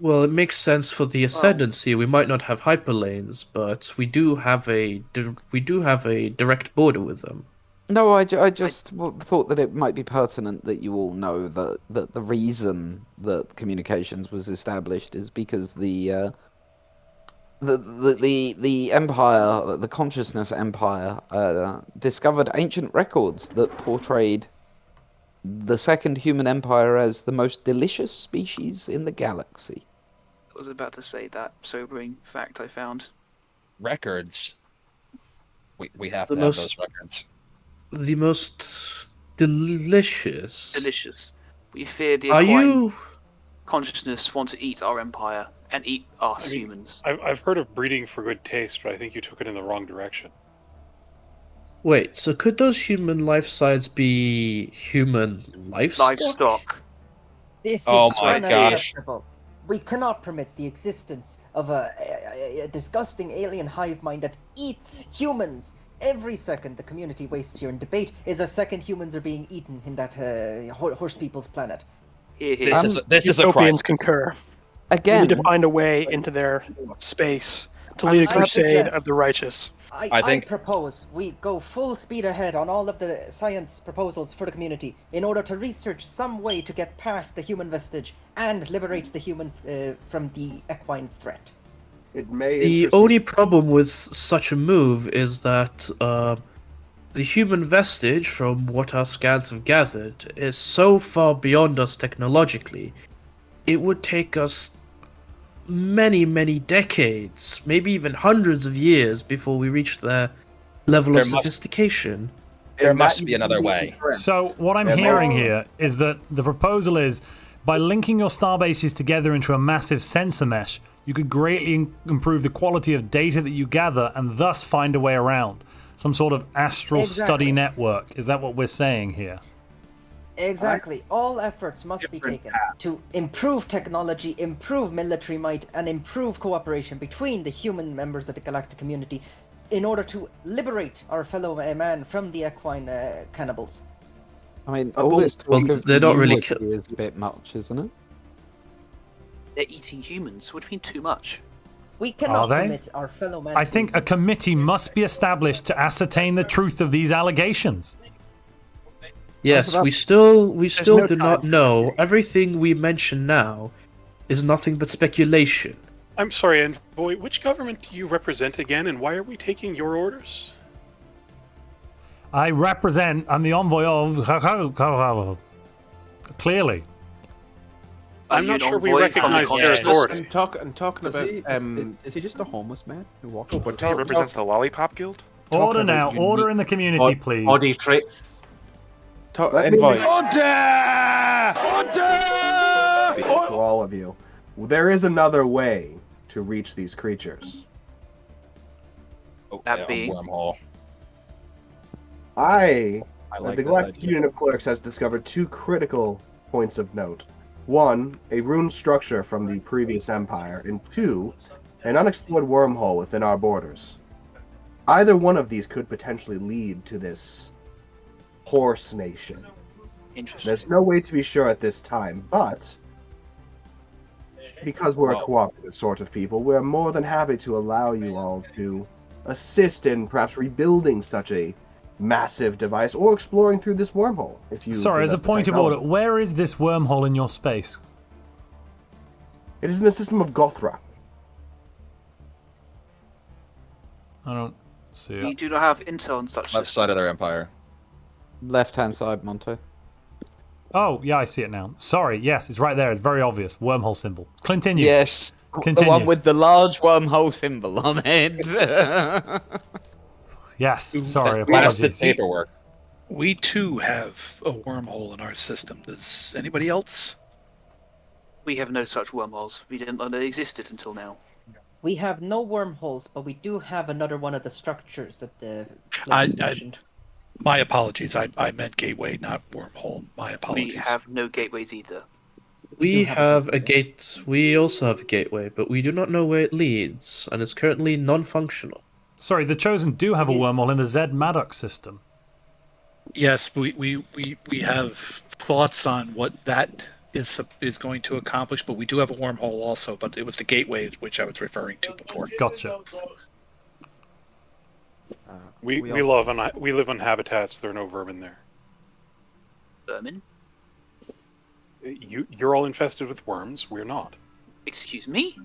Well, it makes sense for the Ascendancy. We might not have hyperlanes, but we do have a direct border with them. No, I just thought that it might be pertinent that you all know that the reason that communications was established is because the Empire, the Consciousness Empire, discovered ancient records that portrayed the Second Human Empire as the most delicious species in the galaxy. I was about to say that sobering fact I found. Records? We have The to have most- those records. The most delicious. Delicious. We fear the Are equine you? consciousness want to eat our empire and eat us I mean, humans. I've heard of breeding for good taste, but I think you took it in the wrong direction. Wait, so could those human life sides be human livestock? This Oh is my gosh. unacceptable. We cannot permit the existence of a disgusting alien hive mind that eats humans. Every second the community wastes here in debate is a second humans are being eaten in that horse people's planet. This is a Utopians crisis. concur. Again, we need to find a way into their space to lead a I crusade suggest- of the righteous. I propose we go full speed ahead on all of the science proposals for the community in order to research some way to get past the human vestige and liberate the human from the equine threat. It may. The only problem with such a move is that the human vestige, from what our scans have gathered, is so far beyond us technologically, it would take us many, many decades, maybe even hundreds of years before we reach their level of sophistication. There must be another way. So what I'm hearing here is that the proposal is, by linking your starbases together into a massive sensor mesh, you could greatly improve the quality of data that you gather and thus find a way around. Some sort of astral study network. Is that what we're saying here? Exactly. All efforts must be taken to improve technology, improve military might, and improve cooperation between the human members of the galactic community in order to liberate our fellow man from the equine cannibals. I mean, all this talk of they're not really unity is a bit much, isn't it? They're eating humans. Would have been too much. We Are cannot they? permit our fellow man. I think a committee must be established to ascertain the truth of these allegations. Yes, we still no do not know. Everything we mention now is nothing but speculation. I'm sorry, Envoy, which government do you represent again, and why are we taking your orders? I'm the envoy of... Clearly. I'm not sure we recognize their authority. I'm talking Is about. he just a homeless man who walks? but He represents the Lollipop Guild? Order now. Order in the community, please. Body traits. Let me Envoy. to all of you. There is another way to reach these creatures. That being wormhole. The like this Galactic idea. Union of Clerks has discovered two critical points of note. One, a rune structure from the previous empire, and two, an unexplored wormhole within our borders. Either one of these could potentially lead to this horse nation. Interesting. There's no way to be sure at this time, but because we're a cooperative sort of people, we're more than happy to allow you all to assist in perhaps rebuilding such a massive device or exploring through this wormhole. If you Sorry, give as a us the point of technology. order, where is this wormhole in your space? It is in the system of Gothra. I don't see we it. do not have intel on such. Left side of their empire. Left-hand side, Montu. Oh, yeah, I see it now. Sorry, yes, it's right there. It's very obvious. Wormhole symbol. Continue. Yes, Continue. the one with the large wormhole symbol on it. Yes, sorry, Blasted apologies. paperwork. We too have a wormhole in our system. Does anybody else? We have no such wormholes. We didn't know they existed until now. We have no wormholes, but we do have another one of the structures that the I- Clerks mentioned. My apologies. I meant gateway, not wormhole. My apologies. We have no gateways either. We have a gate. We also have a gateway, but we do not know where it leads, and it's currently non-functional. Sorry, the Chosen do have a wormhole in the Zed Maddox system. Yes, we have thoughts on what that is going to accomplish, but we do have a wormhole also. But it was the gateway which I was referring to before. Gotcha. We also- live on habitats. There are no vermin there. Vermin? You're all infested with worms. We're not. Excuse me?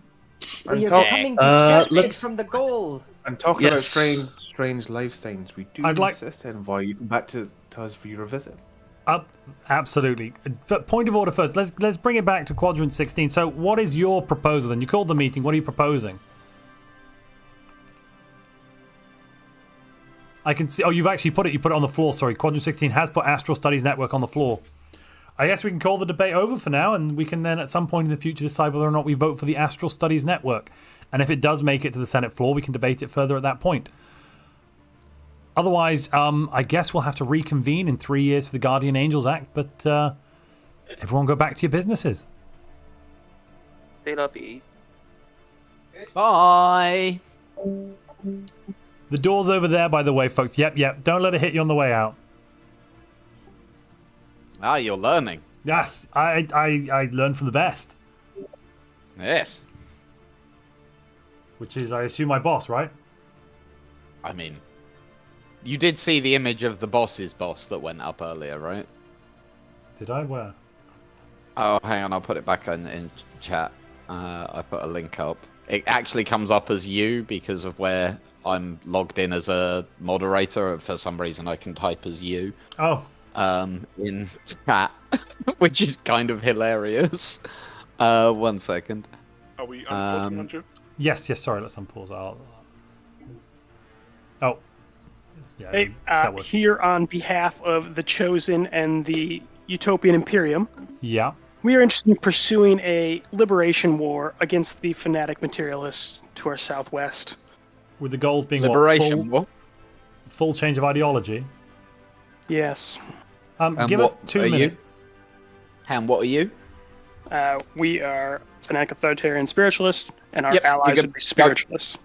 We are talk- becoming distracted let's- from the goal. I'm talking about Yes. strange life signs. We do I'd like- insist, Envoy. You come back to us for your visit. Absolutely. But point of order first. Let's bring it back to Quadrant 16. So what is your proposal then? You called the meeting. What are you proposing? I can see. Oh, you've actually put it. You put it on the floor. Sorry, Quadrant 16 has put Astral Studies Network on the floor. I guess we can call the debate over for now, and we can then at some point in the future decide whether or not we vote for the Astral Studies Network. And if it does make it to the Senate floor, we can debate it further at that point. Otherwise, I guess we'll have to reconvene in 3 years for the Guardian Angels Act, but everyone go back to your businesses. They love you. Bye. The door's over there, by the way, folks. Yep. Don't let it hit you on the way out. Ah, you're learning. Yes, I learned from the best. Yes. Which is, I assume, my boss, right? I mean, you did see the image of the boss's boss that went up earlier, right? Did I? Where? Oh, hang on, I'll put it back in chat. I put a link up. It actually comes up as you because of where I'm logged in as a moderator. For some reason, I can type as you. Oh. In chat, which is kind of hilarious. 1 second. Are we unpausing, Montu? Yes, sorry, let's unpause. Oh. Yeah, Hey, that works. here on behalf of the Chosen and the Utopian Imperium, Yeah. we are interested in pursuing a liberation war against the fanatic materialists to our southwest. With the goals being Liberation what? Full change of ideology? Yes. Give us 2 minutes. Ham, what are you? We are fanatic authoritarian spiritualists, and our Yep, allies you're good. would be spiritualists.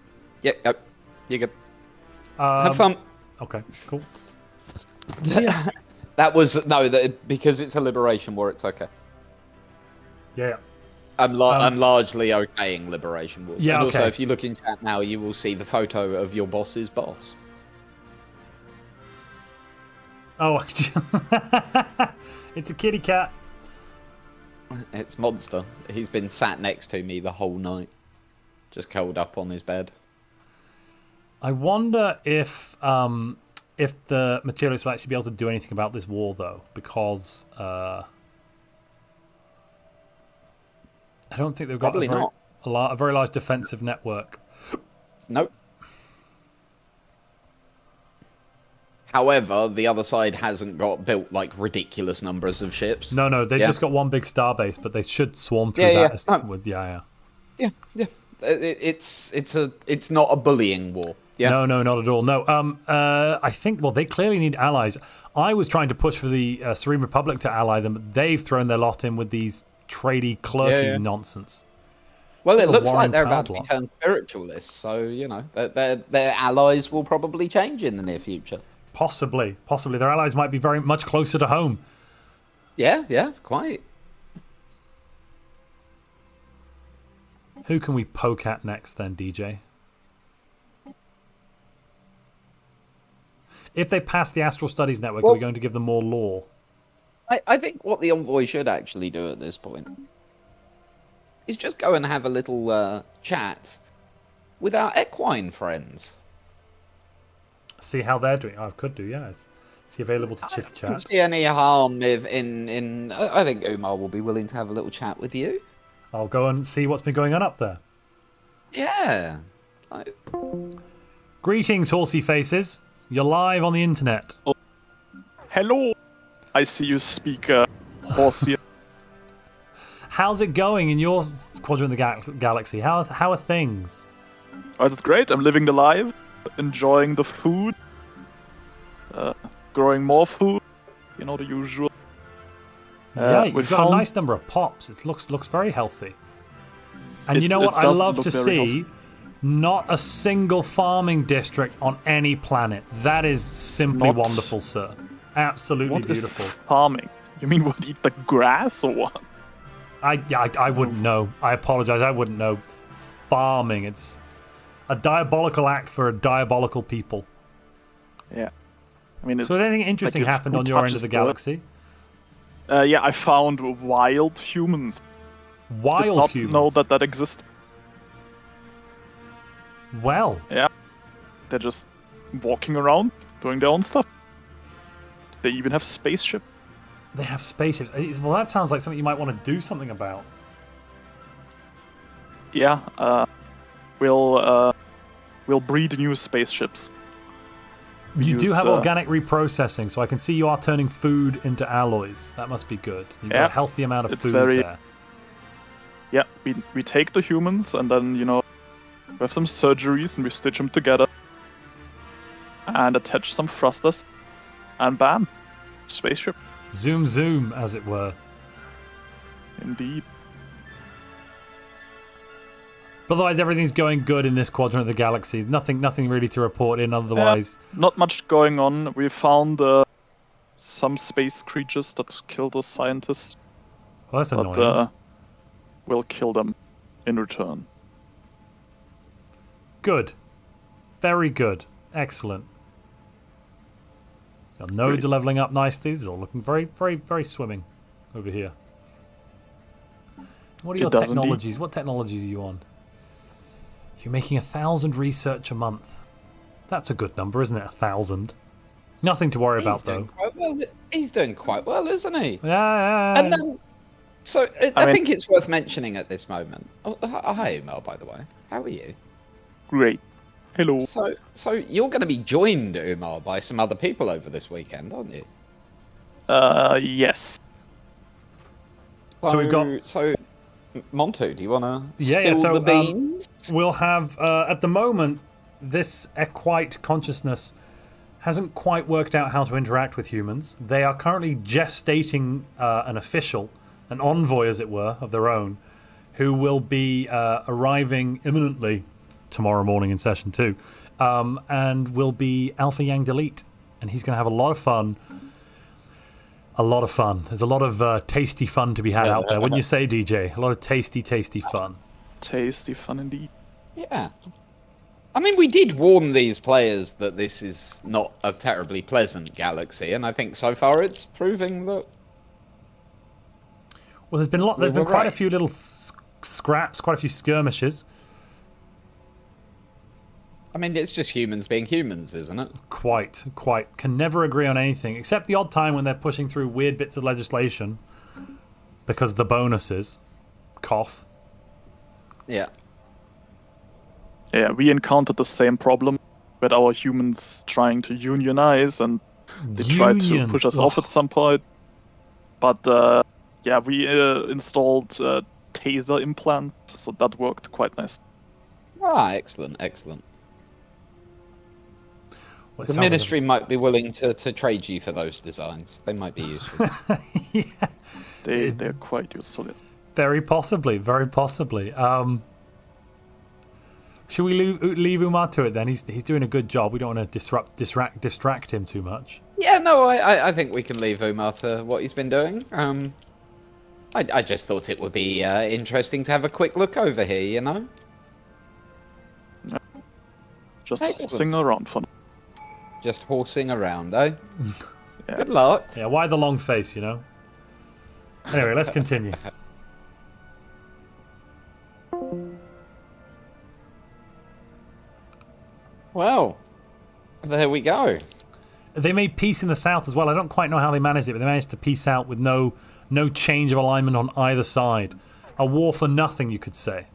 Yep. You're good. Have fun. Okay, cool. That was because it's a liberation war. It's okay. Yeah. I'm largely okaying liberation wars. Yeah, and also, okay. if you look in chat now, you will see the photo of your boss's boss. Oh, it's a kitty cat. It's Monster. He's been sat next to me the whole night, just curled up on his bed. I wonder if the materialists will actually be able to do anything about this war, though, because I don't think they've got Probably not. a very large defensive network. Nope. However, the other side hasn't got built like ridiculous numbers of ships. No, they've just got one big starbase, but they should swarm through that. Yeah. It's not a bullying war. Yeah. No, not at all. No. I think they clearly need allies. I was trying to push for the Serene Republic to ally them, but they've thrown their lot in with these tradey, clerky nonsense. Well, it looks Warren like they're about to Proudlot. become spiritualists, so their allies will probably change in the near future. Possibly. Their allies might be very much closer to home. Yeah, quite. Who can we poke at next then, DJ? If they pass the Astral Studies Network, are we going to give them more law? I think what the envoy should actually do at this point is just go and have a little chat with our equine friends. See how they're doing. I could do, yes. Is he available to chit I chat? don't see any harm if I think Umar will be willing to have a little chat with you. I'll go and see what's been going on up there. Yeah. Greetings, horsey faces. You're live on the internet. Hello. I see you speak horsey. How's it going in your Quadrant of the Galaxy? How are things? Oh, it's great. I'm living the life, enjoying the food, growing more food. You know, the usual. Yeah, you've got a nice number of pops. It looks very healthy. And you know what I love to see? Not a single farming district on any planet. That is simply wonderful, sir. Absolutely What is beautiful. farming? You mean what, eat the grass or what? I wouldn't know. I apologize. I wouldn't know. Farming. It's a diabolical act for a diabolical people. Yeah. I mean, So has anything interesting happened on your end of the galaxy? Yeah, I found wild humans. Wild Did not humans? know that existed. Well. Yeah. They're just walking around, doing their own stuff. They even have spaceship. They have spaceships. Well, that sounds like something you might want to do something about. Yeah, we'll breed new spaceships. You do use, have organic reprocessing, so I can see you are turning food into alloys. That must be good. You've got a healthy amount of food there. Yeah, we take the humans and then, we have some surgeries and we stitch them together. And attach some thrusters. And bam! Spaceship. Zoom zoom, as it were. Indeed. But otherwise, everything's going good in this quadrant of the galaxy. Nothing really to report in otherwise. Not much going on. We found some space creatures that killed a scientist. Well, that's annoying. But we'll kill them in return. Good. Very good. Excellent. Your nodes are leveling up nicely. This is all looking very, very, very swimming over here. What are your technologies? What technologies are you on? You're making 1,000 research a month. That's a good number, isn't it? 1,000. Nothing to worry about, though. He's doing quite well, isn't he? Yeah. And then, so I think it's worth mentioning at this moment. Oh, hi, Umar, by the way. How are you? Great. Hello. So you're going to be joined, Umar, by some other people over this weekend, aren't you? Yes. So we've got. So, Montu, do you want to? Yeah. So the beans? We'll have at the moment this Equite consciousness hasn't quite worked out how to interact with humans. They are currently gestating an official, an envoy, as it were, of their own, who will be arriving imminently tomorrow morning in session 2, and will be Alpha Yang Delete, and he's going to have a lot of fun. A lot of fun. There's a lot of tasty fun to be had out there, wouldn't you say, DJ? A lot of tasty fun. Tasty fun indeed. Yeah. I mean, we did warn these players that this is not a terribly pleasant galaxy, and I think so far it's proving that. Well, there's been quite a few little scraps, quite a few skirmishes. I mean, it's just humans being humans, isn't it? Quite. Can never agree on anything, except the odd time when they're pushing through weird bits of legislation because of the bonuses. Cough. Yeah. Yeah, we encountered the same problem with our humans trying to unionize, and they tried to push us off at some point. But, yeah, we installed taser implants, so that worked quite nice. Ah, excellent. Well, the Ministry might be willing to trade you for those designs. They might be useful. Yeah. They're quite useful. Very possibly. Should we leave Umar to it then? He's doing a good job. We don't want to distract him too much. Yeah, no, I think we can leave Umar to what he's been doing. I just thought it would be interesting to have a quick look over here, you know? Just horsing around for now. Just horsing around, eh? Yeah. Good luck. Yeah, why the long face, you know? Anyway, let's continue. Well, there we go. They made peace in the south as well. I don't quite know how they managed it, but they managed to peace out with no change of alignment on either side. A war for nothing, you could say.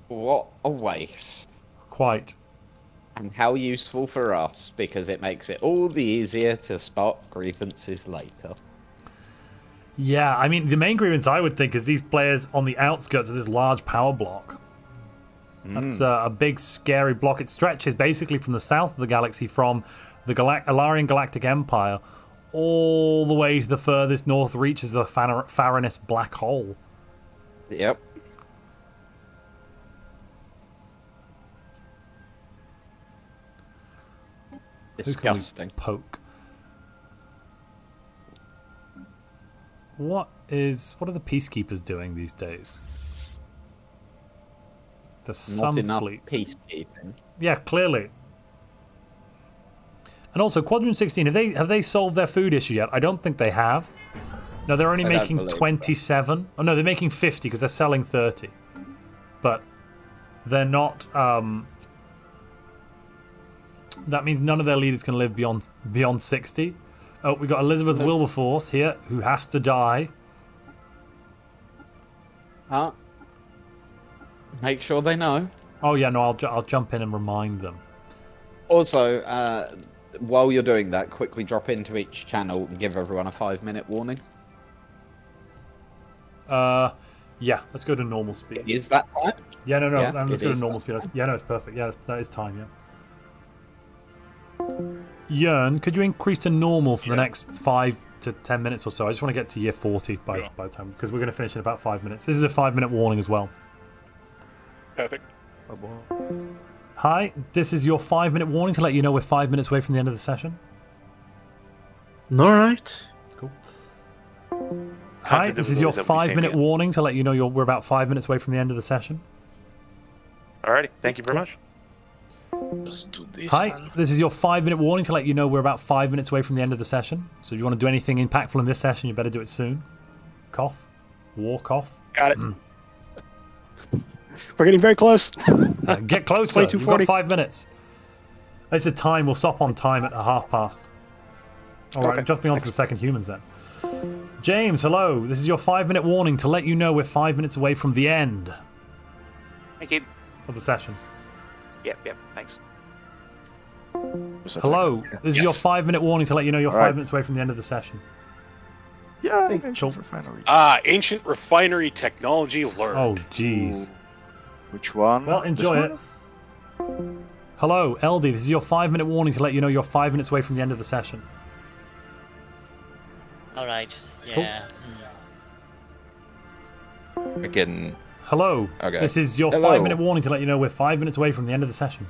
What a waste. Quite. And how useful for us, because it makes it all the easier to spark grievances later. Yeah, I mean, the main grievance I would think is these players on the outskirts of this large power block. That's a big, scary block. It stretches basically from the south of the galaxy, from the Alarion Galactic Empire, all the way to the furthest north reaches the Faranus black hole. Yep. Disgusting. Poke. What are the Peacekeepers doing these days? There's some fleets. Peacekeeping. Yeah, clearly. And also, Quadrant 16, have they solved their food issue yet? I don't think they have. No, they're only making 27. Oh no, they're making 50 because they're selling 30. But they're not. That means none of their leaders can live beyond 60. Oh, we got Elizabeth Wilberforce here, who has to die. Huh? Make sure they know. Oh yeah, no, I'll jump in and remind them. Also, while you're doing that, quickly drop into each channel and give everyone a 5-minute warning. Yeah, let's go to normal speed. Is that time? Yeah, no, Yeah, let's it go to is normal that speed. Yeah, no, it's perfect. Yeah, that is time, yeah. Yearn, could you increase to normal for the next 5 to 10 minutes or so? I just want to get to year 40 by the time, because we're going to finish in about 5 minutes. This is a 5-minute warning as well. Perfect. Hi, this is your 5-minute warning to let you know we're 5 minutes away from the end of the session. Alright. Cool. Hi, this is your 5-minute warning to let you know we're about 5 minutes away from the end of the session. Alrighty, thank you very much. Let's do this. Hi, this is your 5-minute warning to let you know we're about 5 minutes away from the end of the session. So if you want to do anything impactful in this session, you better do it soon. Cough. War cough. Got it. We're getting very close. Get closer. You've got 5 minutes. I said time. We'll stop on time at 1:30. All right, jumping on to the second humans then. James, hello. This is your 5-minute warning to let you know we're 5 minutes away from the end Thank you. of the session. Yep, thanks. Hello. This is your 5-minute warning to let you know you're 5 Alright. minutes away from the end of the session. Yeah, Cool. ancient refinery technology learned. Oh, jeez. Which one? Well, enjoy it. Hello, LD. This is your 5-minute warning to let you know you're 5 minutes away from the end of the session. Alright, Cool. yeah. Again. Hello. Okay. This is your Hello. 5-minute warning to let you know we're 5 minutes away from the end of the session.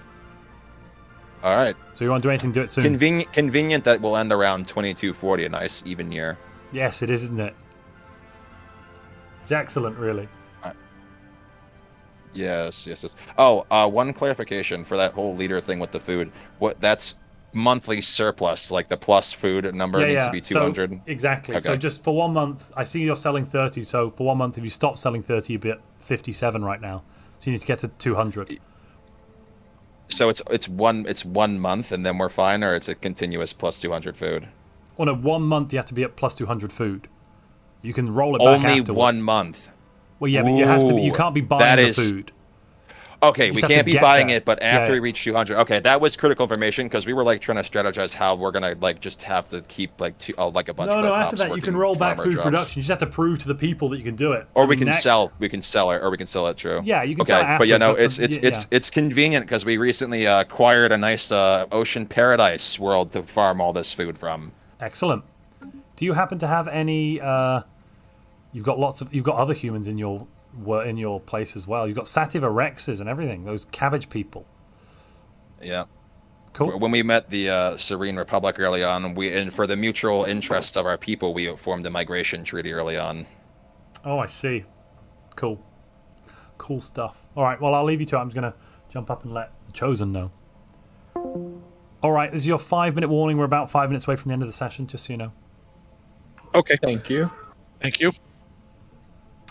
All right. So you want to do anything, do it soon. Convenient that we'll end around 2240, a nice even year. Yes, it is, isn't it? It's excellent, really. Yes. Oh, one clarification for that whole leader thing with the food. That's monthly surplus, like the plus food number needs to be 200. So, exactly. Okay. So just for 1 month, I see you're selling 30. So for 1 month, if you stop selling 30, you'd be at 57 right now. So you need to get to 200. So it's 1 month and then we're fine, or it's a continuous plus 200 food. On a 1 month, you have to be at plus 200 food. You can roll it back Only afterwards. 1 month. Well, yeah, but you have to. You can't be buying the food. Okay, You we just have can't to be get buying there. it, but after Yeah. we reach 200. Okay, that was critical information because we were like trying to strategize how we're gonna like just have to keep like like a bunch of No, our after cops that, you can working roll back farmer food jobs. production. You just have to prove to the people that you can do it. Or I we mean, can sell. We can sell it, or we can sell it. True. Yeah, you can okay, sell it but you know, afterwards, it's but it's convenient because we recently acquired a nice ocean paradise world to farm all this food from. Excellent. Do you happen to have any? You've got other humans in your place as well. You've got Sativa Rexes and everything. Those cabbage people. Yeah. Cool. When we met the Serene Republic early on, and for the mutual interest of our people, we formed a migration treaty early on. Oh, I see. Cool. Cool stuff. All right. Well, I'll leave you to it. I'm just gonna jump up and let the Chosen know. All right. This is your 5-minute warning. We're about 5 minutes away from the end of the session. Just so you know. Okay. Thank you. Thank you.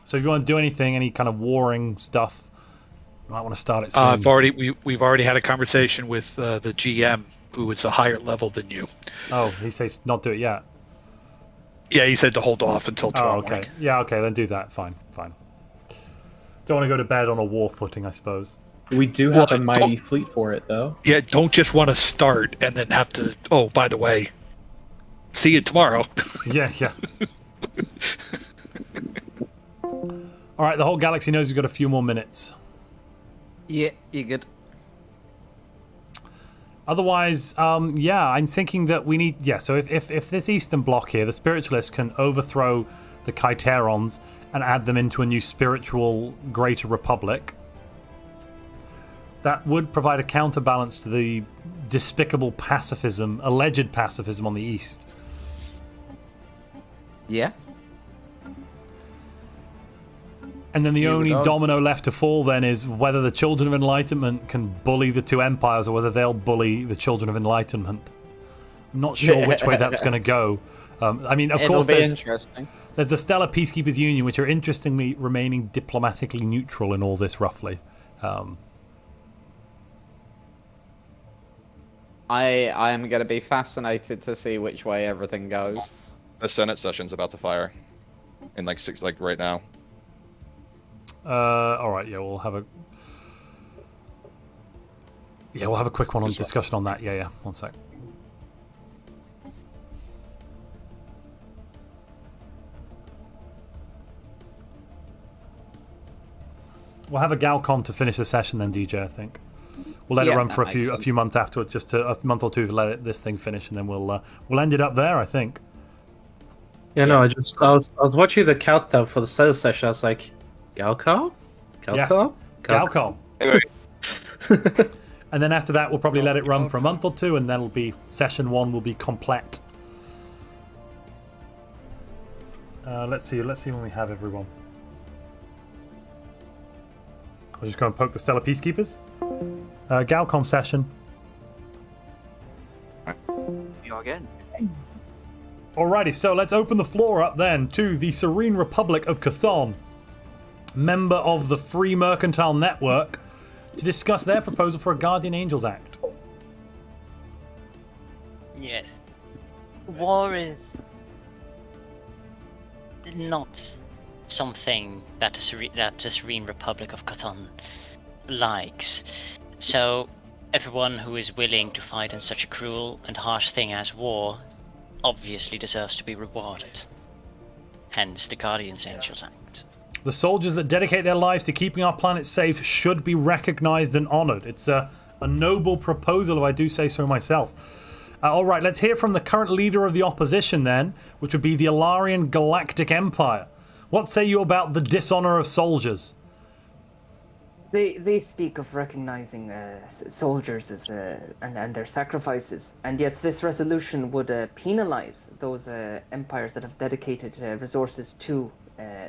So if you want to do anything, any kind of warring stuff, you might want to start it soon. We've already had a conversation with the GM, who is a higher level than you. Oh, he says not do it yet. Yeah, he said to hold off until tomorrow okay. morning. Yeah, okay, then do that. Fine. Don't want to go to bed on a war footing, I suppose. We do have a mighty fleet for it, though. Yeah, don't just want to start and then have to. Oh, by the way, see you tomorrow. Yeah. All right, the whole galaxy knows we've got a few more minutes. Yeah, you're good. Otherwise, I'm thinking that we need... Yeah, so if this Eastern Bloc here, the Spiritualists, can overthrow the Kaitarons and add them into a new spiritual Greater Republic, that would provide a counterbalance to the despicable pacifism, alleged pacifism on the East. Yeah. And then the You would only argue. domino left to fall then is whether the Children of Enlightenment can bully the two empires or whether they'll bully the Children of Enlightenment. I'm not sure which way that's going to go. I mean, of course, It'll be interesting. there's the Stellar Peacekeepers Union, which are interestingly remaining diplomatically neutral in all this, roughly. I am going to be fascinated to see which way everything goes. The Senate session's about to fire in like right now. All right, yeah, we'll have a... Yeah, we'll have a quick one on discussion on that. Yeah. One sec. We'll have a Galcom to finish the session then, DJ, I think. We'll let it run for a few months afterward, just a month or two to let this thing finish, and then we'll end it up there, I think. Yeah, no, I was watching the countdown for the center session. I was like, Galcom? Galcom? Yes. Galcom. And then after that, we'll probably let it run for a month or two, and then session 1 will be complete. Let's see when we have everyone. I'll just go and poke the Stellar Peacekeepers. Galcom session. You again. Alrighty, so let's open the floor up then to the Serene Republic of Chthon, member of the Free Mercantile Network, to discuss their proposal for a Guardian Angels Act. Yes. War is not something that the Serene Republic of Chthon likes. So everyone who is willing to fight in such a cruel and harsh thing as war obviously deserves to be rewarded. Hence the Guardian's Angels Act. The soldiers that dedicate their lives to keeping our planet safe should be recognized and honored. It's a noble proposal, if I do say so myself. Alright, let's hear from the current leader of the opposition then, which would be the Alarion Galactic Empire. What say you about the dishonor of soldiers? They speak of recognizing soldiers as and their sacrifices, and yet this resolution would penalize those empires that have dedicated resources to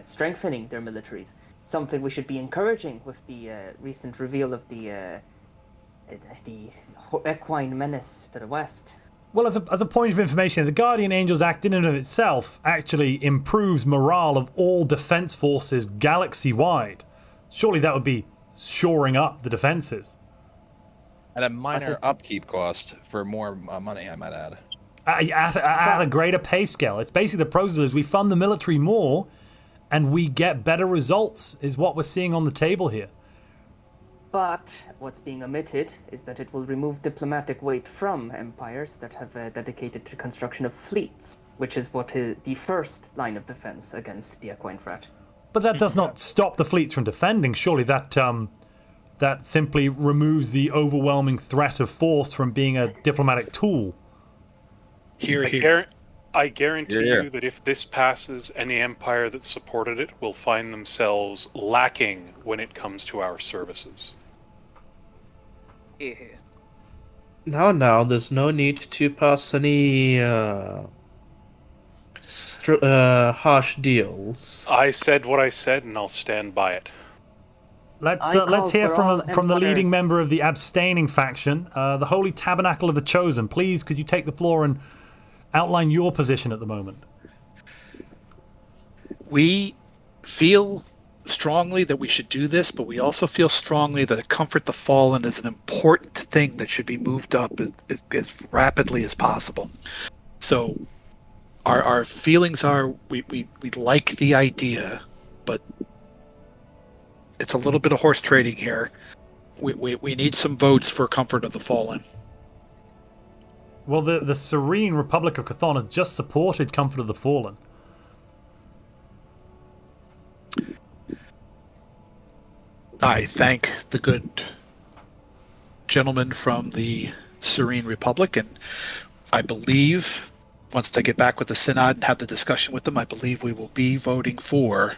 strengthening their militaries. Something we should be encouraging with the recent reveal of the equine menace to the west. Well, as a point of information, the Guardian Angels Act in and of itself actually improves morale of all defense forces galaxy-wide. Surely that would be shoring up the defenses. At a minor upkeep cost for more money, I might add. At a greater pay scale. It's basically the process is we fund the military more and we get better results, is what we're seeing on the table here. But what's being omitted is that it will remove diplomatic weight from empires that have dedicated to the construction of fleets, which is what is the first line of defense against the equine threat. But that does not stop the fleets from defending. Surely that simply removes the overwhelming threat of force from being a diplomatic tool. I guarantee you that if this passes, any empire that supported it will find themselves lacking when it comes to our services. Yeah. Now, there's no need to pass any harsh deals. I said what I said, and I'll stand by it. Let's hear from the leading member of the abstaining faction, the Holy Tabernacle of the Chosen. Please, could you take the floor and outline your position at the moment? We feel strongly that we should do this, but we also feel strongly that Comfort the Fallen is an important thing that should be moved up as rapidly as possible. So our feelings are we like the idea, but it's a little bit of horse trading here. We need some votes for Comfort of the Fallen. Well, the Serene Republic of Chthon has just supported Comfort of the Fallen. I thank the good gentleman from the Serene Republic, and I believe once I get back with the Synod and have the discussion with them, I believe we will be voting for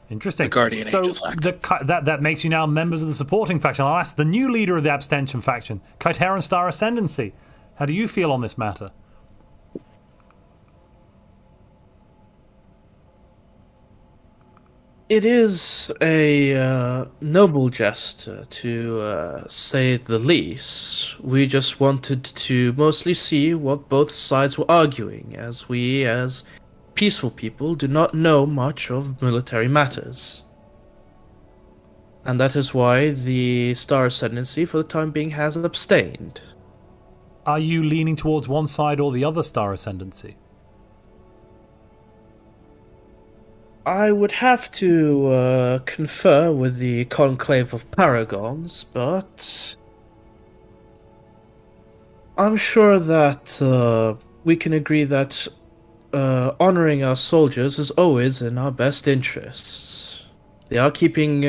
Interesting. the Guardian Angels Act. That makes you now members of the supporting faction. I'll ask the new leader of the abstention faction, Kaitaran Star Ascendancy. How do you feel on this matter? It is a noble gesture, to say the least. We just wanted to mostly see what both sides were arguing, as we, as peaceful people, do not know much of military matters. And that is why the Star Ascendancy, for the time being, has abstained. Are you leaning towards one side or the other, Star Ascendancy? I would have to confer with the Conclave of Paragons, but I'm sure that we can agree that honoring our soldiers is always in our best interests. They are putting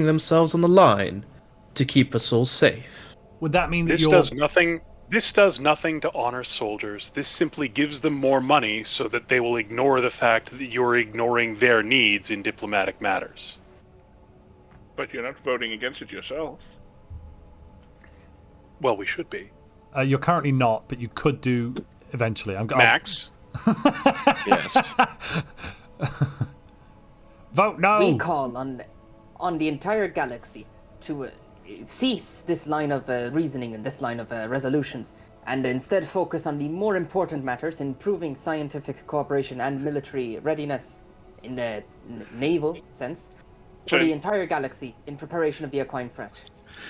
themselves on the line to keep us all safe. Would that mean that This does nothing. This does nothing to honor soldiers. This simply gives them more money so that they will ignore the fact that you're ignoring their needs in diplomatic matters. But you're not voting against it yourself. Well, we should be. You're currently not, but you could do eventually. Max? Yes. Vote no! We call on the entire galaxy to cease this line of reasoning and this line of resolutions, and instead focus on the more important matters, improving scientific cooperation and military readiness in the naval sense for the entire galaxy in preparation of the Equine threat.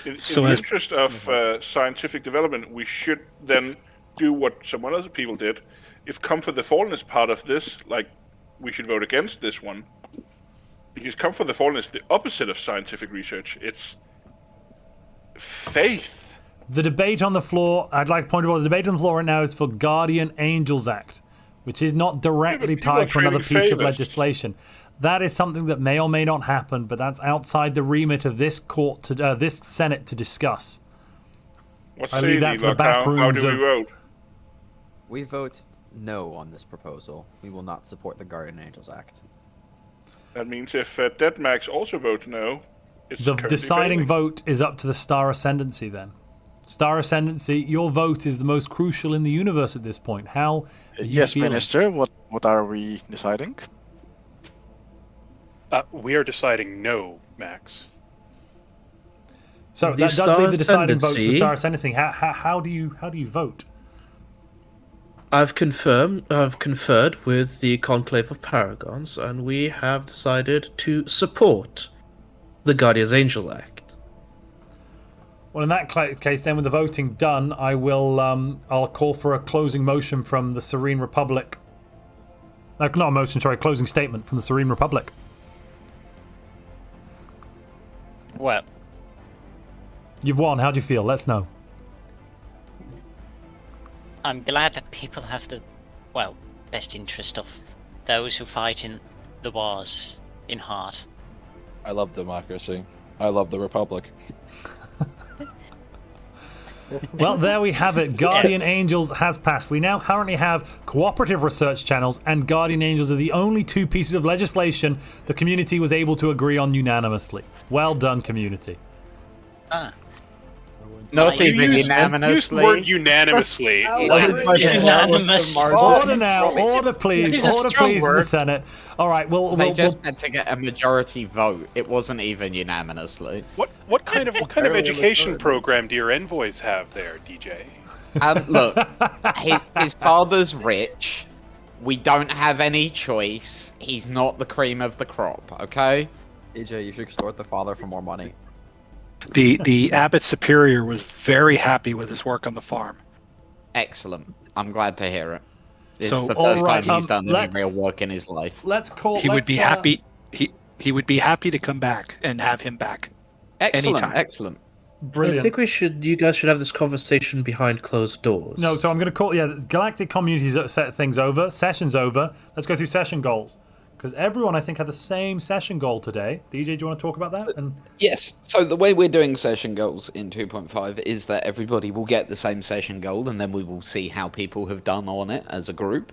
In the interest of scientific development, we should then do what some other people did. If Come for the Fallen is part of this, like, we should vote against this one. Because Come for the Fallen is the opposite of scientific research. It's faith. The debate on the floor, I'd like to point out, the debate on the floor right now is for Guardian Angels Act, which is not directly tied to another piece of legislation. That is something that may or may not happen, but that's outside the remit of this court, this Senate to discuss. I leave that to the back rooms how do we vote? We vote no on this proposal. We will not support the Guardian Angels Act. That means if Deadmax also votes no, it's The currently deciding failing. vote is up to the Star Ascendancy then. Star Ascendancy, your vote is the most crucial in the universe at this point. How are you Yes, feeling? Minister. What are we deciding? We are deciding no, Max. So The that does Star leave the deciding vote to the Ascendancy- Star Ascendancy. How do you vote? I've conferred with the Conclave of Paragons, and we have decided to support the Guardian's Angel Act. Well, in that case, then, with the voting done, I will. I'll call for a closing motion from the Serene Republic. Not a motion, sorry, closing statement from the Serene Republic. Well, You've won. How do you feel? Let's know. I'm glad that people have the, well, best interest of those who fight in the wars in heart. I love democracy. I love the Republic. Well, there we have it. Guardian Angels has passed. We now currently have cooperative research channels, and Guardian Angels are the only two pieces of legislation the community was able to agree on unanimously. Well done, community. Not even Use the unanimously. word unanimously. Order now. Order, please. Order, please, in the Senate. All right. They just had to get a majority vote. It wasn't even unanimously. What kind of education program do your envoys have there, DJ? Look, his father's rich. We don't have any choice. He's not the cream of the crop, okay? AJ, you should extort the father for more money. The Abbot Superior was very happy with his work on the farm. Excellent. I'm glad to hear it. It's So- the first Alright, time he's done any let's- real work in his life. Let's call. He would be happy. He would be happy to come back and have him back. Excellent. Anytime. Excellent. Brilliant. I think you guys should have this conversation behind closed doors. No, so I'm going to call. Yeah, Galactic Communities set things over. Session's over. Let's go through session goals. Because everyone, I think, had the same session goal today. DJ, do you want to talk about that? And Yes. So the way we're doing session goals in 2.5 is that everybody will get the same session goal, and then we will see how people have done on it as a group.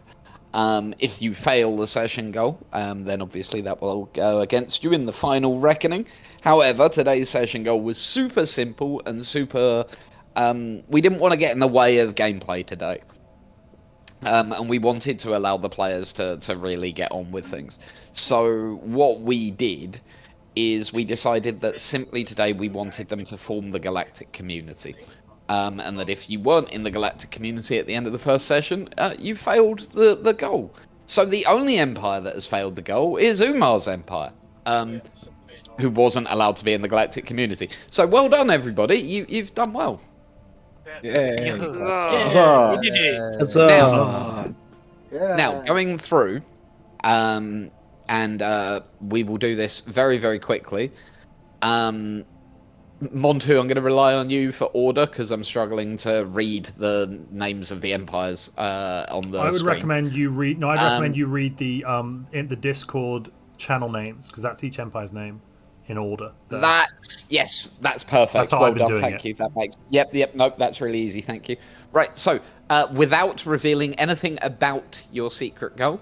If you fail the session goal, then obviously that will go against you in the final reckoning. However, today's session goal was super simple and super... we didn't want to get in the way of gameplay today. And we wanted to allow the players to really get on with things. So what we did is we decided that simply today we wanted them to form the Galactic community. And that if you weren't in the Galactic community at the end of the first session, you failed the goal. So the only empire that has failed the goal is Umar's empire, who wasn't allowed to be in the Galactic community. So well done, everybody. You've done well. Now, going through, and we will do this very, very quickly. Montu, I'm going to rely on you for order because I'm struggling to read the names of the empires on the I would screen. recommend you read. No, I'd recommend you read the in the Discord channel names because that's each empire's name in order. There. That's perfect. That's how well I've been done, doing thank it. you. That makes nope, that's really easy. Thank you. Right, so without revealing anything about your secret goal,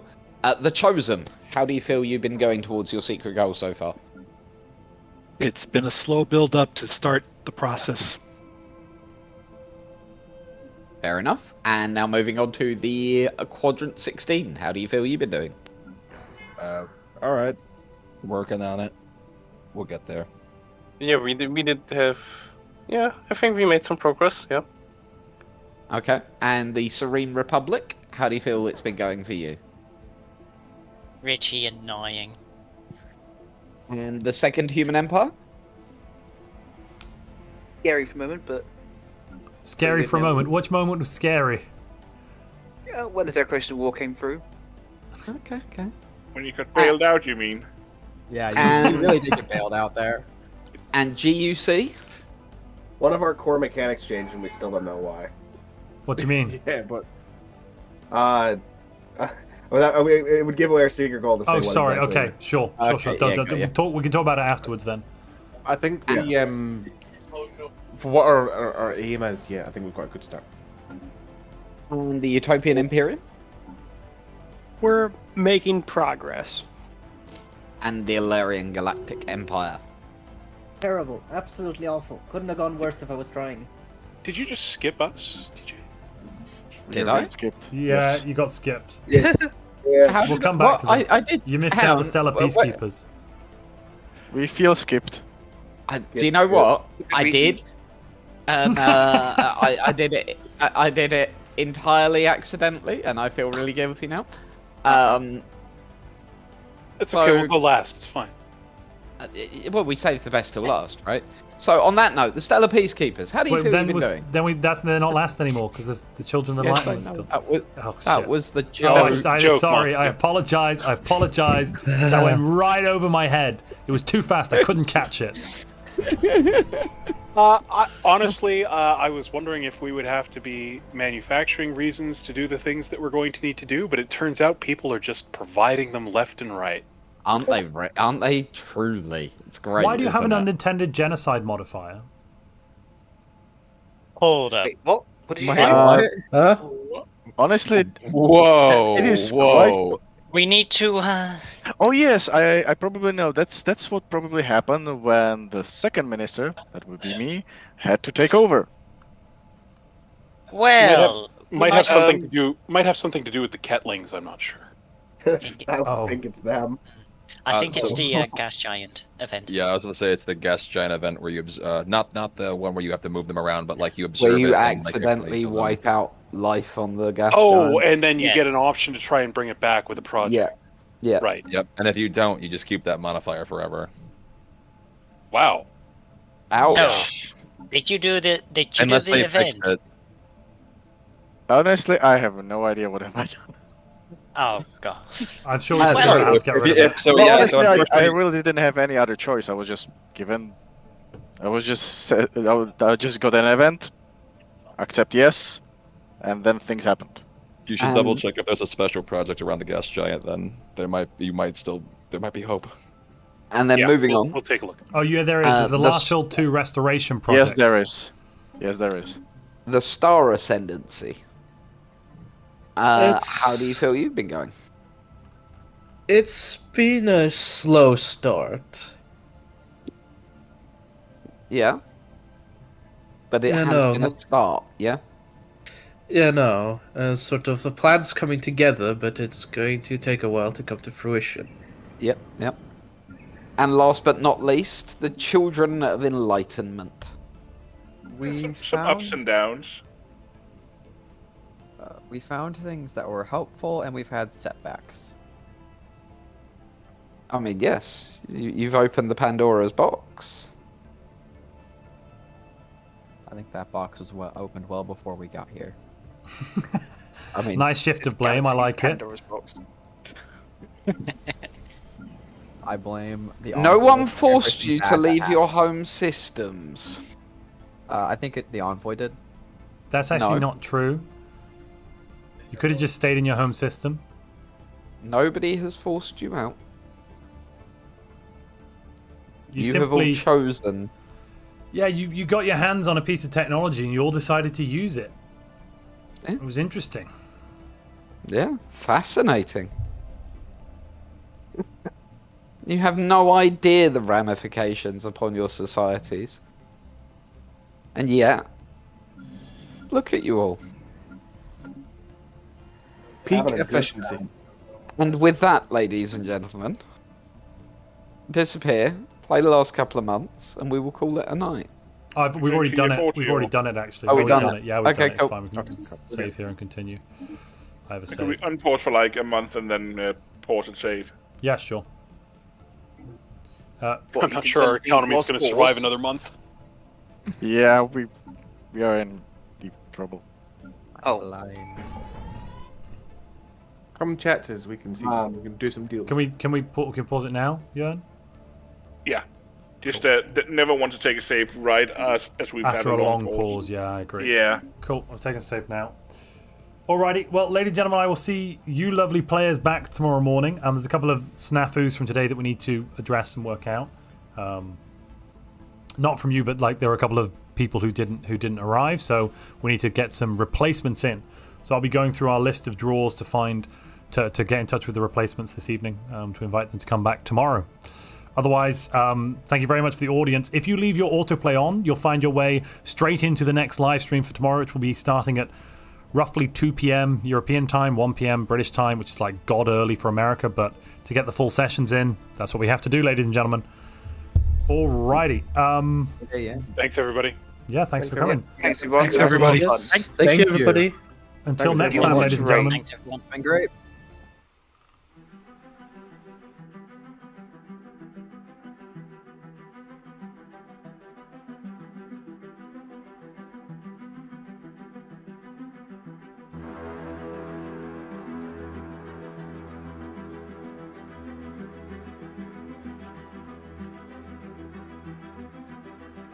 the Chosen. How do you feel you've been going towards your secret goal so far? It's been a slow build up to start the process. Fair enough. And now moving on to the Quadrant 16. How do you feel you've been doing? All right, working on it. We'll get there. Yeah, we did have. Yeah, I think we made some progress. Yeah. Okay. And the Serene Republic. How do you feel it's been going for you? Richie annoying. And the Second Human Empire. Scary for a moment, but Scary for a moment. Which moment was scary? when the Declaration of War came through. Okay. When you got bailed out, you mean? Yeah, you really did get bailed out there. And GUC? One of our core mechanics changed and we still don't know why. What do you mean? Yeah, but it would give away our secret goal to say Oh, what sorry. exactly. Okay, sure. We can talk about it afterwards then. I think the for what our aim is, I think we've got a good start. And the Utopian Imperium? We're making progress. And the Alarion Galactic Empire. Terrible. Absolutely awful. Couldn't have gone worse if I was trying. Did you just skip us, DJ? Did I? Skipped. Yeah, Yes. you got skipped. We'll come back to that. I did. You missed hang out on, the Stellar wait. Peacekeepers. We feel skipped. Do you know what? I did. I did it. I did it entirely accidentally, and I feel really guilty now. It's okay. We'll go last. It's fine. Well, we saved the best till last, right? So, on that note, the Stellar Peacekeepers. How do you feel you've been doing? They're not last anymore because there's the Children of Yes, Enlightenment I know. still. That was the joke. Oh, sorry. I apologize. That went right over my head. It was too fast. I couldn't catch it. Honestly, I was wondering if we would have to be manufacturing reasons to do the things that we're going to need to do, but it turns out people are just providing them left and right. Aren't they? Aren't they truly? It's great. Why do you have an isn't it? unintended genocide modifier? Hold up. Wait, what? What did you Huh? Honestly, Whoa! it is Whoa! quite. We need to. Oh yes, I probably know. That's what probably happened when the second minister, that would be me, had to take over. Well, might have something to do. Might have something to do with the Kettlings. I'm not sure. I think it's them. I think it's the gas giant event. Yeah, I was gonna say it's the gas giant event where you not the one where you have to move them around, but like you observe Where you it and, like, accidentally explain to them. wipe out life on the gas. Oh, giant. and then you get an option to try and bring it back with a project. Yeah. Right. Yep. And if you don't, you just keep that modifier forever. Wow. Ouch. No. Did you do the? Did you Unless do the they event? fixed it. Honestly, I have no idea what have I done. Oh god. I'm sure we can figure out how to get rid of it. Honestly, I unfortunately- really didn't have any other choice. I was just given. I just got an event. Accept yes, and then things happened. You should double check if there's a special project around the gas giant. Then there might be hope. And then moving on. We'll take a look. Oh yeah, there is. There's the Last Shield 2 restoration project. Yes, there is. Yes, there is. The Star Ascendancy. How do you feel you've been going? It's been a slow start. Yeah. But it has been a start, yeah? Yeah, no. Sort of the plan's coming together, but it's going to take a while to come to fruition. Yep. And last but not least, the Children of Enlightenment. Some ups and downs. We found things that were helpful, and we've had setbacks. I mean, yes, you've opened the Pandora's box. I think that box was opened well before we got here. I mean, nice shift of blame. I like it. Pandora's box. I blame the. No Envoy one for forced everything you bad to that leave happened. your home systems. I think the Envoy did. That's actually No. not true. You could have just stayed in your home system. Nobody has forced you out. You have all simply chosen. Yeah, you got your hands on a piece of technology and you all decided to use it. Yeah. It was interesting. Yeah, fascinating. You have no idea the ramifications upon your societies. And yet, look at you all. Peak Having a good efficiency. time. And with that, ladies and gentlemen, disappear, play the last couple of months, and we will call it a night. We've already done it. We've already done it, actually. Oh, We've we've already done done it. it. Yeah, we've Okay, done it. cool. It's fine. We can Okay, cool. save here and continue. I have a Can we save. unpause for like a month and then pause and save? Yeah, sure. I'm not sure our economy is going to survive another month. Yeah, we are in deep trouble. Oh. Come chat to us. We can see. We can do some deals. Can we pause it now, Jörn? Yeah. Just never want to take a save right as we've had After a a long long pause, yeah, I agree. Yeah. Cool. I've taken a save now. Alrighty, well, ladies and gentlemen, I will see you lovely players back tomorrow morning. There's a couple of snafus from today that we need to address and work out. Not from you, but like there were a couple of people who didn't arrive, so we need to get some replacements in. So I'll be going through our list of draws to get in touch with the replacements this evening, to invite them to come back tomorrow. Otherwise, thank you very much for the audience. If you leave your autoplay on, you'll find your way straight into the next live stream for tomorrow, which will be starting at roughly 2 p.m. European time, 1 p.m. British time, which is like god early for America, but to get the full sessions in, that's what we have to do, ladies and gentlemen. Alrighty. Thanks, everybody. Yeah, thanks for coming. Thanks, everyone. Thanks, everybody. Thank you, everybody. Until Thanks, next everyone. time, ladies and gentlemen. Thanks, everyone. Been great.